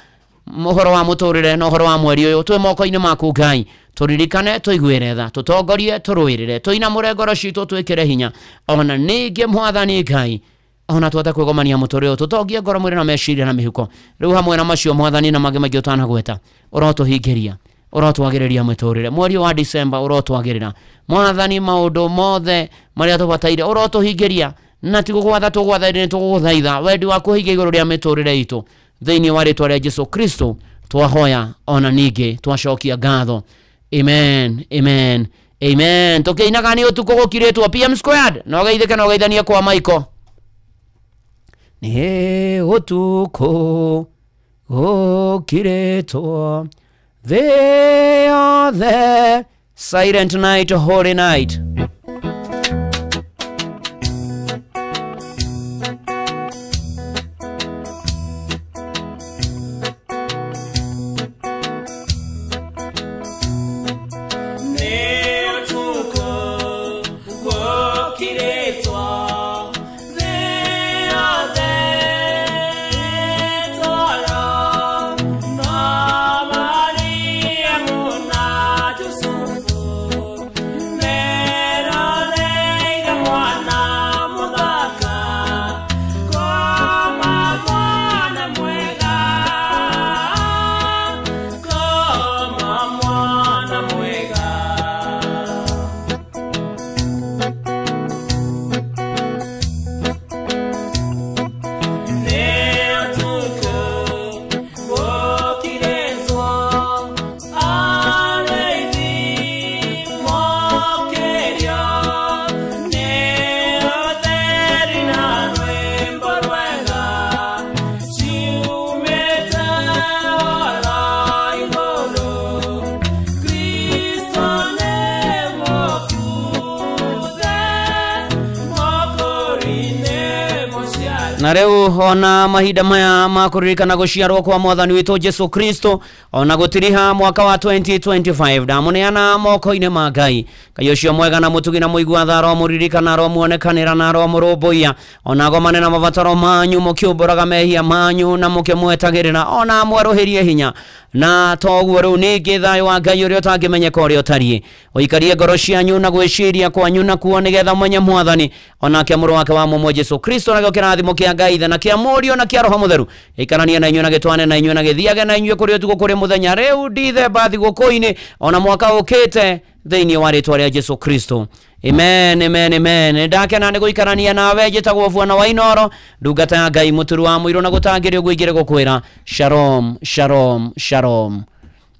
mohoro wa muturire no horo wa mweri uyu twi moko-ini maku Ngai turirikane tuiguire tha tutongorie turuirire tuinamure ngoro citu twikire hinya ona ningi mwathani Ngai ona twata kwigomania muturire uyu tutongie ngoro mwiri na meciria na mihuko riu hamwe na macio mwathani na mangĩ maingĩ utanagweta urotuhingiria urotwagiriria muturire mweri wa December urotwagirira mwathani maundu mothe maria tubataire urotuhingiria na tigugwatha tugwathaire tuguthaitha wendi wa kuhingia iguru ria miturire itu thĩinĩ wa rĩtwa rĩa Jesu Kristo twahoya ona ningĩ twacokia ngatho amen amen amen tukiinaga ni utuko gukiritwo PM Squared no geithike no geithanie kwa Michael ni utuko gukiritwo they are the silent night holy night Mera Na rĩu ona mahinda maya makuririkana gũciarwo kwa mwathani witũ Jesu Kristo ona gũtiriha mwaka wa 2025 ndamuneana moko-inĩ ma Ngai. Ngai ũcio mwega na mũtugi na mũigua tha aromuririkana aromuonekanĩra na aromũrũmbũiya ona agomane na mabataro manyu mũkĩũmbũraga mehia manyu na mũkĩmwetagĩrĩra ona mwerũhĩrie hinya na toguo rĩu ningĩ thayũ wa Ngai ũrĩa ũtangĩmenyeka ũrĩa ũtariĩ ũikarie ngoro cianyu na gwĩciria kwanyu na kuo nĩgetha mwenye mwathani onake mũrũ wake wa mũmwe Jesu Kristo na kĩrathimo kĩa Ngai na kĩa Mũriũ na kĩa Roho Mũtheru ikarania na inyuĩ na gĩtwane na inyuĩ na gĩthiage na inyuĩ kũrĩ ũtukũ kũrĩ mũthenya rĩu ndithemba thigũkũ-inĩ ona mwaka ũkĩte thĩinĩ wa rĩtwa rĩa Jesu Kristo. Amen, amen, amen. Ndakena nĩ gũikarania nawe njĩtagwo Bwana wa Inoro ndungata ya Ngai mũturu wa mũirũ na gũtangĩrĩ ũguo ingĩrĩ gũkwĩra shalom shalom shalom.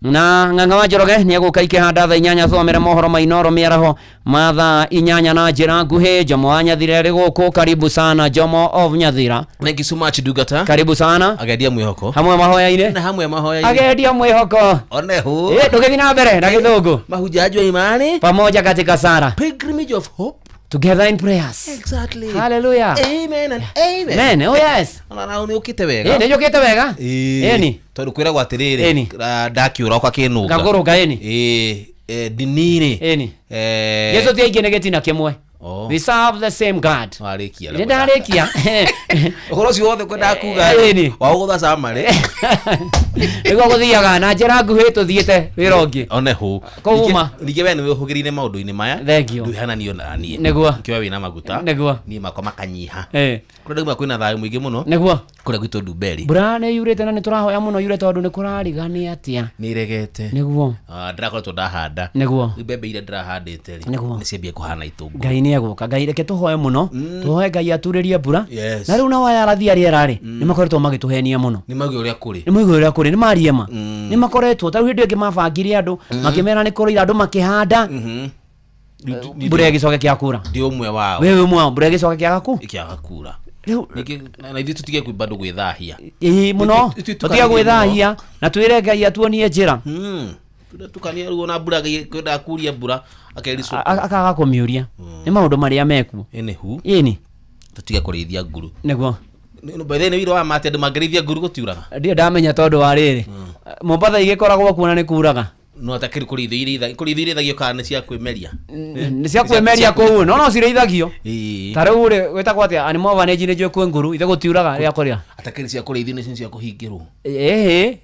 Na Ng'ang'a wa Njoroge nĩ egũka ikĩhanda thaa 8 thomere mohoro ma Inoro mĩaraho ma thaa 8 na njĩra nguhĩ. Jomo wa Nyathira rĩ gũkũ, karibu sana Jomo of Nyathira. Thank you so much ndungata. Karibu sana. Agendia mwĩhoko. Hamwe mahoya-inĩ. Na hamwe mahoya-inĩ. Agendia mwĩhoko. Oneho. Tũgĩthiĩ na mbere na gĩthũngũ. Mahujaji wa imani. Pamoja katika sala. Pilgrimage of hope. Together in prayers. Exactly. Hallelujah. Amen and amen. Amen. Oh yes. Ona nĩ ũkĩte wega. Nĩ ũkĩte wega? Eni. Tondũ kwĩragwo atĩrĩrĩ ndakiũra ũkakĩnũnga. Ngagũrũka eni. Dinini. Eni. Yesu ti aingĩ nĩ gĩtina kĩmwe. We serve the same God. Ndarĩkia. Ũhoro ũcio wothe kwendaga kuga wa ũgũtha camarĩ. Nĩguo gũthiaga na njĩra nguhĩ tũthiĩte wĩra ũngĩ. Oneho. Kũuma. Ningĩ we nĩ wĩhũgĩrĩire maũndũ-inĩ maya. Thengio. Ndũihananio na niĩ. Nĩguo. Kĩoya wĩna maguta. Nĩguo. Niĩ makwa makanyiha. Kũrĩa ndauma kwĩna thayũ mũingĩ mũno. Nĩguo. Kũrĩa gwitũ Ndumberi. Mbura nĩ yurĩte na nĩ tũrahoya mũno yure tondũ nĩ kũrarigania atĩa. Nĩ iregete. Nĩguo. Ndĩrakoretwo ndahanda. Nĩguo. Mbembe iria ndĩrahandĩte rĩ. Nĩ ciambia kũhana itũngũ. Ngai nĩ egũka. Ngai reke tũhoe mũno. Tũhoe Ngai aturĩrie mbura. Na rĩu na waya arathia rĩera rĩ nĩ makoretwo magĩtũhenia mũno. Nĩ maugĩ ũrĩa kũrĩ. Nĩ maugĩ ũrĩa kũrĩ nĩ mariema. Nĩ makoretwo ta hĩndĩ ĩngĩ mabangire andũ makĩmera nĩ kũrĩ andũ makĩhanda. Mbura ĩgĩcoka kĩakura. Ndĩ ũmwe wao. Wewe ũmwe wao mbura ĩgĩcoka kĩagaku. Kĩaga kura. Ningĩ na ithuĩ tũtige kwĩbandũ gwĩthahia. Mũno tũtige gwĩthahia na twĩre Ngai atuonie njĩra. Tukania ruo na mbura kwenda kuria mbura akericwo akaga kũmĩũria. Nĩ maũndũ marĩa mekuo. Ĩni. Tũtige kũrĩithia nguru. Nĩguo. By the way, wĩra wa mate andũ mangĩrĩithia nguru gũtiuraga. Ndio ndamenya tondũ wa rĩrĩ. Mombatha igĩkoragwo kuona nĩ kuraga. No atakĩrĩ kũrĩithia ithagio kana nĩ cia kwĩmeria. Nĩ cia kwĩmeria kũu no cirĩithagio. Ta rĩu rĩ wĩtagwo atĩa animal orphanage nĩ njũĩ kwĩ nguru ithe gũtiuraga rĩa kũrĩa. Atakĩrĩ cia kũrĩithio nĩ cia kũhingĩrwo.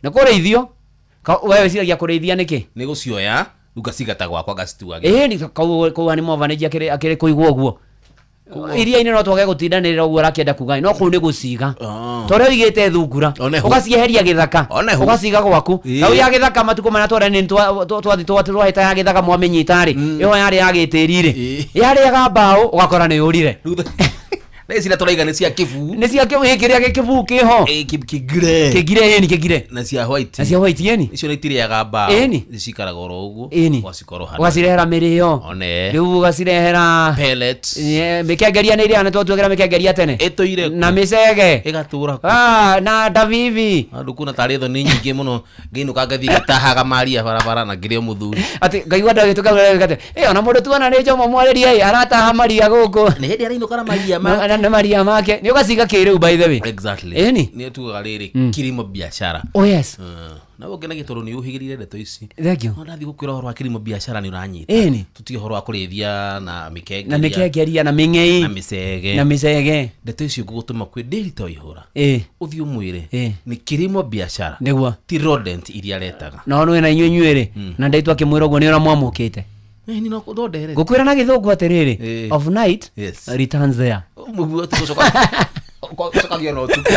Nĩ kũrĩithio. Wewe ciragia kũrĩithia nĩkĩ? Nĩ gũcioya ngacigata gwakwa ngacituaga. Nĩ kũu animal orphanage akĩrĩ kũigwo ũguo. Iria-inĩ no twage gũtindanĩrĩra ũguo arakĩenda kuga no kũu nĩ gũciga. Tondũ ũigĩte thungura ũgacieheria gĩthaka ũgaciga gwaku. Rĩu ya gĩthaka matukũ marĩa twarĩ twahĩta ya gĩthaka mwamĩnyita rĩ ĩyo yarĩ ya gĩtĩri rĩ yarĩaga mbaũ ũgakora nĩ yũrire. Nĩcira tũraiga nĩ cia kĩbu. Nĩ cia kĩbu kĩrĩa gĩkĩbu kĩho. Kĩgire kĩgire. Na cia white. Na cia white yeni. Icio nĩ itirĩaga mbaũ. Cicikaraga oro ũguo. Ũgacikorwo hana. Ũgacirehera mĩrĩo. Rĩu ũgacirehera pellets. Mĩkengeria nĩ iria nĩ tuotuagĩra mĩkengeria tene. Ĩtũire. Na mĩcege. Ĩgatũra. Na ndavivi. Andũ kuna tarĩ thoni nyingĩ mũno. Ngĩinũka ngathiĩ gĩtahaga maria barabara na ngĩrĩo mũthuri. Atĩ ngaigua ndagĩtuka gate. Ona mũndũ tuona nĩ Jomo mwarĩria arataha maria gũkũ. Nĩ hĩndĩ arainũka na maria ma na maria make nĩ ũgaciga kĩrĩu by the way. Exactly. Nĩ tugaga rĩrĩ kilimo biashara. Oh yes. Na ũngenagia tondũ nĩ ũhĩgĩrĩire ndeto ici. Thank you. Ndathiĩ gũkwĩra ũhoro wa kilimo biashara nĩ ũranyita. Tutige ũhoro wa kũrĩithia na mĩkengeria. Na mĩkengeria na mĩng'ei. Na mĩcege. Na mĩcege. Ndeto icio ngũgũtũma kwĩ Daily ta ihũra. Ũthiĩ ũmwĩre nĩ kilimo biashara. Nĩguo. Ti rodent iria aretaga. No nĩ na inyuĩ rĩ na ndaitwa kĩmwĩra ũguo nĩ ũramwamũkĩte. Ni no kudodere. Gukwira na githungu atiriri. Of night returns there. Mubu tucoka. Tucoka gyo no tuko.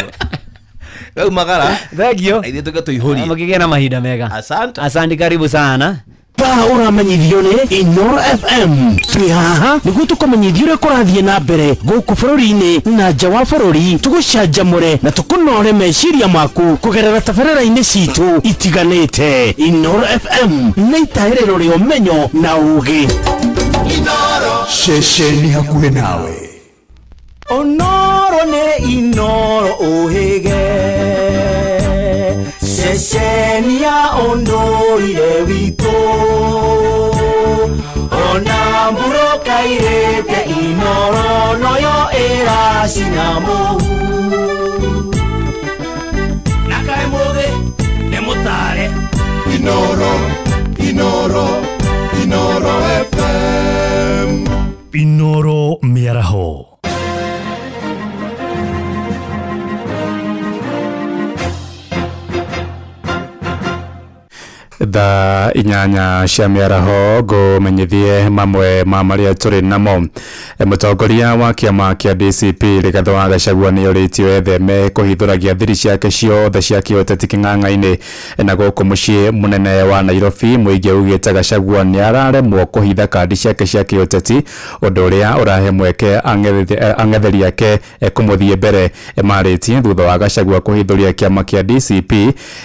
Wewe magara. Thank you. Ithie tugeto ihuri. Mukigea na mahinda mega. Asante. Asante karibu sana. Pa uramenyithio nĩ Inoro FM. Twĩ haha nĩguo tũkũmenyithia ũrĩa kũrathiĩ na mbere gũkũ bũrũri-inĩ na nja wa bũrũri tũgũcanjamũre na tũkũnore meciria maku kũgerera tabarĩra-inĩ citũ itiganĩte. Inoro FM nĩ itaĩrĩro rĩa ũmenyo na ũũgĩ. Inoro ceceni hakuhĩ nawe. Onoro nĩ Inoro ũhĩge ceceni ya ũndũire witũ ona mbũrũka irĩte Inoro noyo ĩra ndacina mũhu na kaĩ mũthĩ nĩ mũtare Inoro FM. Inoro Mĩaraho. Tha inyanya cia mĩaraho ngũmenyithie mamwe ma marĩa tũrĩ namo. Mũtongoria wa kĩama kĩa DCP Rigathĩ wa Gachagua nĩ orĩtio etheme kũhithũragia thiri ciake ciothe cia kĩũteti kĩng'ang'a-inĩ na gũkũ mũciĩ mũnene wa Nairobi. Mũingĩ ugĩte Gachagua nĩ araremwo kũhitha kandi ciake cia kĩũteti, ũndũ ũrĩa ũrahe mweke ang'etheri ake kũmũthiĩ mbere. Marĩtie thutha wa Gachagua kũhithũria kĩama kĩa DCP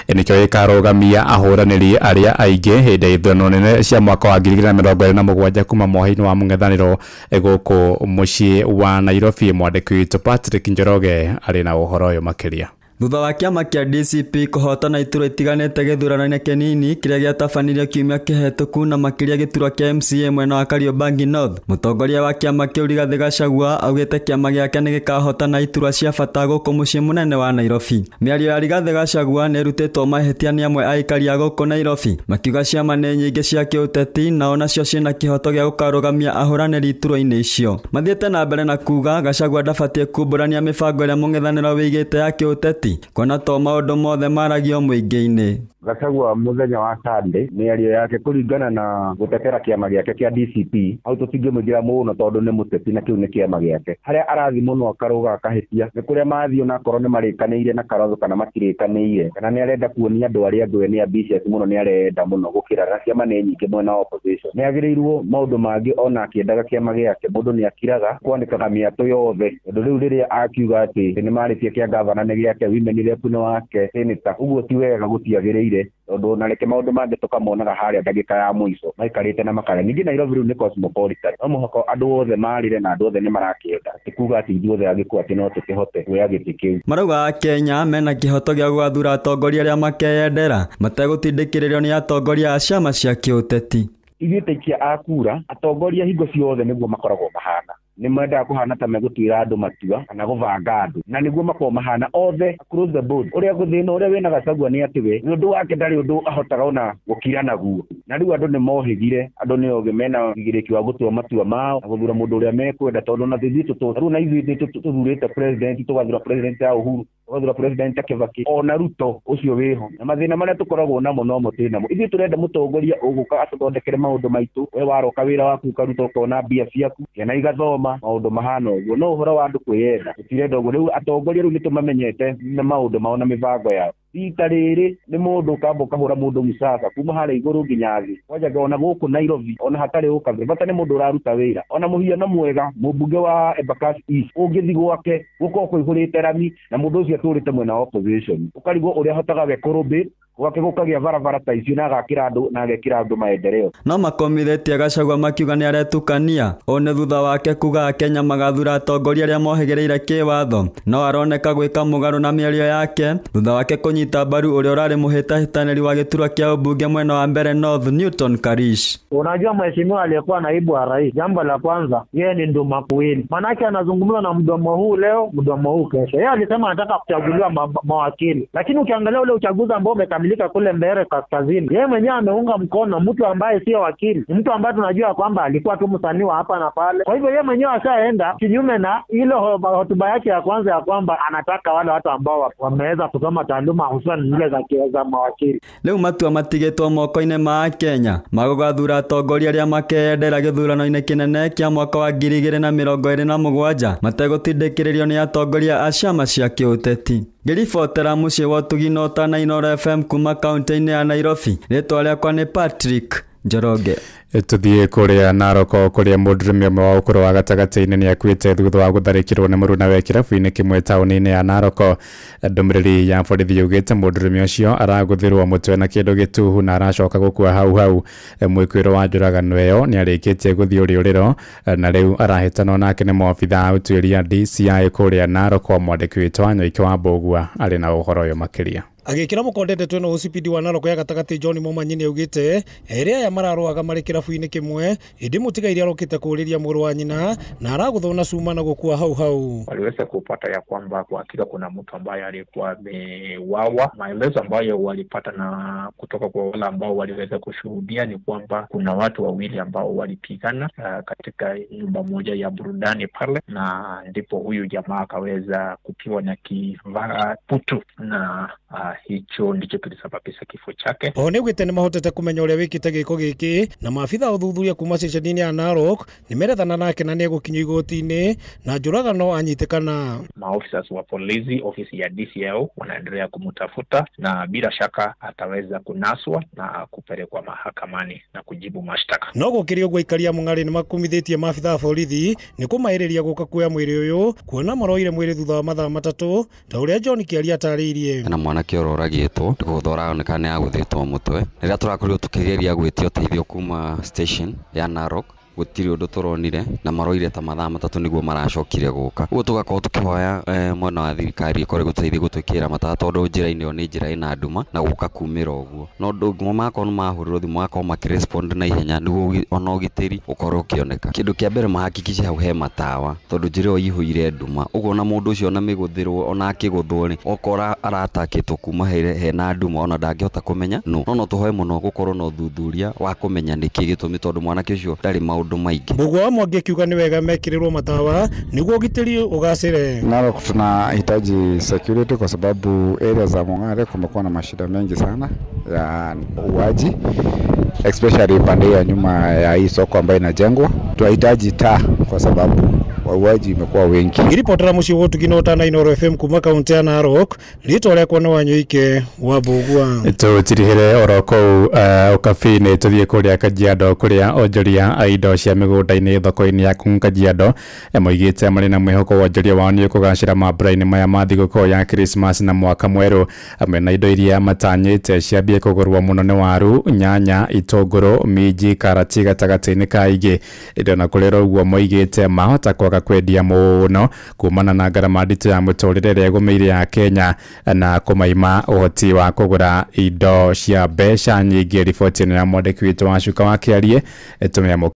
nĩkĩo gĩkarũgamia ahũranĩri arĩa aingĩ hĩndĩ ya ithurano nene cia mwaka wa 2027 kuma mwaka-inĩ wa mũng'ethanĩro gũkũ mũciĩ wa Nairobi. Mwandĩki witũ Patrick Njoroge arĩ na ũhoro ũyũ makĩria. Thutha wa kĩama kĩa DCP kũhotana iturwa itiganĩte gĩthurano-inĩ kĩnini kĩrĩa gĩatabanirio kiumia kĩhetũku na makĩria gĩturwa kĩa MCA mwena wa Kariobangi North, mũtongoria wa kĩama kĩu Rigathĩ Gachagua augĩte kĩama gĩake nĩ gĩkahotana iturwa cia bata gũkũ mũciĩ mũnene wa Nairobi. Mĩario ya Rigathĩ Gachagua nĩ ĩrutĩtwo mahĩtia nĩ amwe aikari a gũkũ Nairobi, makiuga ciama nĩ nyingĩ cia kĩũteti nao nacio ciĩna kĩhoto gĩa gũkarũgamia ahũranĩri iturwa-inĩ icio. Mathiĩte na mbere na kuga Gachagua ndabatiĩ kumbũrania mĩbango ĩrĩa mũng'ethanĩro wĩigĩte ya kĩũteti, kuona to maũndũ mothe maragio mũingĩ-inĩ. Gachagua muthenya wa Sunday mĩario yake kũringana na gũtetera kĩama gĩake kĩa DCP hau tũtingĩmũigĩra mũno tondũ nĩ mũteti na kĩu nĩ kĩama gĩake. Harĩa arathi mũno akarũga akahĩtia nĩ kũrĩa mathiĩ na korwo nĩ marĩkanĩire na Kalonzo kana matirĩkanĩire, kana nĩ arenda kuonia andũ arĩa angĩ nĩ ambitious mũno, nĩ arenda mũno gũkĩra na ciama nĩ nyingĩ mwena wa opposition. Nĩ agĩrĩirwo maũndũ mangĩ ona akĩendaga kĩama gĩake mũndũ nĩ akiraga kwandĩkaga mĩatũ yothe. Ũndũ rĩu rĩrĩa akiuga atĩ nĩ marĩtie kĩa gavana nĩ gĩake women rep nĩ wake senator, ũguo ti wega gũtiagĩrĩire tondũ na reke maũndũ mangĩ tũkamonaga harĩa ndagĩka ya mũico maikarĩte na makara. Ningĩ Nairobi rĩu nĩ cosmopolitan, no mũhaka andũ othe marĩre na andũ othe nĩ marakĩenda tikuga atĩ ithuothe agĩkua atĩ no tũkĩhote kuoya gĩtĩ kĩu. Marauga Kenya mena kĩhoto gĩa gũgathura atongoria arĩa makeyendera mategũtindĩkĩrĩrio nĩ atongoria a ciama cia kĩũteti. Ithuĩ taikia akura atongoria hingo ciothe nĩguo makoragwo mahana, nĩ mwendaga kũhana ta megũtuĩra andũ matua kana gũbanga andũ, na nĩguo makorwo mahana othe across the board. Ũrĩa gũthĩna ũrĩa wĩna Gachagua nĩ atĩ we ũndũ wake ndarĩ ũndũ ahotaga ona gũkira naguo, na rĩu andũ nĩ mohĩgire, andũ nĩ ogĩ mena ũigĩrĩki wa gũtua matua mao na gũthura mũndũ ũrĩa mekwenda, tondũ na thithu rĩu na ithuĩ tũthurĩte president, tũgathura president ya Uhuru, tũgathura president ya Kibaki, ona Ruto ũcio wĩho, na mathĩna marĩa tũkoragwo namo no mũtĩ namo. Ithuĩ tũrenda mũtongoria ũgũka atũthondekere maũndũ maitũ, we waroka wĩra waku ũkaruta ũkona mbia ciaku ciana igathoma maũndũ mahana ũguo, no ũhoro wa andũ kwĩyenda tũtirenda ũguo. Rĩu atongoria rĩu nĩ tũmamenyete na maũndũ mao na mĩbango yao. Rita rĩrĩ nĩ mũndũ ũkamba ũkahũra mũndũ mũcaca kuma harĩa igũrũ nginya thĩ, wajaga ona gũkũ Nairobi ona hatarĩ ũkabira, bata nĩ mũndũ ũraruta wĩra. Ona mũhiano mwega mũmbunge wa Embakasi East ũngĩthi gwake gũkorwo kũihũrĩte rami na mũndũ ũcio atũrĩte mwena wa opposition, ũkarigwo ũrĩa ahotaga we kũrũmbĩ gwake gũkagĩa barabara ta icio na agakĩra andũ na agekĩra andũ maendeleo. No makomithetie Gachagua makiuga nĩ aretukania one thutha wake kuga Kenya magathura atongoria arĩa mohĩgĩrĩire kĩwatho, no aroneka gwĩka mũgarũ na mĩario yake thutha wake kũnyita mbaru ũrĩa ũrarĩ mũhĩtahĩtanĩri wa gĩturwa kĩa ubunge mwena wa mbere North Newton Karish. Unajua mheshimiwa aliyekuwa naibu wa rais, jambo la kwanza yeye ni nduma kweli, manake anazungumza na mdomo huu leo mdomo huu kesho. Yeye alisema anataka kuchaguliwa mawakili, lakini ukiangalia ule uchaguzi ambao umekamilika kule Mbeere kaskazini, yeye mwenyewe ameunga mkono mtu ambaye sio wakili, ni mtu ambaye tunajua kwamba alikuwa tu msanii wa hapa na pale. Kwa hivyo yeye mwenyewe ashaenda kinyume na ile hotuba yake ya kwanza ya kwamba anataka wale watu ambao wameweza kusoma taaluma hususan zile za mawakili. Leo matua matigĩtwo moko-inĩ ma Kenya magũgathura atongoria arĩa makeyendera gĩthurano-inĩ kĩnene kĩa mwaka wa 2027 mategũtindĩkĩrĩrio nĩ atongoria a ciama cia kĩũteti. Ngĩribotera mũciĩ wa Tugino na Inoro FM kuma kaunti-inĩ ya Nairobi, rĩtwa rĩakwa nĩ Patrick Njoroge. Tuthiĩ kũrĩa Naroko kũrĩa mũndũrũme ũmwe wa ũkũrũ wa gatagatĩ-inĩ nĩ akuĩte thutha wa gũtharĩkĩrwo nĩ mũruna wa kĩrabu-inĩ kĩmwe taũni-inĩ ya Naroko. Ndũmĩrĩri ya borithi yaugĩte mũndũrũme ũcio aragũthĩrwo mũtwe na kĩndũ gĩtuhu na aracoka gũkua hau. Mwĩkũĩrwo wa njũragano ĩyo nĩ arĩkĩtie gũthiũrĩrĩrwo na rĩu arahĩtanwo nake nĩ maobitha a ũtuĩria DCI kũrĩa Naroko. Mwandĩki witũ wa Nyoike wa Mbũgua arĩ na ũhoro ũyũ makĩria. agikira mukondete tweno OCPD wa Narok ya gatagati John Momanyi augite eria ya mararoaga mari kirabu-ini kimwe indi mutiga iria arokite kuriria muru wa nyina na araguthona cuma na gukua hau waliweza kupata ya kwamba kwa hakika kuna mtu ambaye alikuwa amewawa. Maelezo ambayo walipata na kutoka kwa wale ambao waliweza kushuhudia ni kwamba kuna watu wawili ambao walipigana katika nyumba moja ya burudani pale, na ndipo huyu jamaa akaweza kupiwa na kivaa putu na hicho ndicho kilisababisha kifo chake. Onegwite ni mahotete kumenya uria wikite giko giki na maafitha uthuthuria kuma ceceni ya Narok nimerethana nake na negukinywa igoti-ini na njuragano anyitikana. Maofisa wa polisi, ofisi ya DCI wanaendelea kumtafuta na bila shaka ataweza kunaswa na kupelekwa mahakamani na kujibu mashtaka. No gukirio gwaikaria mung'ari ni makumithitie maafitha a borithi ni kumairiria guka kuoya mwiri uyu kuona maroire mwiri thutha wa mathaa matatu ta uria John Kiaria atariirie. Na mwanake uroragitwo ndiguthora onekane aguthitwo mutwe rira turakorirwo tukigeria gwitio teithio kuma station ya Narok gutiri undu turonire na maroire ta mathaa matatu niguo maracokire guka. Uguo tugakorwo tukihoya mwena wa thirikari ikore guteithia gutwikira matata tondu njira-ini yo ni njira ina nduma na guka kumira uguo. No ndungu makorwo mahuriro thimu makorwo makirespond na ihenya niguo ona ugitiri ukorwo ukioneka. Kindu kia mbere mahakikishe hau he matawa tondu njira yo ihuire nduma. Uguo na mundu ucio ona miguthirwo ona akiguthwo ri okora aratakitwo kuma hena nduma ona ndangihota kumenya no tuhoe muno gukorwo na uthuthuria wa kumenya niki gitumi tondu mwanake ucio ndari Mbugu wa Mwangi akiuga ni wega mekirirwo matawa niguo gitiri ugacire. Narok tunahitaji security kwa sababu area za Mong'are kumekuwa na mashida mengi sana ya uwaji, especially pande ya nyuma ya hii soko ambayo inajengwa. Tunahitaji taa kwa sababu wauaji imekuwa wengi. Iripotera muci wotu ginota na Inoro FM kuma kaunti ya Narok ritore kwa Wanyoike wa Mbugua. Tutirihire oroko ukafini tuthie kuria Kajiado kuria onjoria aido cia migunda-ini thoko-ini ya Kajiado moigite mari na mwihoko wa onjoria wao ni kugacira mambura-ini maya ma thiguku ya Christmas na mwaka mweru amwe na indo iria matanyite ciambie kugurwa muno ni waru, nyanya, itunguru, minji, karati gatagati-ini kaingi indo na kulera uguo moigite mahota kwaga kwendia muno kumana na ngarama nditu ya muturire ria gumeire ya Kenya na kumaima uhoti wa kugura indo cia mbeca nyingi. Riboti ya mwandiki witu wa Shuka wa Kiarie tumia